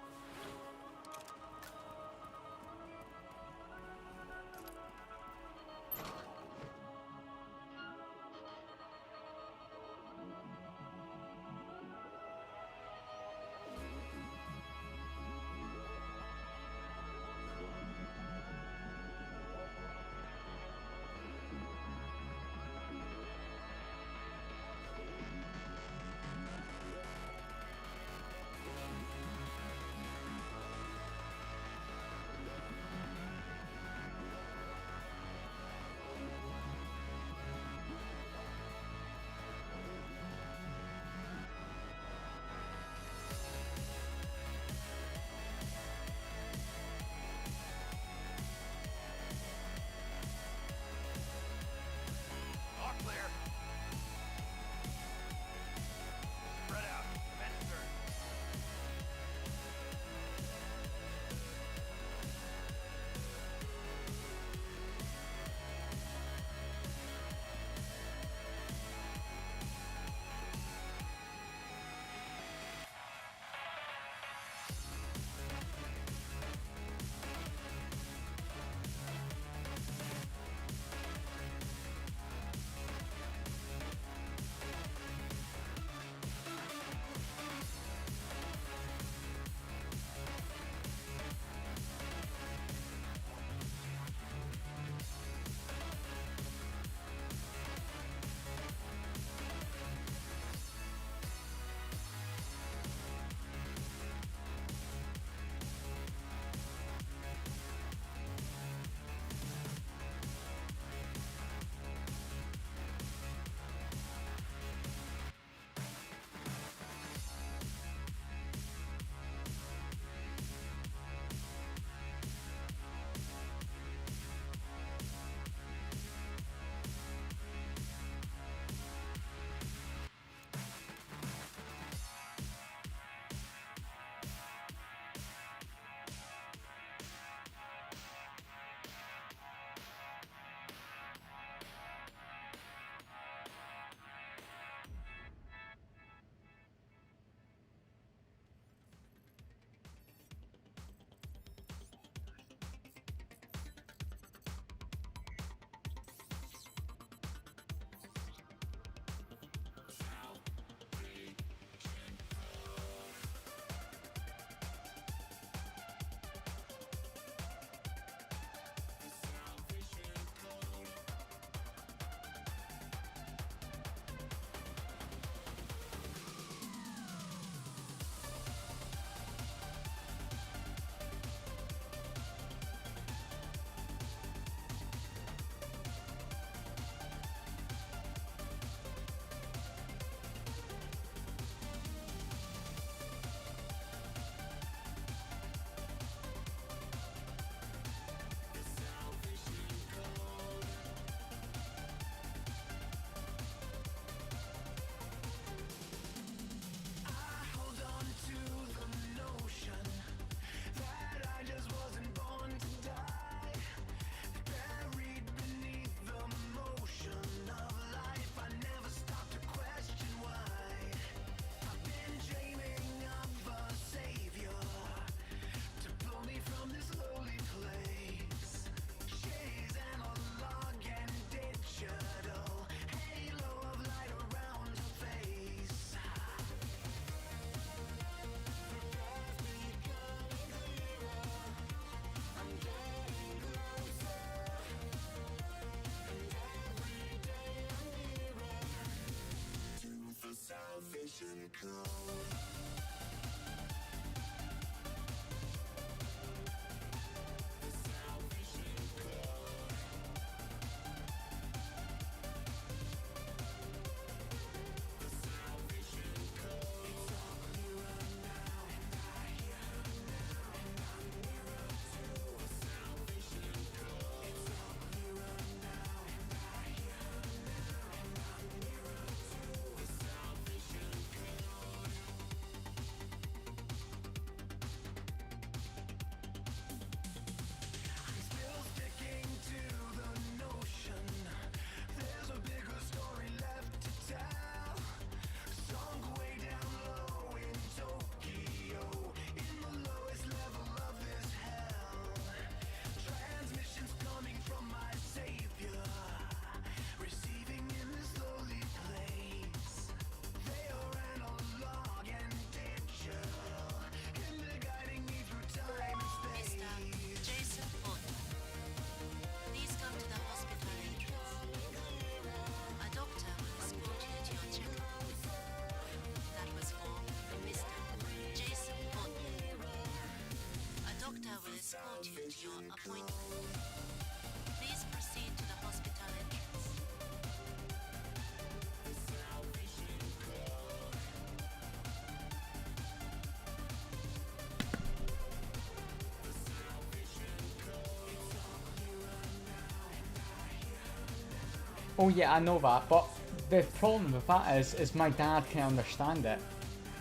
[SPEAKER 2] Oh yeah, I know that, but the problem with that is my dad can understand it.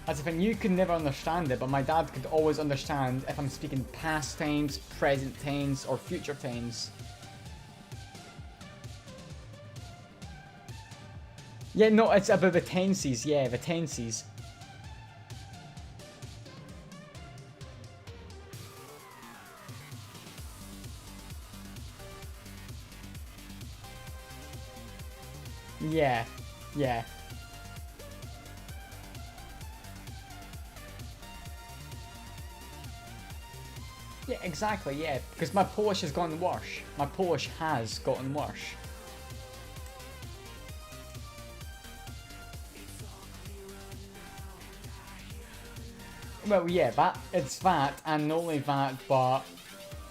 [SPEAKER 2] As if you could never understand it, but my dad could always understand if I'm speaking past tense, present tense, or future tense. Yeah, no, it's about the tenses, yeah, the tenses. Yeah, yeah. Yeah, exactly, yeah, because my Polish has gotten worse. My Polish has gotten worse. Well, yeah, it's that, and not only that, but,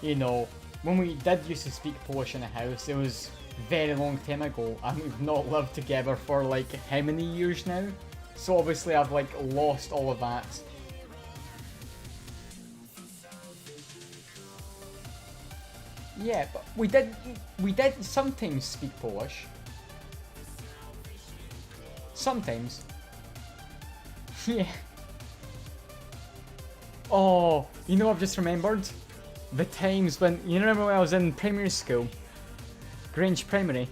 [SPEAKER 2] you know, when we did used to speak Polish in the house, it was very long time ago, and we've not lived together for, like, how many years now? So obviously I've, like, lost all of that. Yeah, but we did sometimes speak Polish. Sometimes. Yeah. Oh, you know what I've just remembered? The times when, you remember when I was in primary school? Grange Primary.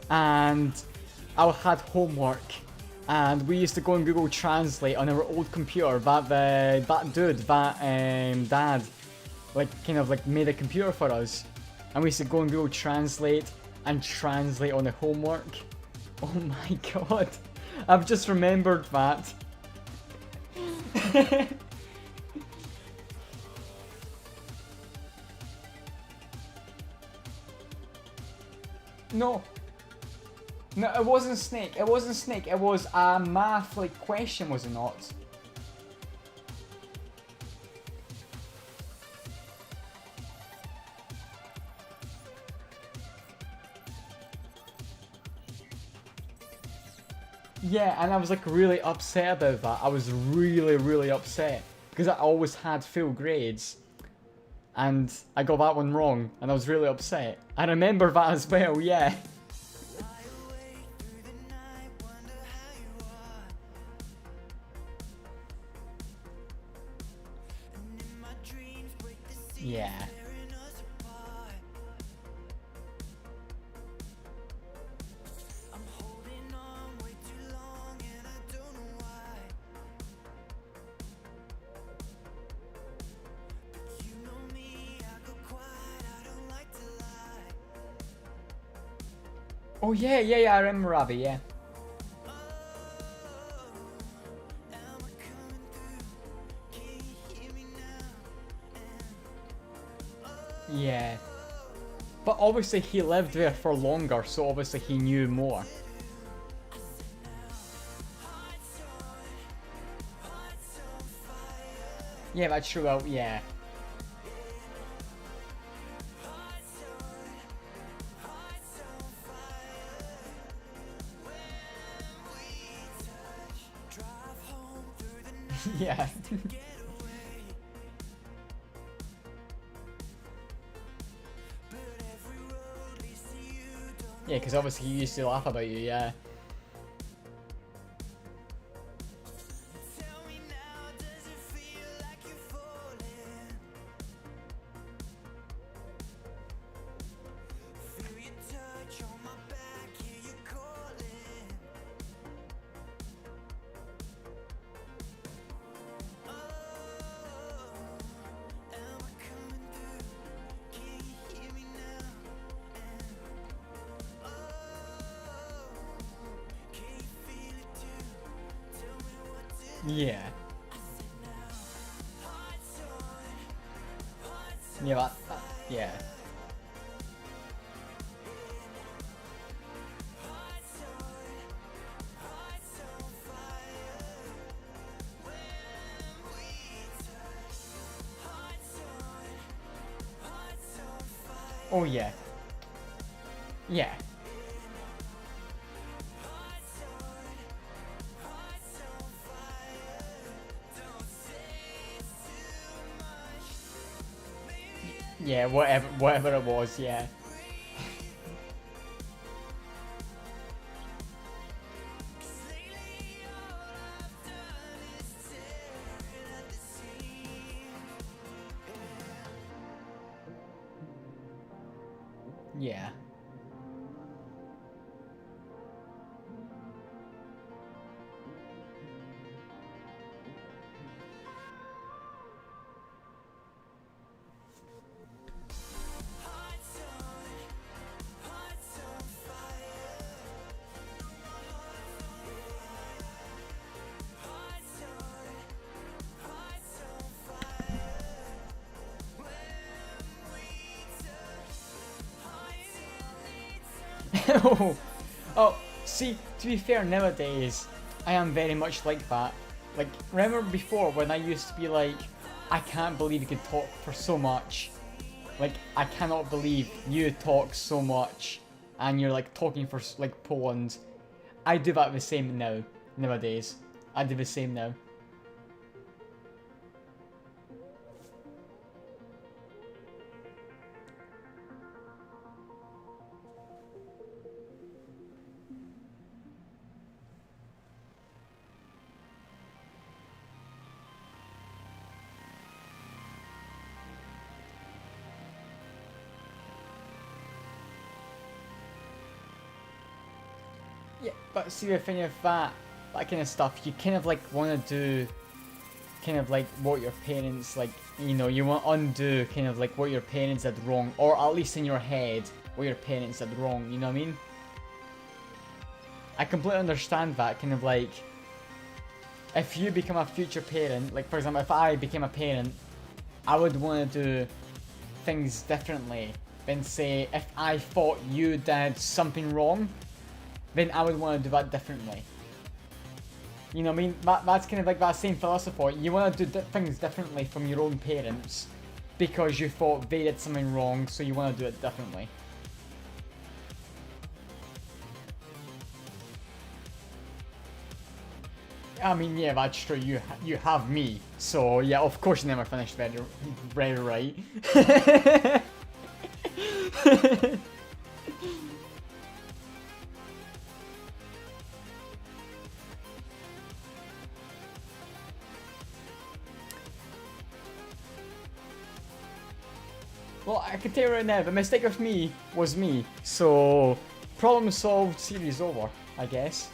[SPEAKER 2] And I had homework. And we used to go on Google Translate on our old computer that dad, like, kind of like made a computer for us. And we used to go on Google Translate and translate on the homework. Oh my god. I've just remembered that. No. No, it wasn't Snake. It wasn't Snake. It was a math, like, question, was it not? Yeah, and I was, like, really upset about that. I was really, really upset. Because I always had full grades. And I got that one wrong. And I was really upset. I remember that as well, yeah. Yeah. Oh yeah, I remember Ravi, yeah. Yeah. But obviously he lived there for longer, so obviously he knew more. Yeah, that's true, well, yeah. Yeah. Yeah, because obviously he used to laugh about you, yeah. Yeah. Yeah, yeah. Oh yeah. Yeah. Yeah, whatever it was, yeah. Yeah. Oh, oh, see, to be fair, nowadays, I am very much like that. Like, remember before when I used to be like, I can't believe you could talk for so much. Like, I cannot believe you talk so much, and you're like talking for like Poland. I do that the same now, nowadays. I do the same now. Yeah, but see the thing of that kind of stuff, you kind of like want to do kind of like what your parents like, you know, you want to undo kind of like what your parents did wrong, or at least in your head what your parents did wrong, you know what I mean? I completely understand that, kind of like, if you become a future parent, like for example, if I became a parent, I would want to do things differently than say, if I thought you did something wrong, then I would want to do that differently. You know what I mean? That's kind of like that same philosophy. You want to do things differently from your own parents because you thought they did something wrong, so you want to do it differently. I mean, yeah, that's true. You have me, so yeah, of course you never finished very right. Well, I can tell you right now, the mistake of me was me, so problem solved, series over, I guess.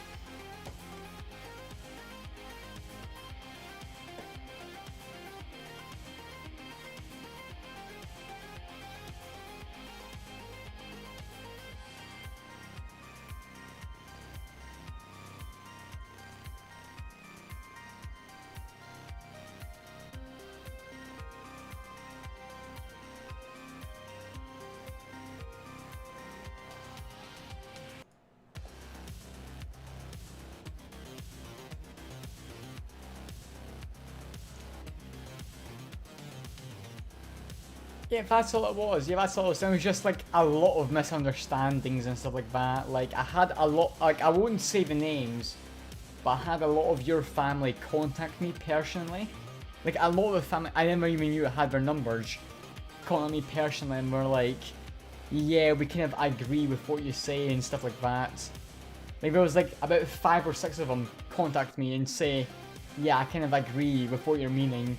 [SPEAKER 2] Yeah, that's all it was. Yeah, that's all it was. It was just like a lot of misunderstandings and stuff like that. Like, I had a lot, like, I won't say the names, but I had a lot of your family contact me personally. Like, a lot of the family, I never even knew I had their numbers, contact me personally and were like, yeah, we kind of agree with what you say and stuff like that. Like, there was like about 5 or 6 of them contact me and say, yeah, I kind of agree with what you're meaning.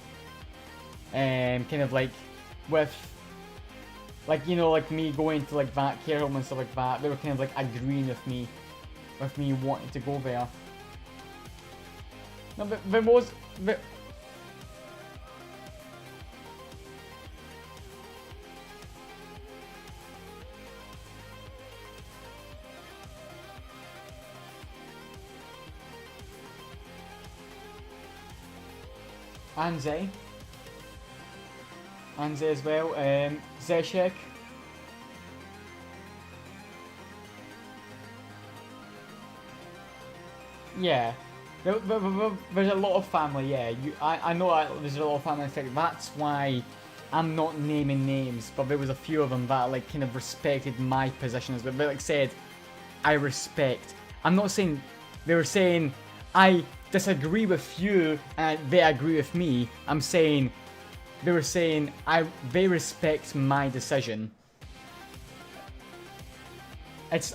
[SPEAKER 2] Kind of like, with, like, you know, like me going to like that care home and stuff like that, they were kind of like agreeing with me wanting to go there. No, but there was, Anze as well, Zeshek. Yeah, there's a lot of family, yeah, I know there's a lot of family affected, that's why I'm not naming names, but there was a few of them that like kind of respected my positions, but they like said, I respect. I'm not saying, they were saying, I disagree with you and they agree with me. I'm saying, they were saying, they respect my decision.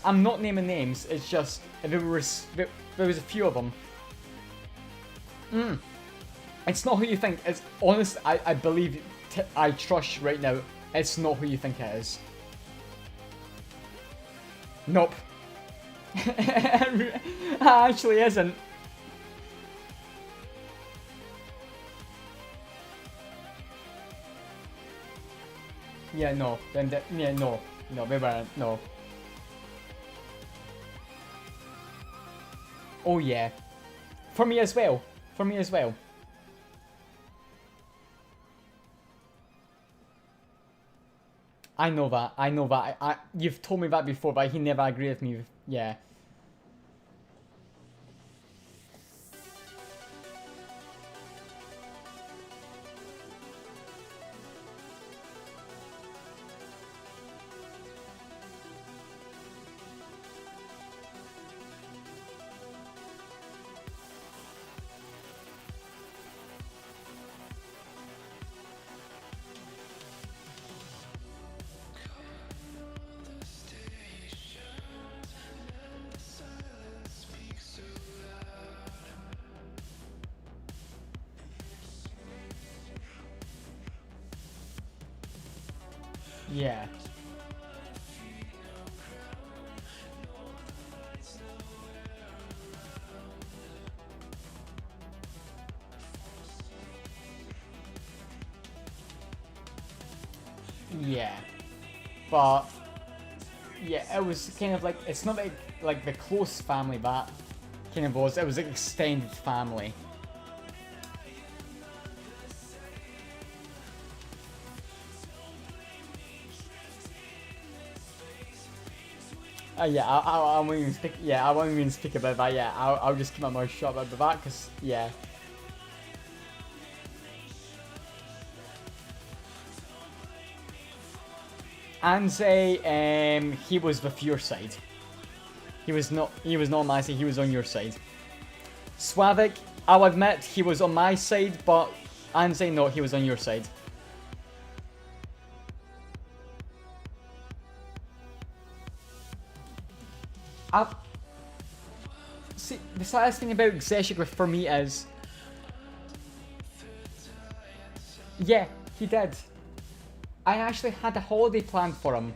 [SPEAKER 2] I'm not naming names, it's just, there was a few of them. It's not who you think, it's honest, I believe, I trust you right now, it's not who you think it is. Nope. It actually isn't. Yeah, no. Then yeah, no. No, we weren't. No. Oh yeah. For me as well. For me as well. I know that. I know that. You've told me that before, but he never agreed with me. Yeah. Yeah. Yeah. But yeah, it was kind of like, it's not like the close family that kind of was. It was like extended family. Yeah, I won't even speak. Yeah, I won't even speak about that. Yeah, I'll just keep my mouth shut about that, cause yeah. Anze, he was with your side. He was not on my side. He was on your side. Slavik, I'll admit he was on my side, but Anze, no, he was on your side. See, the saddest thing about Zeshik for me is... Yeah, he did. I actually had a holiday planned for him.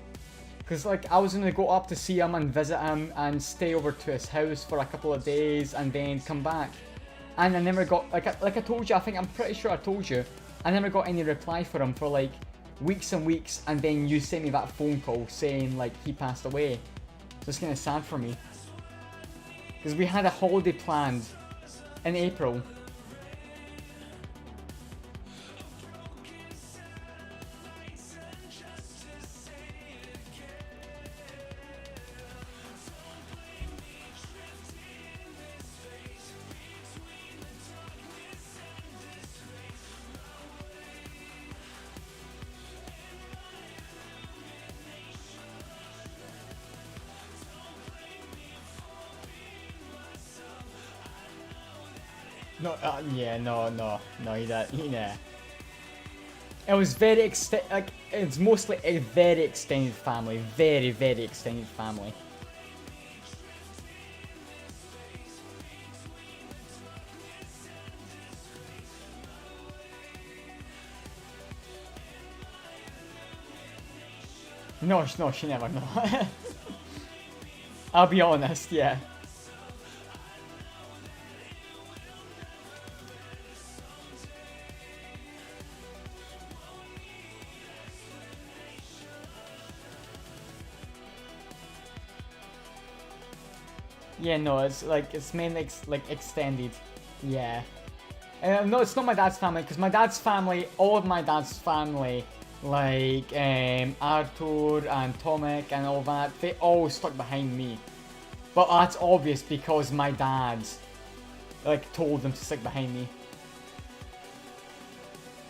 [SPEAKER 2] Because, like, I was going to go up to see him and visit him and stay over to his house for a couple of days and then come back. And I never got... Like I told you, I'm pretty sure I told you. I never got any reply for him for, like, weeks and weeks. And then you sent me that phone call saying, like, he passed away. So it's kind of sad for me. Because we had a holiday planned in April. No, yeah, no, he did, yeah. It was very like, it's mostly a very extended family, very, very extended family. No, she never, no. I'll be honest, yeah. Yeah, no, it's like, it's mainly like extended. Yeah. No, it's not my dad's family, because my dad's family, all of my dad's family, like Arthur and Tomek and all that, they all stuck behind me. But that's obvious because my dad, like, told them to stick behind me.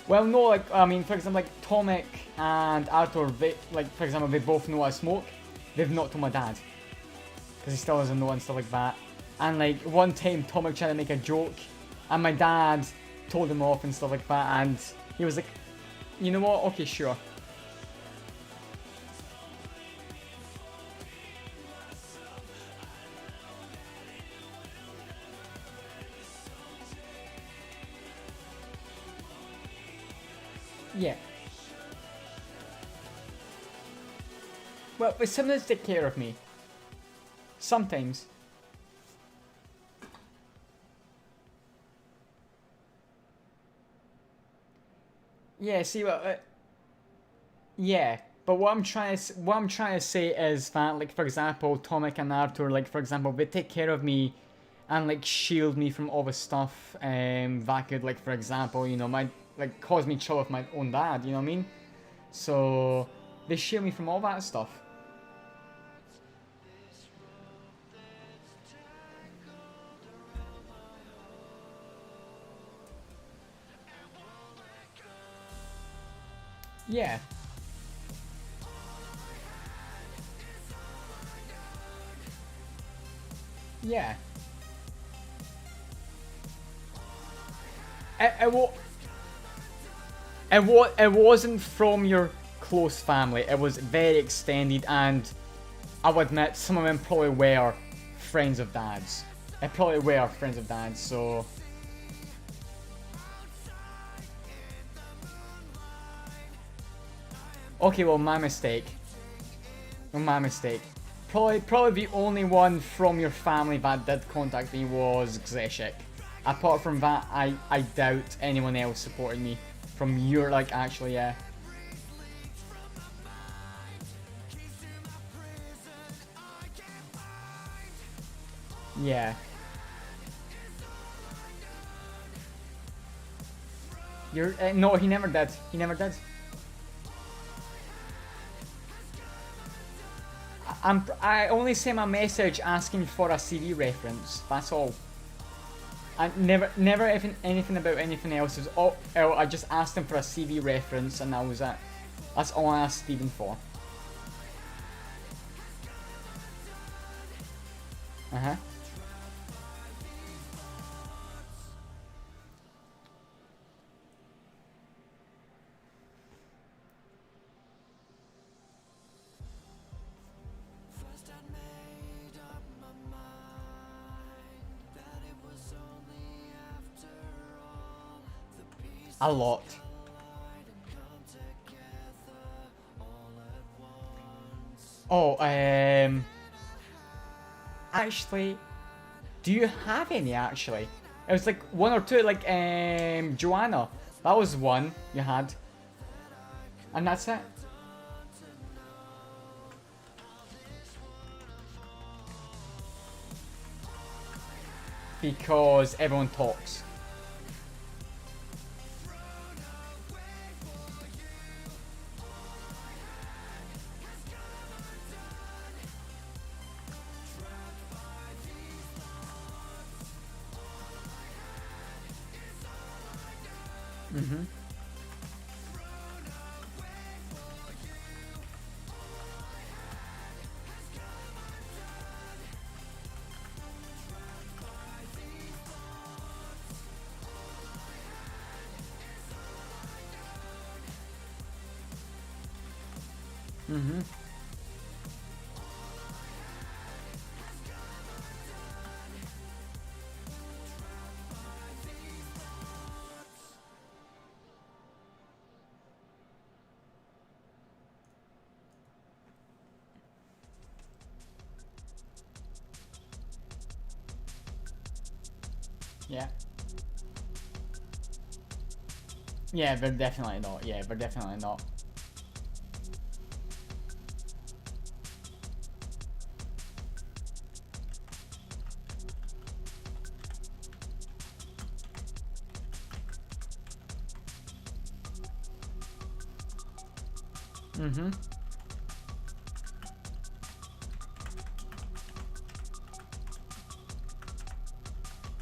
[SPEAKER 2] Well, no, like, I mean, for example, like, Tomek and Arthur, they, like, for example, they both know I smoke. They've not told my dad. Because he still doesn't know and stuff like that. And, like, one time Tomek tried to make a joke, and my dad told him off and stuff like that, and he was like, you know what, okay, sure. Yeah. Well, but someone to take care of me. Sometimes. Yeah, see what? Yeah, but what I'm trying to say is that, like, for example, Tomek and Arthur, like, for example, they take care of me and, like, shield me from all the stuff that could, like, for example, you know, might, like, cause me trouble with my own dad, you know what I mean? So they shield me from all that stuff. Yeah. Yeah. It wasn't from your close family. It was very extended, and I would admit some of them probably were friends of Dad's. It probably were friends of Dad's, so... Okay, well, my mistake. Well, my mistake. Probably the only one from your family that did contact me was Gzeshik. Apart from that, I doubt anyone else supported me. From your, like, actually, yeah. Yeah. You're, no, he never did. He never did. I only sent a message asking for a CV reference. That's all. I never even anything about anything else. It was all, I just asked him for a CV reference, and that was it. That's all I asked Stephen for. Uh-huh.
[SPEAKER 1] First I made up my mind that it was only after all the pieces
[SPEAKER 2] A lot.
[SPEAKER 1] collide and come together all at once.
[SPEAKER 2] Oh, actually, do you have any, actually? It was like one or two, like, Joanna. That was one you had. And that's it. Because everyone talks. Mm-hmm. Mm-hmm. Yeah. Yeah, they're definitely not. Yeah, they're definitely not. Mm-hmm.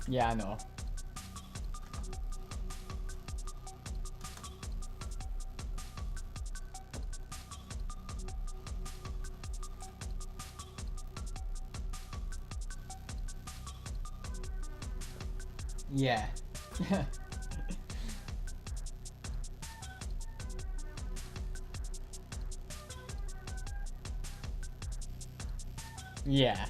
[SPEAKER 2] Yeah, I know. Yeah. Yeah.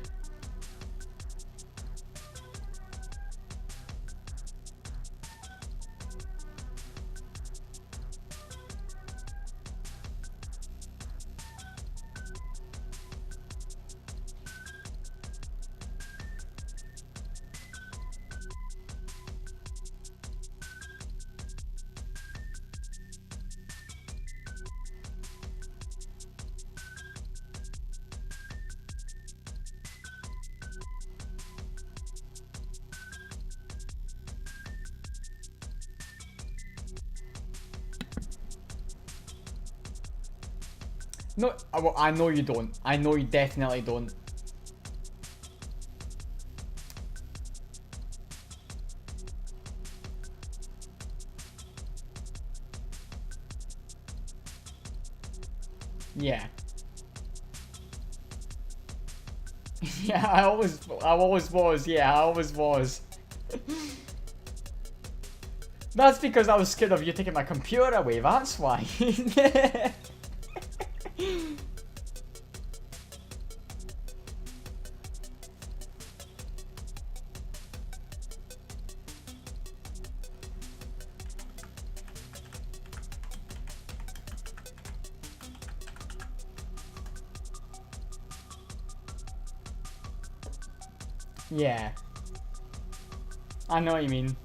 [SPEAKER 2] No, well, I know you don't. I know you definitely don't. Yeah. Yeah, I always was. Yeah, I always was. That's because I was scared of you taking my computer away. That's why. Yeah. I know what you mean.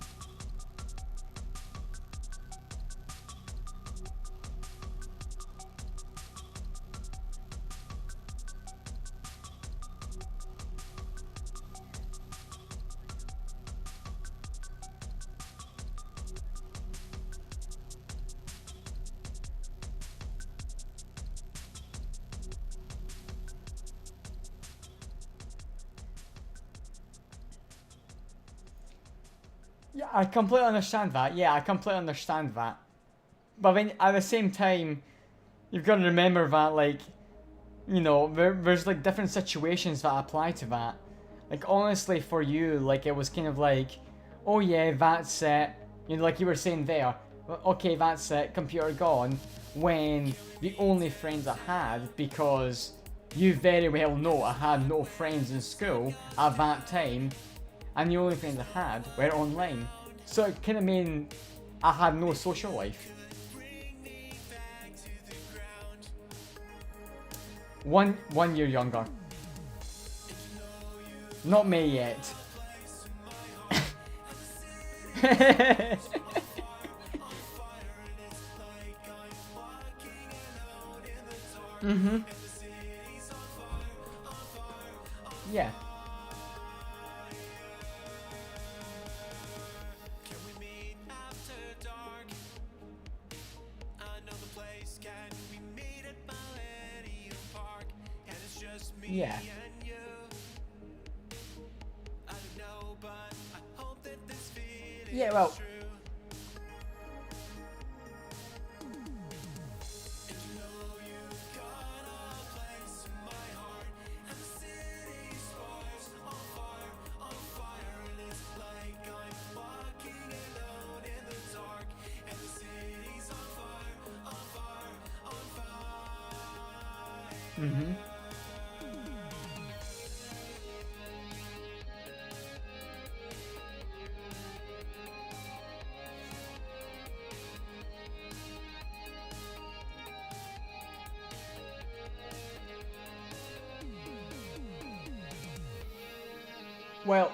[SPEAKER 2] Yeah, I completely understand that. Yeah, I completely understand that. But then at the same time, you've got to remember that, like, you know, there's like different situations that apply to that. Like, honestly, for you, like, it was kind of like, oh yeah, that's it. You know, like you were saying there, okay, that's it, computer gone. When the only friends I had, because you very well know I had no friends in school at that time, and the only friends I had were online. So it kind of mean I had no social life. One year younger. Not me yet. Mm-hmm. Yeah. Yeah. Yeah, well. Mm-hmm. Well,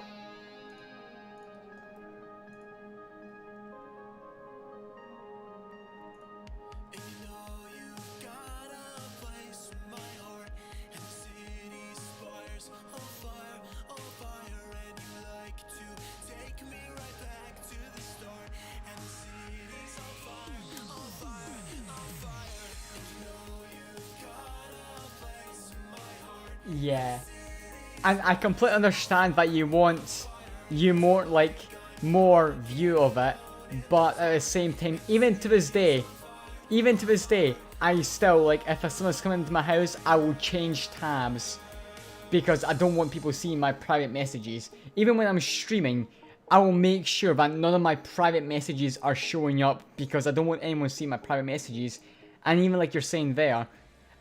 [SPEAKER 2] yeah. And I completely understand that you want more view of it, but at the same time, even to this day, I still, like, if someone's coming into my house, I will change tabs because I don't want people seeing my private messages. Even when I'm streaming, I will make sure that none of my private messages are showing up because I don't want anyone seeing my private messages. And even like you're saying there,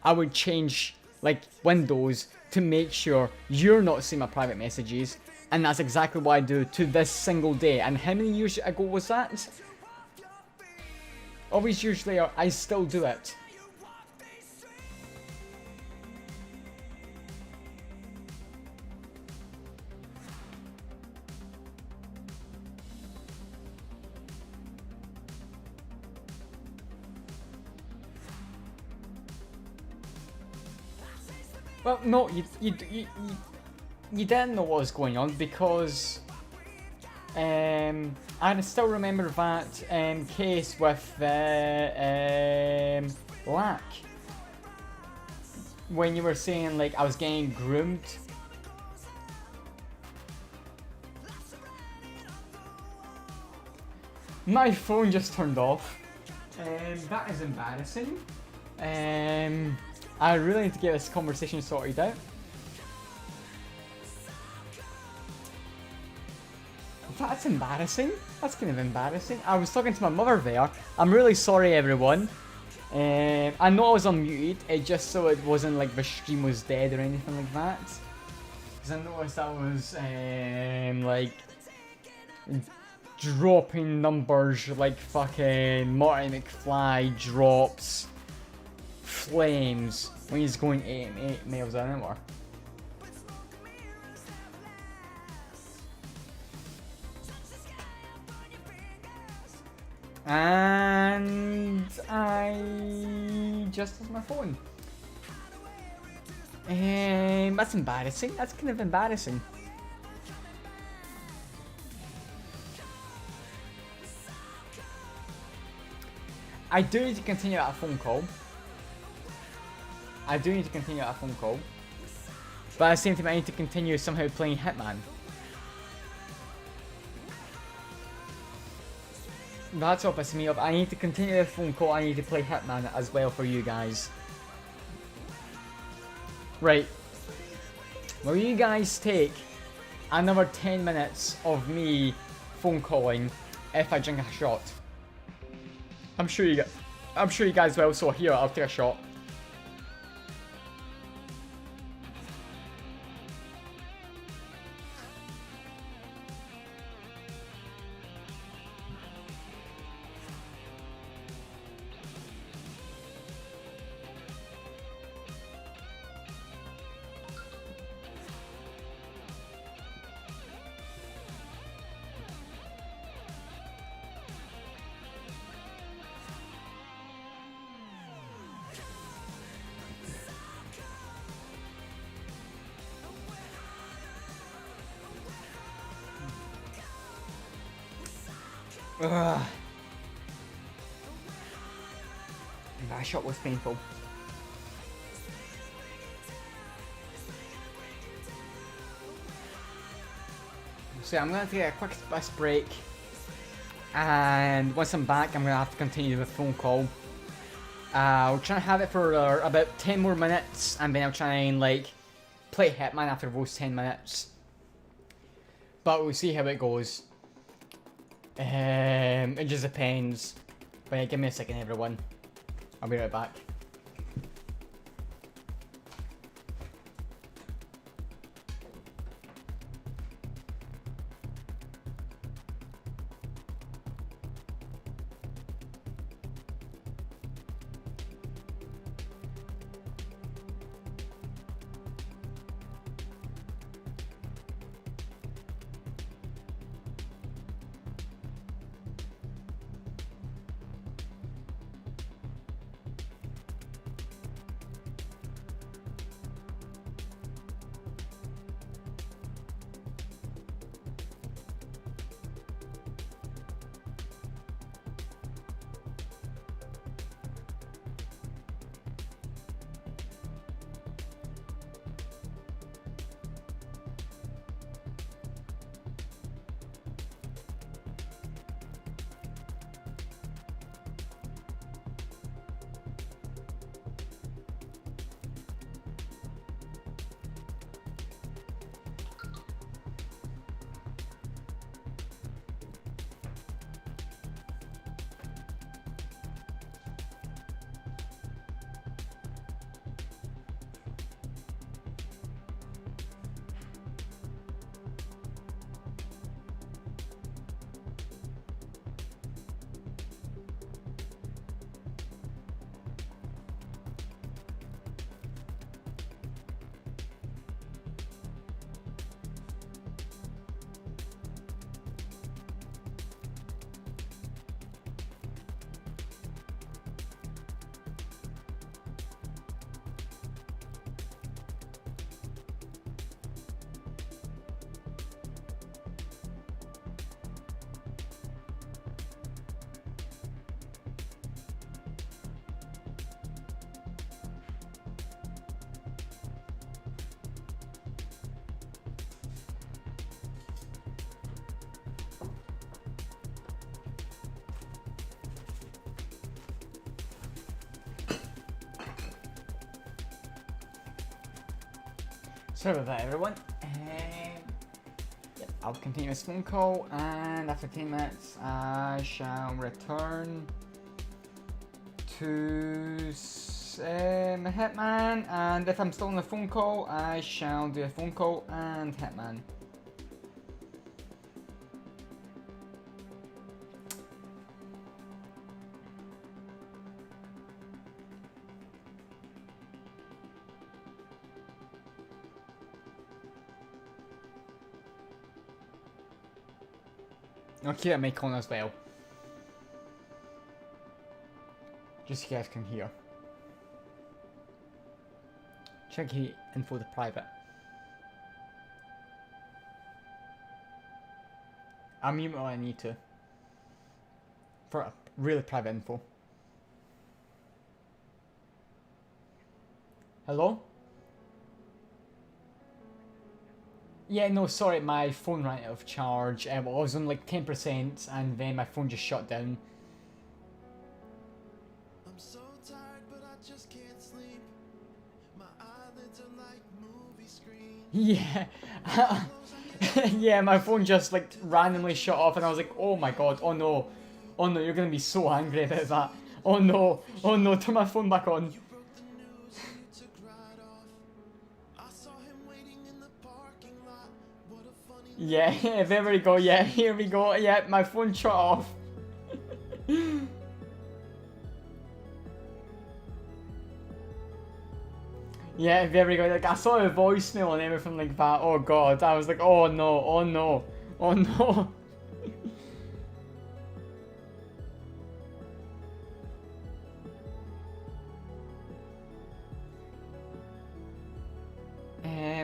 [SPEAKER 2] I would change like windows to make sure you're not seeing my private messages. And that's exactly what I do to this single day. And how many years ago was that? Always usually I still do it. Well, no, you didn't know what was going on because I still remember that case with the lack. when you were saying like I was getting groomed. My phone just turned off. That is embarrassing. I really need to get this conversation sorted out. That's embarrassing. That's kind of embarrassing. I was talking to my mother there. I'm really sorry, everyone. I know I was unmuted. It just so it wasn't like the stream was dead or anything like that. Because I noticed I was like dropping numbers like fucking Marty McFly drops flames when he's going 8 miles an hour. And I just lost my phone. That's embarrassing. That's kind of embarrassing. I do need to continue that phone call. But at the same time, I need to continue somehow playing Hitman. That's what pisses me off. I need to continue the phone call. I need to play Hitman as well for you guys. Right. Will you guys take another 10 minutes of me phone calling if I drink a shot? I'm sure you guys will. So here, I'll take a shot. Ugh. That shot was painful. So I'm gonna take a quick piss break, and once I'm back, I'm gonna have to continue the phone call. I'll try and have it for about 10 more minutes, and then I'll try and like play Hitman after those 10 minutes. But we'll see how it goes. It just depends. But yeah, give me a second, everyone. I'll be right back. Sorry about that, everyone. Yep, I'll continue this phone call, and after 10 minutes, I shall return to Hitman, and if I'm still on the phone call, I shall do a phone call and Hitman. I'll keep that mic on as well, just so you guys can hear. Check the info to private. I'll mute all I need to for really private info. Hello? Yeah, no, sorry, my phone ran out of charge. Well, I was on like 10% and then my phone just shut down.
[SPEAKER 1] I'm so tired, but I just can't sleep. My eyelids are like movie screens.
[SPEAKER 2] Yeah. Yeah, my phone just like randomly shut off and I was like, oh my god, oh no. Oh no, you're gonna be so angry about that. Oh no, turn my phone back on.
[SPEAKER 1] You broke the news and you took right off. I saw him waiting in the parking lot. What a funny
[SPEAKER 2] Yeah, there we go, yeah, here we go. Yeah, my phone shut off. Yeah, there we go. Like, I saw a voicemail and everything like that. Oh god, I was like, oh no, oh no, oh no.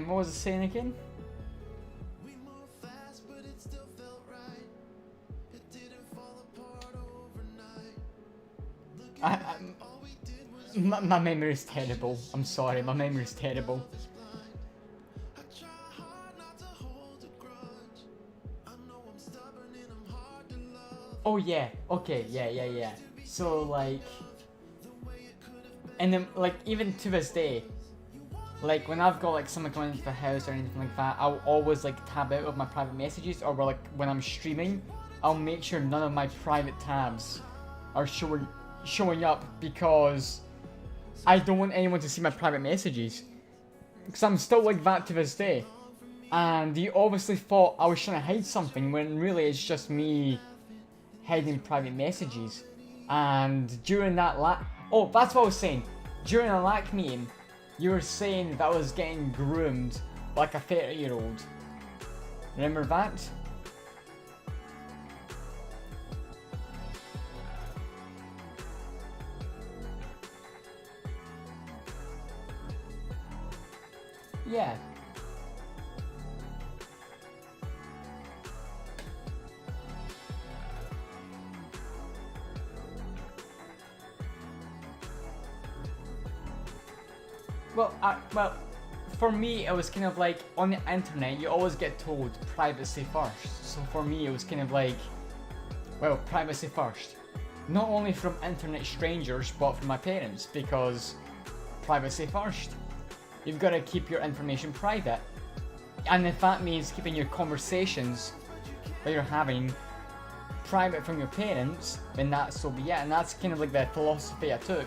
[SPEAKER 2] What was it saying again?
[SPEAKER 1] We moved fast, but it still felt right. It didn't fall apart overnight. Looking back, all we did was
[SPEAKER 2] My memory's terrible. I'm sorry, my memory's terrible.
[SPEAKER 1] blind. I try hard not to hold a grudge. I know I'm stubborn and I'm hard to love.
[SPEAKER 2] Oh yeah, okay, yeah. So like, and then like even to this day, like when I've got like someone coming into the house or anything like that, I'll always like tab out of my private messages, or like when I'm streaming, I'll make sure none of my private tabs are showing up because I don't want anyone to see my private messages. Because I'm still like that to this day. And you obviously thought I was trying to hide something when really it's just me hiding private messages. And during that oh, that's what I was saying. During a LAC meeting, you were saying that I was getting groomed like a 30-year-old. Remember that? Yeah. Well, for me, it was kind of like, on the internet, you always get told privacy first. So for me, it was kind of like, well, privacy first. Not only from internet strangers, but from my parents, because privacy first. You've got to keep your information private. And if that means keeping your conversations that you're having private from your parents, then that's so be it. And that's kind of like the philosophy I took.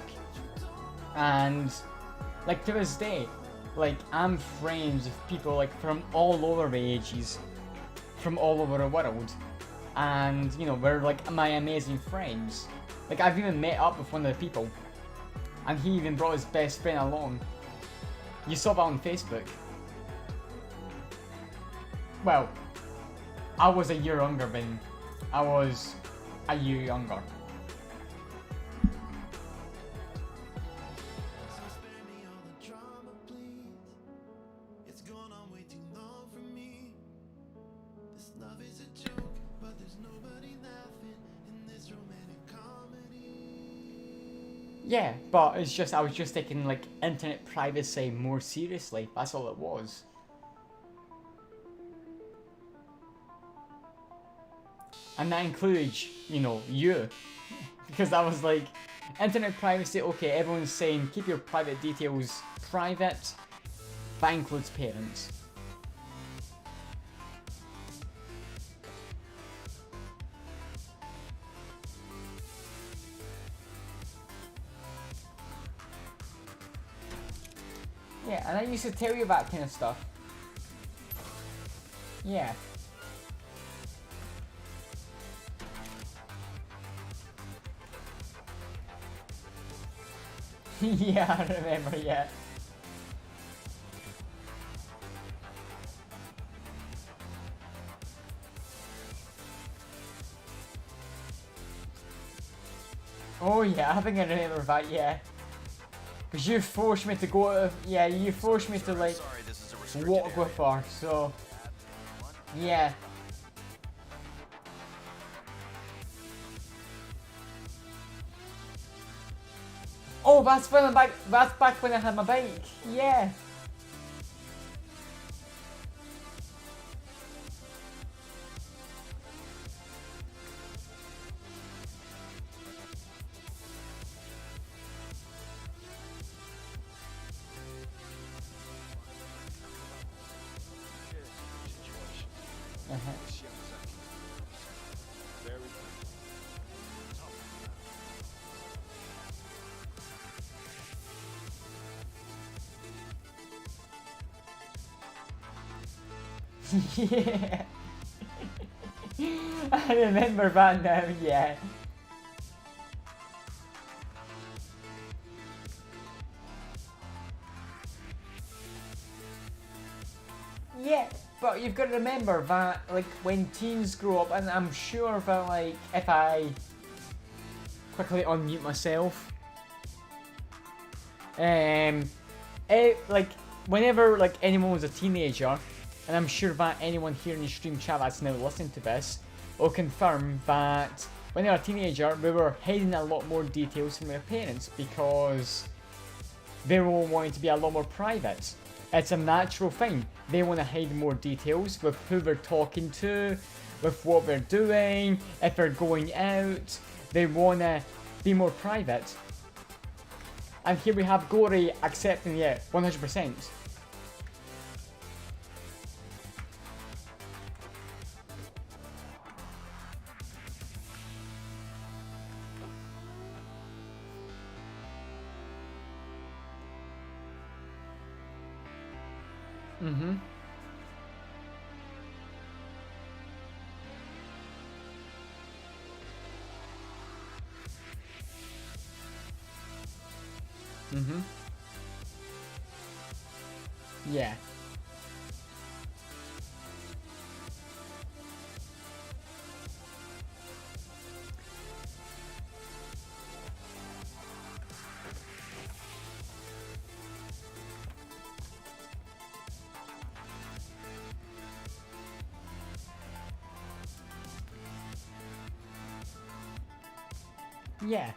[SPEAKER 2] And like to this day, like I'm friends with people like from all over the ages, from all over the world. And you know, we're like my amazing friends. Like I've even met up with one of the people. And he even brought his best friend along. You saw that on Facebook. Well, I was a year younger than... I was a year younger.
[SPEAKER 1] So spare me all the drama, please. It's gone on way too long for me. This love is a joke, but there's nobody laughing in this romantic comedy.
[SPEAKER 2] Yeah, but it's just, I was just taking like internet privacy more seriously. That's all it was. And that includes, you know, you. Because I was like, internet privacy, okay, everyone's saying keep your private details private. That includes parents. Yeah, and I used to tell you that kind of stuff. Yeah. Yeah, I remember, yeah. Oh yeah, I think I remember that, yeah. Because you forced me to go to, yeah, you forced me to like
[SPEAKER 5] Sorry, this is a restricted
[SPEAKER 2] walk
[SPEAKER 5] area.
[SPEAKER 2] with her, so yeah. Oh, that's when that's back when I had my bike, yeah. Uh-huh. Yeah. I remember that now, yeah. Yeah, but you've got to remember that, like, when teens grow up, and I'm sure that, like, if I quickly unmute myself, like, whenever, like, anyone was a teenager, and I'm sure that anyone here in the stream chat that's now listening to this will confirm that when they were a teenager, we were hiding a lot more details from their parents because they were wanting to be a lot more private. It's a natural thing. They want to hide more details with who they're talking to, with what they're doing, if they're going out. They want to be more private. And here we have Gory accepting it 100%. Mm-hmm. Mm-hmm. Yeah. Yeah.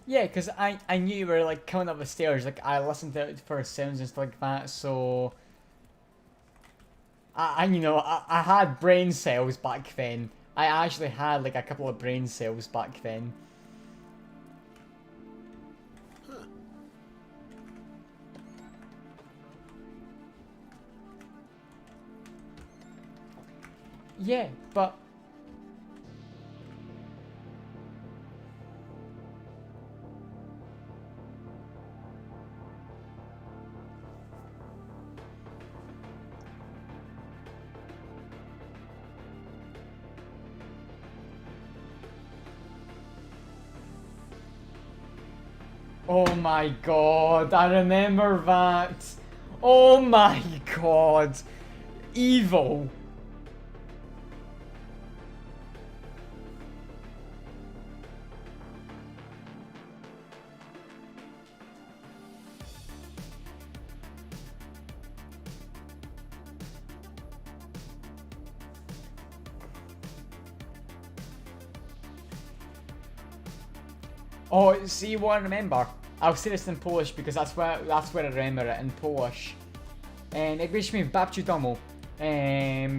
[SPEAKER 2] Yeah, because I knew you were like coming up the stairs, like I listened to it for sounds and stuff like that, so I had brain cells back then. I actually had like a couple of brain cells back then. Yeah, but oh my god, I remember that. Oh my god. Evil. Oh, see what I remember? I'll say this in Polish because that's where I remember it in Polish. Jak byliśmy w babci domu,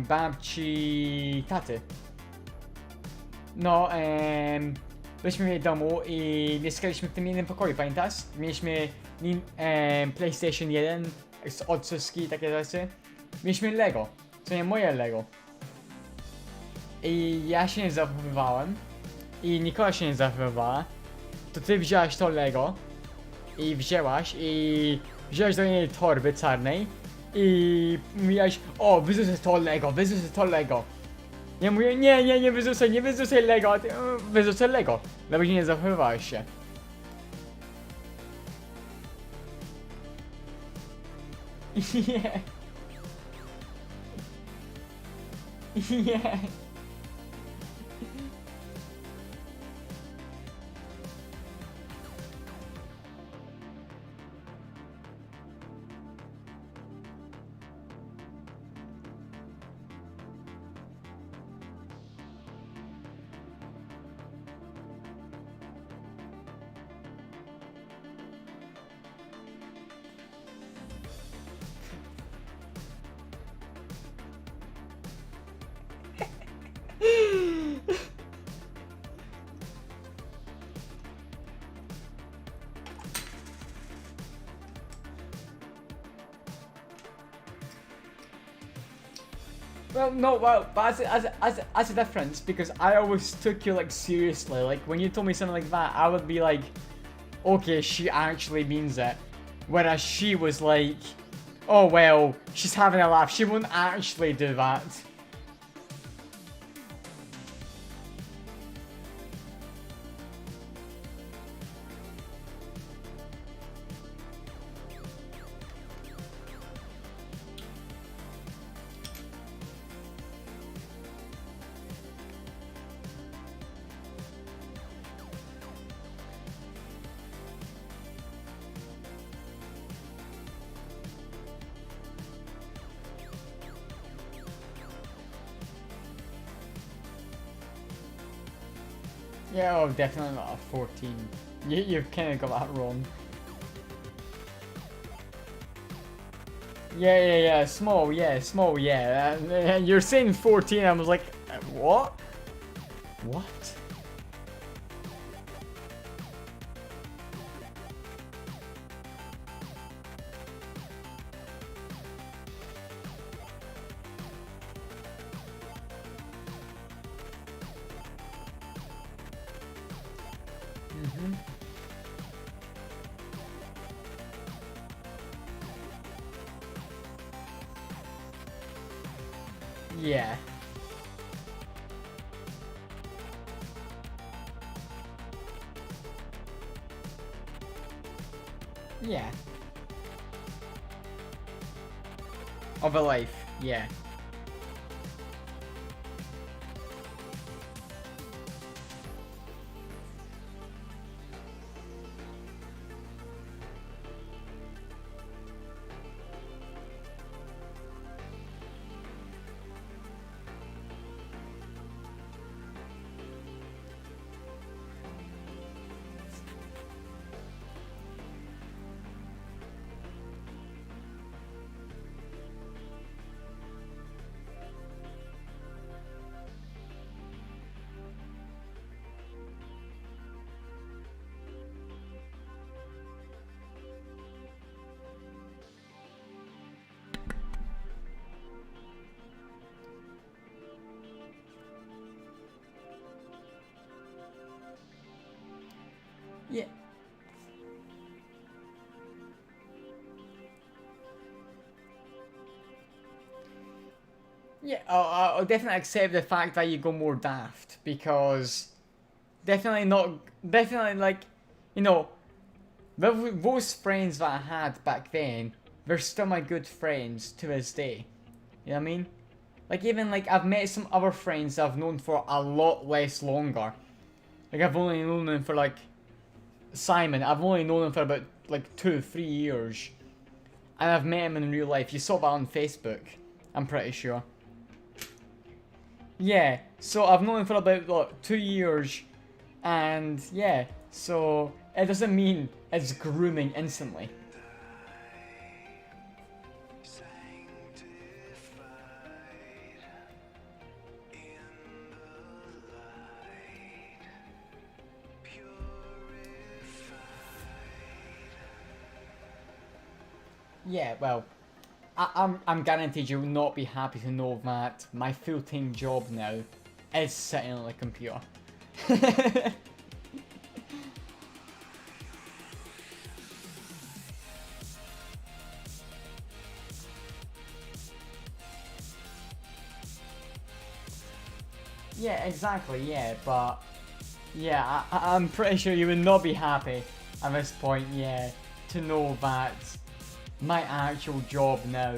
[SPEAKER 2] babci taty. No, byśmy mieli domu i mieszkaliśmy w tym jednym pokoju, pamiętasz? Mieliśmy PlayStation 1, odciski i takie rzeczy. Mieliśmy Lego, co nie moje Lego. I ja się nie zachowywałem i Nikola się nie zachowywała. To ty wzięłaś to Lego i wzięłaś do niej torby czarnej i mówiłaś, o, wyrzucę to Lego, wyrzucę to Lego. Ja mówię, nie wyrzucaj Lego, a ty, wyrzucę Lego, dlatego nie zachowywałeś się. Nie. Nie. Well, no, well, but as a difference, because I always took you like seriously. Like when you told me something like that, I would be like, okay, she actually means it. Whereas she was like, oh well, she's having a laugh. She won't actually do that. Yeah, oh, definitely not a 14. You've kind of got that wrong. Yeah, small, yeah. You're saying 14, I was like, what? What? Yeah. Yeah. Of a life, yeah. Yeah. Yeah, I'll definitely accept the fact that you go more daft, because definitely like, you know, those friends that I had back then, they're still my good friends to this day. You know what I mean? Like, even like, I've met some other friends I've known for a lot less longer. Like, I've only known them for like, Simon, I've only known him for about like 2-3 years. And I've met him in real life. You saw that on Facebook, I'm pretty sure. Yeah, so I've known him for about like 2 years. And yeah, so it doesn't mean it's grooming instantly. Yeah, well, I'm guaranteed you will not be happy to know that my full-time job now is sitting on the computer. Yeah, exactly, yeah, but yeah, I'm pretty sure you would not be happy at this point, yeah, to know that my actual job now.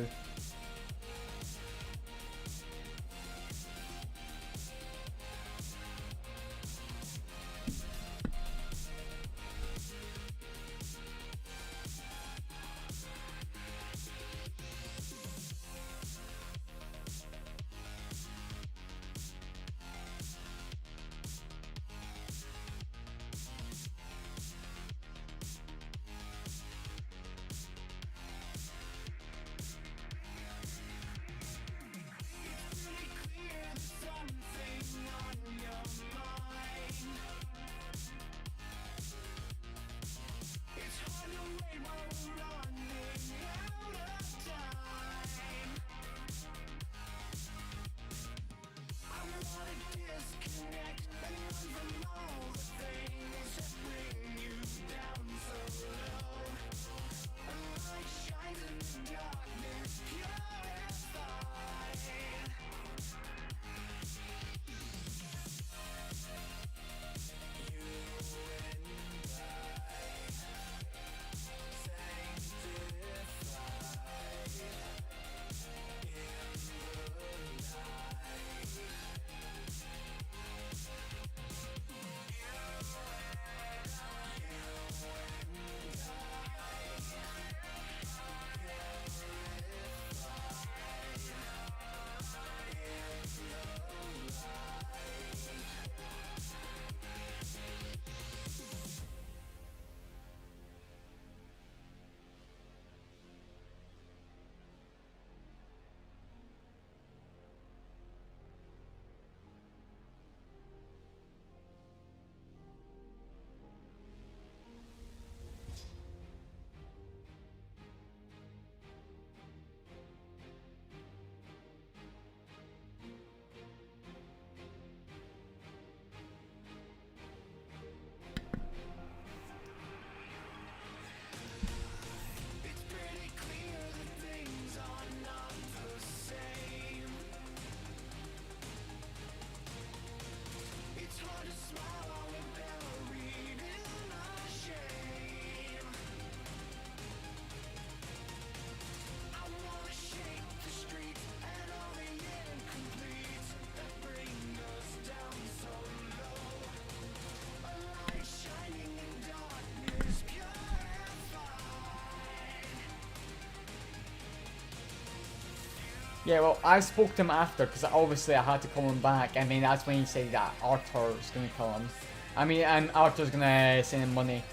[SPEAKER 2] Yeah, well, I spoke to him after, because obviously I had to call him back. I mean, that's when he said that Arthur's gonna kill him. I mean, and Arthur's gonna send him money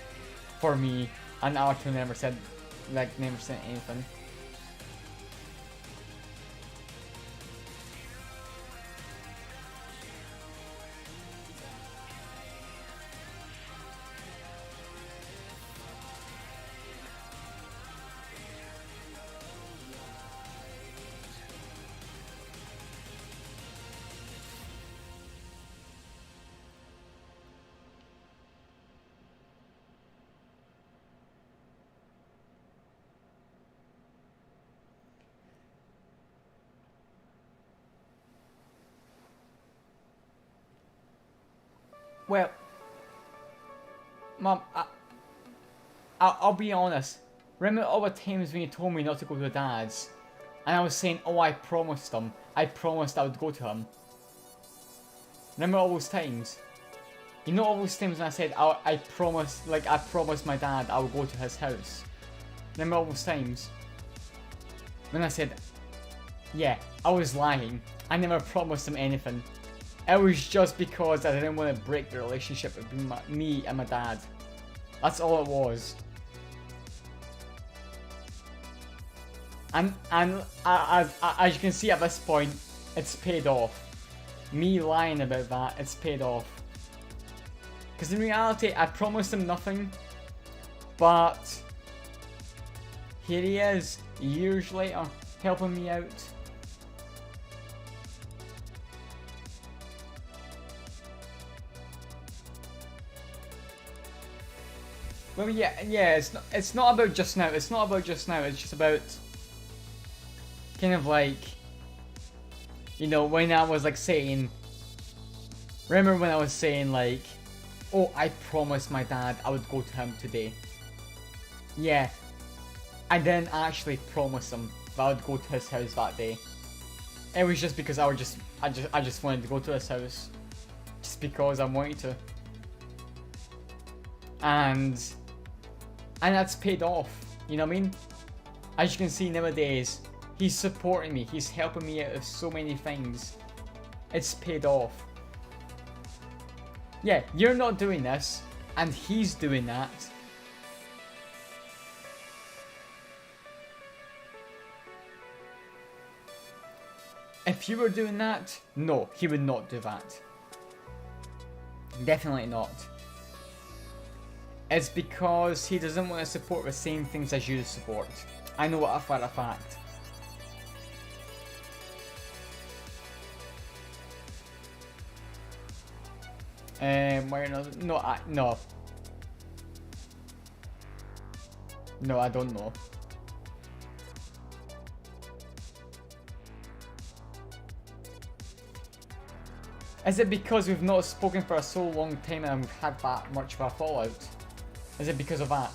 [SPEAKER 2] for me, and Arthur never said, like, never said anything. Well, Mom, I'll be honest. Remember all the times when you told me not to go to Dad's? And I was saying, oh, I promised him. I promised I would go to him. Remember all those times? You know all those times when I said, I promised my dad I would go to his house? Remember all those times? When I said, yeah, I was lying. I never promised him anything. It was just because I didn't want to break the relationship between me and my dad. That's all it was. And as you can see at this point, it's paid off. Me lying about that, it's paid off. Because in reality, I promised him nothing, but here he is, years later, helping me out. Well, yeah, it's not about just now. It's not about just now. It's just about kind of like, you know, when I was like saying, remember when I was saying like, oh, I promised my dad I would go to him today. Yeah, I didn't actually promise him that I would go to his house that day. It was just because I just wanted to go to his house, just because I wanted to, and that's paid off. You know what I mean? As you can see nowadays, he's supporting me. He's helping me out of so many things. It's paid off. Yeah, you're not doing this, and he's doing that. If you were doing that, no, he would not do that. Definitely not. It's because he doesn't want to support the same things as you support. I know it for a fact. Why not? No, no, I don't know. Is it because we've not spoken for so long time and we've had that much of a fallout? Is it because of that?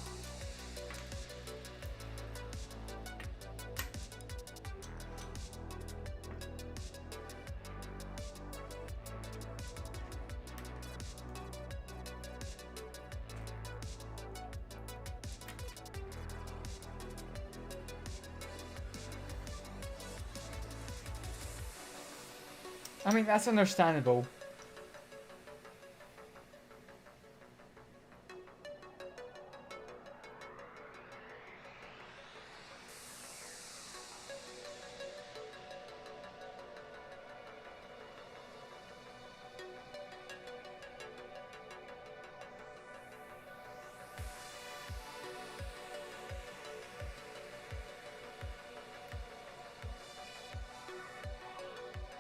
[SPEAKER 2] I mean, that's understandable.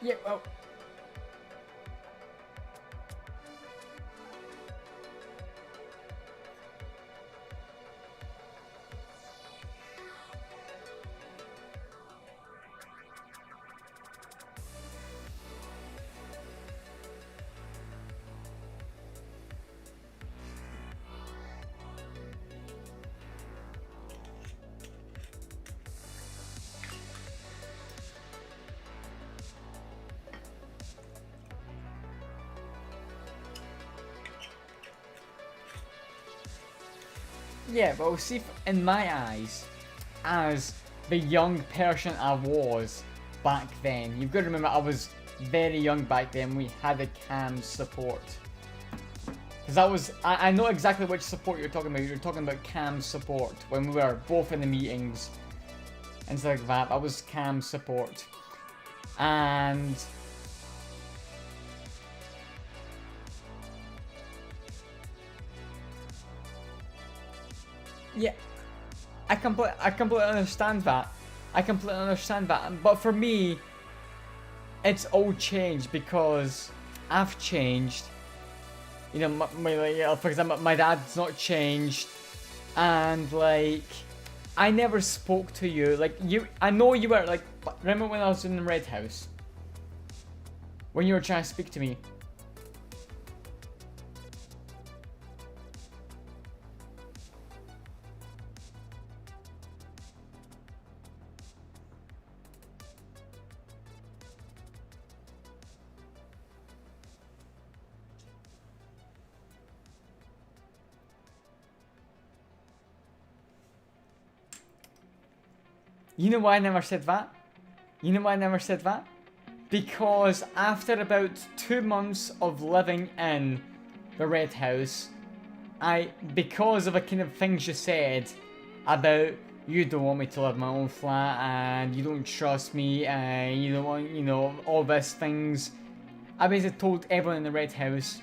[SPEAKER 2] Yeah, well... Yeah, but see, in my eyes, as the young person I was back then, you've got to remember I was very young back then, we had the cam support. Because that was, I know exactly which support you're talking about. You're talking about cam support, when we were both in the meetings and stuff like that. That was cam support. And... yeah, I completely understand that. I completely understand that. But for me, it's all changed because I've changed. You know, for example, my dad's not changed, and like, I never spoke to you. Like I know you were like. Remember when I was in the Red House? When you were trying to speak to me. You know why I never said that? You know why I never said that? Because after about 2 months of living in the Red House, because of the kind of things you said about you don't want me to live in my own flat and you don't trust me and you don't want, you know, all these things, I basically told everyone in the Red House,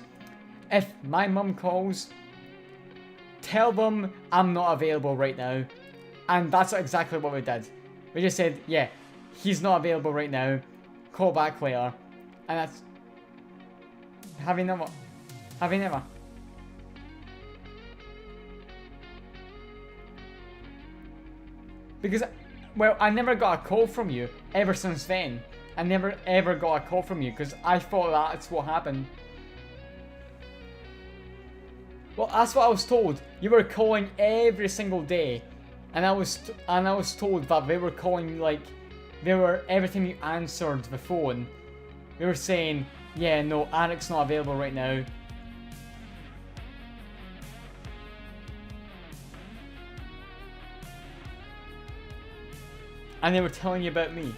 [SPEAKER 2] if my mum calls, tell them I'm not available right now. And that's exactly what we did. We just said, yeah, he's not available right now. Call back later. And that's... Have you never? Have you never? Because, well, I never got a call from you ever since then. I never ever got a call from you because I thought that's what happened. Well, that's what I was told. You were calling every single day, and I was told that they were calling like every time you answered the phone, they were saying, yeah, no, Eric's not available right now. And they were telling you about me.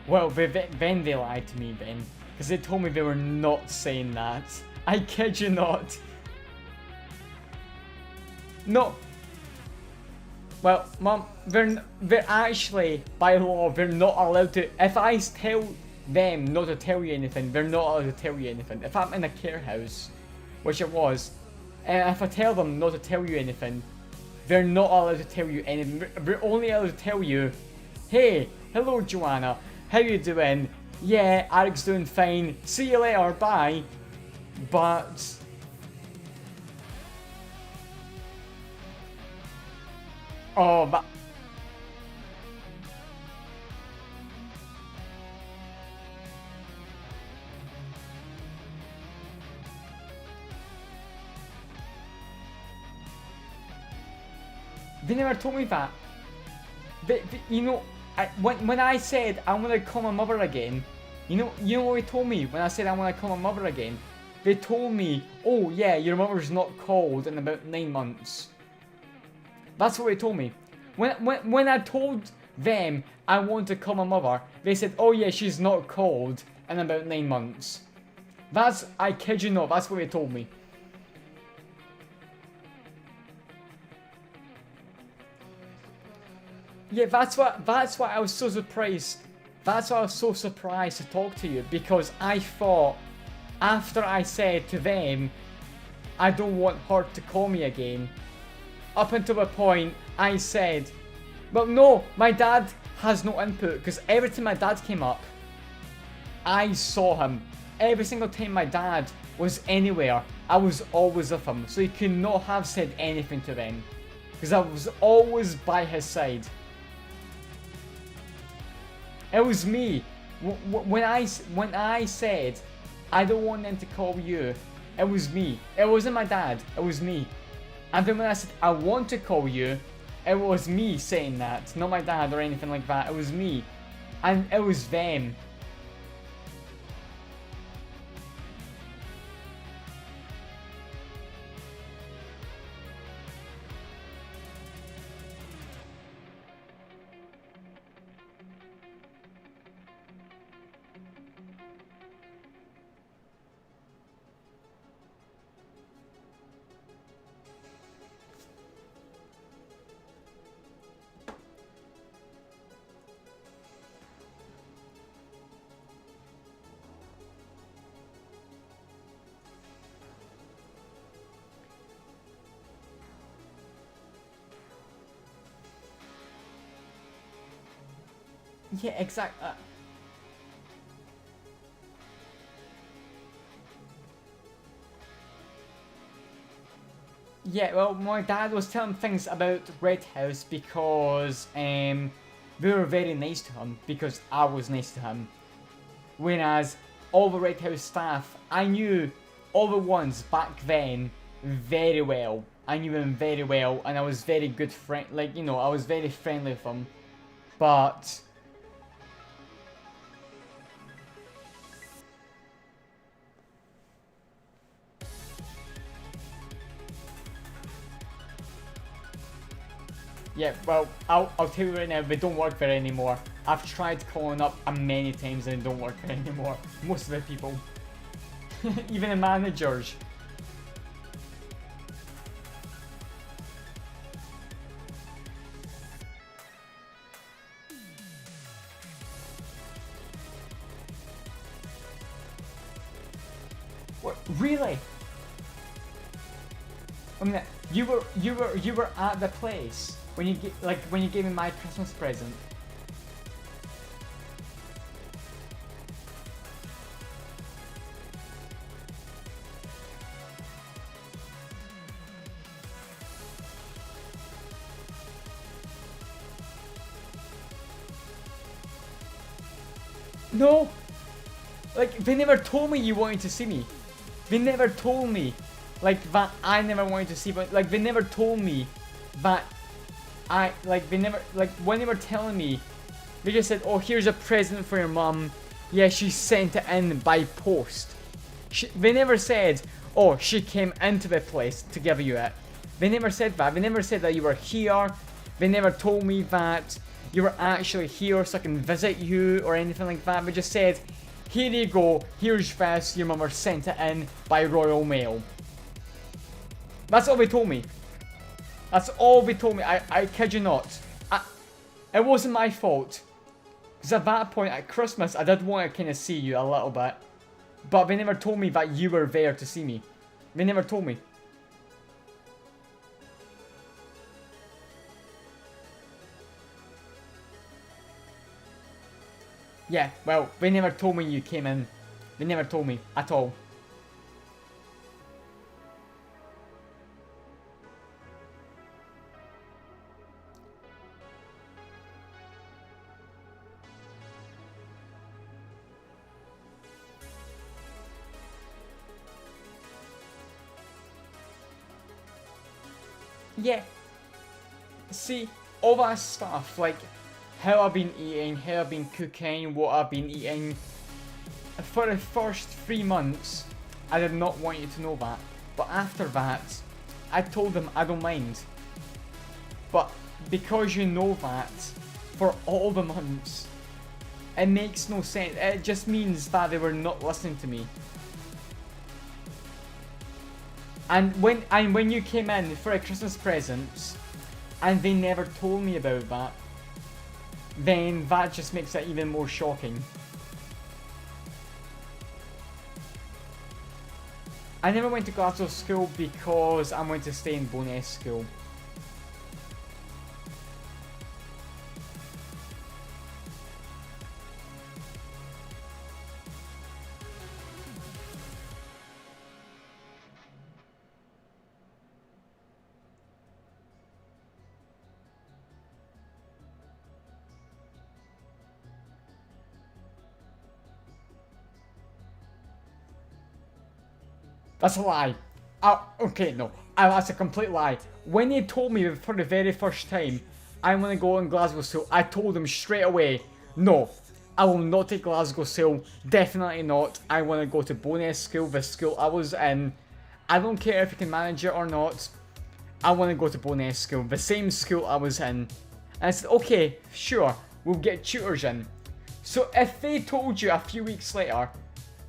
[SPEAKER 2] Well, then they lied to me, Ben. Because they told me they were not saying that. I kid you not. No. Well, Mom, they're actually, by law, they're not allowed to... If I tell them not to tell you anything, they're not allowed to tell you anything. If I'm in a care house, which it was, and if I tell them not to tell you anything, they're not allowed to tell you anything. They're only allowed to tell you, hey, hello Joanna, how you doing? Yeah, Eric's doing fine. See you later, bye. But... Oh, but... They never told me that. You know, when I said I want to call my mother again, you know what they told me when I said I want to call my mother again? They told me, oh yeah, your mother's not called in about 9 months. That's what they told me. When I told them I want to call my mother, they said, oh yeah, she's not called in about 9 months. I kid you not, that's what they told me. Yeah, that's why I was so surprised. That's why I was so surprised to talk to you, because I thought, after I said to them, I don't want her to call me again, up until the point I said, well no, my dad has no input, because every time my dad came up, I saw him. Every single time my dad was anywhere, I was always with him, so he could not have said anything to them, because I was always by his side. It was me. When I said I don't want them to call you, it was me. It wasn't my dad. It was me. And then when I said I want to call you, it was me saying that, not my dad or anything like that. It was me, and it was them. Yeah, exactly. Yeah, well, my dad was telling things about Red House because we were very nice to him, because I was nice to him. Whereas all the Red House staff, I knew all the ones back then very well. I knew them very well, and I was very good friend. Like, you know, I was very friendly with them. But yeah, well, I'll tell you right now, they don't work there anymore. I've tried calling up many times and they don't work there anymore. Most of the people. Even the managers. What? Really? I mean, you were at the place when you when you gave me my Christmas present. No! Like, they never told me you wanted to see me. They never told me, like, that I never wanted to see, but, like, they never told me that they never, like, when they were telling me, they just said, oh, here's a present for your mum. Yeah, she sent it in by post. They never said, oh, she came into the place to give you it. They never said that. They never said that you were here. They never told me that you were actually here so I can visit you or anything like that. They just said, here you go, here's this, your mother sent it in by Royal Mail. That's all they told me. That's all they told me, I kid you not. It wasn't my fault. Because at that point at Christmas, I did want to kind of see you a little bit. But they never told me that you were there to see me. They never told me. Yeah, well, they never told me you came in. They never told me at all. Yeah. See, all that stuff, like how I've been eating, how I've been cooking, what I've been eating. For the first 3 months, I did not want you to know that. But after that, I told them I don't mind. But because you know that, for all the months, it makes no sense. It just means that they were not listening to me. And when you came in for a Christmas present, and they never told me about that, then that just makes it even more shocking. I never went to Glasgow school because I went to stay in Bowness school. That's a lie. Okay, no. That's a complete lie. When they told me for the very first time, I want to go in Glasgow school, I told them straight away, no, I will not take Glasgow school. Definitely not. I want to go to Bowness school, the school I was in. I don't care if you can manage it or not. I want to go to Bowness school, the same school I was in. And I said, okay, sure, we'll get tutors in. So if they told you a few weeks later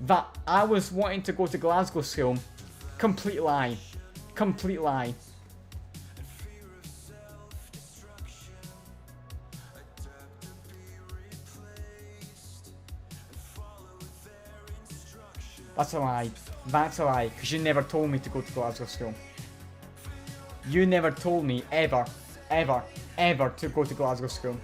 [SPEAKER 2] that I was wanting to go to Glasgow school, complete lie. Complete lie. That's a lie. That's a lie, because you never told me to go to Glasgow school. You never told me ever, ever, ever to go to Glasgow school.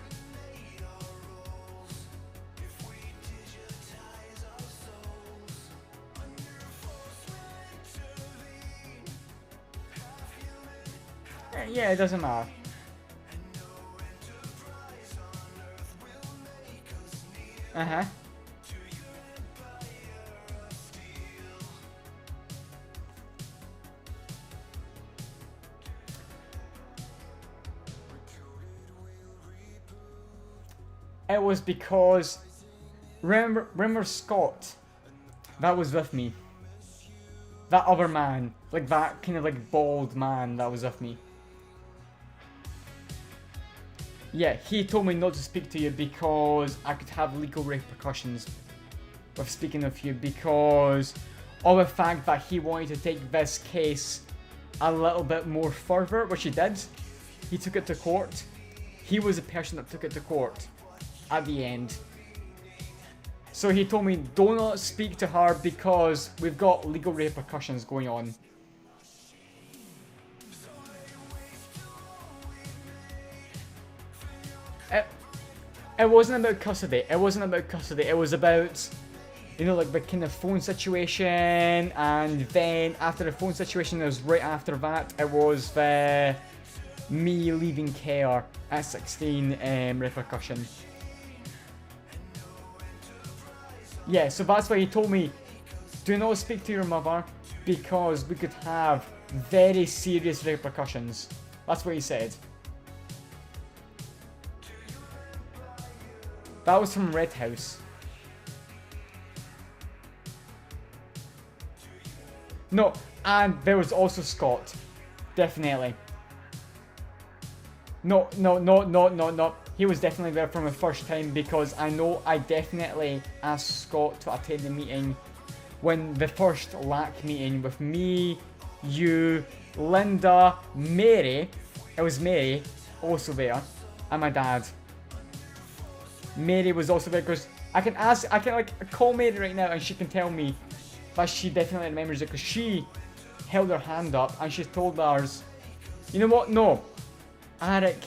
[SPEAKER 2] Yeah, it doesn't matter. Uh-huh. It was because remember Scott that was with me. That other man, like that kind of like bald man that was with me. Yeah, he told me not to speak to you because I could have legal repercussions with speaking of you, because of the fact that he wanted to take this case a little bit more further, which he did. He took it to court. He was the person that took it to court at the end. So he told me, do not speak to her because we've got legal repercussions going on. it wasn't about custody. It wasn't about custody. It was about, you know, like the kind of phone situation, and then after the phone situation, it was right after that, it was the me leaving care at 16 repercussion. Yeah, so that's why he told me, do not speak to your mother because we could have very serious repercussions. That's what he said. That was from Red House. No, and there was also Scott. Definitely. No. He was definitely there from the first time because I know I definitely asked Scott to attend the meeting when the first LAC meeting with me, you, Linda, Mary. It was Mary also there, and my dad. Mary was also there because I can like call Mary right now and she can tell me that she definitely remembers it because she held her hand up and she told ours, you know what? No, Eric.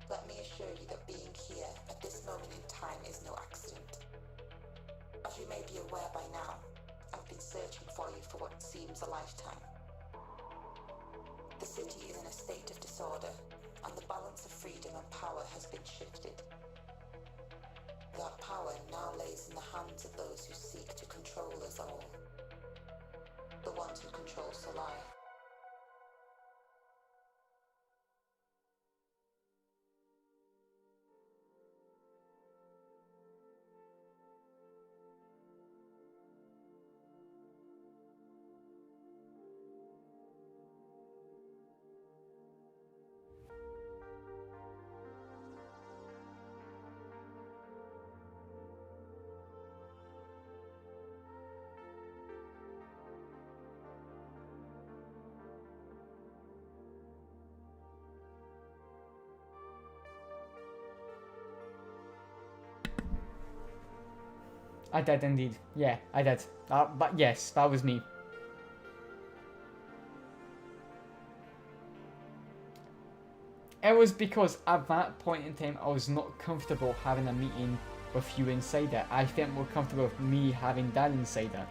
[SPEAKER 7] Let me assure you that being here at this moment in time is no accident. As you may be aware by now, I've been searching for you for what seems a lifetime. The city is in a state of disorder, and the balance of freedom and power has been shifted. That power now lays in the hands of those who seek to control us all. The ones who control Solai.
[SPEAKER 2] I did indeed. Yeah, I did. But yes, that was me. It was because at that point in time I was not comfortable having a meeting with you inside it. I felt more comfortable with me having Dad inside it.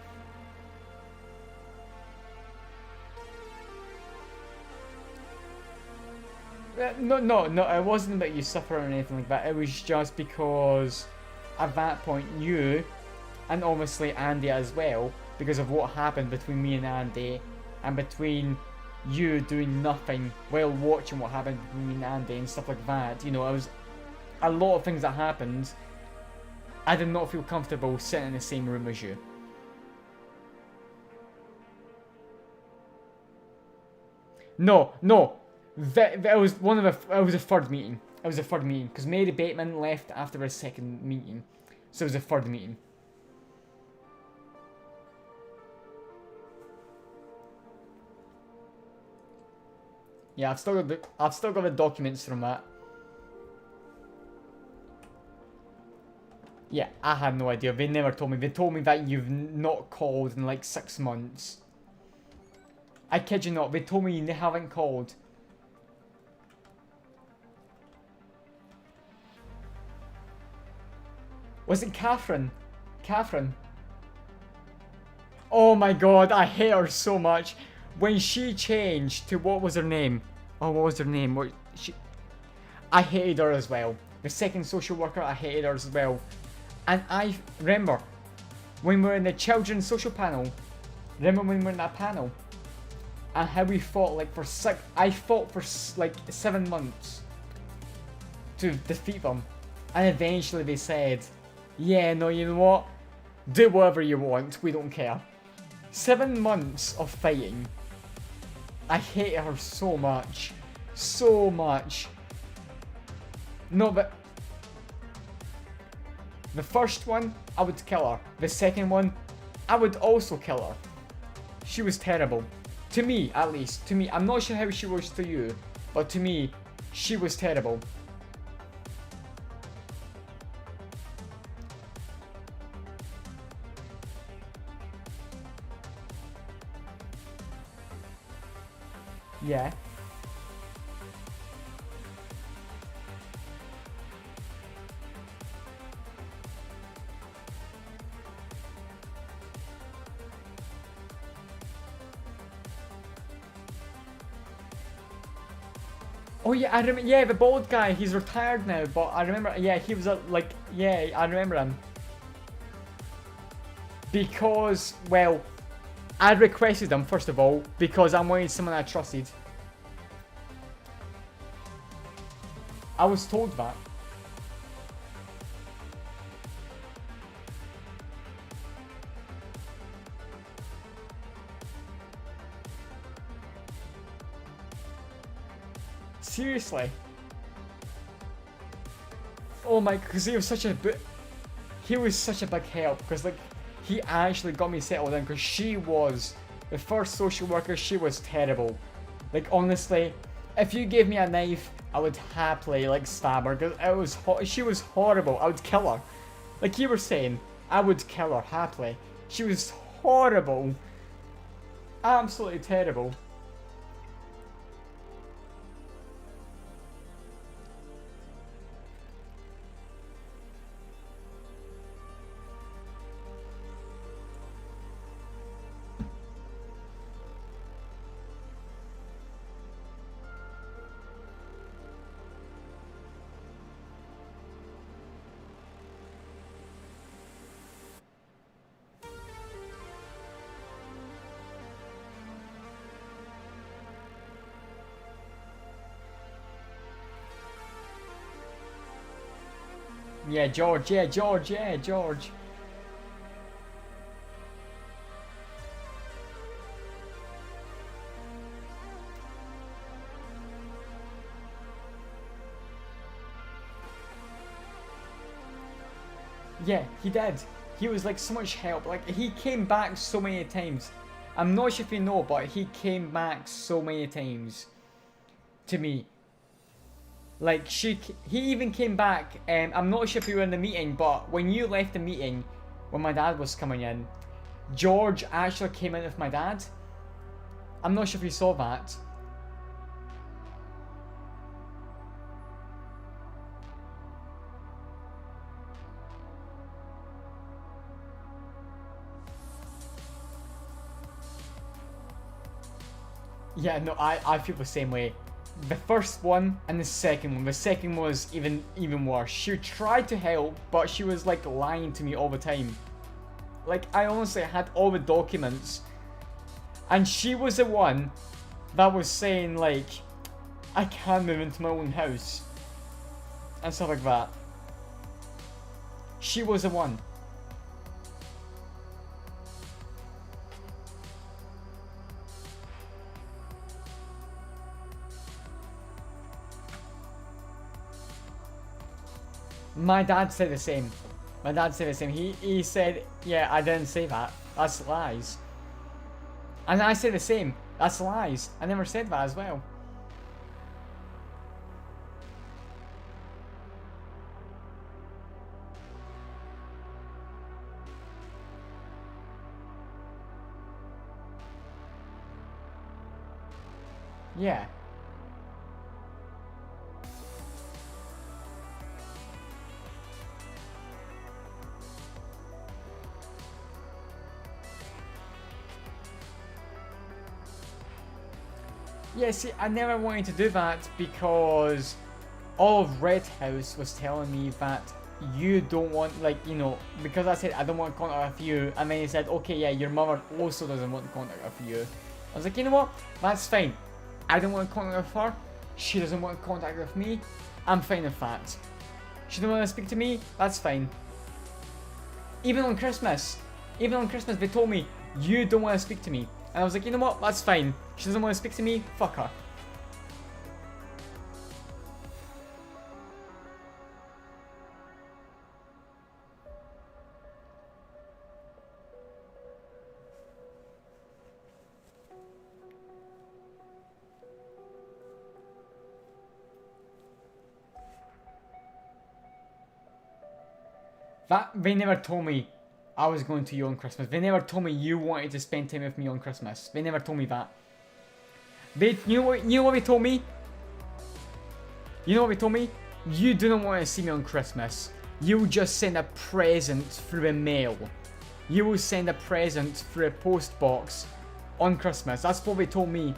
[SPEAKER 2] No, it wasn't about you suffering or anything like that. It was just because at that point you, and obviously Andy as well, because of what happened between me and Andy, and between you doing nothing while watching what happened between me and Andy and stuff like that. You know, it was a lot of things that happened. I did not feel comfortable sitting in the same room as you. No. It was one of the. It was a third meeting. It was a third meeting because Mary Bateman left after a second meeting, so it was a third meeting. Yeah, I've still got the documents from that. Yeah, I had no idea. They never told me. They told me that you've not called in like 6 months. I kid you not. They told me you haven't called. Was it Catherine? Catherine. Oh my god, I hate her so much. When she changed to what was her name? Oh, what was her name? I hated her as well. The second social worker, I hated her as well. And I remember when we were in the children's social panel. Remember when we were in that panel? And how we fought like for I fought for like 7 months to defeat them. And eventually they said, yeah, no, you know what? Do whatever you want, we don't care. 7 months of fighting. I hate her so much. So much. No, but the first one, I would kill her. The second one, I would also kill her. She was terrible. To me, at least. To me. I'm not sure how she was to you, but to me, she was terrible. Yeah. Oh yeah, I remember. Yeah, the bald guy. He's retired now, but I remember. Yeah, he was like. Yeah, I remember him. Because, well, I requested him first of all because I wanted someone I trusted. I was told that. Seriously. Oh my, because he was such a big help, because like he actually got me settled in, because she was the first social worker. She was terrible. Like honestly, if you gave me a knife, I would happily like stab her, because she was horrible. I would kill her. Like you were saying, I would kill her happily. She was horrible. Absolutely terrible. Yeah, George, yeah, George, yeah, George. Yeah, he did. He was like so much help. Like he came back so many times. I'm not sure if you know, but he came back so many times to me. Like he even came back. I'm not sure if you were in the meeting, but when you left the meeting, when my dad was coming in, George actually came in with my dad. I'm not sure if you saw that. Yeah, no, I feel the same way. The first one and the second one. The second one was even worse. She tried to help, but she was like lying to me all the time. Like, I honestly had all the documents, and she was the one that was saying like, I can't move into my own house and stuff like that. She was the one. My dad said the same. My dad said the same. He said, yeah, I didn't say that. That's lies. And I said the same. That's lies. I never said that as well. Yeah. Yeah, see, I never wanted to do that because all of Red House was telling me that you don't want, like, you know, because I said I don't want contact with you, and then he said, okay, yeah, your mother also doesn't want contact with you. I was like, you know what, that's fine. I don't want contact with her, she doesn't want contact with me, I'm fine with that. She don't want to speak to me, that's fine. Even on Christmas they told me, you don't want to speak to me. And I was like, you know what, that's fine. She doesn't want to speak to me, fuck her. They never told me I was going to you on Christmas. They never told me you wanted to spend time with me on Christmas. They never told me that. You know what they told me? You know what they told me? You do not want to see me on Christmas. You will just send a present through the mail. You will send a present through a post box on Christmas. That's what they told me.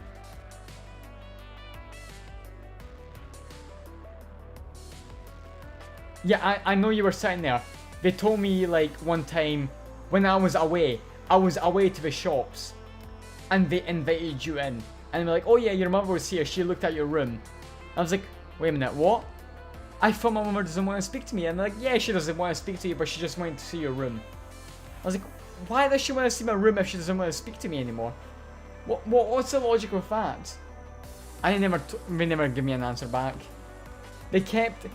[SPEAKER 2] Yeah, I know you were sitting there. They told me like one time when I was away to the shops, and they invited you in, and they were like, oh yeah, your mother was here, she looked at your room. I was like, wait a minute, what? I thought my mother doesn't want to speak to me, and they're like, yeah, she doesn't want to speak to you, but she just wanted to see your room. I was like, why does she want to see my room if she doesn't want to speak to me anymore? What's the logic with that? They never give me an answer back. They kept...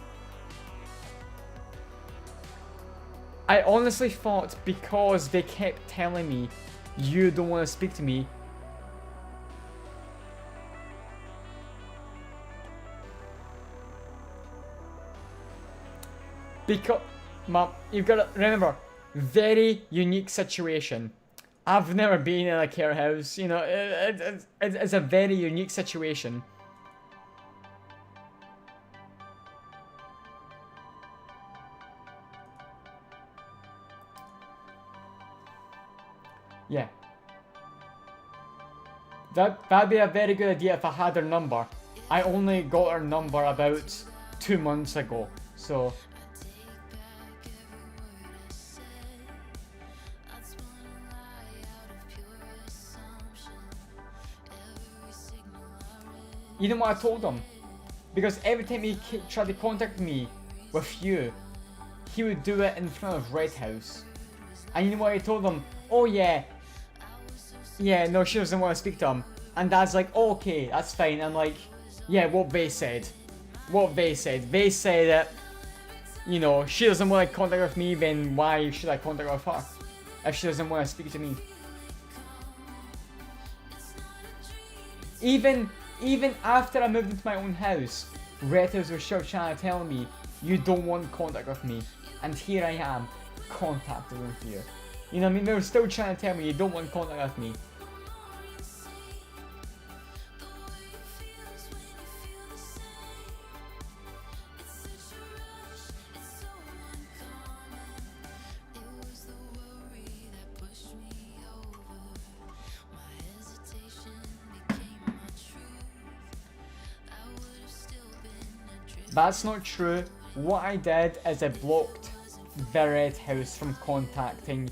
[SPEAKER 2] I honestly thought because they kept telling me, you don't want to speak to me. Because, Mom, you've got to remember, very unique situation. I've never been in a care house, you know, it's a very unique situation. Yeah. That'd be a very good idea if I had her number. I only got her number about 2 months ago, so... You know what I told him? Because every time he tried to contact me with you, he would do it in front of Red House. And you know what I told him? Oh yeah, no, she doesn't want to speak to him. And Dad's like, oh, okay, that's fine. I'm like, yeah, what they said. They said that, you know, she doesn't want to contact with me, then why should I contact with her? If she doesn't want to speak to me. Even after I moved into my own house, relatives were still trying to tell me, you don't want contact with me. And here I am, contacted them here. You know what I mean? They were still trying to tell me you don't want contact with me. That's not true. What I did is I blocked the Red House from contacting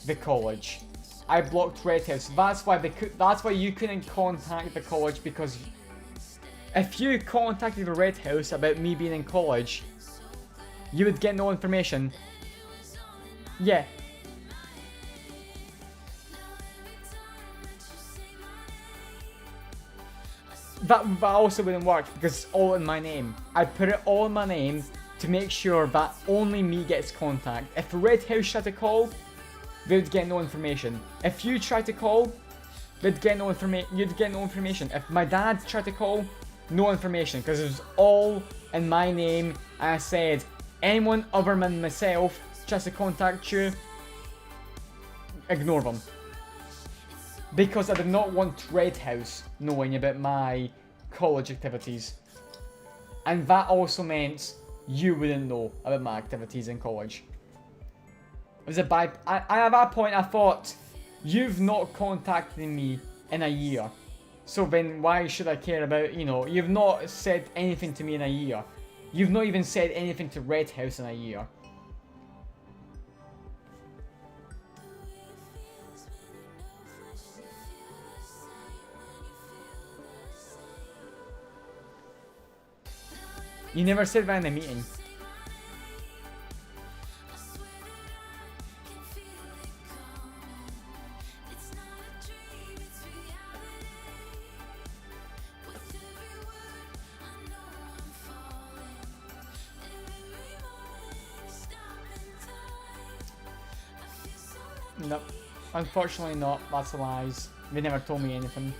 [SPEAKER 2] the college. I blocked Red House. That's why that's why you couldn't contact the college, because if you contacted the Red House about me being in college, you would get no information. Yeah. That also wouldn't work because it's all in my name. I put it all in my name to make sure that only me gets contact. If the Red House tried to call, they would get no information. If you tried to call, they'd get no information. You'd get no information. If my dad tried to call, no information, because it was all in my name. And I said, anyone other than myself tries to contact you, ignore them. Because I did not want Red House knowing about my college activities. And that also meant you wouldn't know about my activities in college. It was and at that point I thought, you've not contacted me in a year. So then why should I care about, you know, you've not said anything to me in a year. You've not even said anything to Red House in a year. You never said that in a meeting. Nope. Unfortunately not. That's lies. They never told me anything.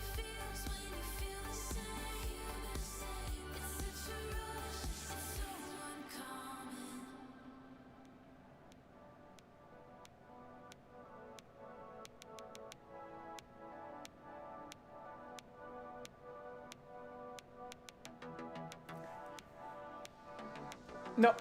[SPEAKER 2] No.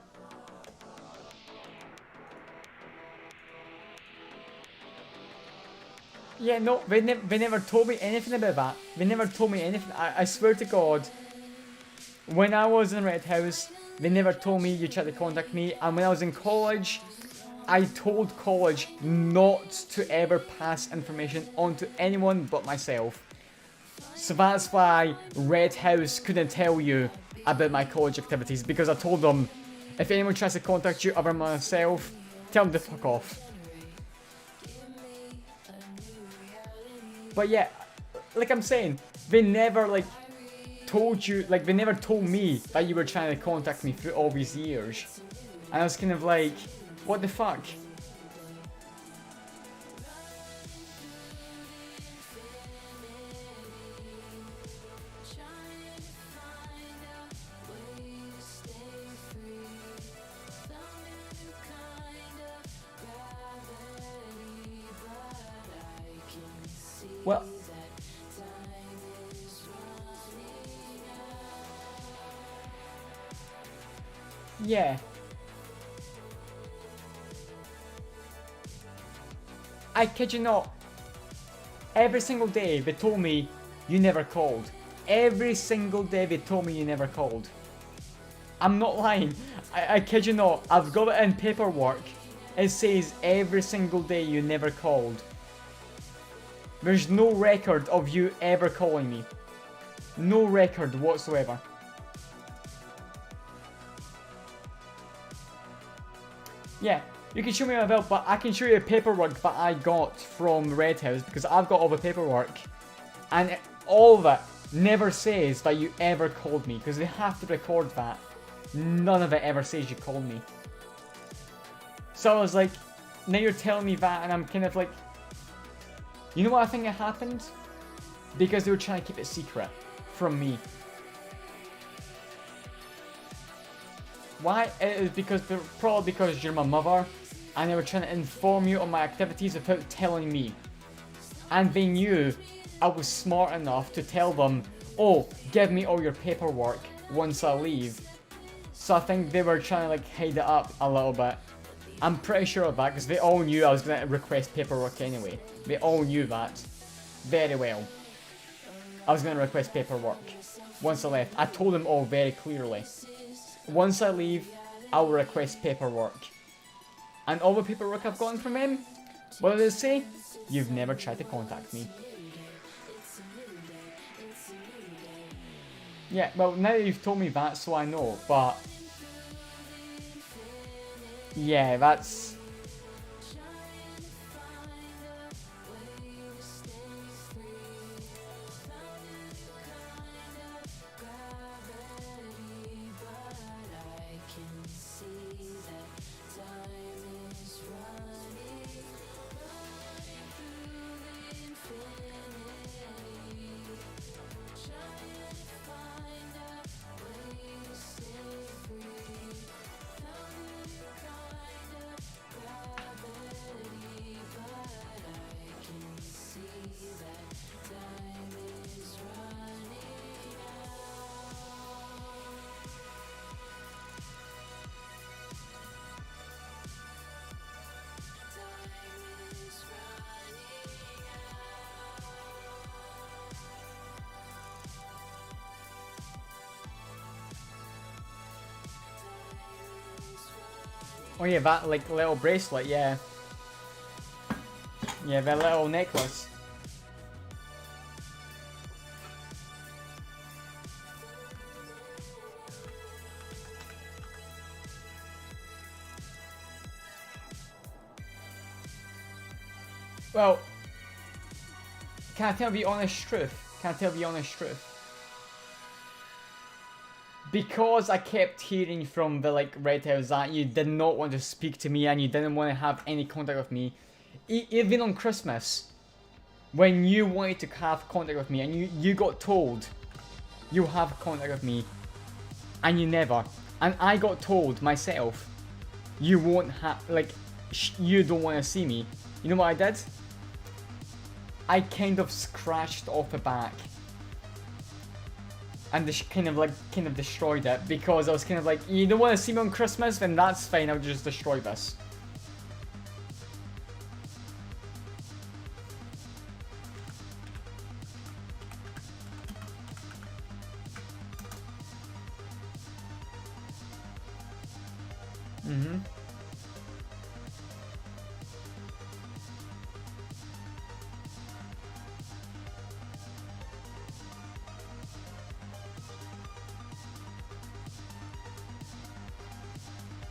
[SPEAKER 2] Yeah, no, they never told me anything about that. They never told me anything. I swear to God, when I was in Red House, they never told me you tried to contact me. And when I was in college, I told college not to ever pass information on to anyone but myself. So that's why Red House couldn't tell you about my college activities, because I told them, if anyone tries to contact you other than myself, tell them to fuck off. But yeah, like I'm saying, they never like told you, like they never told me that you were trying to contact me through all these years. And I was kind of like, what the fuck? Well, yeah. I kid you not. Every single day they told me you never called. Every single day they told me you never called. I'm not lying. I kid you not. I've got it in paperwork. It says every single day you never called. There's no record of you ever calling me. No record whatsoever. Yeah, you can show me my bill, but I can show you paperwork that I got from Red House, because I've got all the paperwork. And all of it never says that you ever called me, because they have to record that. None of it ever says you called me. So I was like, now you're telling me that, and I'm kind of like, you know what I think it happened? Because they were trying to keep it secret from me. Why? It is because, probably because you're my mother, and they were trying to inform you on my activities without telling me. And they knew I was smart enough to tell them, oh, give me all your paperwork once I leave. So I think they were trying to like hide it up a little bit. I'm pretty sure of that because they all knew I was going to request paperwork anyway. They all knew that very well. I was going to request paperwork once I left. I told them all very clearly. Once I leave, I will request paperwork. And all the paperwork I've gotten from them, what did they say? You've never tried to contact me. Yeah, well, now that you've told me that, so I know, but... yeah, that's... oh yeah, that like little bracelet, yeah. Yeah, that little necklace. Well, can I tell the honest truth? Can I tell the honest truth? Because I kept hearing from the like Red House that you did not want to speak to me and you didn't want to have any contact with me, even on Christmas, when you wanted to have contact with me and you got told you have contact with me and you never, and I got told myself you won't have, like, you don't want to see me. You know what I did? I kind of scratched off the back and just kind of destroyed it because I was kind of like, you don't want to see me on Christmas, then that's fine, I'll just destroy this.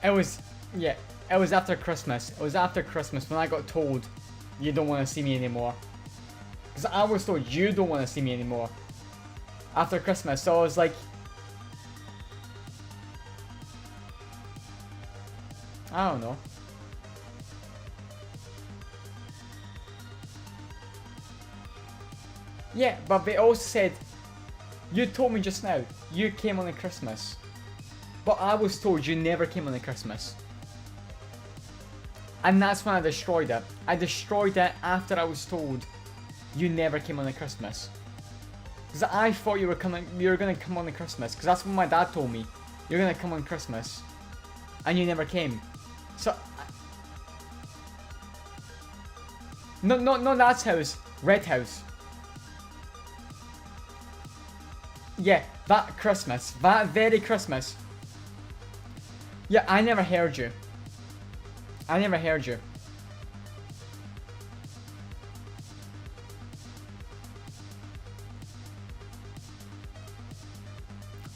[SPEAKER 2] It was after Christmas. It was after Christmas when I got told you don't want to see me anymore. Because I was told you don't want to see me anymore after Christmas. So I was like, I don't know. Yeah, but they also said, you told me just now, you came on a Christmas. But I was told you never came on a Christmas. And that's when I destroyed it. I destroyed it after I was told you never came on a Christmas. Because I thought you were gonna come on a Christmas. Because that's what my dad told me. You're gonna come on Christmas. And you never came. So... No, Dad's house. Red House. Yeah, that Christmas. That very Christmas. Yeah, I never heard you. I never heard you.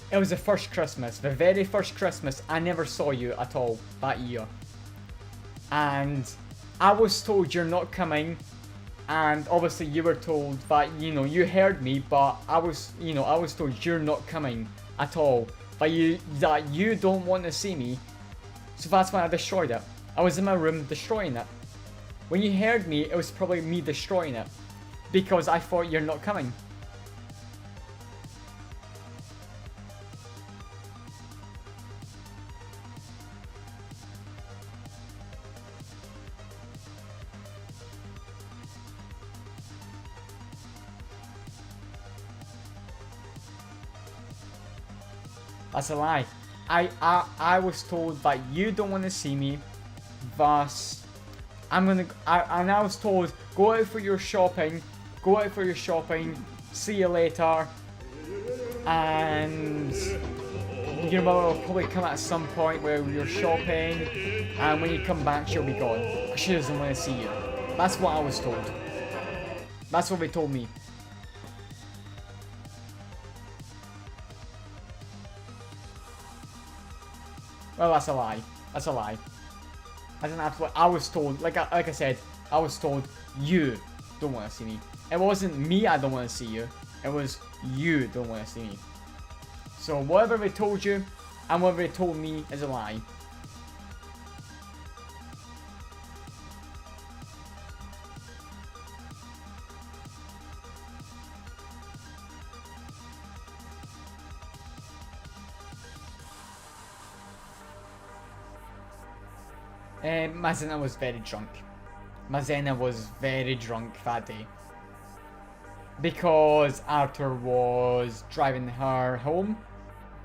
[SPEAKER 2] It was the first Christmas, the very first Christmas. I never saw you at all that year. And I was told you're not coming. And obviously you were told that, you know, you heard me, but I was told you're not coming at all. But that you don't want to see me. So that's when I destroyed it. I was in my room destroying it. When you heard me, it was probably me destroying it. Because I thought you're not coming. That's a lie. I was told that you don't want to see me, thus and I was told, go out for your shopping, see you later, and your mother will probably come at some point where you're shopping, and when you come back she'll be gone. She doesn't want to see you. That's what I was told. That's what they told me. Well, that's a lie. That's a lie. I didn't have to. I was told, like I said, I was told you don't want to see me. It wasn't me I don't want to see you. It was you don't want to see me. So whatever they told you and whatever they told me is a lie. Mazena was very drunk. Mazena was very drunk that day. Because Arthur was driving her home.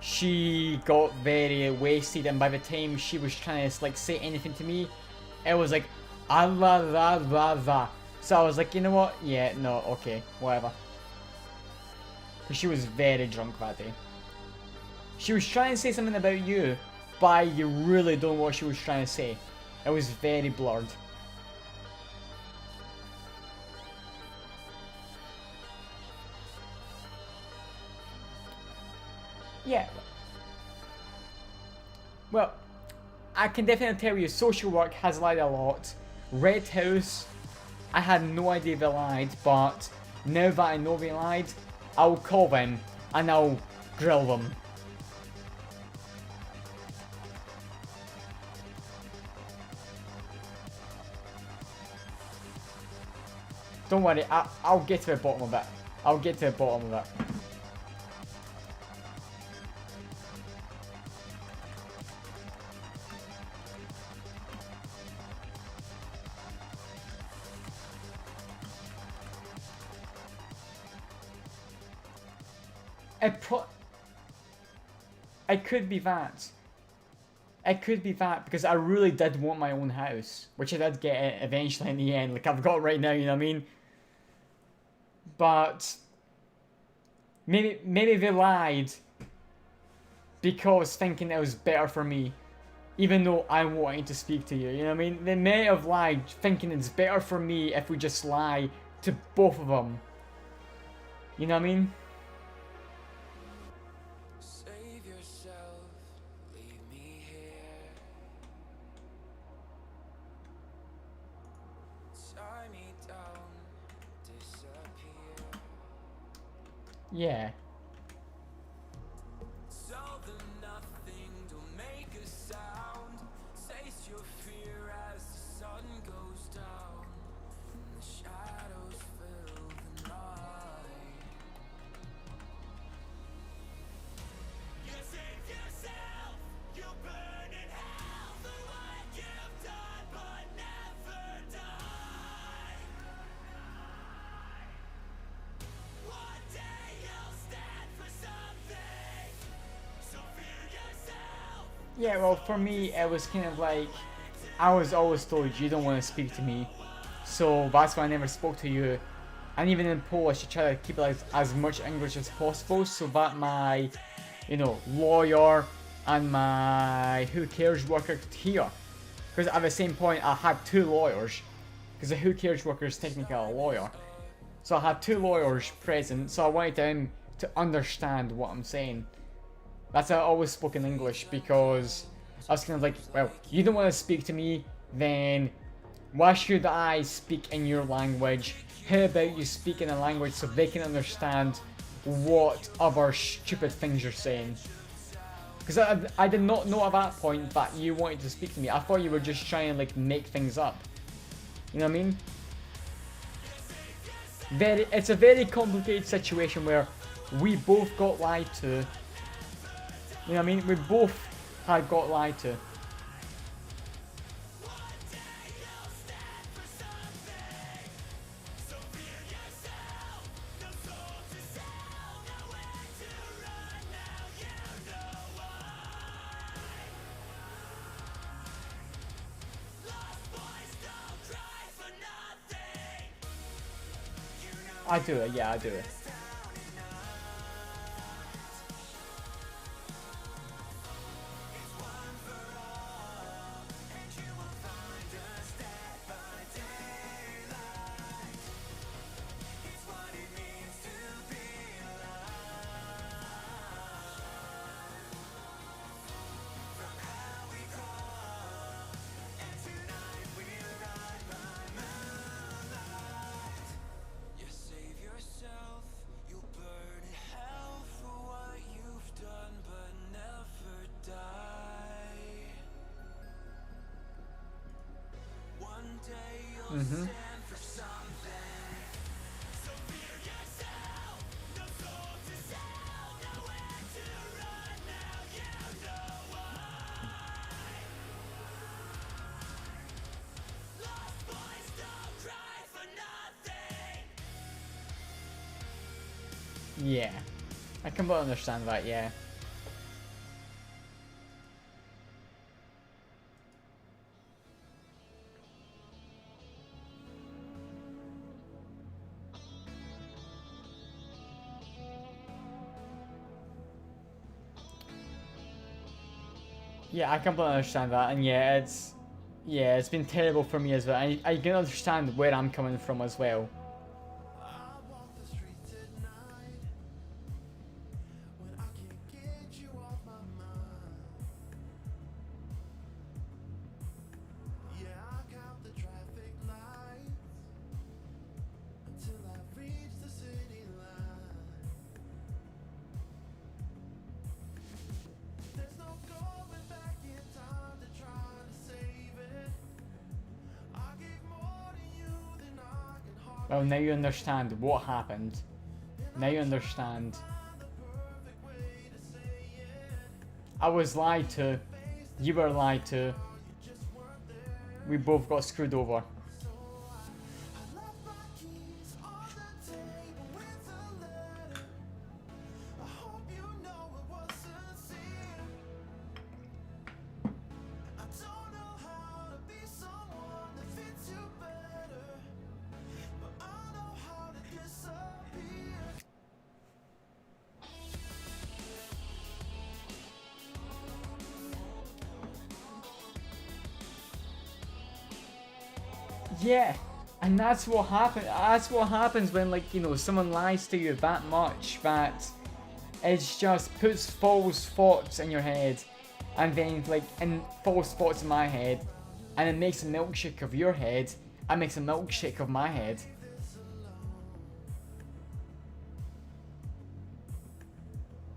[SPEAKER 2] She got very wasted, and by the time she was trying to like say anything to me, it was like ah la la la la. So I was like, you know what? Yeah, no, okay, whatever. Because she was very drunk that day. She was trying to say something about you, but you really don't know what she was trying to say. It was very blurred. Yeah. Well, I can definitely tell you social work has lied a lot. Red House, I had no idea they lied, but now that I know they lied, I'll call them and I'll grill them. Don't worry, I'll get to the bottom of it. I'll get to the bottom of it. It could be that. It could be that because I really did want my own house, which I did get eventually in the end. Like I've got right now, you know what I mean? But maybe they lied because thinking it was better for me, even though I wanted to speak to you. You know what I mean? They may have lied thinking it's better for me if we just lie to both of them. You know what I mean?
[SPEAKER 1] Save yourself, leave me here. Tie me down, disappear.
[SPEAKER 2] Yeah.
[SPEAKER 1] Tell them nothing, don't make a sound. Taste your fear as the sun goes down. And the shadows fill the night. You save yourself, you burn in hell for what you've done but never die. One day you'll stand for something, so fear yourself.
[SPEAKER 2] Yeah, well, for me, it was kind of like, I was always told you don't want to speak to me, so that's why I never spoke to you. And even in Polish, I try to keep like as much English as possible, so that my, you know, lawyer and my who cares worker could hear. Because at the same point, I had two lawyers, because the who cares worker is technically a lawyer. So I had two lawyers present, so I wanted them to understand what I'm saying. That's how I always spoke in English, because I was kind of like, well, you don't want to speak to me, then why should I speak in your language? How about you speak in a language so they can understand what other stupid things you're saying? Because I did not know at that point that you wanted to speak to me. I thought you were just trying to like make things up. You know what I mean? It's a very complicated situation where we both got lied to. You know what I mean? We both had got lied to. I do it, yeah, I do it.
[SPEAKER 1] You save yourself, you'll burn in hell for what you've done, but never die. One day you'll stand for something. So fear yourself, no soul to sell, nowhere to run now, you know why. Lost boys don't cry for nothing.
[SPEAKER 2] Yeah. I completely understand that, yeah. Yeah, I completely understand that, and yeah, it's been terrible for me as well. I can understand where I'm coming from as well.
[SPEAKER 1] I walk the streets at night when I can't get you off my mind. Yeah, I count the traffic lights until I reach the city line. There's no going back in time to try to save it. I gave more to you than I can hardly.
[SPEAKER 2] Well, now you understand what happened. Now you understand. I was lied to. You were lied to. We both got screwed over. Yeah, and that's what happen. That's what happens when, like, you know, someone lies to you that much that it just puts false thoughts in your head, and then like and false thoughts in my head, and it makes a milkshake of your head, and makes a milkshake of my head.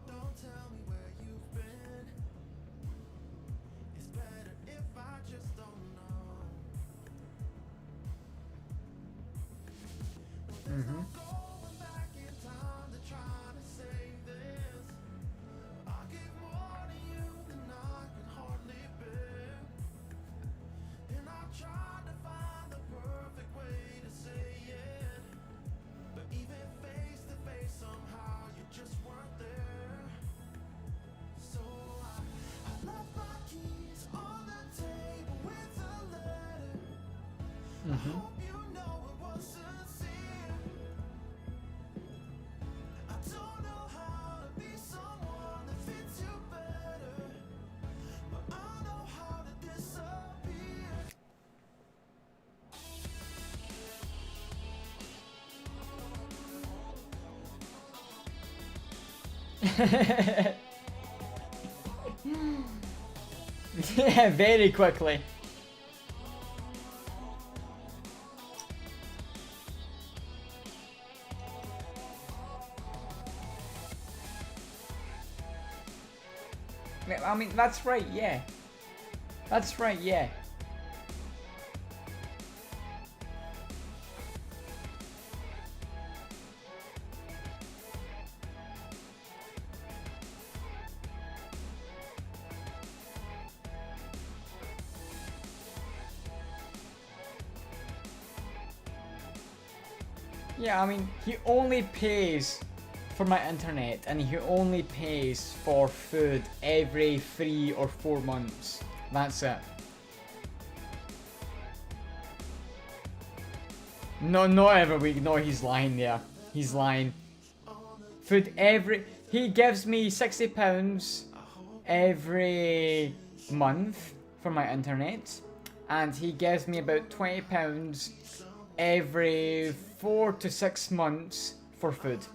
[SPEAKER 1] Don't tell me where you've been. It's better if I just don't know. There's no going back in time to try to save this. I give more to you than I can hardly bear. And I tried to find the perfect way to say it. But even face to face, somehow you just weren't there. So I left my keys on the table with a letter. I hope you know it was sincere. I don't know how to be someone that fits you better, but I know how to disappear.
[SPEAKER 2] Yeah, very quickly. I mean, that's right, yeah. That's right, yeah. Yeah, I mean, he only pays for my internet, and he only pays for food every 3 or 4 months. That's it. No, not every week. No, he's lying there. He's lying. Food he gives me £60 every month for my internet, and he gives me about £20 every 4 to 6 months for food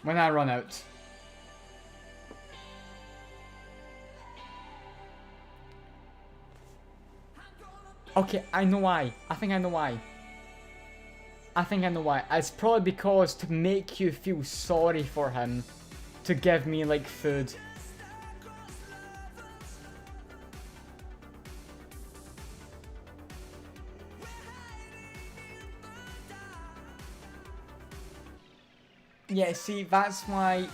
[SPEAKER 2] when I run out. Okay, I know why. I think I know why. It's probably because to make you feel sorry for him to give me like food. Yeah, see, that's why.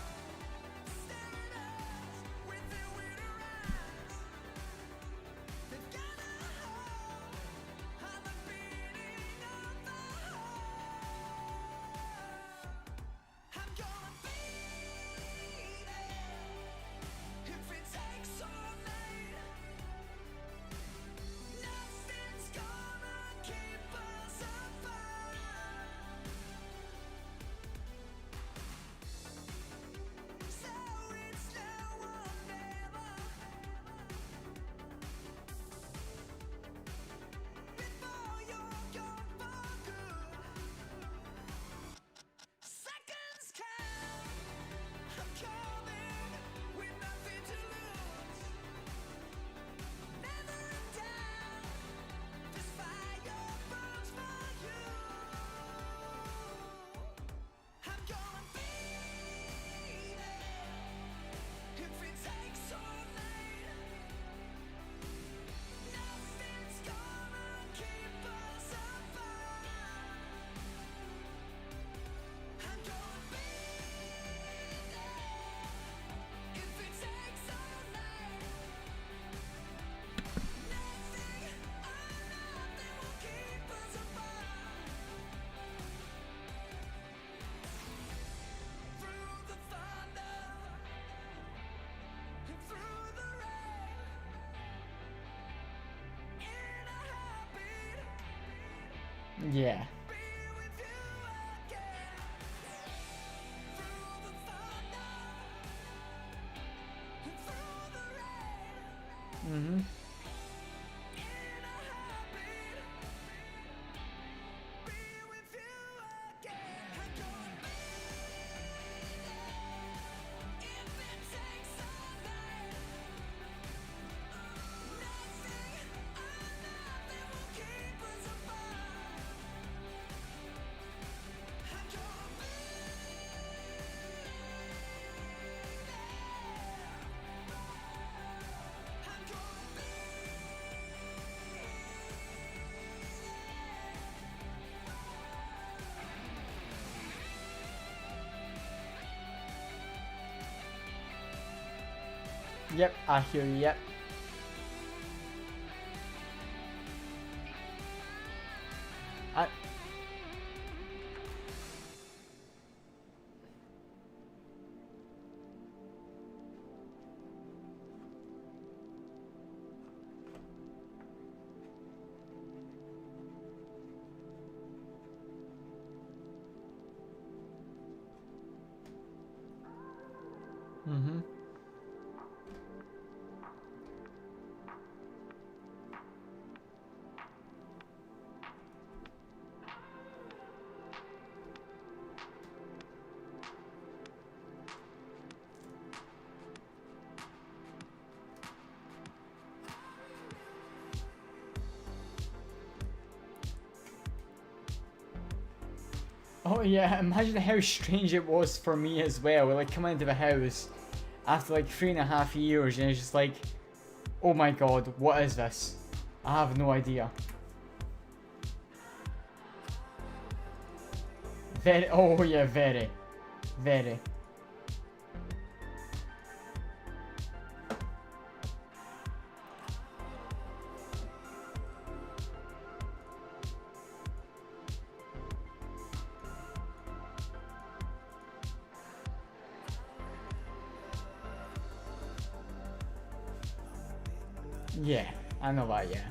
[SPEAKER 2] Yeah. Mm-hmm. Yep, I hear you, yep. I... Mm-hmm. Oh yeah, imagine how strange it was for me as well, like coming into the house after like 3.5 years and it's just like, oh my god, what is this? I have no idea. Very, oh yeah, very. Very. Yeah, I know that, yeah.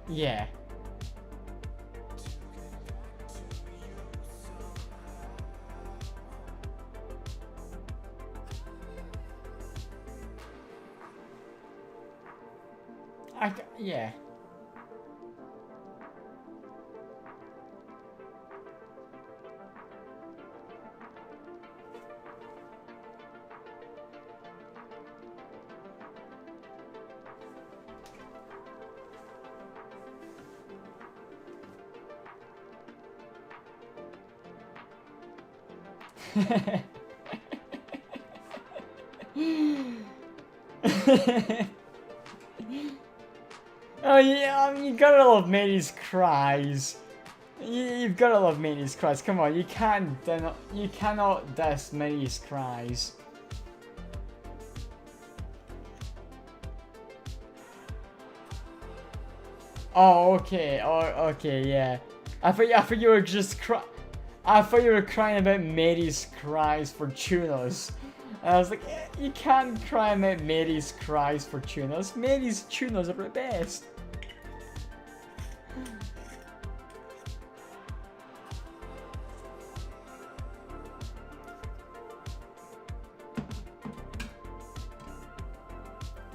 [SPEAKER 2] Yeah. Yeah. Oh yeah, I mean, you gotta love Mary's cries. You've gotta love Mary's cries. Come on, you cannot diss Mary's cries. Oh, okay. Oh, okay, yeah. I thought you were just I thought you were crying about Mary's cries for tunas. And I was like, you can't cry about Mary's cries for tunas. Mary's tunas are the best.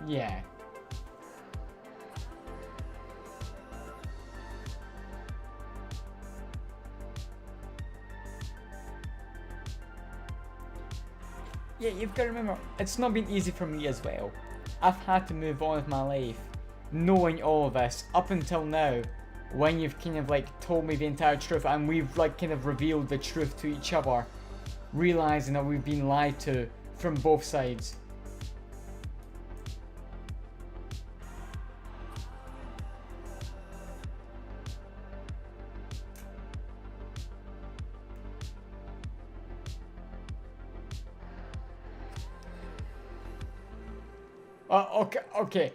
[SPEAKER 2] Yeah. Yeah, you've got to remember, it's not been easy for me as well. I've had to move on with my life, knowing all of this up until now, when you've kind of like told me the entire truth and we've like kind of revealed the truth to each other, realizing that we've been lied to from both sides. Okay.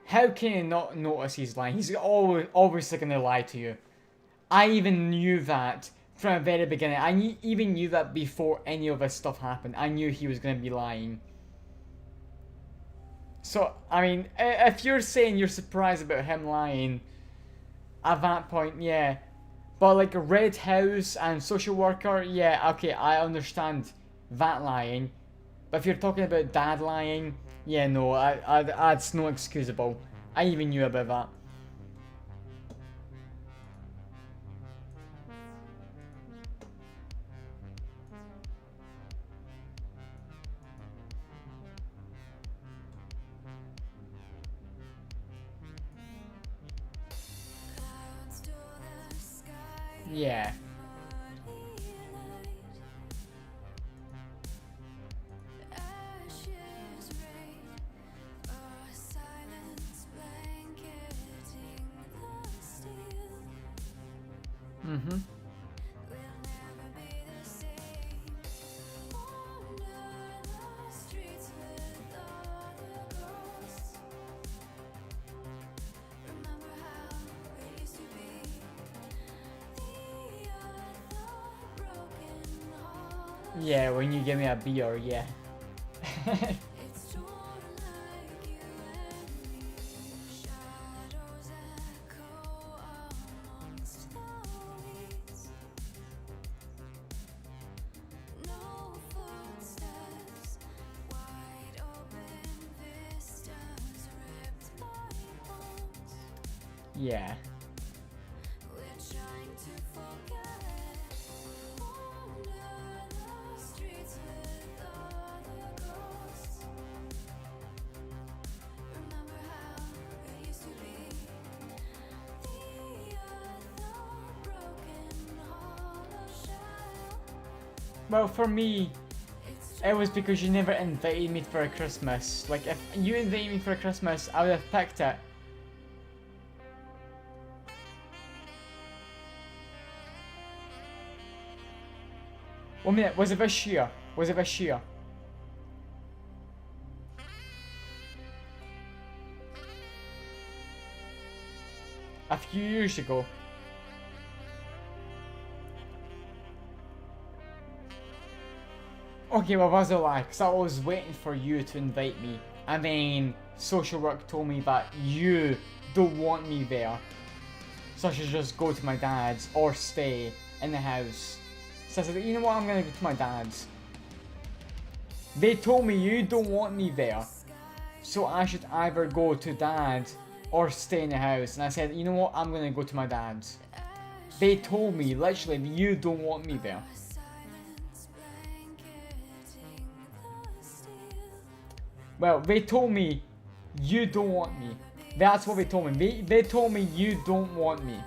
[SPEAKER 2] How can you not notice he's lying? He's obviously gonna lie to you. I even knew that from the very beginning. Even knew that before any of this stuff happened. I knew he was gonna be lying. So, I mean, if you're saying you're surprised about him lying, at that point, yeah. But like a Red House and social worker, yeah, okay, I understand that lying. But if you're talking about dad lying, yeah, no, that's not excusable. I even knew about that. Yeah. Mm-hmm. Yeah, when you give me a beer, yeah. Yeah. Well, for me, it was because you never invited me for a Christmas. Like, if you invited me for a Christmas, I would have picked it. One minute, was it this year? Was it this year? A few years ago. Okay, well that's a lie, because I was waiting for you to invite me. And then social work told me that you don't want me there. So I should just go to my dad's or stay in the house. So I said, you know what, I'm gonna go to my dad's. They told me you don't want me there, so I should either go to dad or stay in the house. And I said, you know what, I'm gonna go to my dad's. They told me, literally, you don't want me there. Well, they told me, you don't want me. That's what they told me. They told me you don't want me.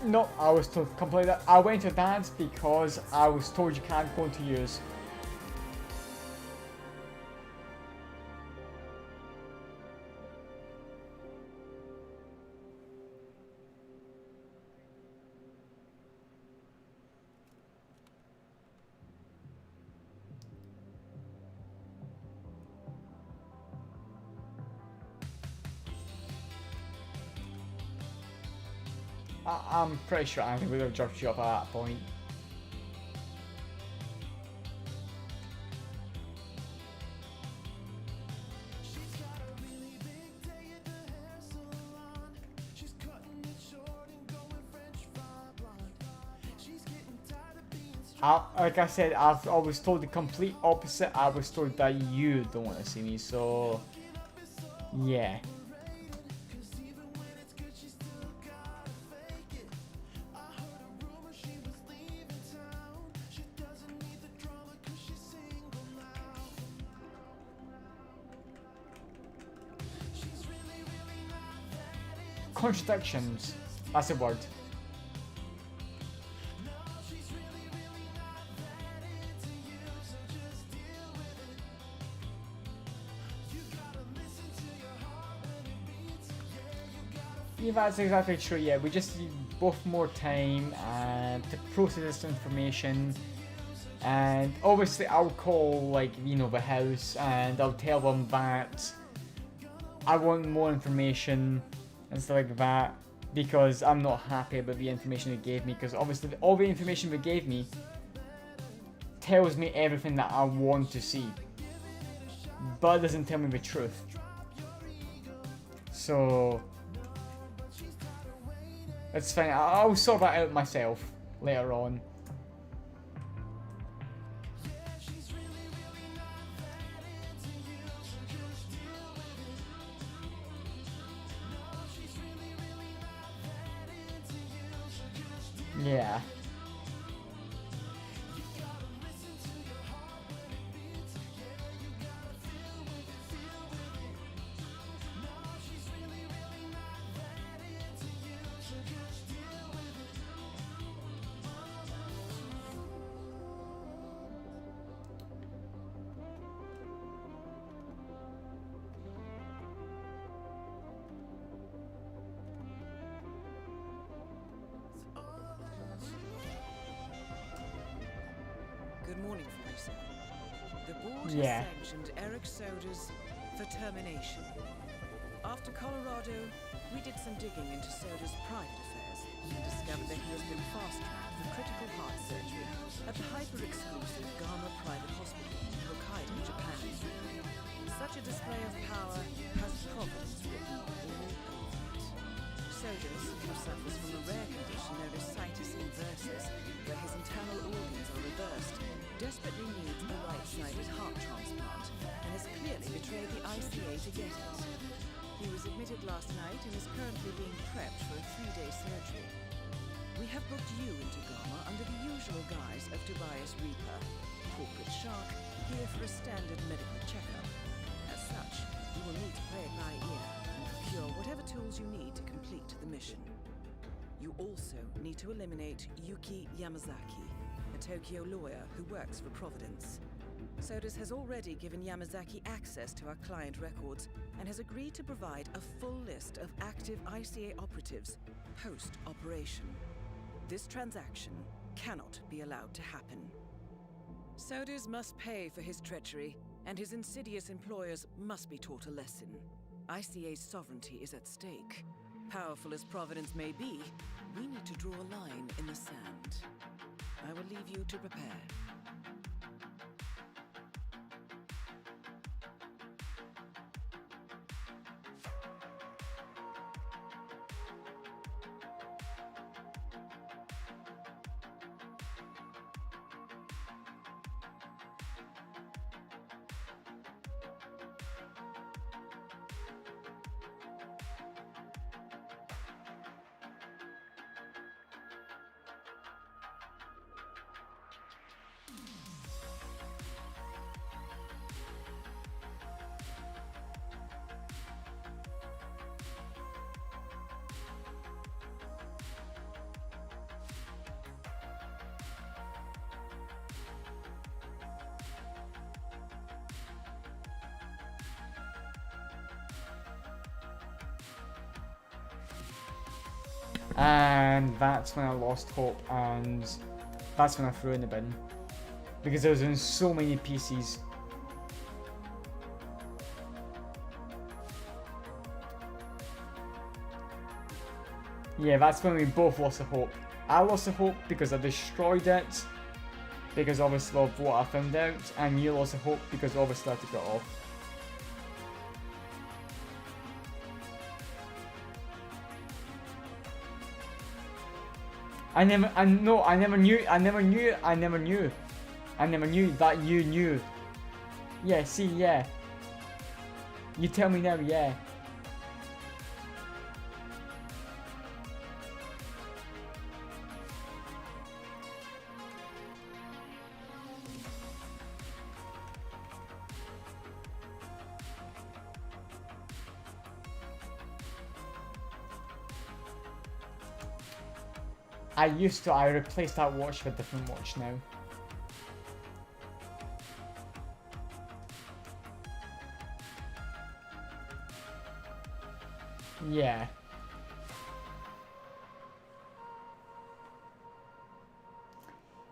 [SPEAKER 2] No, I was told completely. I went to dad's because I was told you can't go into yours. I'm pretty sure Andy would have dropped you off at that point. Like I said, I was told the complete opposite. I was told that you don't want to see me, so yeah. Contradictions. That's a word. Yeah, that's exactly true. Yeah, we just need both more time to process this information, and obviously I'll call, like, you know, the house, and I'll tell them that I want more information and stuff like that, because I'm not happy about the information they gave me, because obviously all the information they gave me tells me everything that I want to see, but it doesn't tell me the truth. So it's fine, I'll sort that out myself later on. Yeah.
[SPEAKER 4] Good morning, 47. The board
[SPEAKER 2] Yeah.
[SPEAKER 4] has sanctioned Eric Soda's for termination. After Colorado, we did some digging into Soda's private affairs and discovered that he has been fast-tracked for critical heart surgery at the hyper-exclusive Gama Private Hospital in Hokkaido, Japan. Such a display of power has Providence written all over it. Sodas, who suffers from a rare condition known as situs inversus, where his internal organs are reversed, desperately needs a right-sided heart transplant and has clearly betrayed the ICA to get it. He was admitted last night and is currently being prepped for a 3-day surgery. We have booked you into Gama under the usual guise of Tobias Reaper, corporate shark, here for a standard medical checkup. As such, you will need to play it by ear and procure whatever tools you need to complete the mission. You also need to eliminate Yuki Yamazaki, a Tokyo lawyer who works for Providence. Sodas has already given Yamazaki access to our client records and has agreed to provide a full list of active ICA operatives post-operation. This transaction cannot be allowed to happen. Sodas must pay for his treachery, and his insidious employers must be taught a lesson. ICA's sovereignty is at stake. Powerful as Providence may be, we need to draw a line in the sand. I will leave you to prepare.
[SPEAKER 2] And that's when I lost hope, and that's when I threw in the bin. Because I was in so many pieces. Yeah, that's when we both lost the hope. I lost the hope because I destroyed it, because obviously of what I found out, and you lost the hope because obviously I took it off. I never knew that you knew. Yeah, see, yeah. You tell me now, yeah. I replaced that watch with a different watch now. Yeah.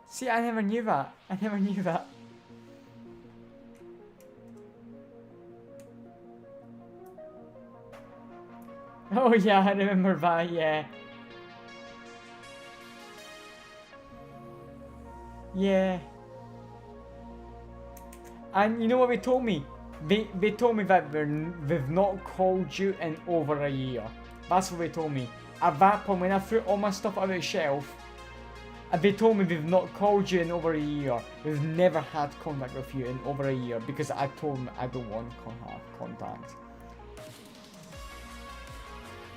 [SPEAKER 2] See, I never knew that. I never knew that. Oh yeah, I remember that, yeah. Yeah. And you know what they told me? They told me that they've not called you in over a year. That's what they told me. At that point, when I threw all my stuff on the shelf, they told me they've not called you in over a year. They've never had contact with you in over a year because I told them I don't want to have contact.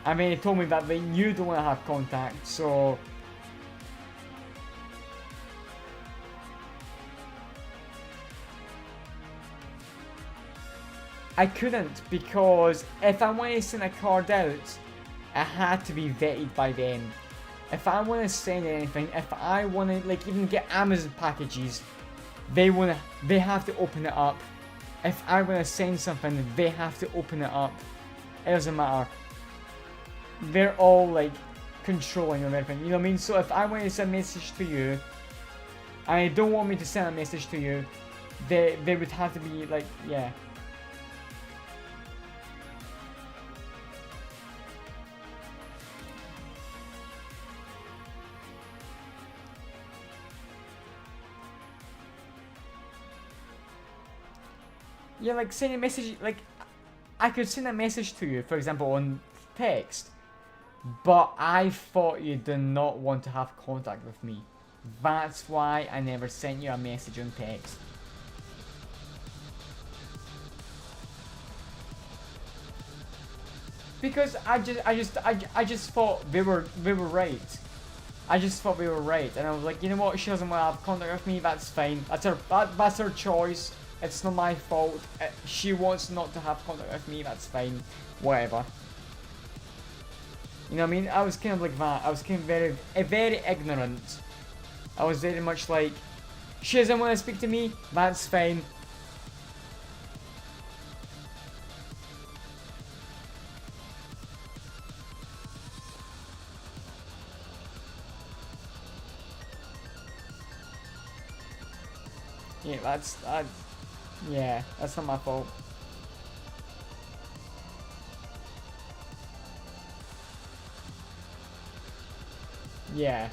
[SPEAKER 2] I mean, they told me that you don't want to have contact, so... I couldn't, because if I want to send a card out, it had to be vetted by them. If I want to send anything, if I want to like even get Amazon packages, they have to open it up. If I want to send something, they have to open it up. It doesn't matter. They're all like controlling of everything, you know what I mean? So if I want to send a message to you, and they don't want me to send a message to you, they would have to be like, yeah. Yeah, like send a message, like I could send a message to you, for example, on text, but I thought you did not want to have contact with me. That's why I never sent you a message on text. Because I just thought they were right. I just thought we were right, and I was like, you know what? She doesn't want to have contact with me. That's fine. That's her choice. It's not my fault. She wants not to have contact with me. That's fine. Whatever. You know what I mean? I was kind of like that. I was kind of very ignorant. I was very much like, she doesn't want to speak to me. That's fine. Yeah, that's not my fault. Yeah.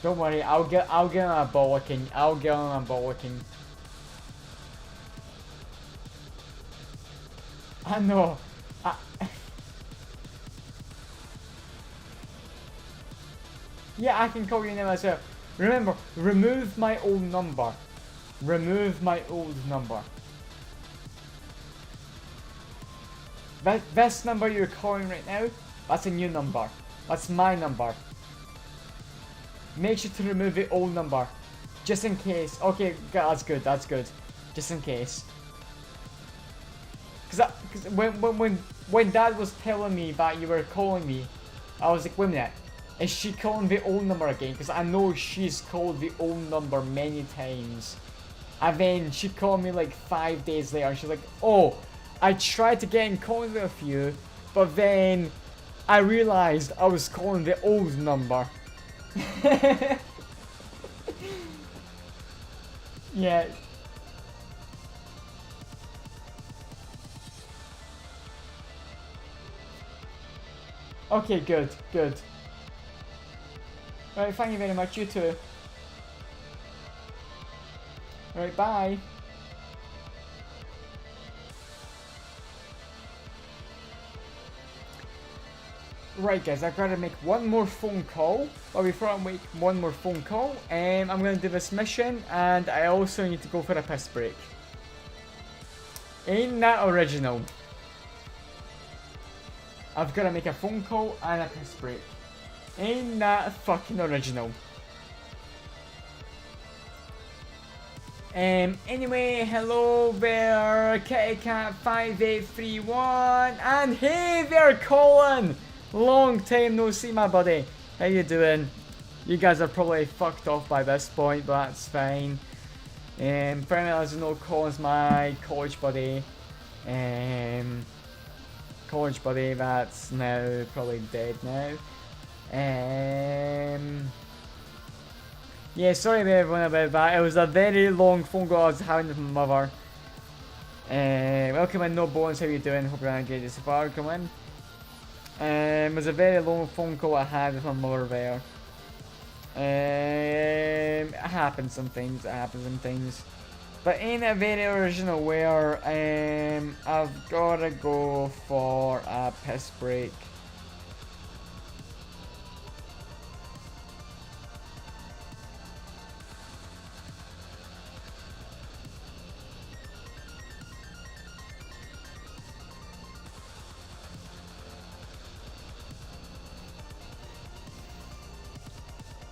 [SPEAKER 2] Don't worry, I'll get on a bollocking. I'll get on a bollocking. I know. Yeah, I can call you name as well. Remember, remove my old number. Remove my old number. This number you're calling right now, that's a new number. That's my number. Make sure to remove the old number. Just in case. Okay, that's good, that's good. Just in case. Cause when Dad was telling me that you were calling me, I was like, wait a minute. Is she calling the old number again? Because I know she's called the old number many times. And then she called me like 5 days later and she's like, oh, I tried to get in contact with you, but then I realized I was calling the old number. Yeah. Okay, good, good. Alright, thank you very much, you too. Alright, bye. Right guys, I've got to make one more phone call. But before I make one more phone call, I'm going to do this mission, and I also need to go for a piss break. Ain't that original? I've got to make a phone call and a piss break. Ain't that fucking original? Anyway, hello there, KittyCat5831, and hey there, Colin! Long time no see, my buddy. How you doing? You guys are probably fucked off by this point, but that's fine. For anyone that doesn't know, Colin's my college buddy. College buddy that's now probably dead now. Yeah, sorry about everyone about that. It was a very long phone call I was having with my mother. Welcome in, no bones. How you doing? Hope you're engaged so far. Come in. It was a very long phone call I had with my mother there. It happens sometimes. It happens sometimes. But ain't it very original where I've gotta go for a piss break.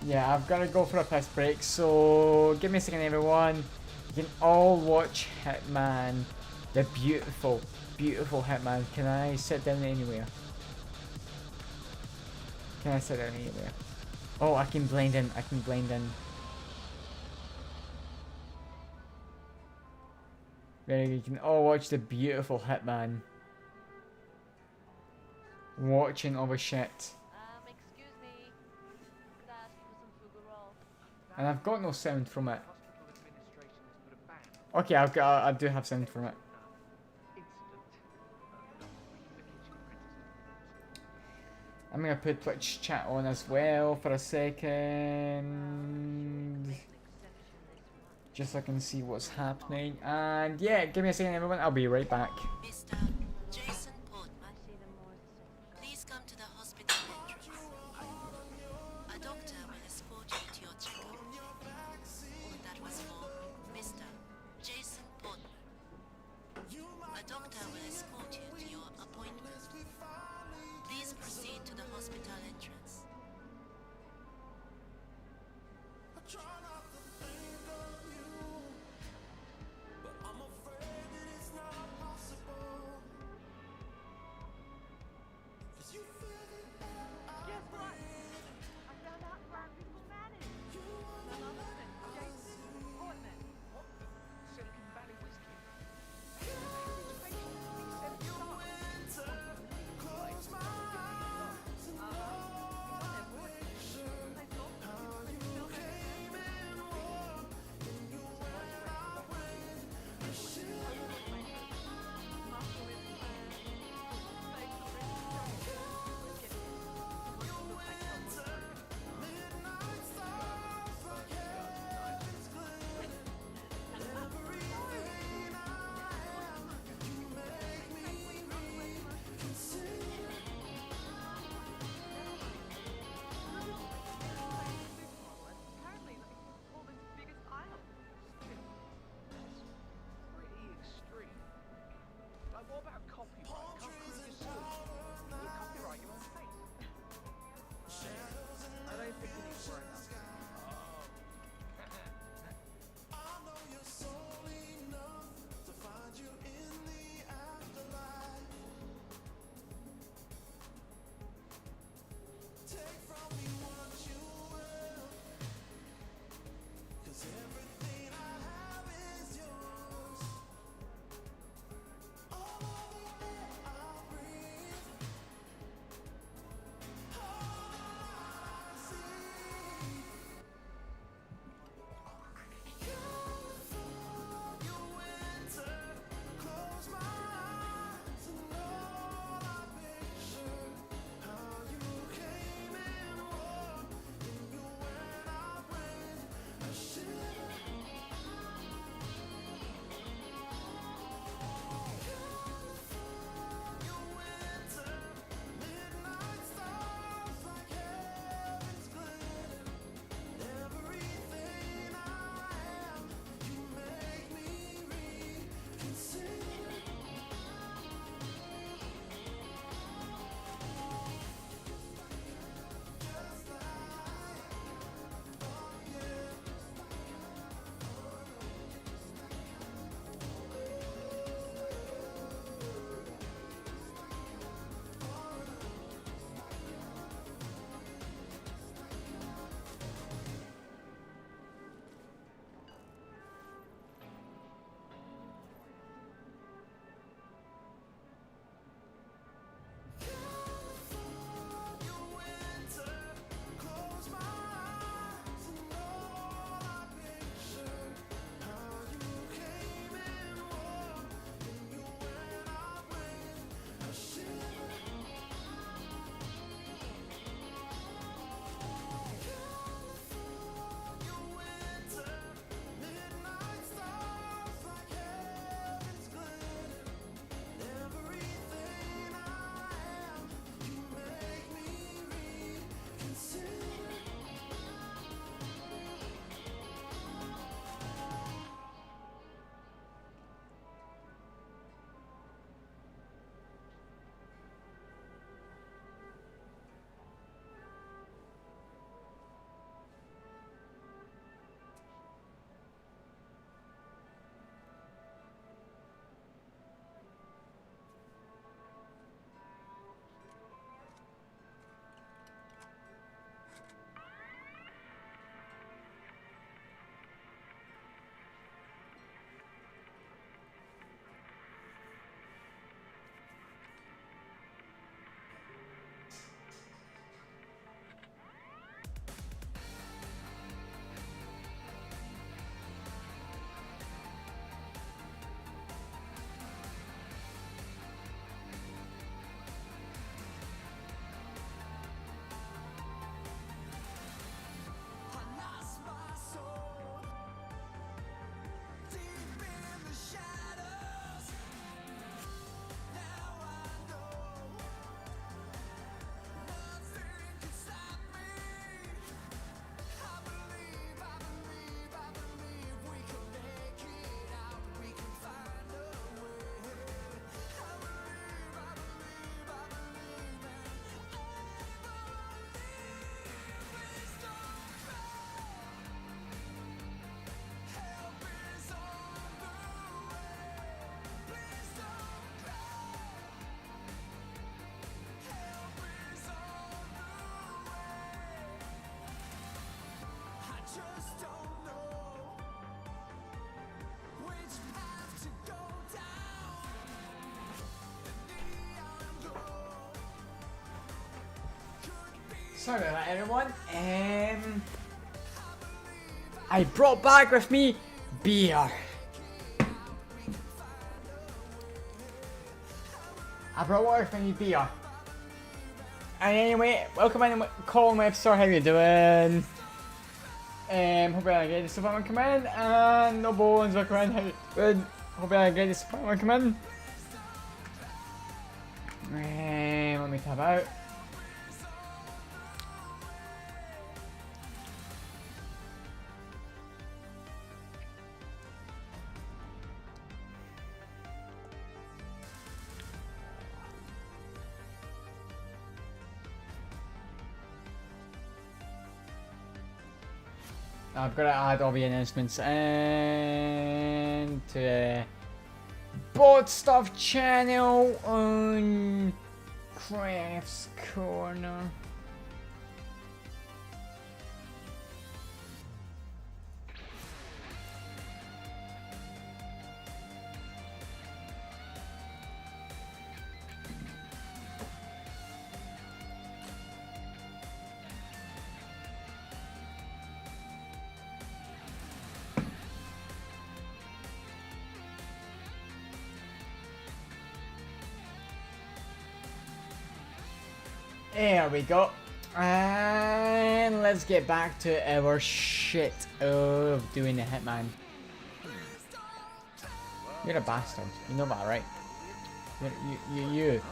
[SPEAKER 2] Yeah, I've got to go for a piss break, so give me a second everyone. You can all watch Hitman. The beautiful, beautiful Hitman. Can I sit down anywhere? Can I sit down anywhere? Oh, I can blend in, I can blend in. Very good, you can all watch the beautiful Hitman. Watching all the shit.
[SPEAKER 8] Excuse me. Could I ask you for some Fugaro?
[SPEAKER 2] And I've got no sound from it. Okay, I do have sound from it. I'm gonna put Twitch chat on as well for a second. Just so I can see what's happening. And yeah, give me a second everyone, I'll be right back.
[SPEAKER 9] Mr. Jason Portman, please come to the hospital entrance. A doctor will escort you to your checkup. That was for Mr. Jason Portman. A doctor will escort you to your appointment. Please proceed to the hospital entrance.
[SPEAKER 2] Sorry about that, everyone. I brought back with me beer. I brought with me beer. And anyway, welcome in, Colin Webster. How you doing? Hope I get this apartment come in, and no bones welcome in. How you doing? Hope I get this apartment come in. Let me tab out. I've got to add all the announcements and to Bot Stuff channel on Crafts Corner. There we go. And let's get back to our shit of doing the Hitman. You're a bastard. You know that, right? You.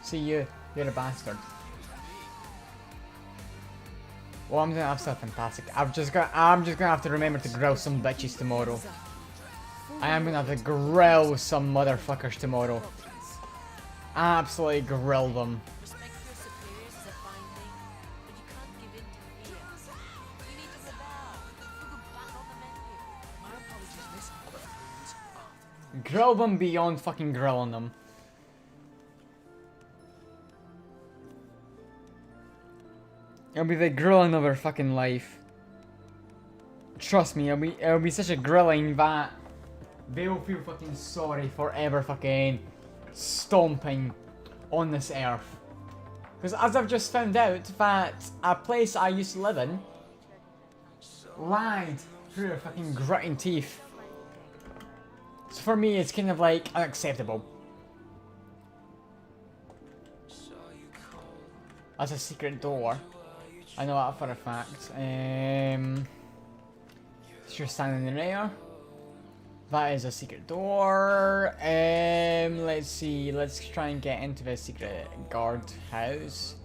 [SPEAKER 2] See you. You're a bastard. Well, I'm gonna have something fantastic. I'm just gonna have to remember to grill some bitches tomorrow. I am gonna have to grill some motherfuckers tomorrow. Absolutely grill them.
[SPEAKER 9] Respect for your superiors is a fine thing, but you can't give in to fear. You need to rebel. You go back on the menu.
[SPEAKER 6] My apologies, miss. But rules are
[SPEAKER 2] Grill them beyond fucking grilling them. It'll be the grilling of our fucking life. Trust me, it'll be such a grilling that they'll feel fucking sorry for ever fucking stomping on this earth. Because as I've just found out that a place I used to live in lied through their fucking gritting teeth. So for me it's kind of like unacceptable. That's a secret door. I know that for a fact. Just standing there. That is a secret door. Let's see. Let's try and get into the secret guard house.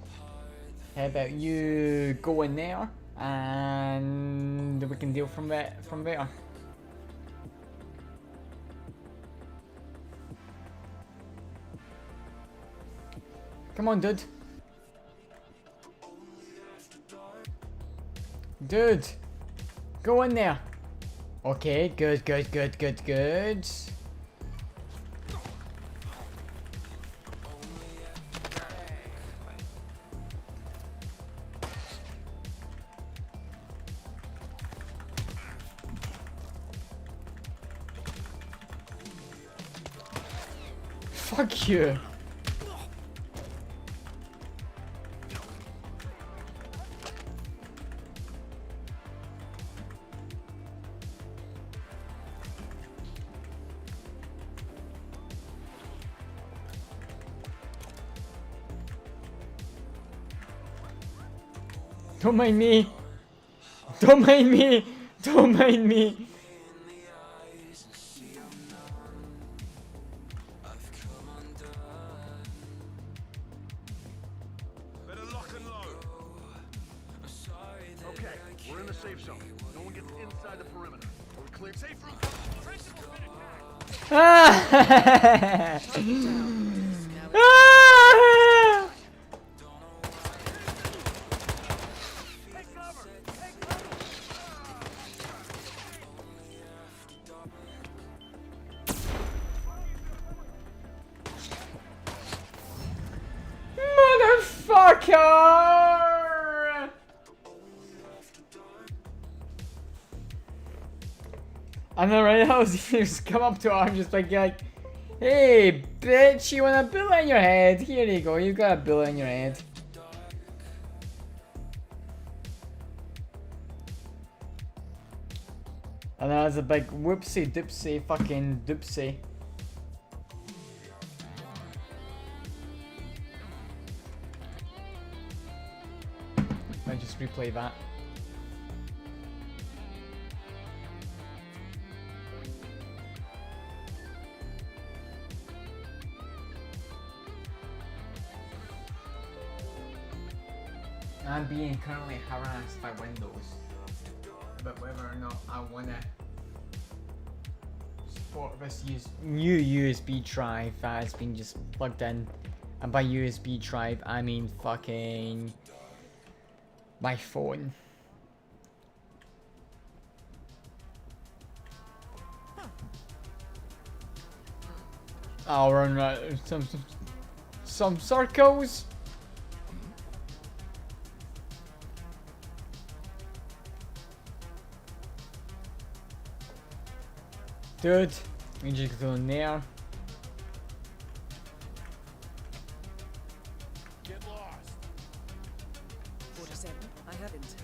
[SPEAKER 2] How about you go in there, and we can deal from there. Come on, dude. Dude, go in there. Okay, good. Fuck you. Don't mind me. Don't mind me. Don't mind me.
[SPEAKER 6] better lock and load. Okay, we're in the safe zone. No one gets inside the perimeter. We're clear. Safe room.
[SPEAKER 2] Ah! Motherfucker! And then right now, he just come up to her and just like, hey, bitch, you want a bullet in your head? Here you go, you got a bullet in your head. And that was a big whoopsie doopsie fucking doopsie. I just replay that. I'm being currently harassed by Windows about whether or not I wanna support this new USB drive that has been just plugged in. And by USB drive I mean fucking my phone. I'll run some circles. Dude, we just go in there.
[SPEAKER 6] Get lost.
[SPEAKER 4] 47, I have intel.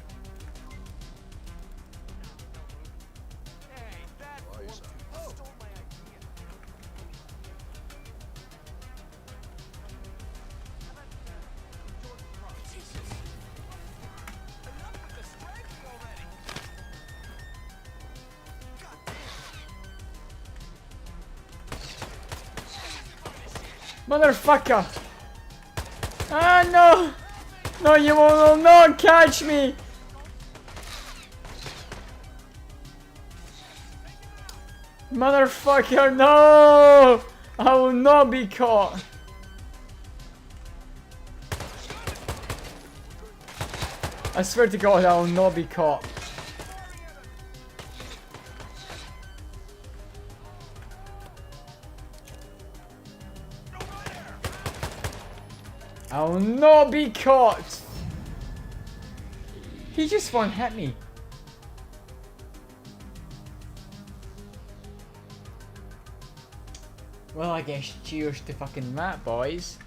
[SPEAKER 6] Hey, that stole my idea. Enough with the strength already.
[SPEAKER 2] Motherfucker! Ah no! No, you will not catch me! Motherfucker, no! I will not be caught! I swear to God, I will not be caught. I will not be caught! He just one hit me. Well, I guess cheers to fucking that, boys.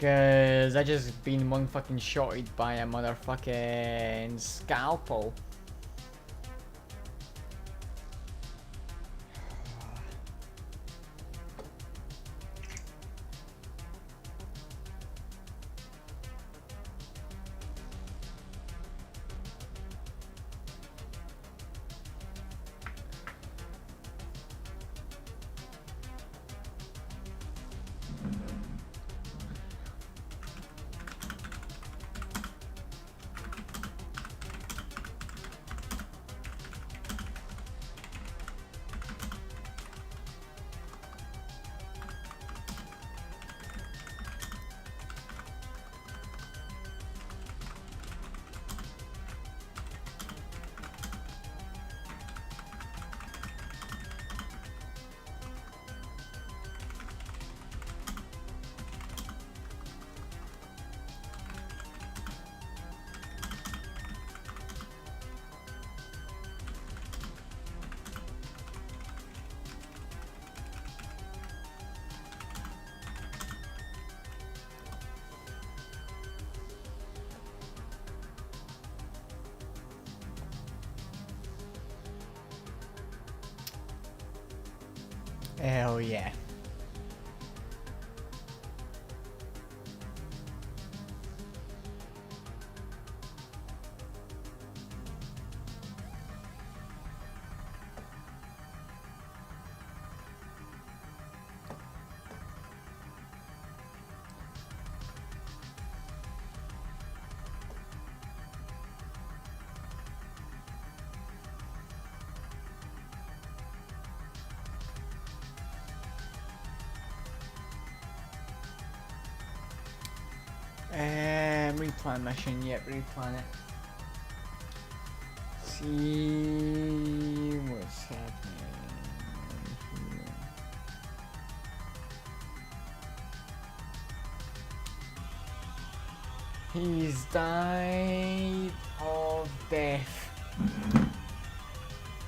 [SPEAKER 2] Cause I just been one fucking shotted by a motherfucking scalpel. Hell yeah. Replan mission, yep, replan it. See what's happening here. He's died of death.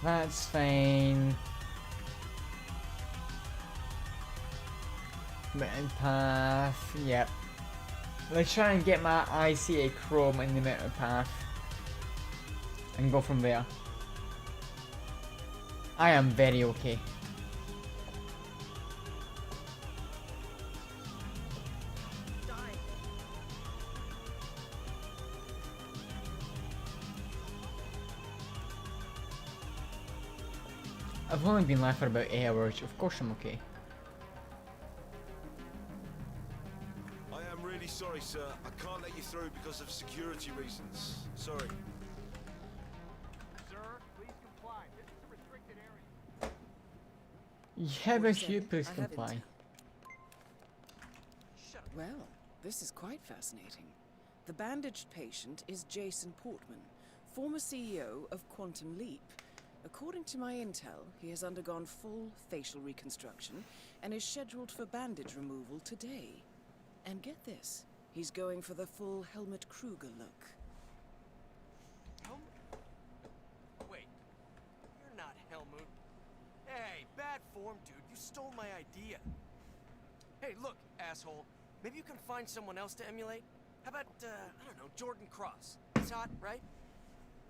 [SPEAKER 2] That's fine. Mitten path, yep. Let's try and get my ICA Chrome in the meta path and go from there. I am very okay. I've only been live for about 8 hours. Of course I'm okay.
[SPEAKER 6] I am really sorry, sir. I can't let you through because of security reasons. Sorry.
[SPEAKER 10] Sir, please comply. This is a restricted area.
[SPEAKER 2] Yeah, but you please
[SPEAKER 4] I have
[SPEAKER 2] comply.
[SPEAKER 4] intel. Well, this is quite fascinating. The bandaged patient is Jason Portman, former CEO of Quantum Leap. According to my intel, he has undergone full facial reconstruction and is scheduled for bandage removal today. And get this, he's going for the full Helmut Kruger look.
[SPEAKER 10] Wait, you're not Helmut. Hey, bad form, dude. You stole my idea. Hey, look, asshole. Maybe you can find someone else to emulate? How about, I don't know, Jordan Cross? He's hot, right?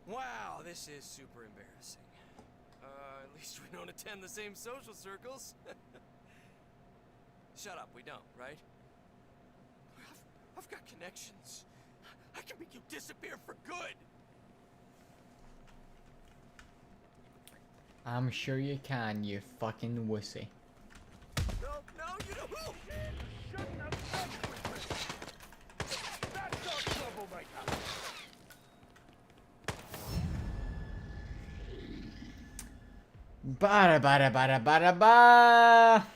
[SPEAKER 10] Wow, this is super embarrassing. At least we don't attend the same social circles. Shut up, we don't, right? I've got connections. I can make you disappear for good.
[SPEAKER 2] I'm sure you can, you fucking wussy.
[SPEAKER 10] No, you don't.
[SPEAKER 6] Shouldn't have fucked with me. That's our troublemaker.
[SPEAKER 2] Bada bada bada bada ba.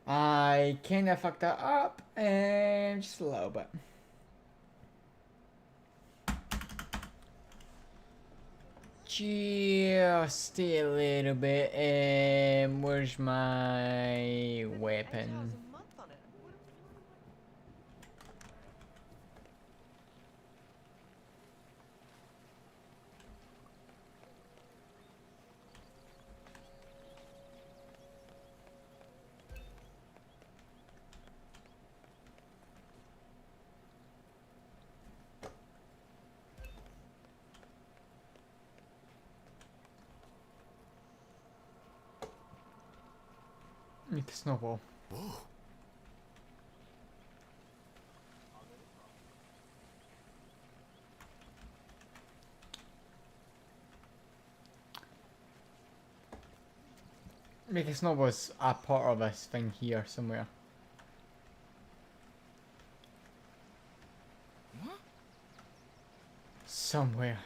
[SPEAKER 2] I kinda fucked that up, and just a little bit. Just a little bit. Where's my weapon? Make a snowball. Make a snowball is a part of this thing here somewhere.
[SPEAKER 4] What?
[SPEAKER 2] Somewhere.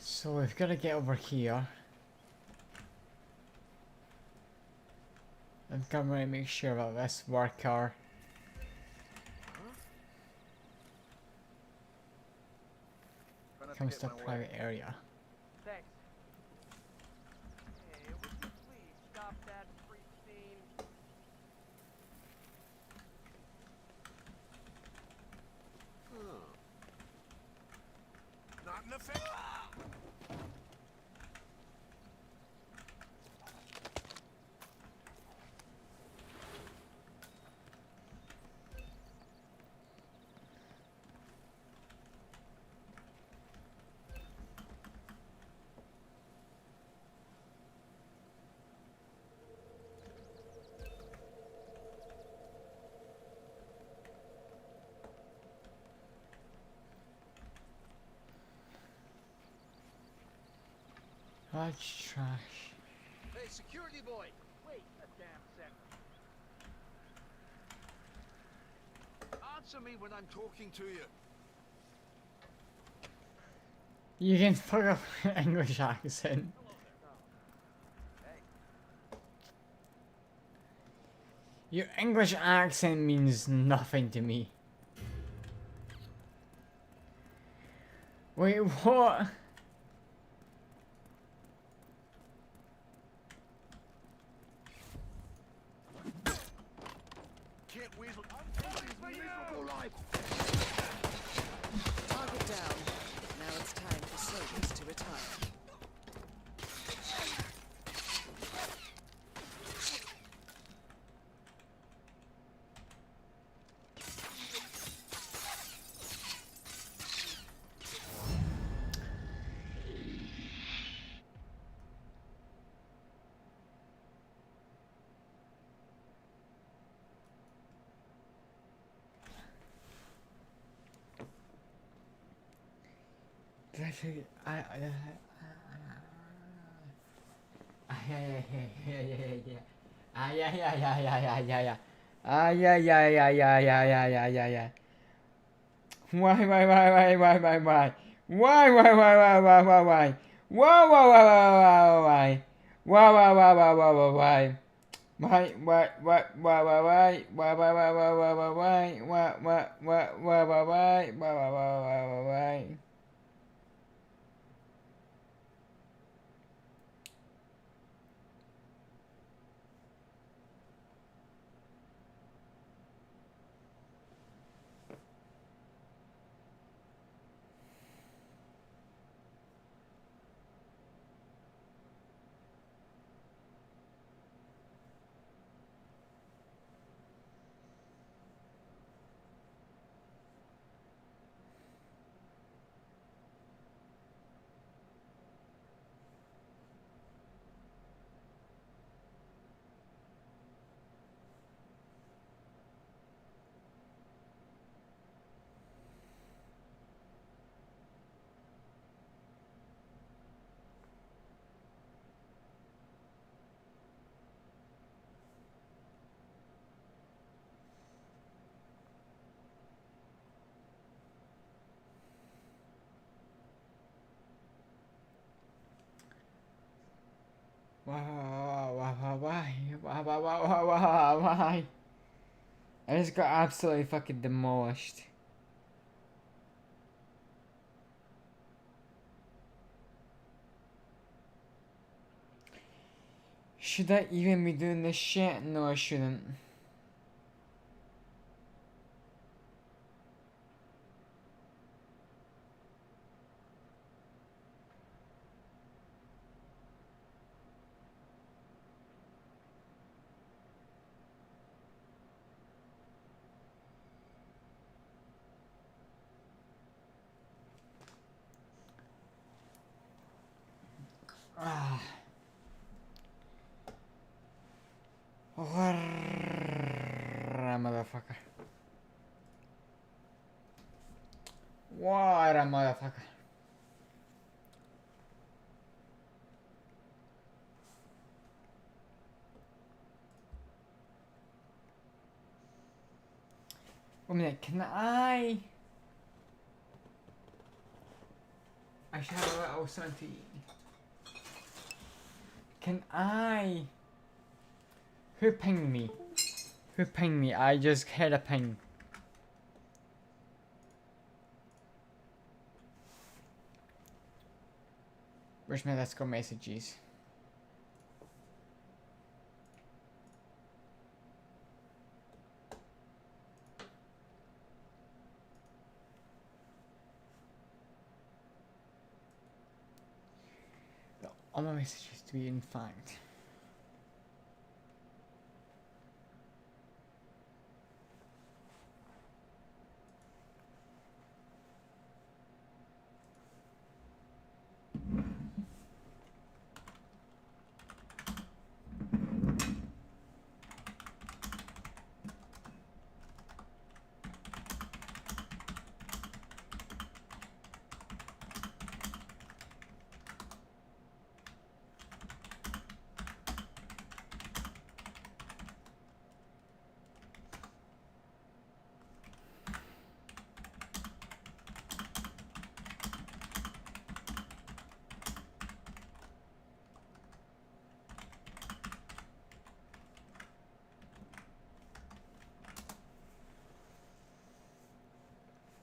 [SPEAKER 2] So we've got to get over here. I'm gonna make sure that this worker comes to a private area.
[SPEAKER 10] Thanks. Hey, would you please stop that freak scene?
[SPEAKER 6] Not in effect.
[SPEAKER 2] That's trash.
[SPEAKER 10] Hey, security boy! Wait a damn second.
[SPEAKER 6] Answer me when I'm talking to you.
[SPEAKER 2] You can fuck up your English accent. Your English accent means nothing to me. Wait, what?
[SPEAKER 4] Target down. Now it's time for soldiers to retire.
[SPEAKER 2] Did I say yeah. Why? Why? I just got absolutely fucking demolished. Should I even be doing this shit? No, I shouldn't. Ah. Motherfucker. What a motherfucker. Wait a minute, can I should have a little something to eat. Can I... Who pinged me? Who pinged me? I just had a ping. Where's my let's go messages? All my messages to be in fact.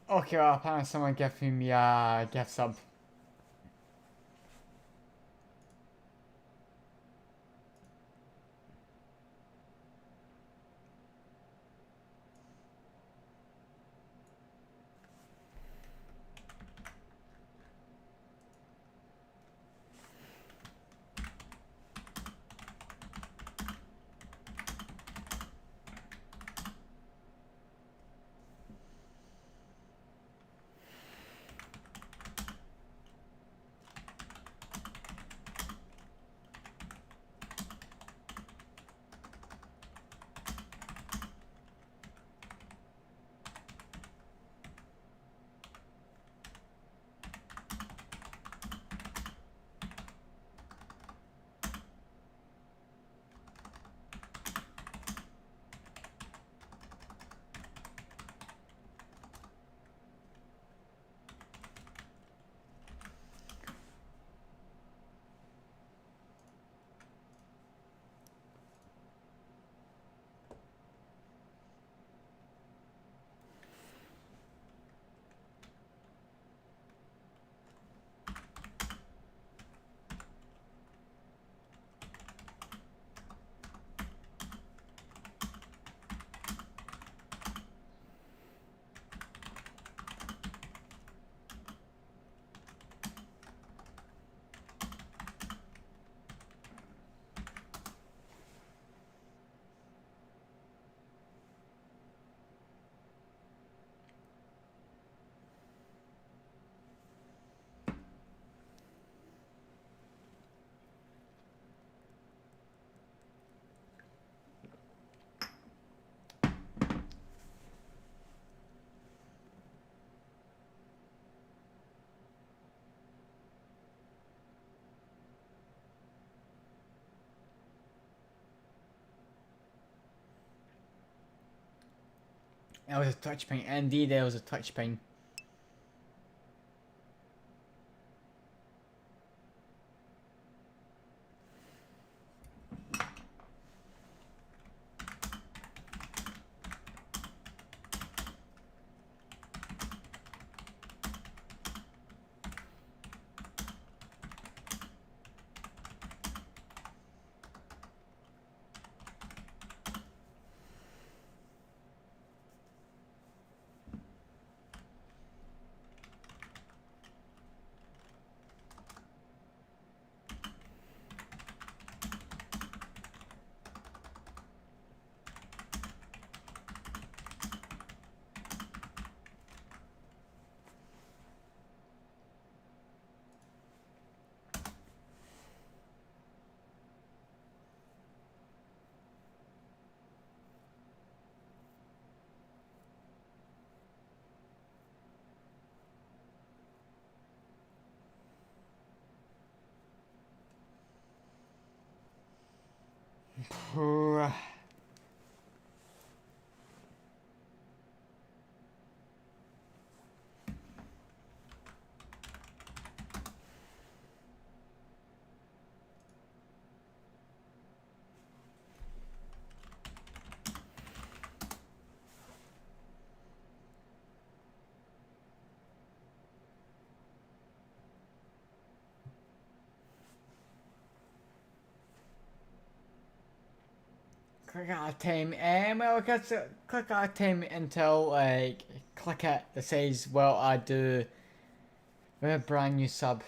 [SPEAKER 2] Okay, well, apparently someone giving me a gift sub. That was a touch ping. Indeed, there was a touch ping. Click out of time. Well, click out of time until like click it that says, well, I do with a brand new sub.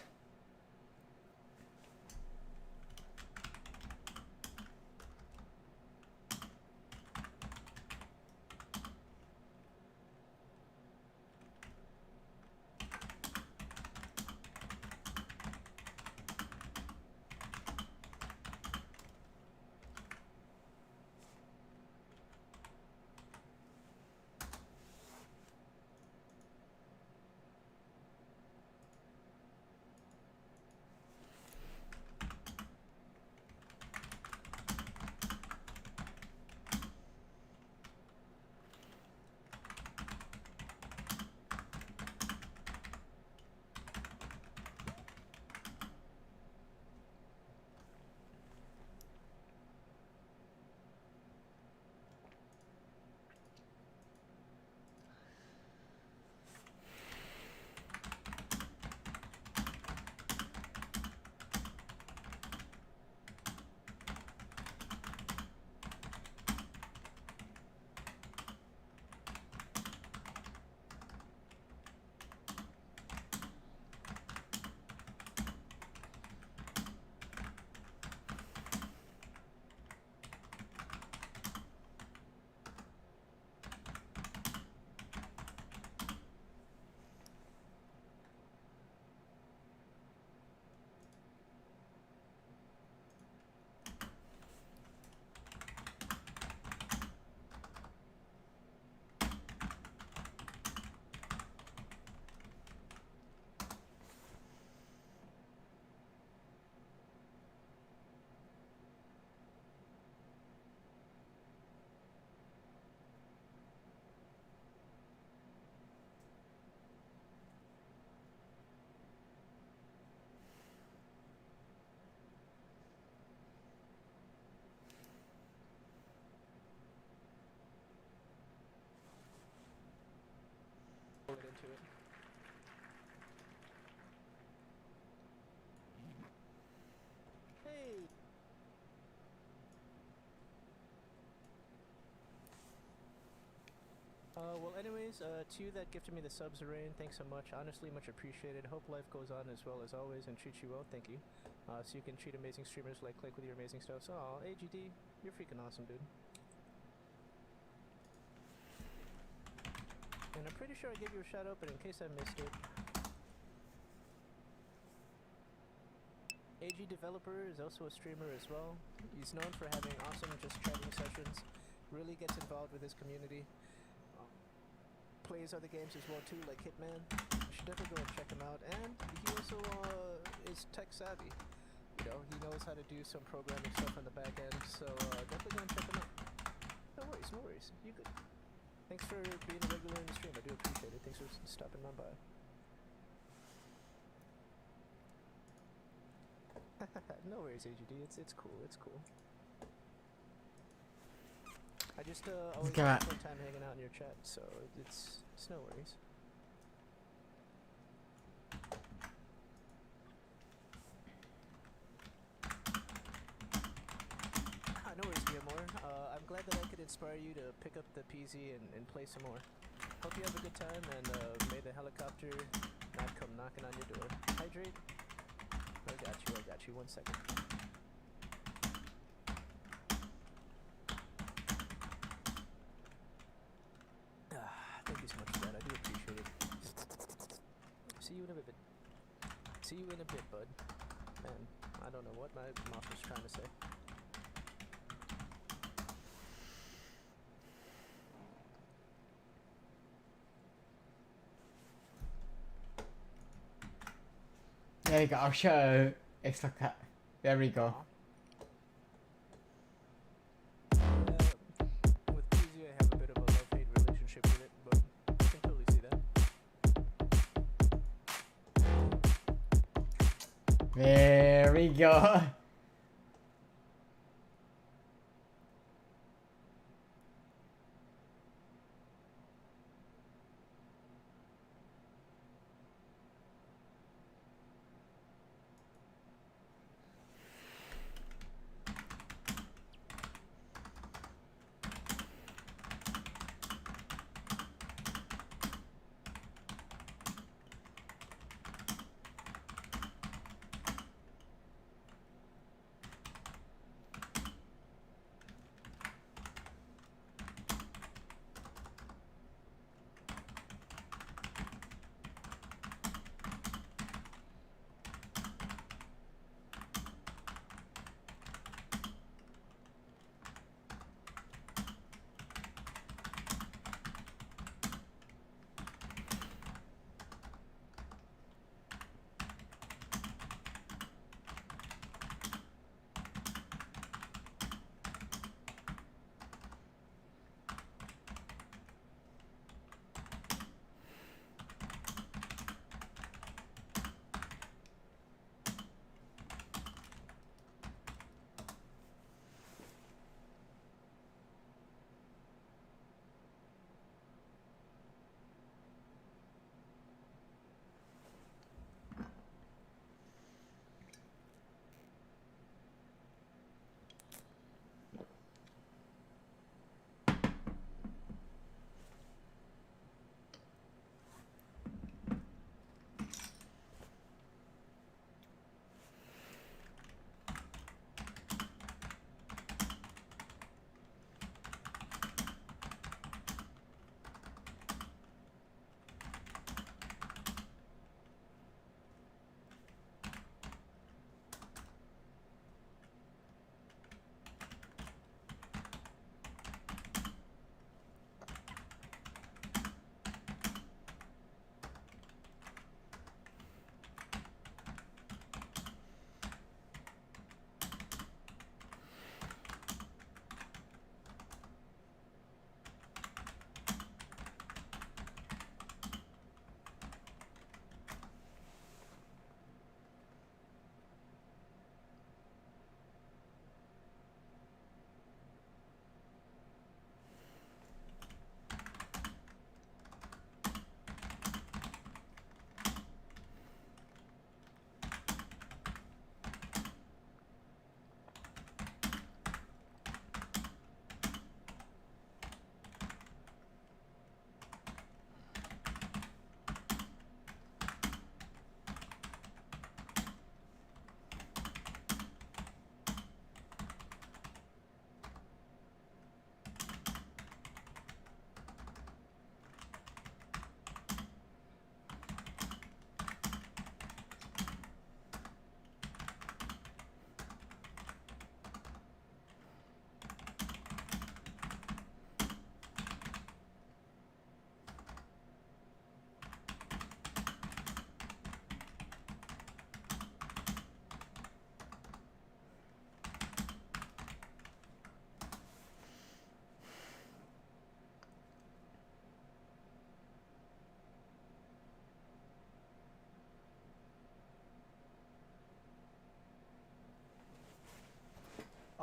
[SPEAKER 11] into it. Hey! Well anyways, to you that gifted me the subs, Rain, thanks so much. Honestly, much appreciated. Hope life goes on as well as always and treats you well. Thank you. So you can treat amazing streamers like Click with your amazing stuff. So, aw, AGD, you're freaking awesome, dude. And I'm pretty sure I gave you a shout out, but in case I missed it. AG Developer is also a streamer as well. He's known for having awesome just chatting sessions. Really gets involved with his community. Plays other games as well too, like Hitman. You should definitely go and check him out. And he also is tech savvy. You know, he knows how to do some programming stuff on the back end. So definitely go and check him out. No worries, no worries. You good. Thanks for being a regular in the stream. I do appreciate it. Thanks for stopping on by. No worries, AGD. It's cool. It's cool. I just always have a fun time hanging out in your chat, so it's no worries. No worries, Guillermo. I'm glad that I could inspire you to pick up the PZ and play some more. Hope you have a good time, and may the helicopter not come knocking on your door. Hydrate. I got you. 1 second. Thank you so much for that. I do appreciate it. See you in a bit. See you in a bit, bud. Man, I don't know what my mouth was trying to say.
[SPEAKER 2] There you go, I'll show extra cut. There we go.
[SPEAKER 11] With PZ, I have a bit of a love-hate relationship with it, but I can totally see that.
[SPEAKER 2] There we go.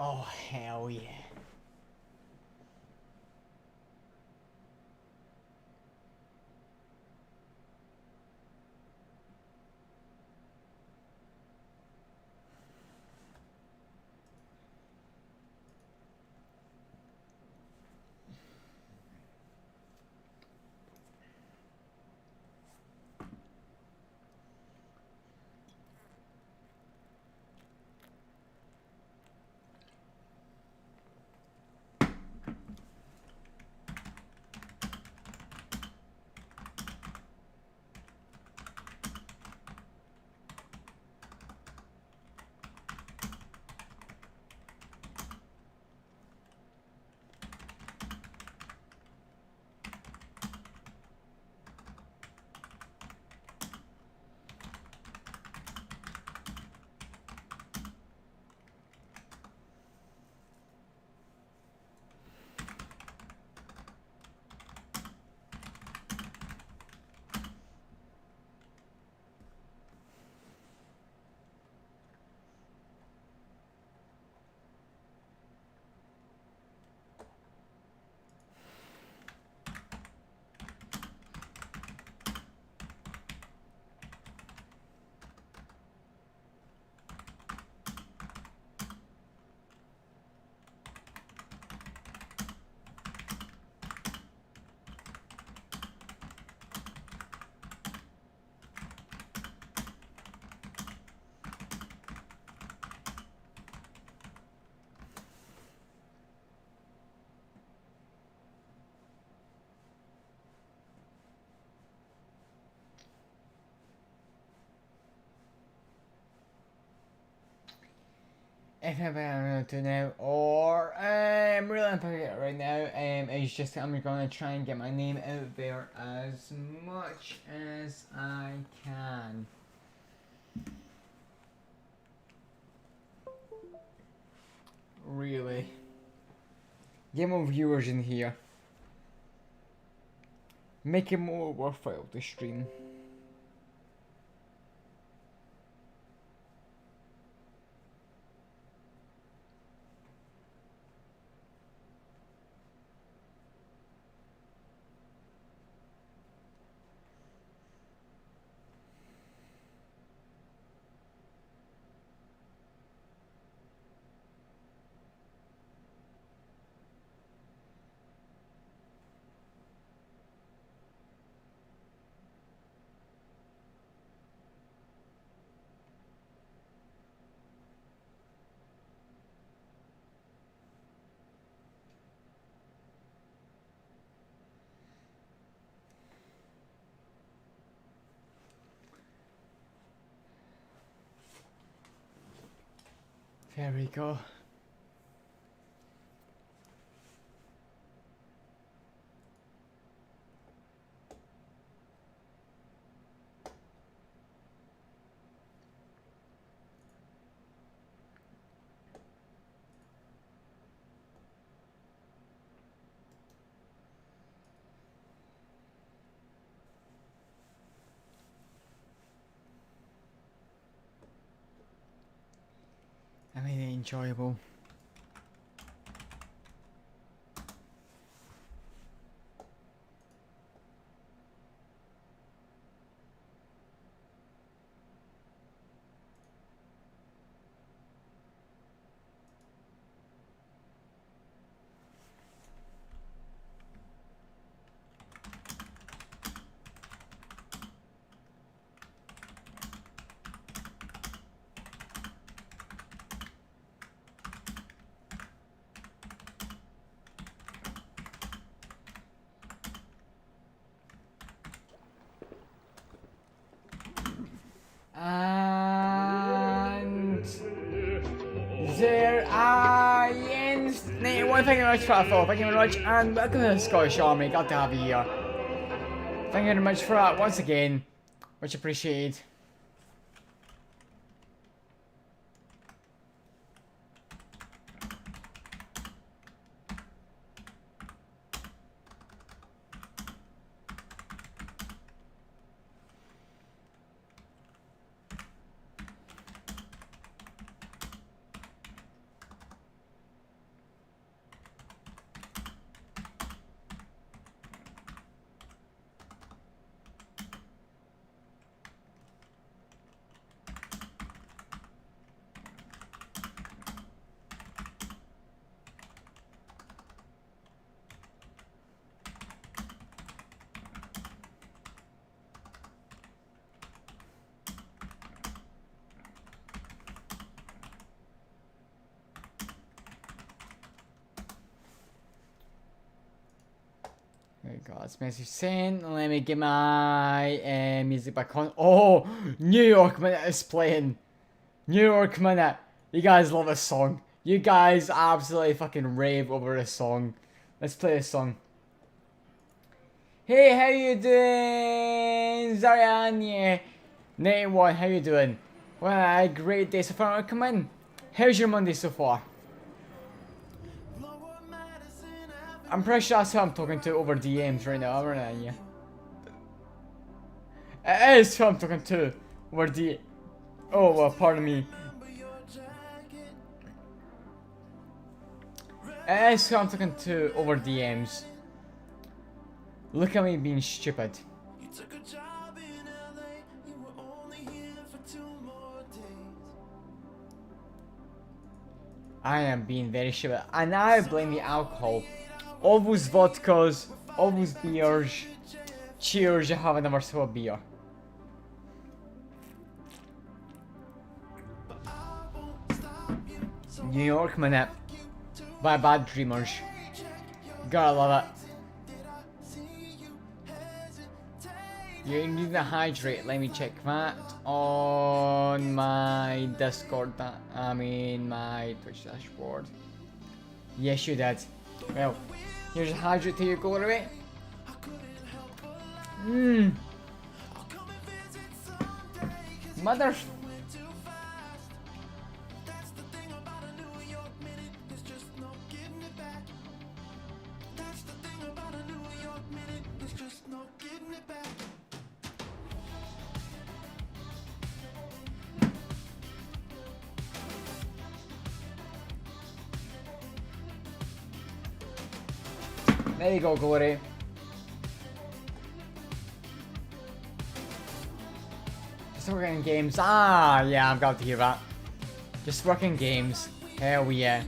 [SPEAKER 2] Oh, hell yeah. If I'm gonna do now, or I'm really unpacking it right now, is just I'm gonna try and get my name out there as much as I can. Really. Get more viewers in here. Make it more worthwhile to stream. There we go. I mean, enjoyable. And there are Jens 91, thank you very much for that follow, thank you very much, and welcome to the Scottish Army, glad to have you here. Thank you very much for that once again, much appreciated. That's message sent. Let me get my music back on. Oh, New York Minute is playing. New York Minute. You guys love this song. You guys absolutely fucking rave over this song. Let's play this song. Hey, how you doing? Zarian, 91, how you doing? Well, a great day so far. Come in. How's your Monday so far? I'm pretty sure that's who I'm talking to over DMs right now, aren't I? Yeah. It is who I'm talking to over D. Oh, well, pardon me. It is who I'm talking to over DMs. Look at me being stupid. I am being very stupid. And I blame the alcohol. All those vodkas, all those beers. Cheers, you have another sip of beer. New York Minute by Bad Dreamers. Gotta love it. You need to hydrate. Let me check that on my Discord. I mean my Twitch dashboard. Yes, you did. Well, here's a hydrate to you, go away. Mother. There you go, Glory. Just working games. Ah, yeah, I'm glad to hear that. Just working games. Hell yeah.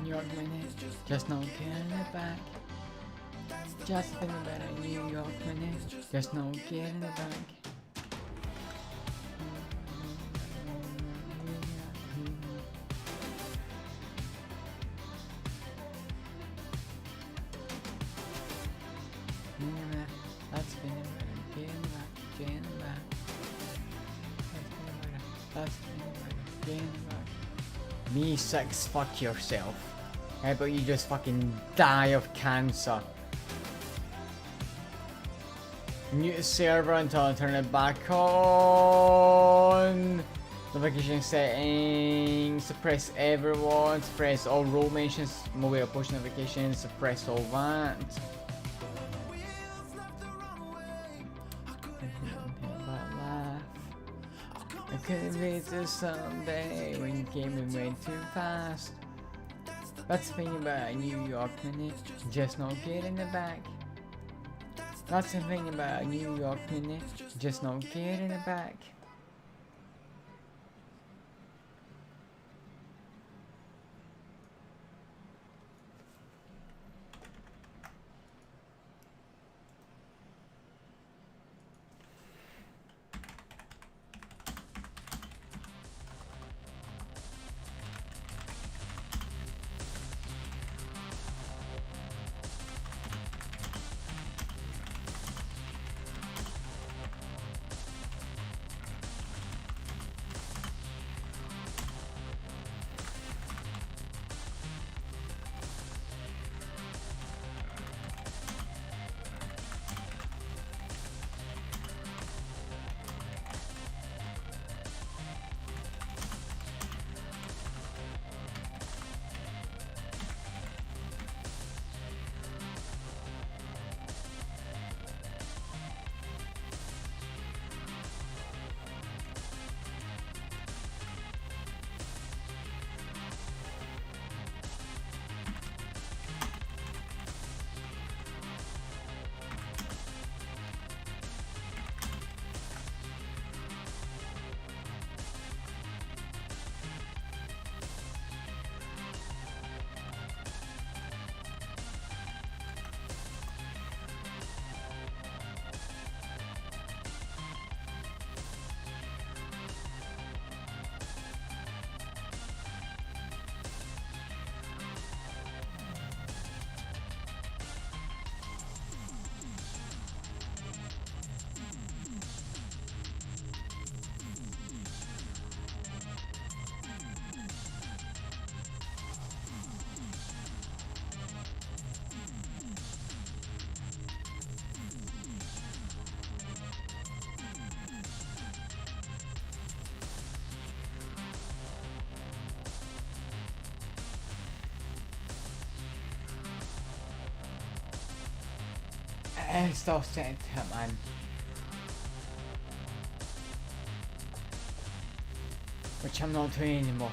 [SPEAKER 2] New York Minute, just no getting it back. Just think about a New York Minute, just no getting it back. That's been it, getting back, getting back. That's been it, getting back. Me 6, fuck yourself. How about you just fucking die of cancer? Mute server until I turn it back on. Notification settings. Suppress everyone. Suppress all role mentions. Mobile push notifications. Suppress all that. I couldn't wait till someday when you came and went too fast. That's the thing about a New York Minute, just not getting it back. That's the thing about a New York Minute, just not getting it back. Still sent to Hitman. Which I'm not doing anymore.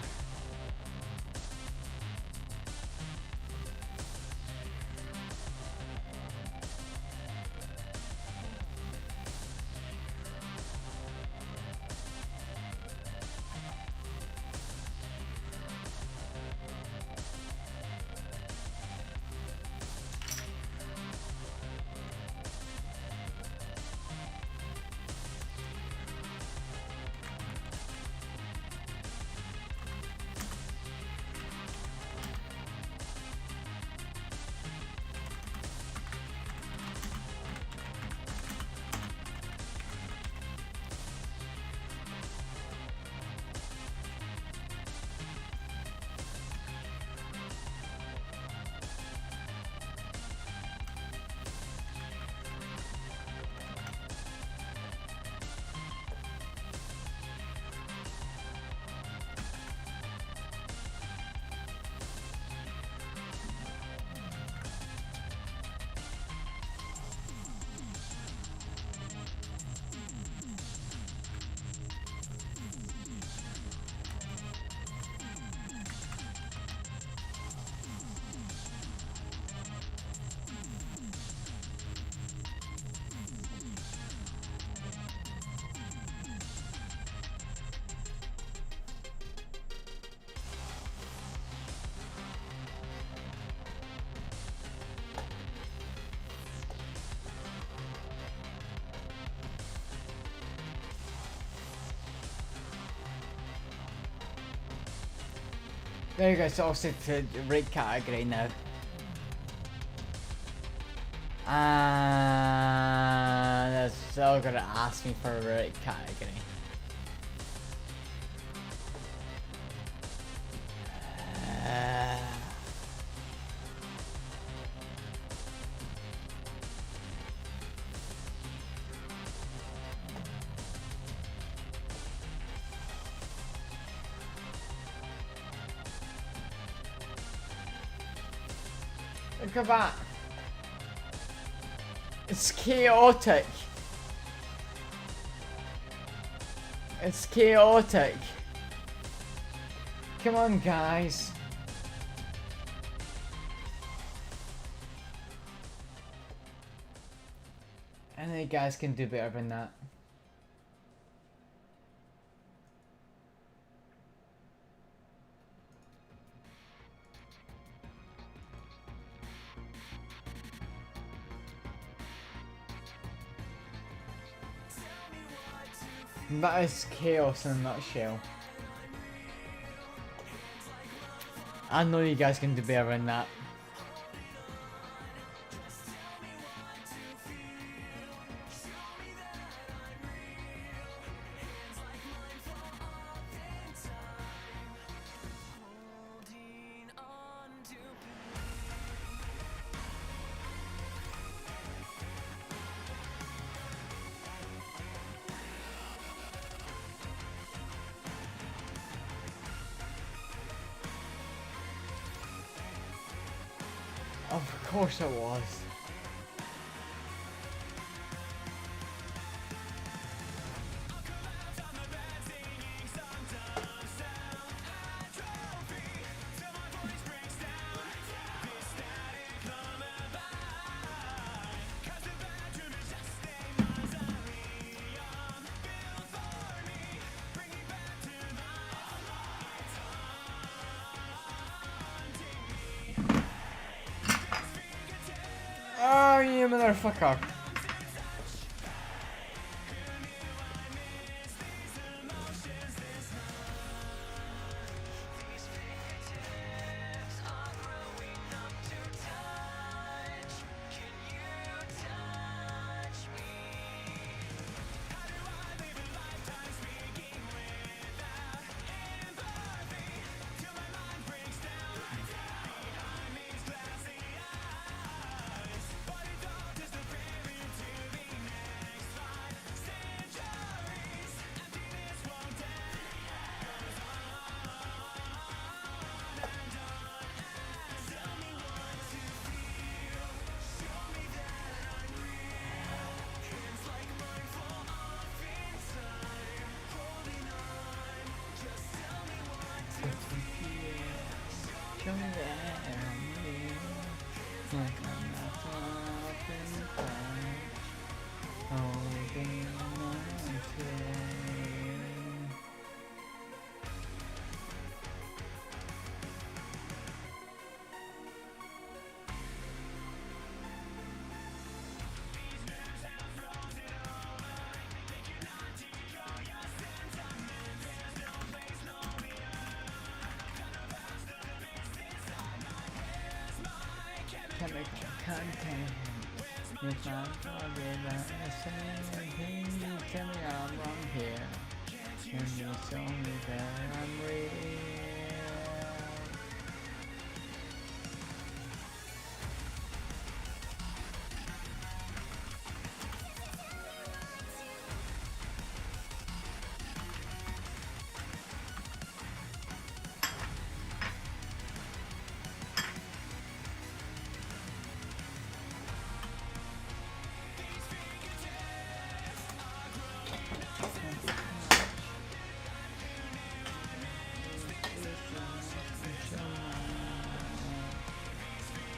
[SPEAKER 2] There you go, so I'll set to the right category now. And they're still gonna ask me for a right category. Look at that. It's chaotic. It's chaotic. Come on, guys. I know you guys can do better than that. That is chaos in a nutshell. I know you guys can do better than that. Of course it was. Oh, you motherfucker. Show me that I'm real. Like I'm not talking back. Holding on to it. Chemical content. If I'm forever saying, tell me I'm wrong here. And you show me that I'm real.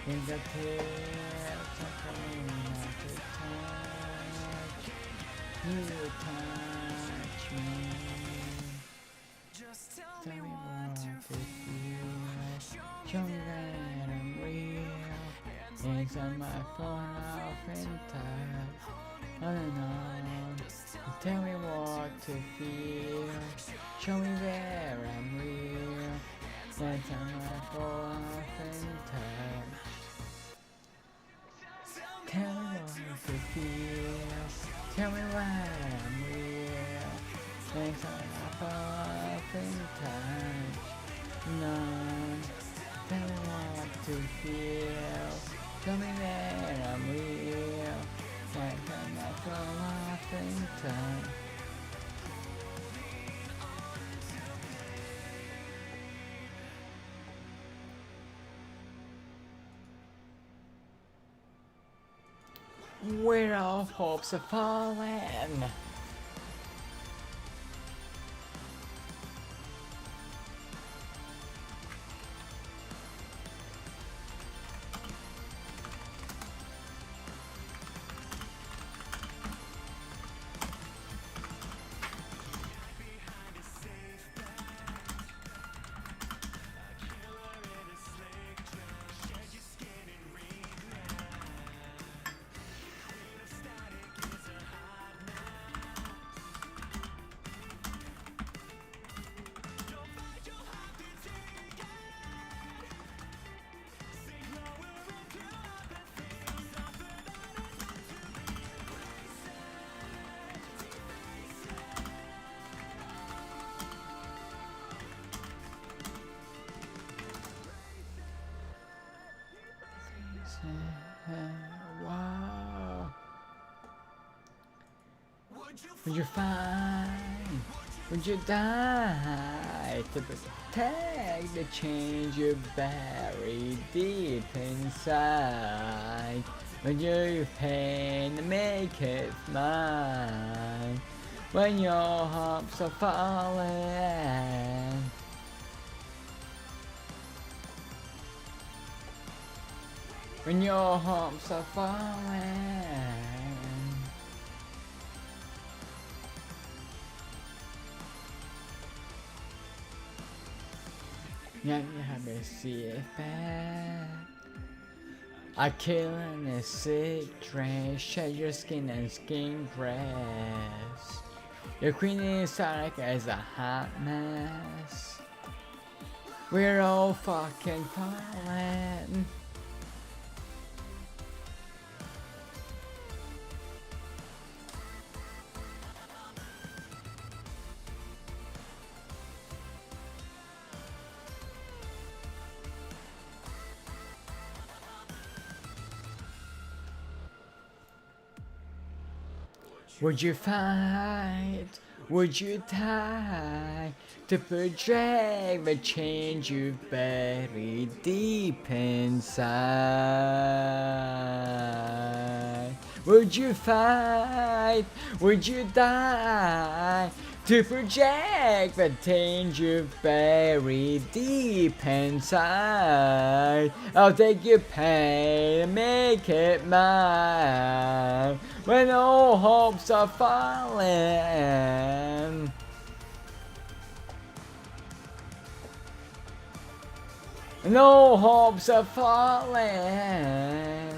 [SPEAKER 2] In the pit, something not to touch. You touch me. Tell me what to feel. Show me that I'm real. Inside my phone, I've been touched. On and on. Tell me what to feel. Show me where I'm real. Inside my phone, I've been touched. Tell me what to feel. Tell me why I'm real. Inside my phone, I've been touched. None. Tell me what to feel. Tell me that I'm real. Inside my phone, I've been touched. Where all hopes have fallen. Wow. Would you find? Would you die to protect the change you buried deep inside? Would you pain to make it mine? When your hopes are falling. When your hopes are falling. Yeah, you have to see it back. A killing a sick trash, shed your skin and skin dress. Your queen is dark as a hot mess. We're all fucking falling. Would you fight? Would you die to project the change you've buried deep inside? Would you fight? Would you die to project the danger buried deep inside. I'll take your pain and make it mine when all hopes are falling. No hopes are falling.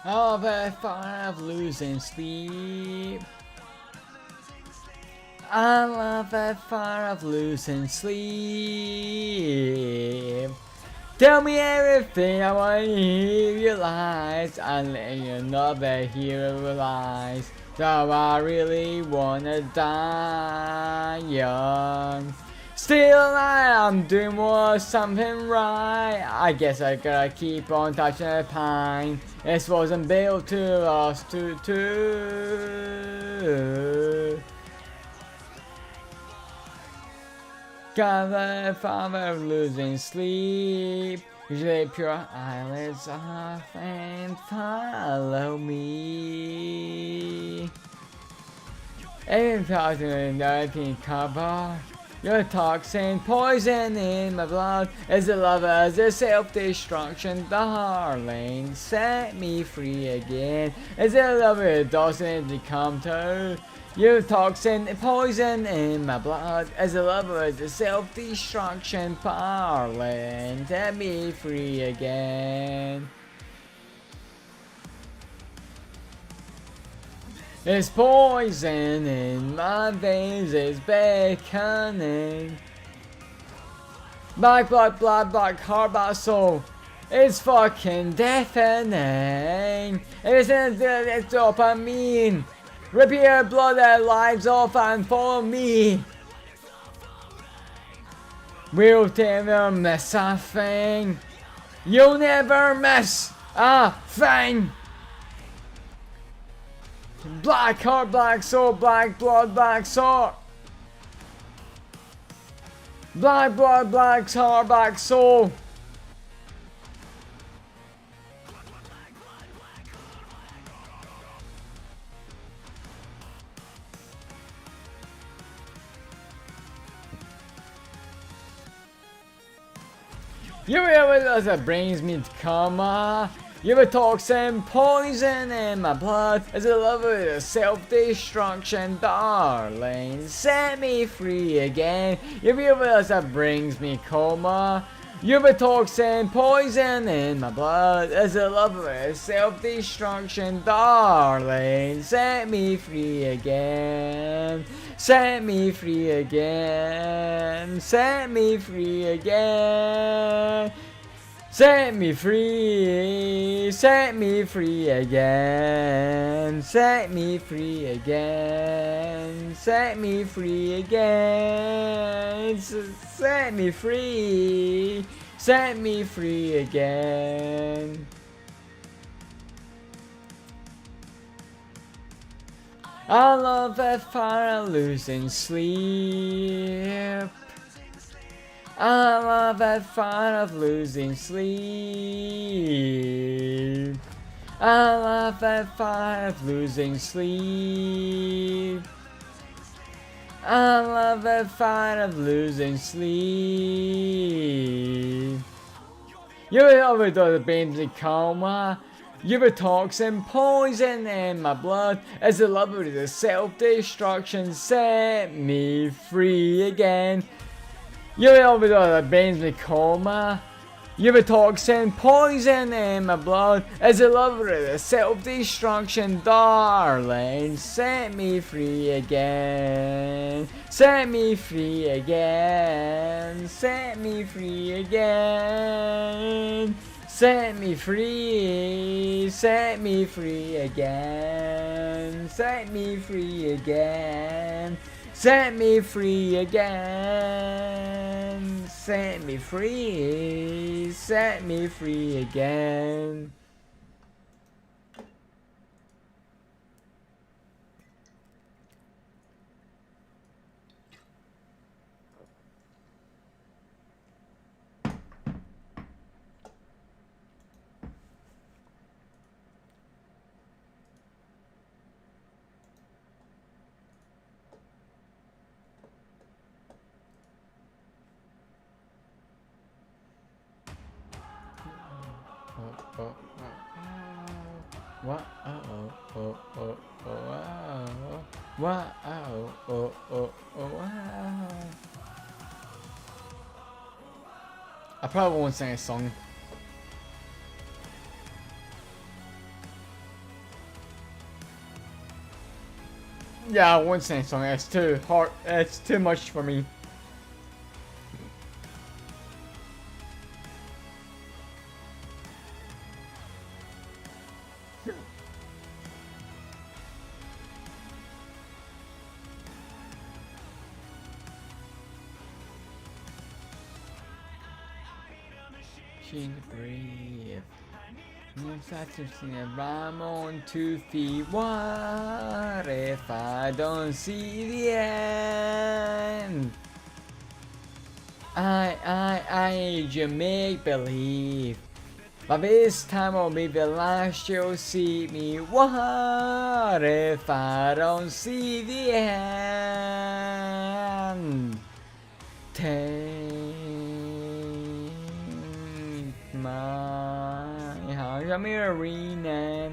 [SPEAKER 2] Oh, the fire of losing sleep. I love the fire of losing sleep. Tell me everything, I want to hear your lies. I'll let you know that hero lies. Though I really wanna die young. Still I'm doing something right. I guess I gotta keep on touching the pine. This wasn't built to us to. Got the father of losing sleep. Usually pure eyelids off and follow me. Ain't talking nothing cover. Your toxin, poison in my blood. As a lover, as a self-destruction, darling, set me free again. As a lover, doesn't come to. Your toxin, poison in my blood. As a lover, as a self-destruction, darling, set me free again. There's poison in my veins, it's beckoning. Black blood, blood, black heart, black soul. It's fucking deafening. It's dopamine. Rip your blood and lives off and follow me. We'll never miss a thing. You'll never miss a thing. Black heart, black soul, black blood, black soul. Black blood, black heart, black soul. You realize that brings me to coma. You were toxin, poison in my blood. As a lover of self-destruction, darling, set me free again. You realize that brings me coma. You were toxin, poison in my blood. As a lover of self-destruction, darling, set me free again. Set me free again. Set me free again. Set me free again, set me free again, set me free again, set me free again. I love that fire losing sleep. I love that fun of losing sleep. I love that fun of losing sleep. I love that fun of losing sleep. You overdose the pains in coma. You were toxin, poison in my blood. As a lover of the self-destruction, set me free again. You overdose the pains in coma. You were toxin, poison in my blood. As a lover of the self-destruction, darling, set me free again. Set me free again. Set me free again. Set me free again. Set me free again. Set me free again. Set me free again. 。oh, what? Oh, oh, oh, oh, what? Oh, oh, oh, oh, I probably won't sing a song. Yeah, I won't sing a song. It's too hard. It's too much for me. She breathe. No such a thing as I'm on 2 feet. What if I don't see the end? I just make believe. But this time will be the last you'll see me. What if I don't see the end? Take my hand, I'm arena.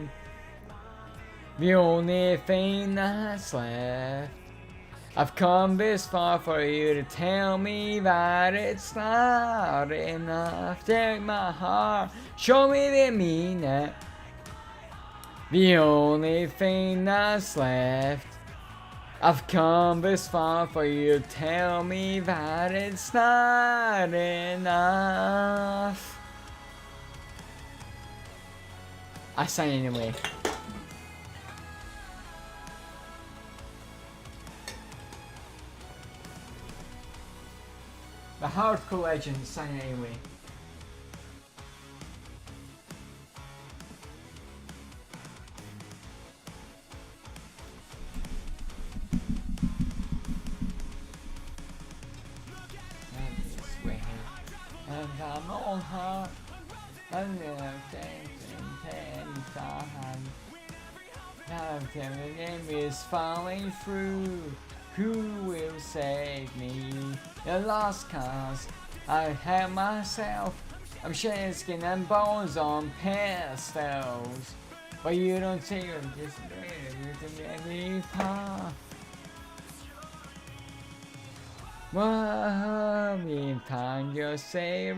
[SPEAKER 2] The only thing that's left. I've come this far for you to tell me that it's not enough. Take my heart, show me the meaning. The only thing that's left. I've come this far for you to tell me that it's not enough. I sang anyway. The hardcore legend sang anyway. And I'm on her, and they're dancing, time. Now the game is falling through. Who will save me? The lost cause I have myself. I'm shedding skin and bones on pastels. But you don't take them, just every path. What in time you say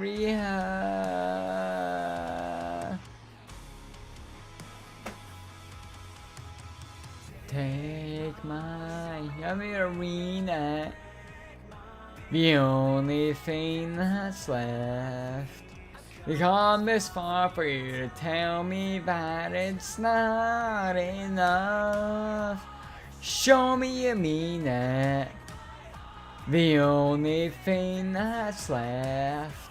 [SPEAKER 2] take my arena. The only thing that's left. We come this far for you to tell me that it's not enough. Show me you mean it. The only thing that's left.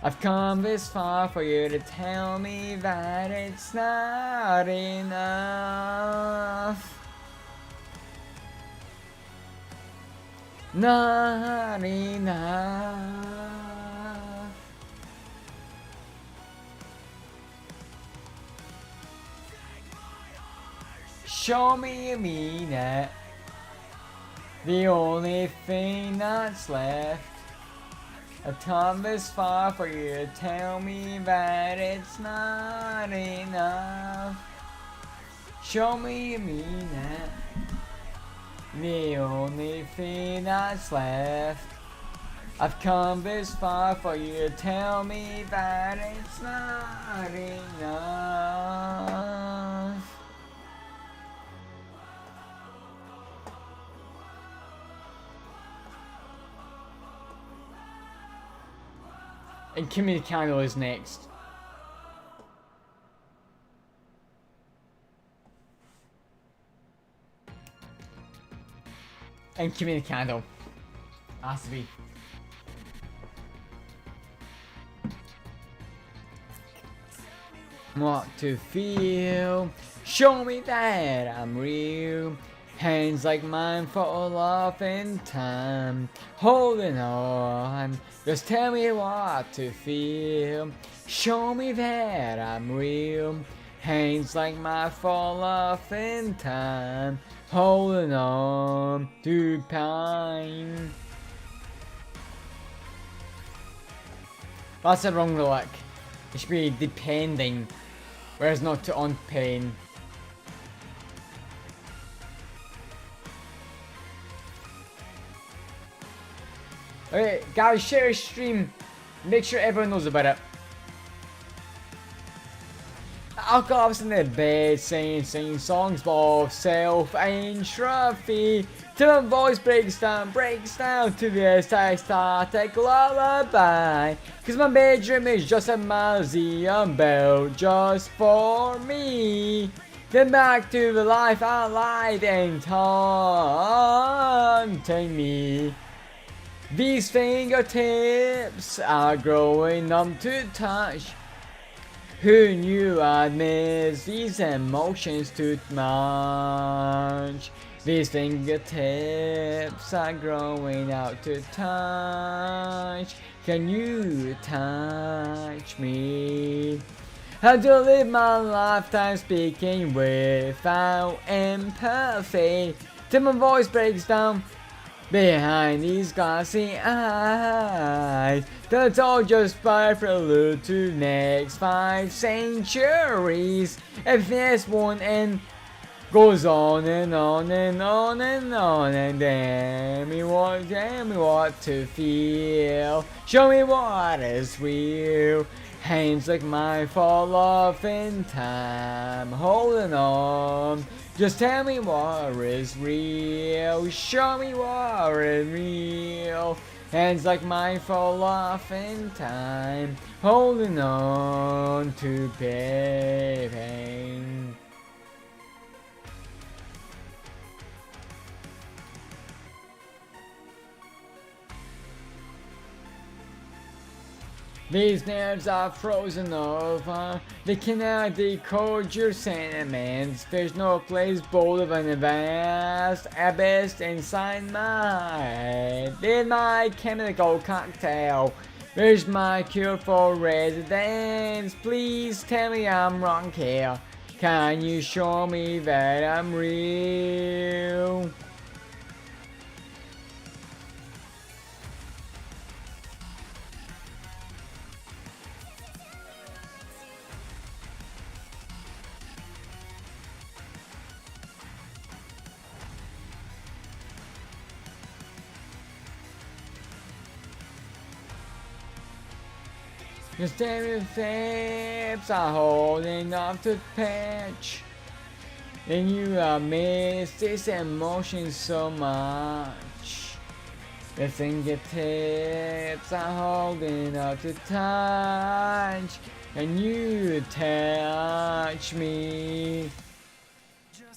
[SPEAKER 2] I've come this far for you to tell me that it's not enough. Not enough. Show me you mean it. The only thing that's left. I've come this far for you to tell me that it's not enough. Show me you mean it. The only thing that's left. I've come this far for you to tell me that it's not enough. And Kimi Kano is next. And Kimi Kano. Has to be. What to feel? Show me that I'm real. Hands like mine fall off in time. Holding on. Just tell me what to feel. Show me that I'm real. Hands like mine fall off in time. Holding on to pine. That's the wrong lyric. It should be depending, whereas not to on pain. Okay, guys, share your stream. Make sure everyone knows about it. I'll go up in the bed singing songs of self-entropy till my voice breaks down to the static lullaby. Cause my bedroom is just a museum built just for me. Then back to the life I lied and taunting me. These fingertips are growing numb to touch. Who knew I'd miss these emotions too much? These fingertips are growing out to touch. Can you touch me? How to live my lifetime speaking without empathy till my voice breaks down behind these glassy eyes. That's all just by prelude to next 5 centuries. If this won't end, goes on and on and on and on, and tell me what to feel. Show me what is real. Hands like mine fall off in time, holding on. Just tell me what is real. Show me what is real. Hands like mine fall off in time, holding on to pain. These nerves are frozen over. They cannot decode your sentiments. There's no place bolder than the vast abyss inside my head. In my chemical cocktail, there's my cure for residence. Please tell me I'm wrong here. Can you show me that I'm real? Your stereotypes are holding up to pitch, and you have missed this emotion so much. The fingertips are holding up to touch, and you touch me.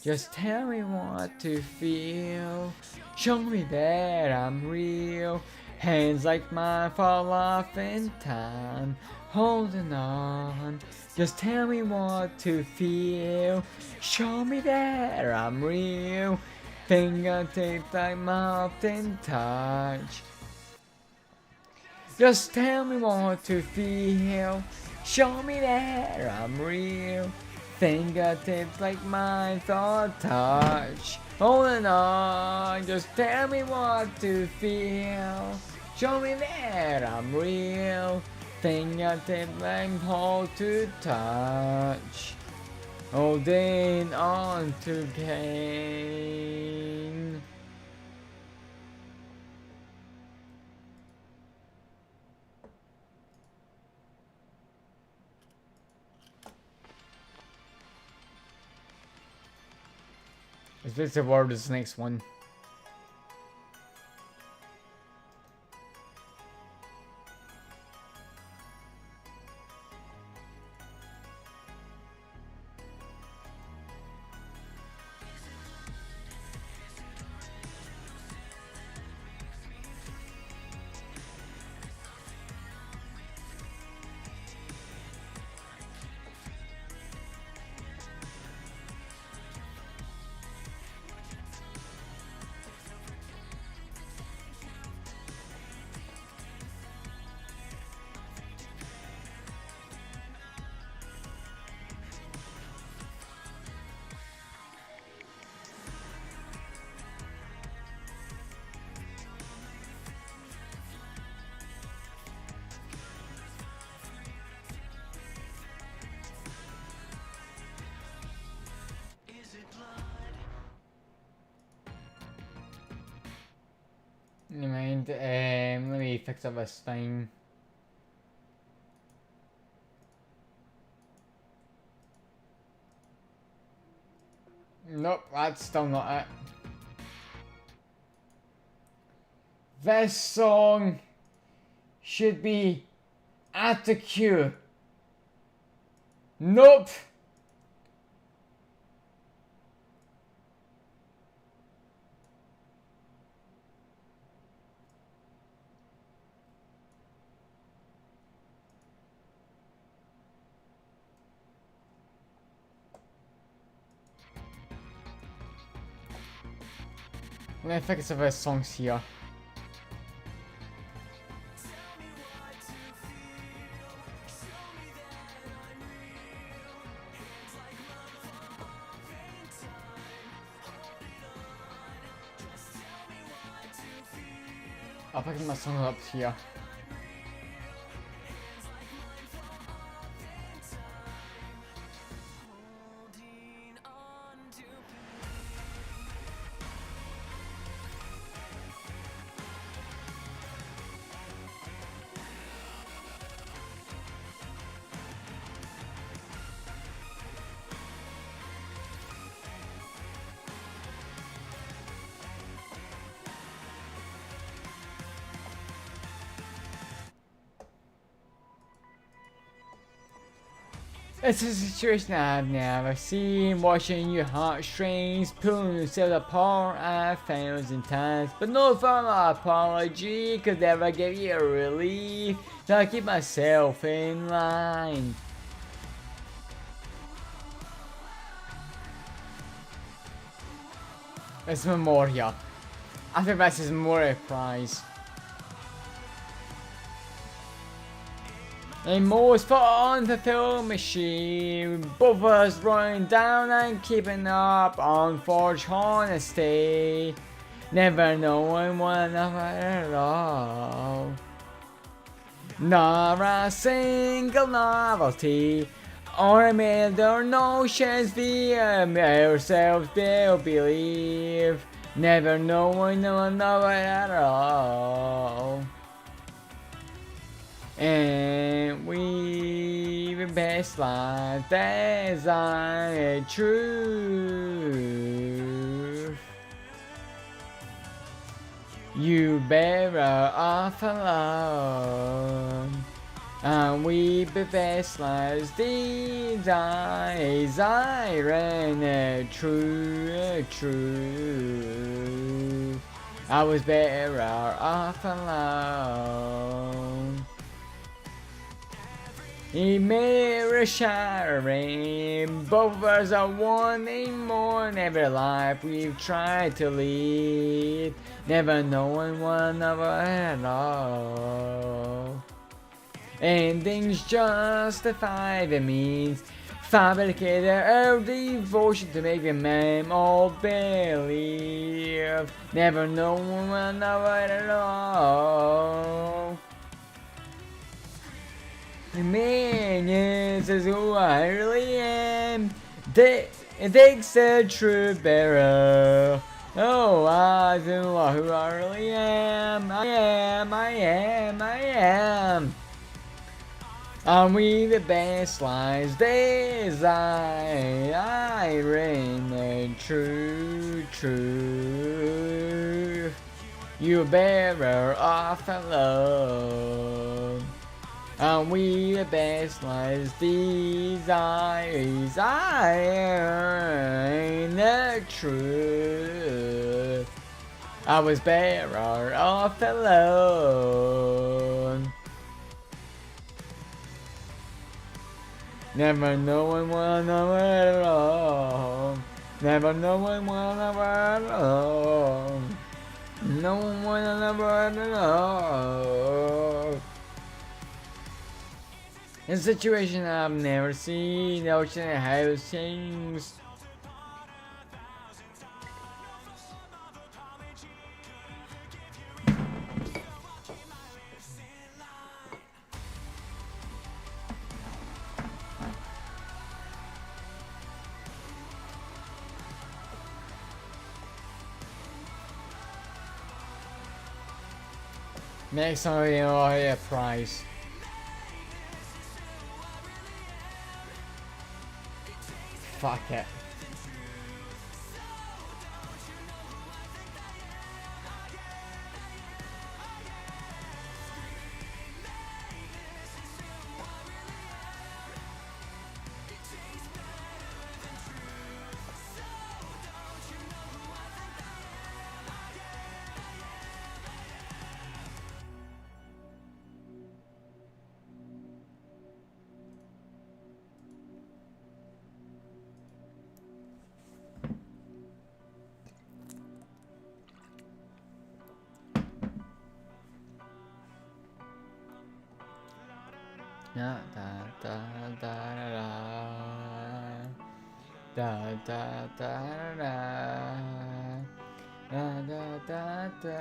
[SPEAKER 2] Just tell me what to feel. Show me that I'm real. Hands like mine fall off in time, holding on. Just tell me what to feel. Show me that I'm real. Fingertips like mouth in touch. Just tell me what to feel. Show me that I'm real. Fingertips like mine thought touch. Holding on, just tell me what to feel. Show me that I'm real. Fingertips like hold to touch. Holding on to pain. Is this the word is the next one? mind. Let me fix up this thing. Nope, that's still not it. This song should be at the queue. Nope. Let me fix up this songs here. I'll pick my song up here. It's a situation I've never seen, watching your heartstrings pulling yourself apart 1,000 times. But no formal apology could ever give you a relief, so I keep myself in line. It's Memoria. I think this is Memoria Prize. A most put on the film machine, both of us running down and keeping up on forged honesty, never knowing one another at all. Not a single novelty, or made our notions via ourselves they'll believe, never knowing one another at all. And we the best life desire truth. You better off alone. And we the best lives desiring truth. I was better off alone. A mirror shattering, both of us are wanting more in every life we've tried to lead, never knowing one another at all. Endings justify the means, fabricated our devotion to make the man all believe, never knowing one another at all. Minions is who I really am. It takes a true bearer. Oh, I do know who I really am. I am. And we the best lives desire. I reign the truth. You bearer off alone. And we the best lives desires, I the truth. I was better off alone. Never knowing one another at all. Never knowing one another at all. No one another at all. A situation I've never seen, the ocean and how things. Next time we know a prize. Fuck it. Da da da da da da da da da da da da.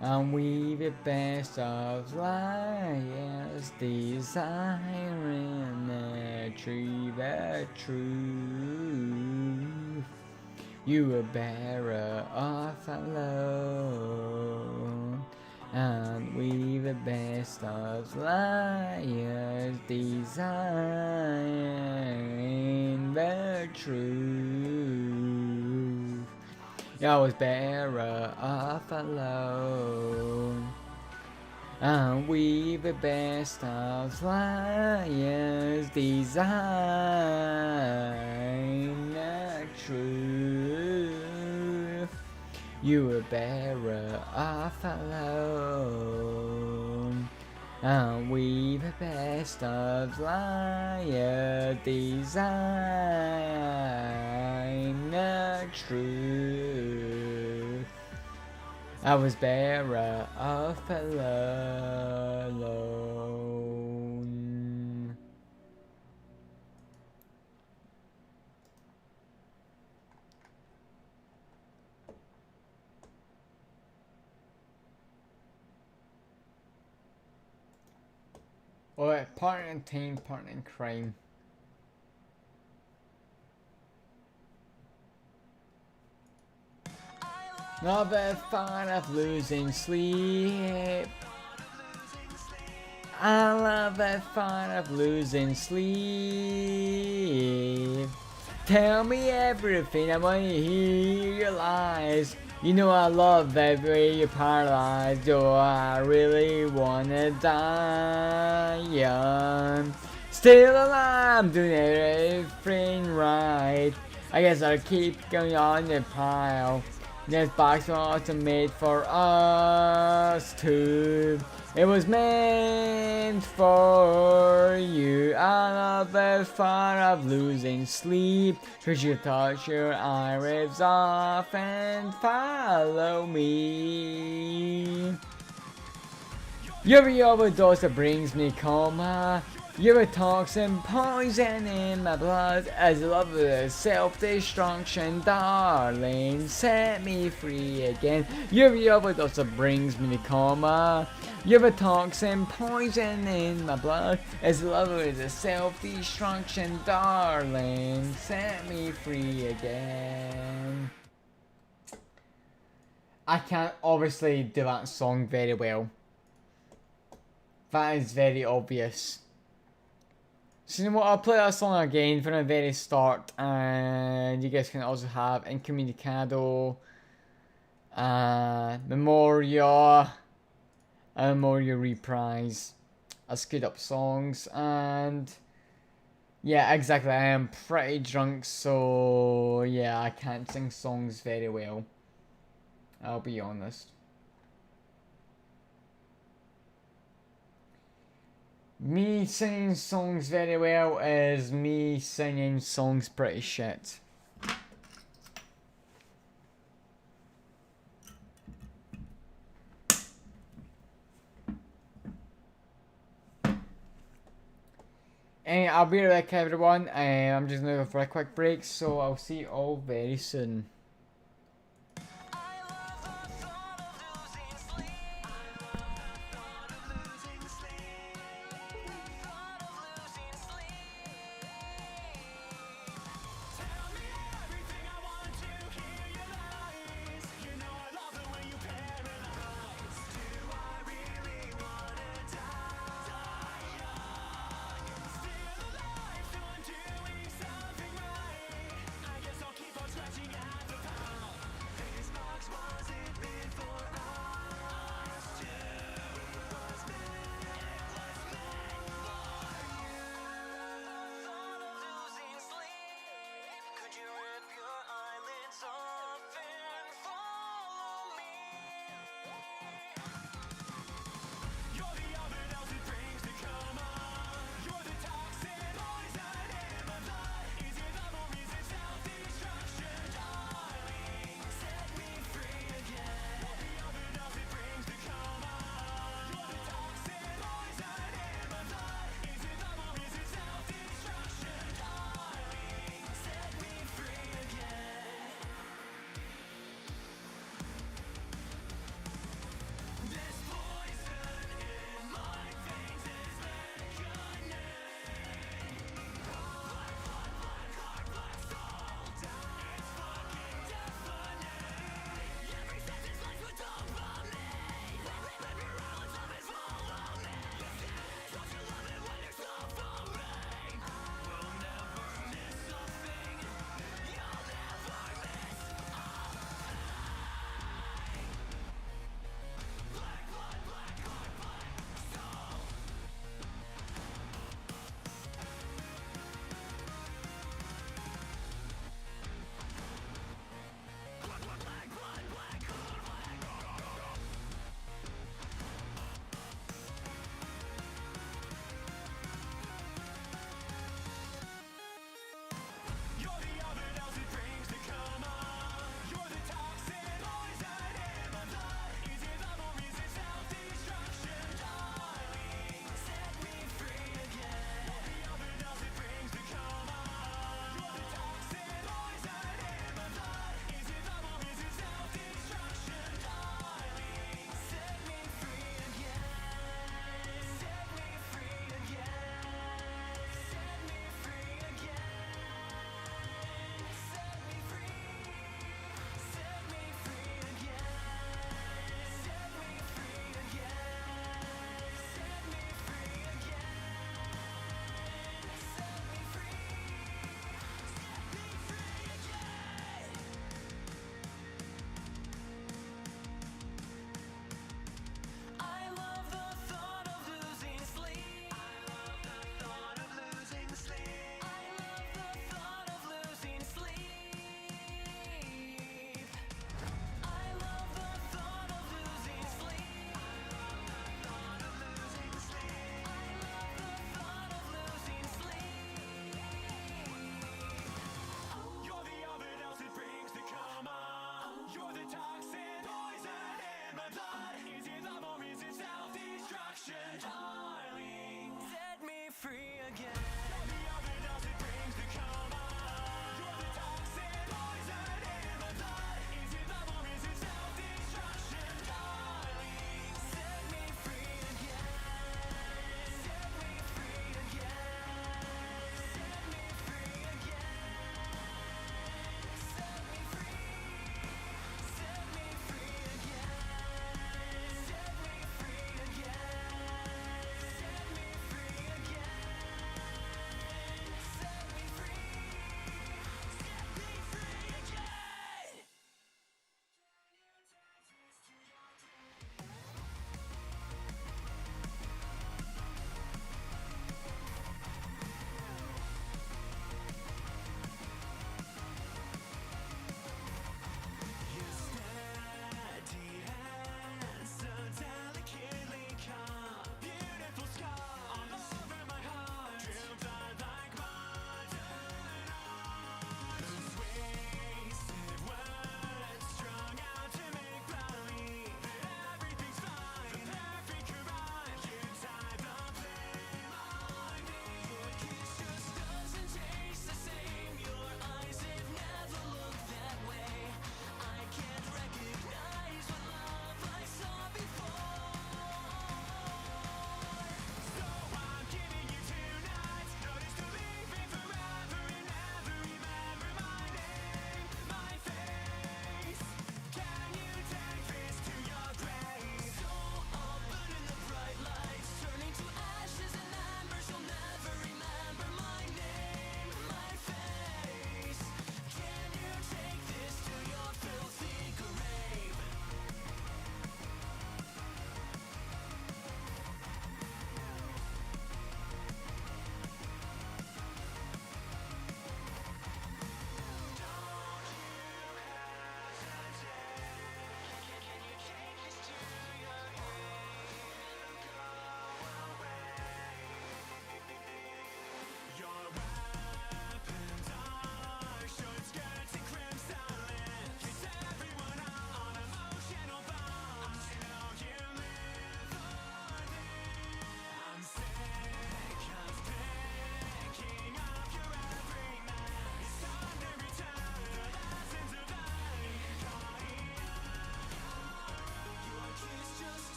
[SPEAKER 2] And we the best of liars, desiring the truth. You were better off alone. And we the best of liars, desiring the truth. I was better off alone. And we the best of liars, design the truth. You were better off alone. And we the best of liars, design the truth. I was better off alone. Alright, partner in team, partner in crime. Not a big fan of losing sleep. I love the fun of losing sleep. Tell me everything, I wanna hear your lies. You know I love the way you're paralyzed. Do I really wanna die young? Still alive, I'm doing everything right. I guess I'll keep going on the pile. This box was made for us too. It was meant for you. I love the fun of losing sleep. Cause you touch your eyelids off and follow me. You're the overdose that brings me coma. You're a toxin poison in my blood. As love with self-destruction, darling, set me free again. You're the overdose that brings me to coma. You're a toxin poison in my blood. As love with self-destruction, darling, set me free again. I can't obviously do that song very well. That is very obvious. So you know what, I'll play that song again from the very start, and you guys can also have Incommunicado, Memoria, and Memoria Reprise as good up songs. And yeah, exactly, I am pretty drunk, so yeah, I can't sing songs very well, I'll be honest. Me singing songs very well is me singing songs pretty shit. Anyway, I'll be right back everyone. I'm just gonna go for a quick break, so I'll see you all very soon.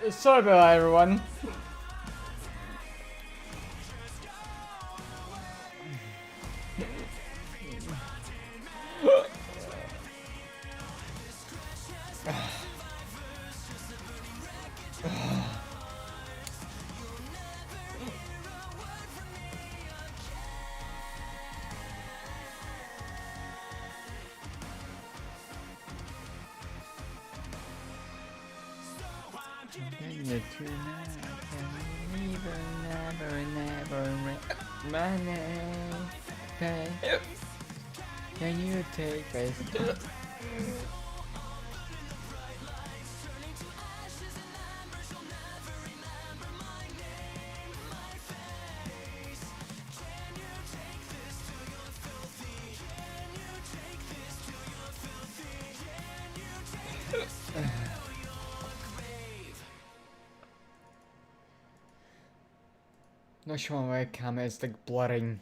[SPEAKER 2] Sorry about that, everyone. Can you take this? Not sure why camera is like blurring.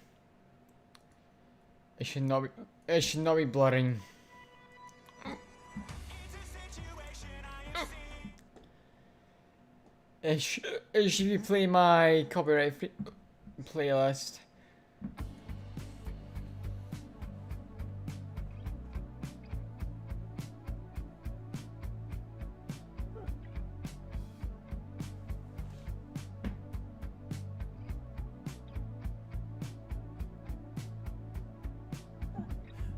[SPEAKER 2] It should not be. It should not be blurring. It should be playing my copyright free playlist.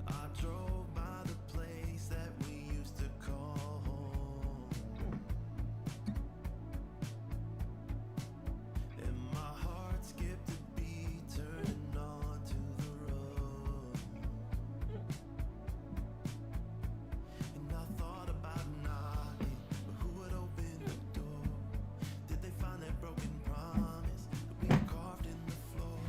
[SPEAKER 1] I drove by the place that we used to call home, and my heart skipped a beat, turning onto the road. And I thought about knocking, but who would open the door? Did they find that broken promise that we carved in the floor?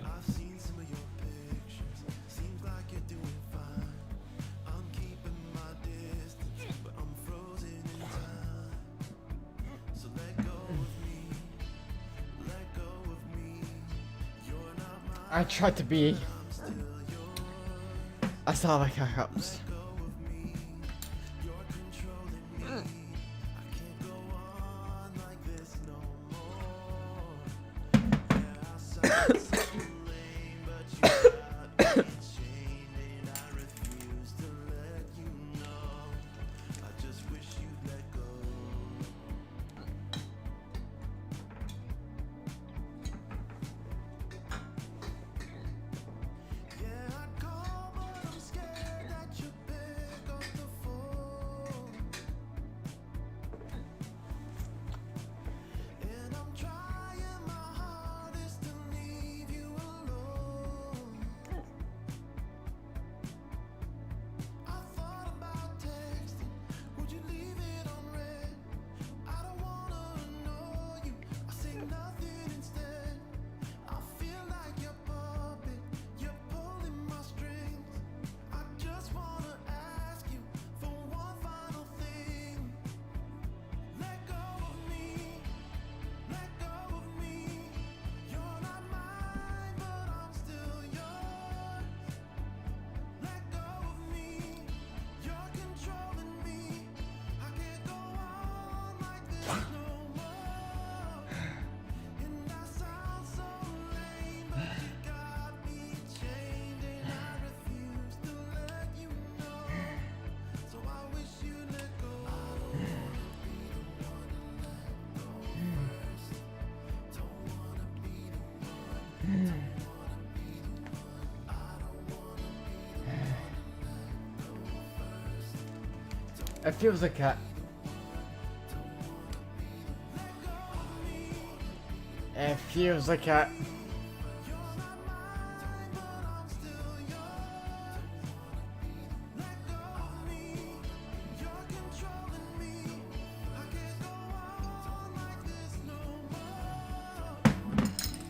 [SPEAKER 1] I've seen some of your pictures, seems like you're doing fine. I'm keeping my distance, but I'm frozen in time. So let go of me, let go of me. You're not mine,
[SPEAKER 2] I tried to be.
[SPEAKER 1] I'm still yours.
[SPEAKER 2] I saw like hiccups.
[SPEAKER 1] Let go of me, you're controlling me. I can't go on like this no more. Yeah, I sound so lame, but you got me chained, and I refuse to let you know. I just wish you'd let go. Yeah, I'd call, but I'm scared that you pick up the phone. And I'm trying my hardest to leave you alone. I thought about texting, would you leave it on red? I don't wanna annoy you, I say nothing instead. I feel like your puppet, you're pulling my strings. I just wanna ask you for one final thing. Let go of me, let go of me. You're not mine, but I'm still yours. Let go of me, you're controlling me. I can't go on like this no more. And I sound so lame, but you got me chained, and I refuse to let you know. So I wish you'd let go. I don't wanna be the one to let go first. Don't wanna be the one. Don't wanna be the one. I don't wanna be the one to let go first.
[SPEAKER 2] It feels like a. It feels like a.
[SPEAKER 1] You're not mine, but I'm still yours. Let go of me, you're controlling me. I can't go on like this no more.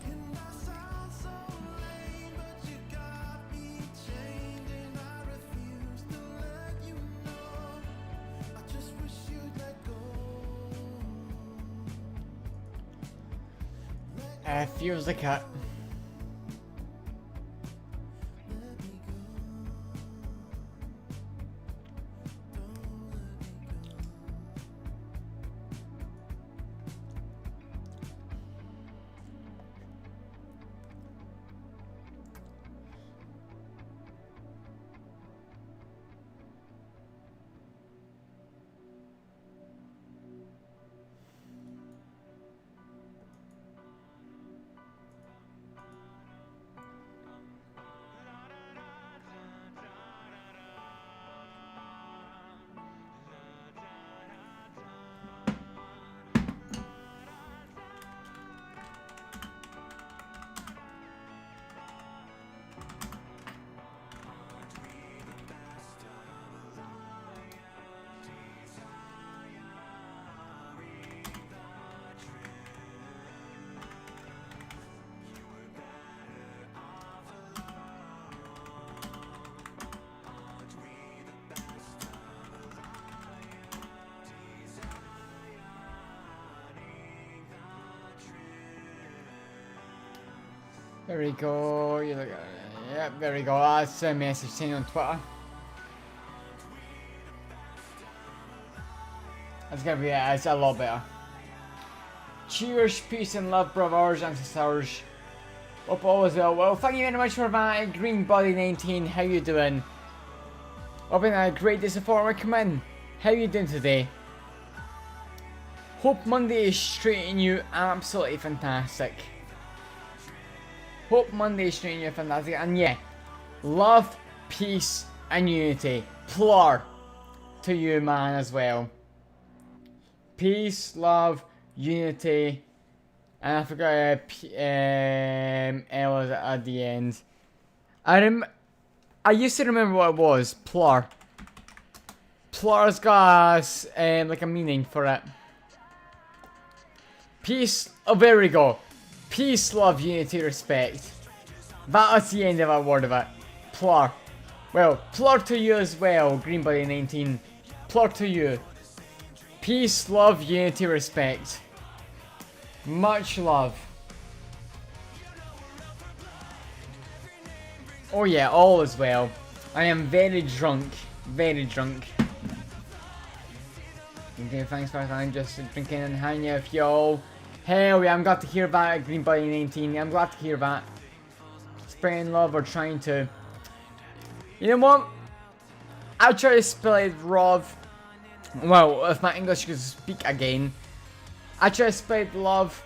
[SPEAKER 1] And I sound so lame, but you got me chained, and I refuse to let you know. I just wish you'd let go.
[SPEAKER 2] It feels like a. There we go. You look. Yep, there we go. That's a message sent on Twitter. That's gonna be it. It's a lot better. Cheers, peace and love, brothers and sisters. Hope all is well. Well, thank you very much for that. Green Body 19, how you doing? Hoping a great day so far. Come in. How you doing today? Hope Monday is treating you absolutely fantastic. Hope Monday is treating you fantastic. And yeah, love, peace, and unity. Plur to you, man, as well. Peace, love, unity, and I forgot L at the end. I used to remember what it was. Plur. Plur's got like a meaning for it. Peace. Oh, there we go. Peace, love, unity, respect. That's the end of a word of it. Plur. Well, plur to you as well, Green Body 19. Plur to you. Peace, love, unity, respect. Much love. Oh yeah, all is well. I am very drunk. Very drunk. Okay, thanks for that. I'm just drinking and hanging out with y'all. Hell yeah, I'm glad to hear that, Green Body 19. I'm glad to hear that. Spreading love or trying to. You know what? I'll try to spread love. Well, if my English could speak again, I try to spread love.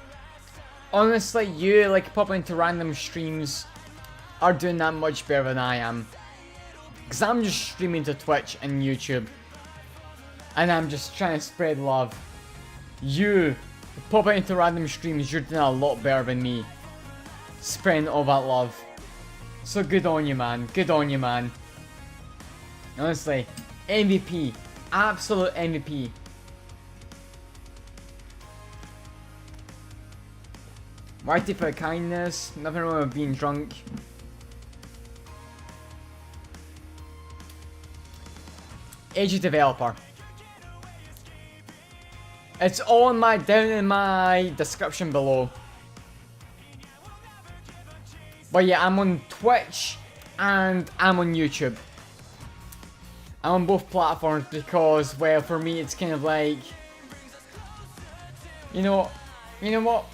[SPEAKER 2] Honestly, you like popping into random streams are doing that much better than I am. Because I'm just streaming to Twitch and YouTube. And I'm just trying to spread love. You popping into random streams, you're doing a lot better than me. Spreading all that love. So good on you, man. Good on you, man. Honestly, MVP. Absolute MVP. Whitey for kindness. Nothing wrong with being drunk. Age of developer. It's all down in my description below. But yeah, I'm on Twitch and I'm on YouTube. I'm on both platforms because, well, for me it's kind of like, you know what?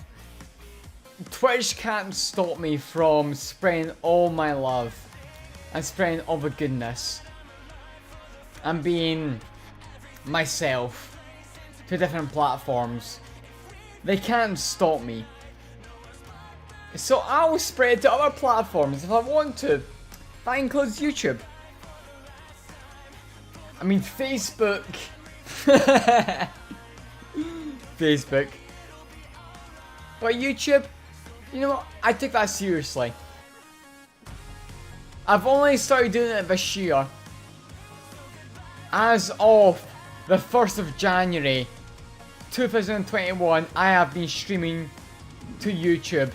[SPEAKER 2] Twitch can't stop me from spreading all my love and spreading all the goodness and being myself to different platforms. They can't stop me. So I will spread to other platforms if I want to. That includes YouTube. I mean, Facebook. Facebook. But YouTube, you know what? I take that seriously. I've only started doing it this year. As of the 1st of January 2021, I have been streaming to YouTube.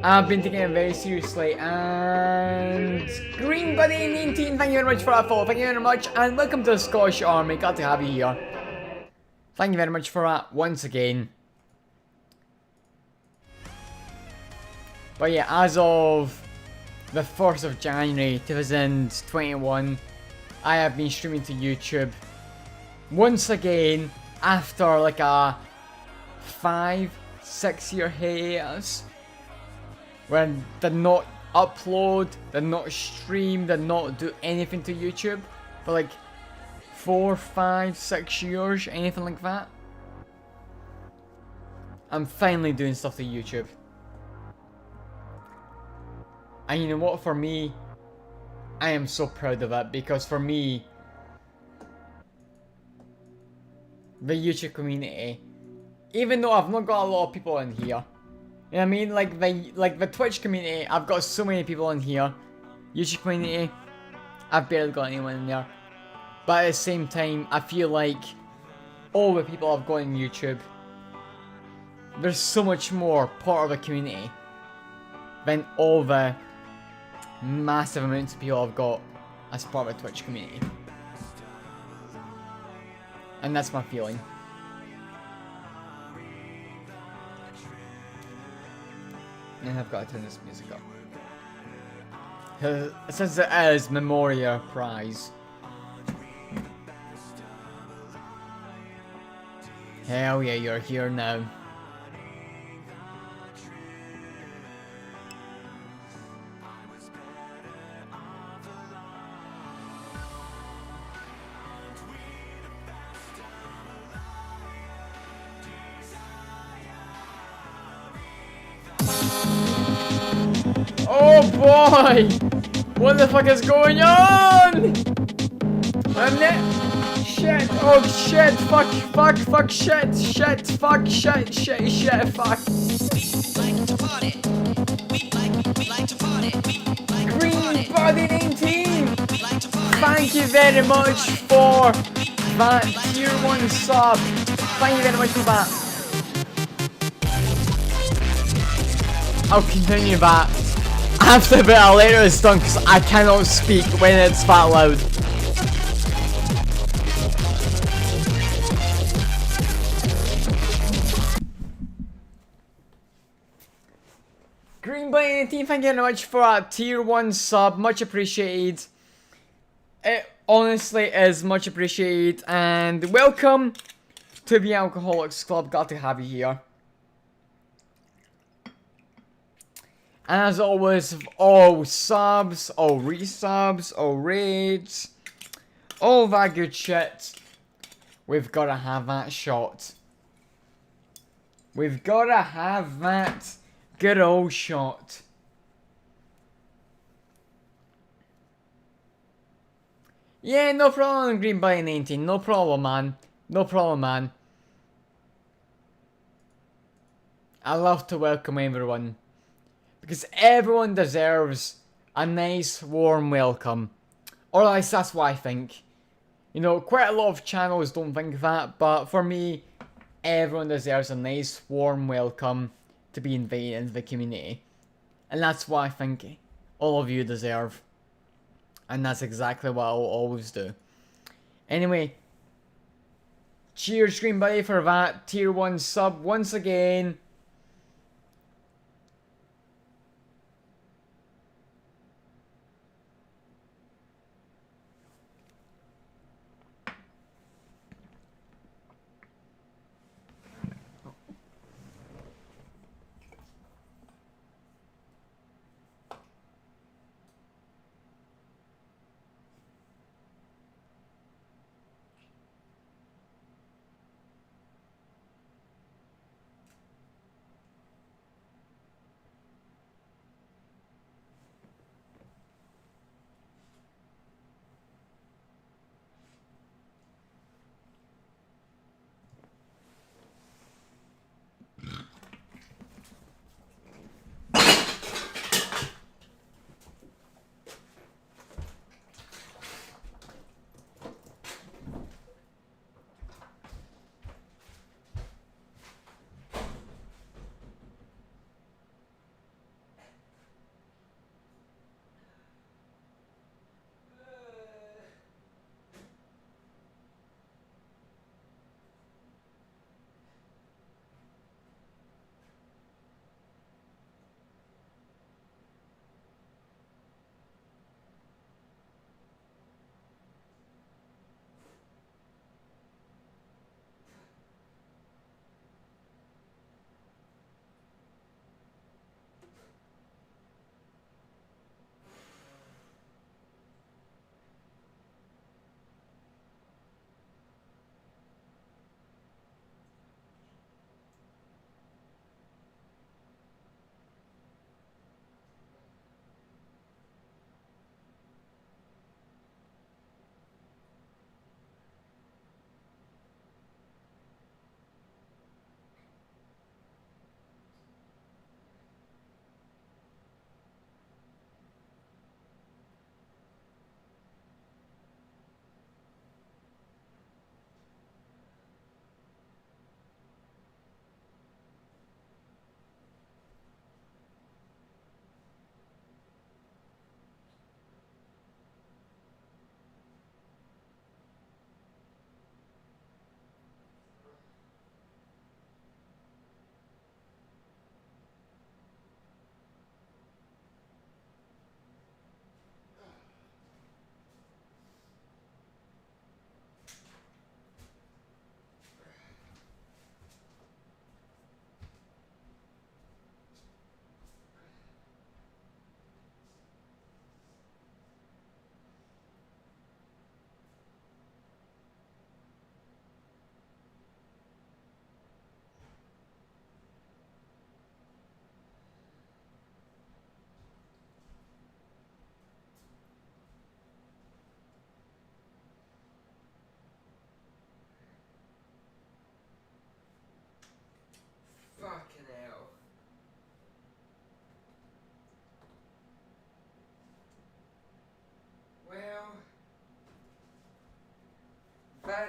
[SPEAKER 2] I've been taking it very seriously, and Green Buddy 19, thank you very much for that follow, thank you very much, and welcome to the Scottish Army, glad to have you here. Thank you very much for that, once again. But yeah, as of the 1st of January 2021, I have been streaming to YouTube. Once again, after like a 5-6 year hiatus. When did not upload, did not stream, did not do anything to YouTube for like 4, 5, 6 years, anything like that. I'm finally doing stuff to YouTube. And you know what, for me, I am so proud of it, because for me, the YouTube community, even though I've not got a lot of people in here, you know what I mean? Like the Twitch community, I've got so many people in here. YouTube community, I've barely got anyone in there. But at the same time, I feel like all the people I've got in YouTube, there's so much more part of the community than all the massive amounts of people I've got as part of the Twitch community. And that's my feeling. And I've got to turn this music up. Since it is Memoria Prize. Hell yeah, you're here now. Oh boy! What the fuck is going on? Shit, oh shit, fuck, shit, fuck, shit, fuck. Green Body 19! Thank you very much for that tier 1 sub. Thank you very much for that. I'll continue that after a bit later is done because I cannot speak when it's that loud. Green Blade 18, thank you very much for a tier 1 sub, much appreciated. It honestly is much appreciated, and welcome to the Alcoholics Club, glad to have you here. And as always, all subs, all resubs, all raids, all that good shit, we've gotta have that shot. We've gotta have that good old shot. Yeah, no problem, Green by 19. No problem, man. No problem, man. I love to welcome everyone. Because everyone deserves a nice, warm welcome. Or at least that's what I think. You know, quite a lot of channels don't think that, but for me, everyone deserves a nice, warm welcome to be invited into the community. And that's what I think all of you deserve. And that's exactly what I'll always do. Anyway, cheers, Green Buddy, for that tier 1 sub once again.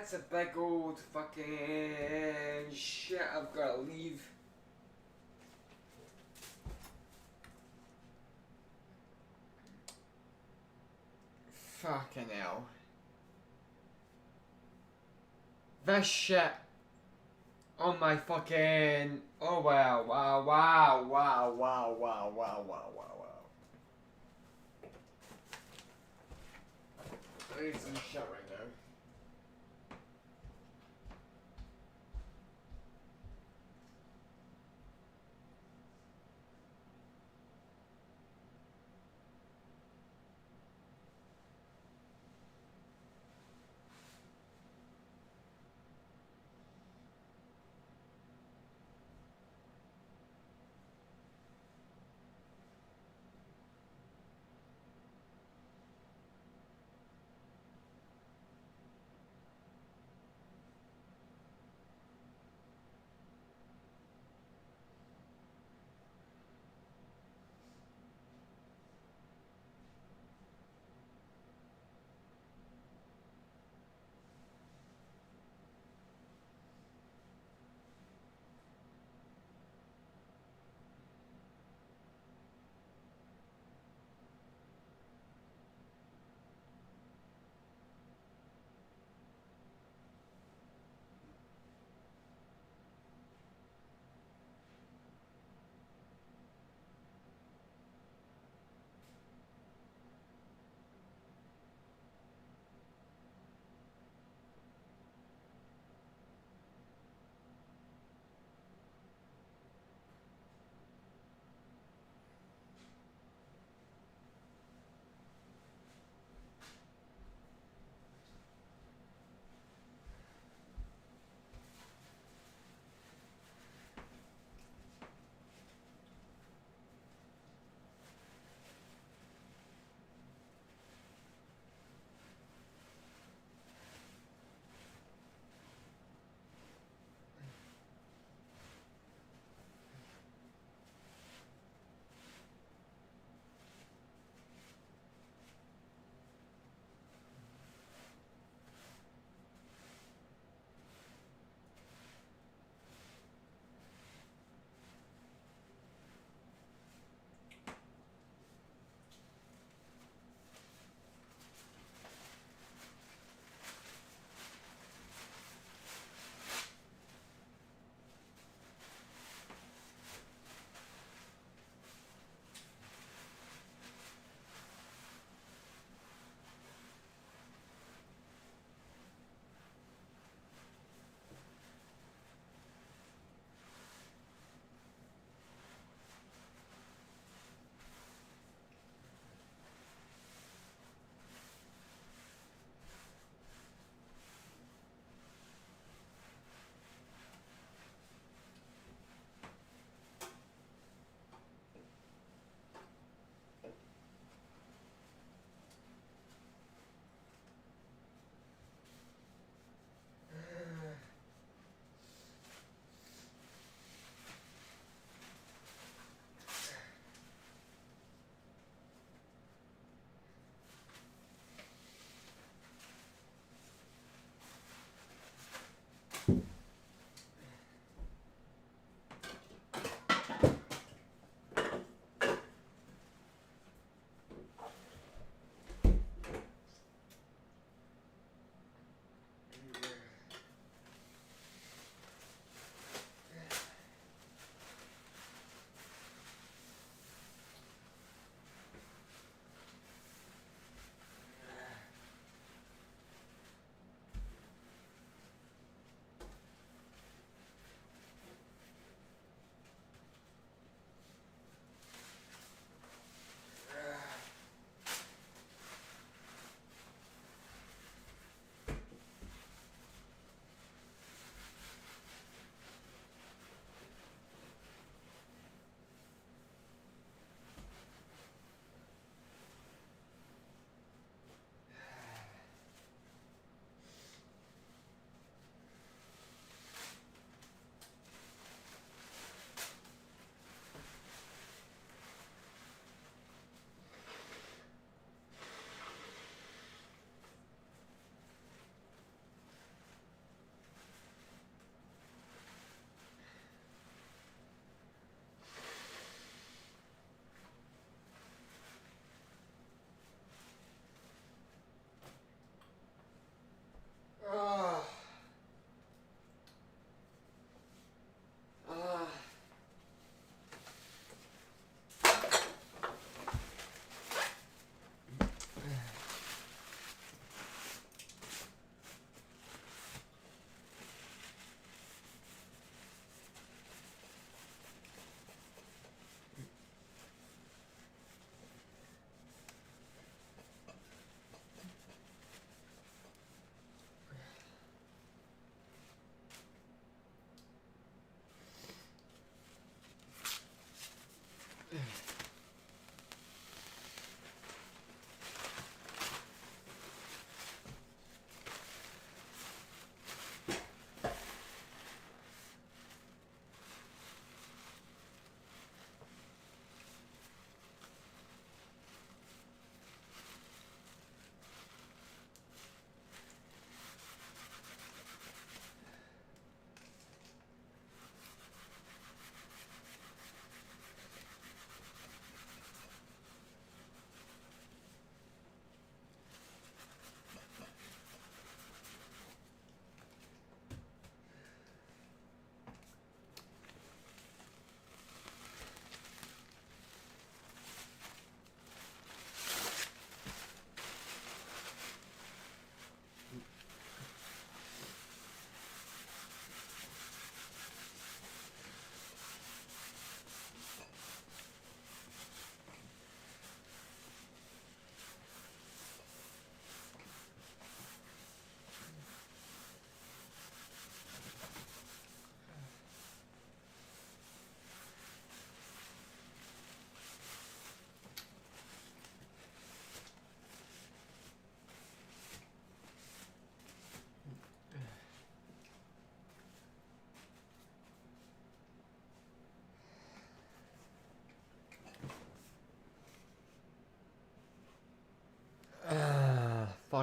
[SPEAKER 2] That's a big old fucking shit. I've got to leave. Fucking hell. This shit on my fucking. Oh wow, wow, wow, wow, wow, wow, wow, wow, wow, wow. I need some shit right now.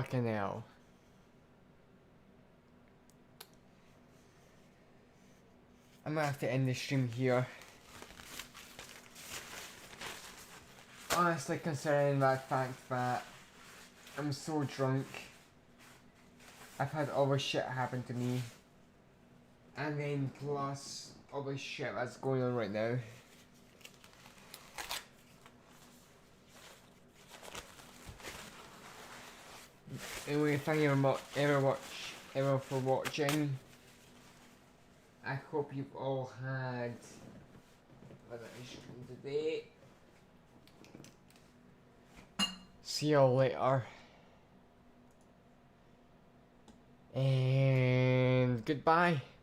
[SPEAKER 2] Fucking hell. I'm gonna have to end the stream here. Honestly, considering that fact that I'm so drunk, I've had all this shit happen to me, and then plus all this shit that's going on right now. Anyway, thank you everyone for watching. I hope you've all had a nice stream today. See you all later. And goodbye.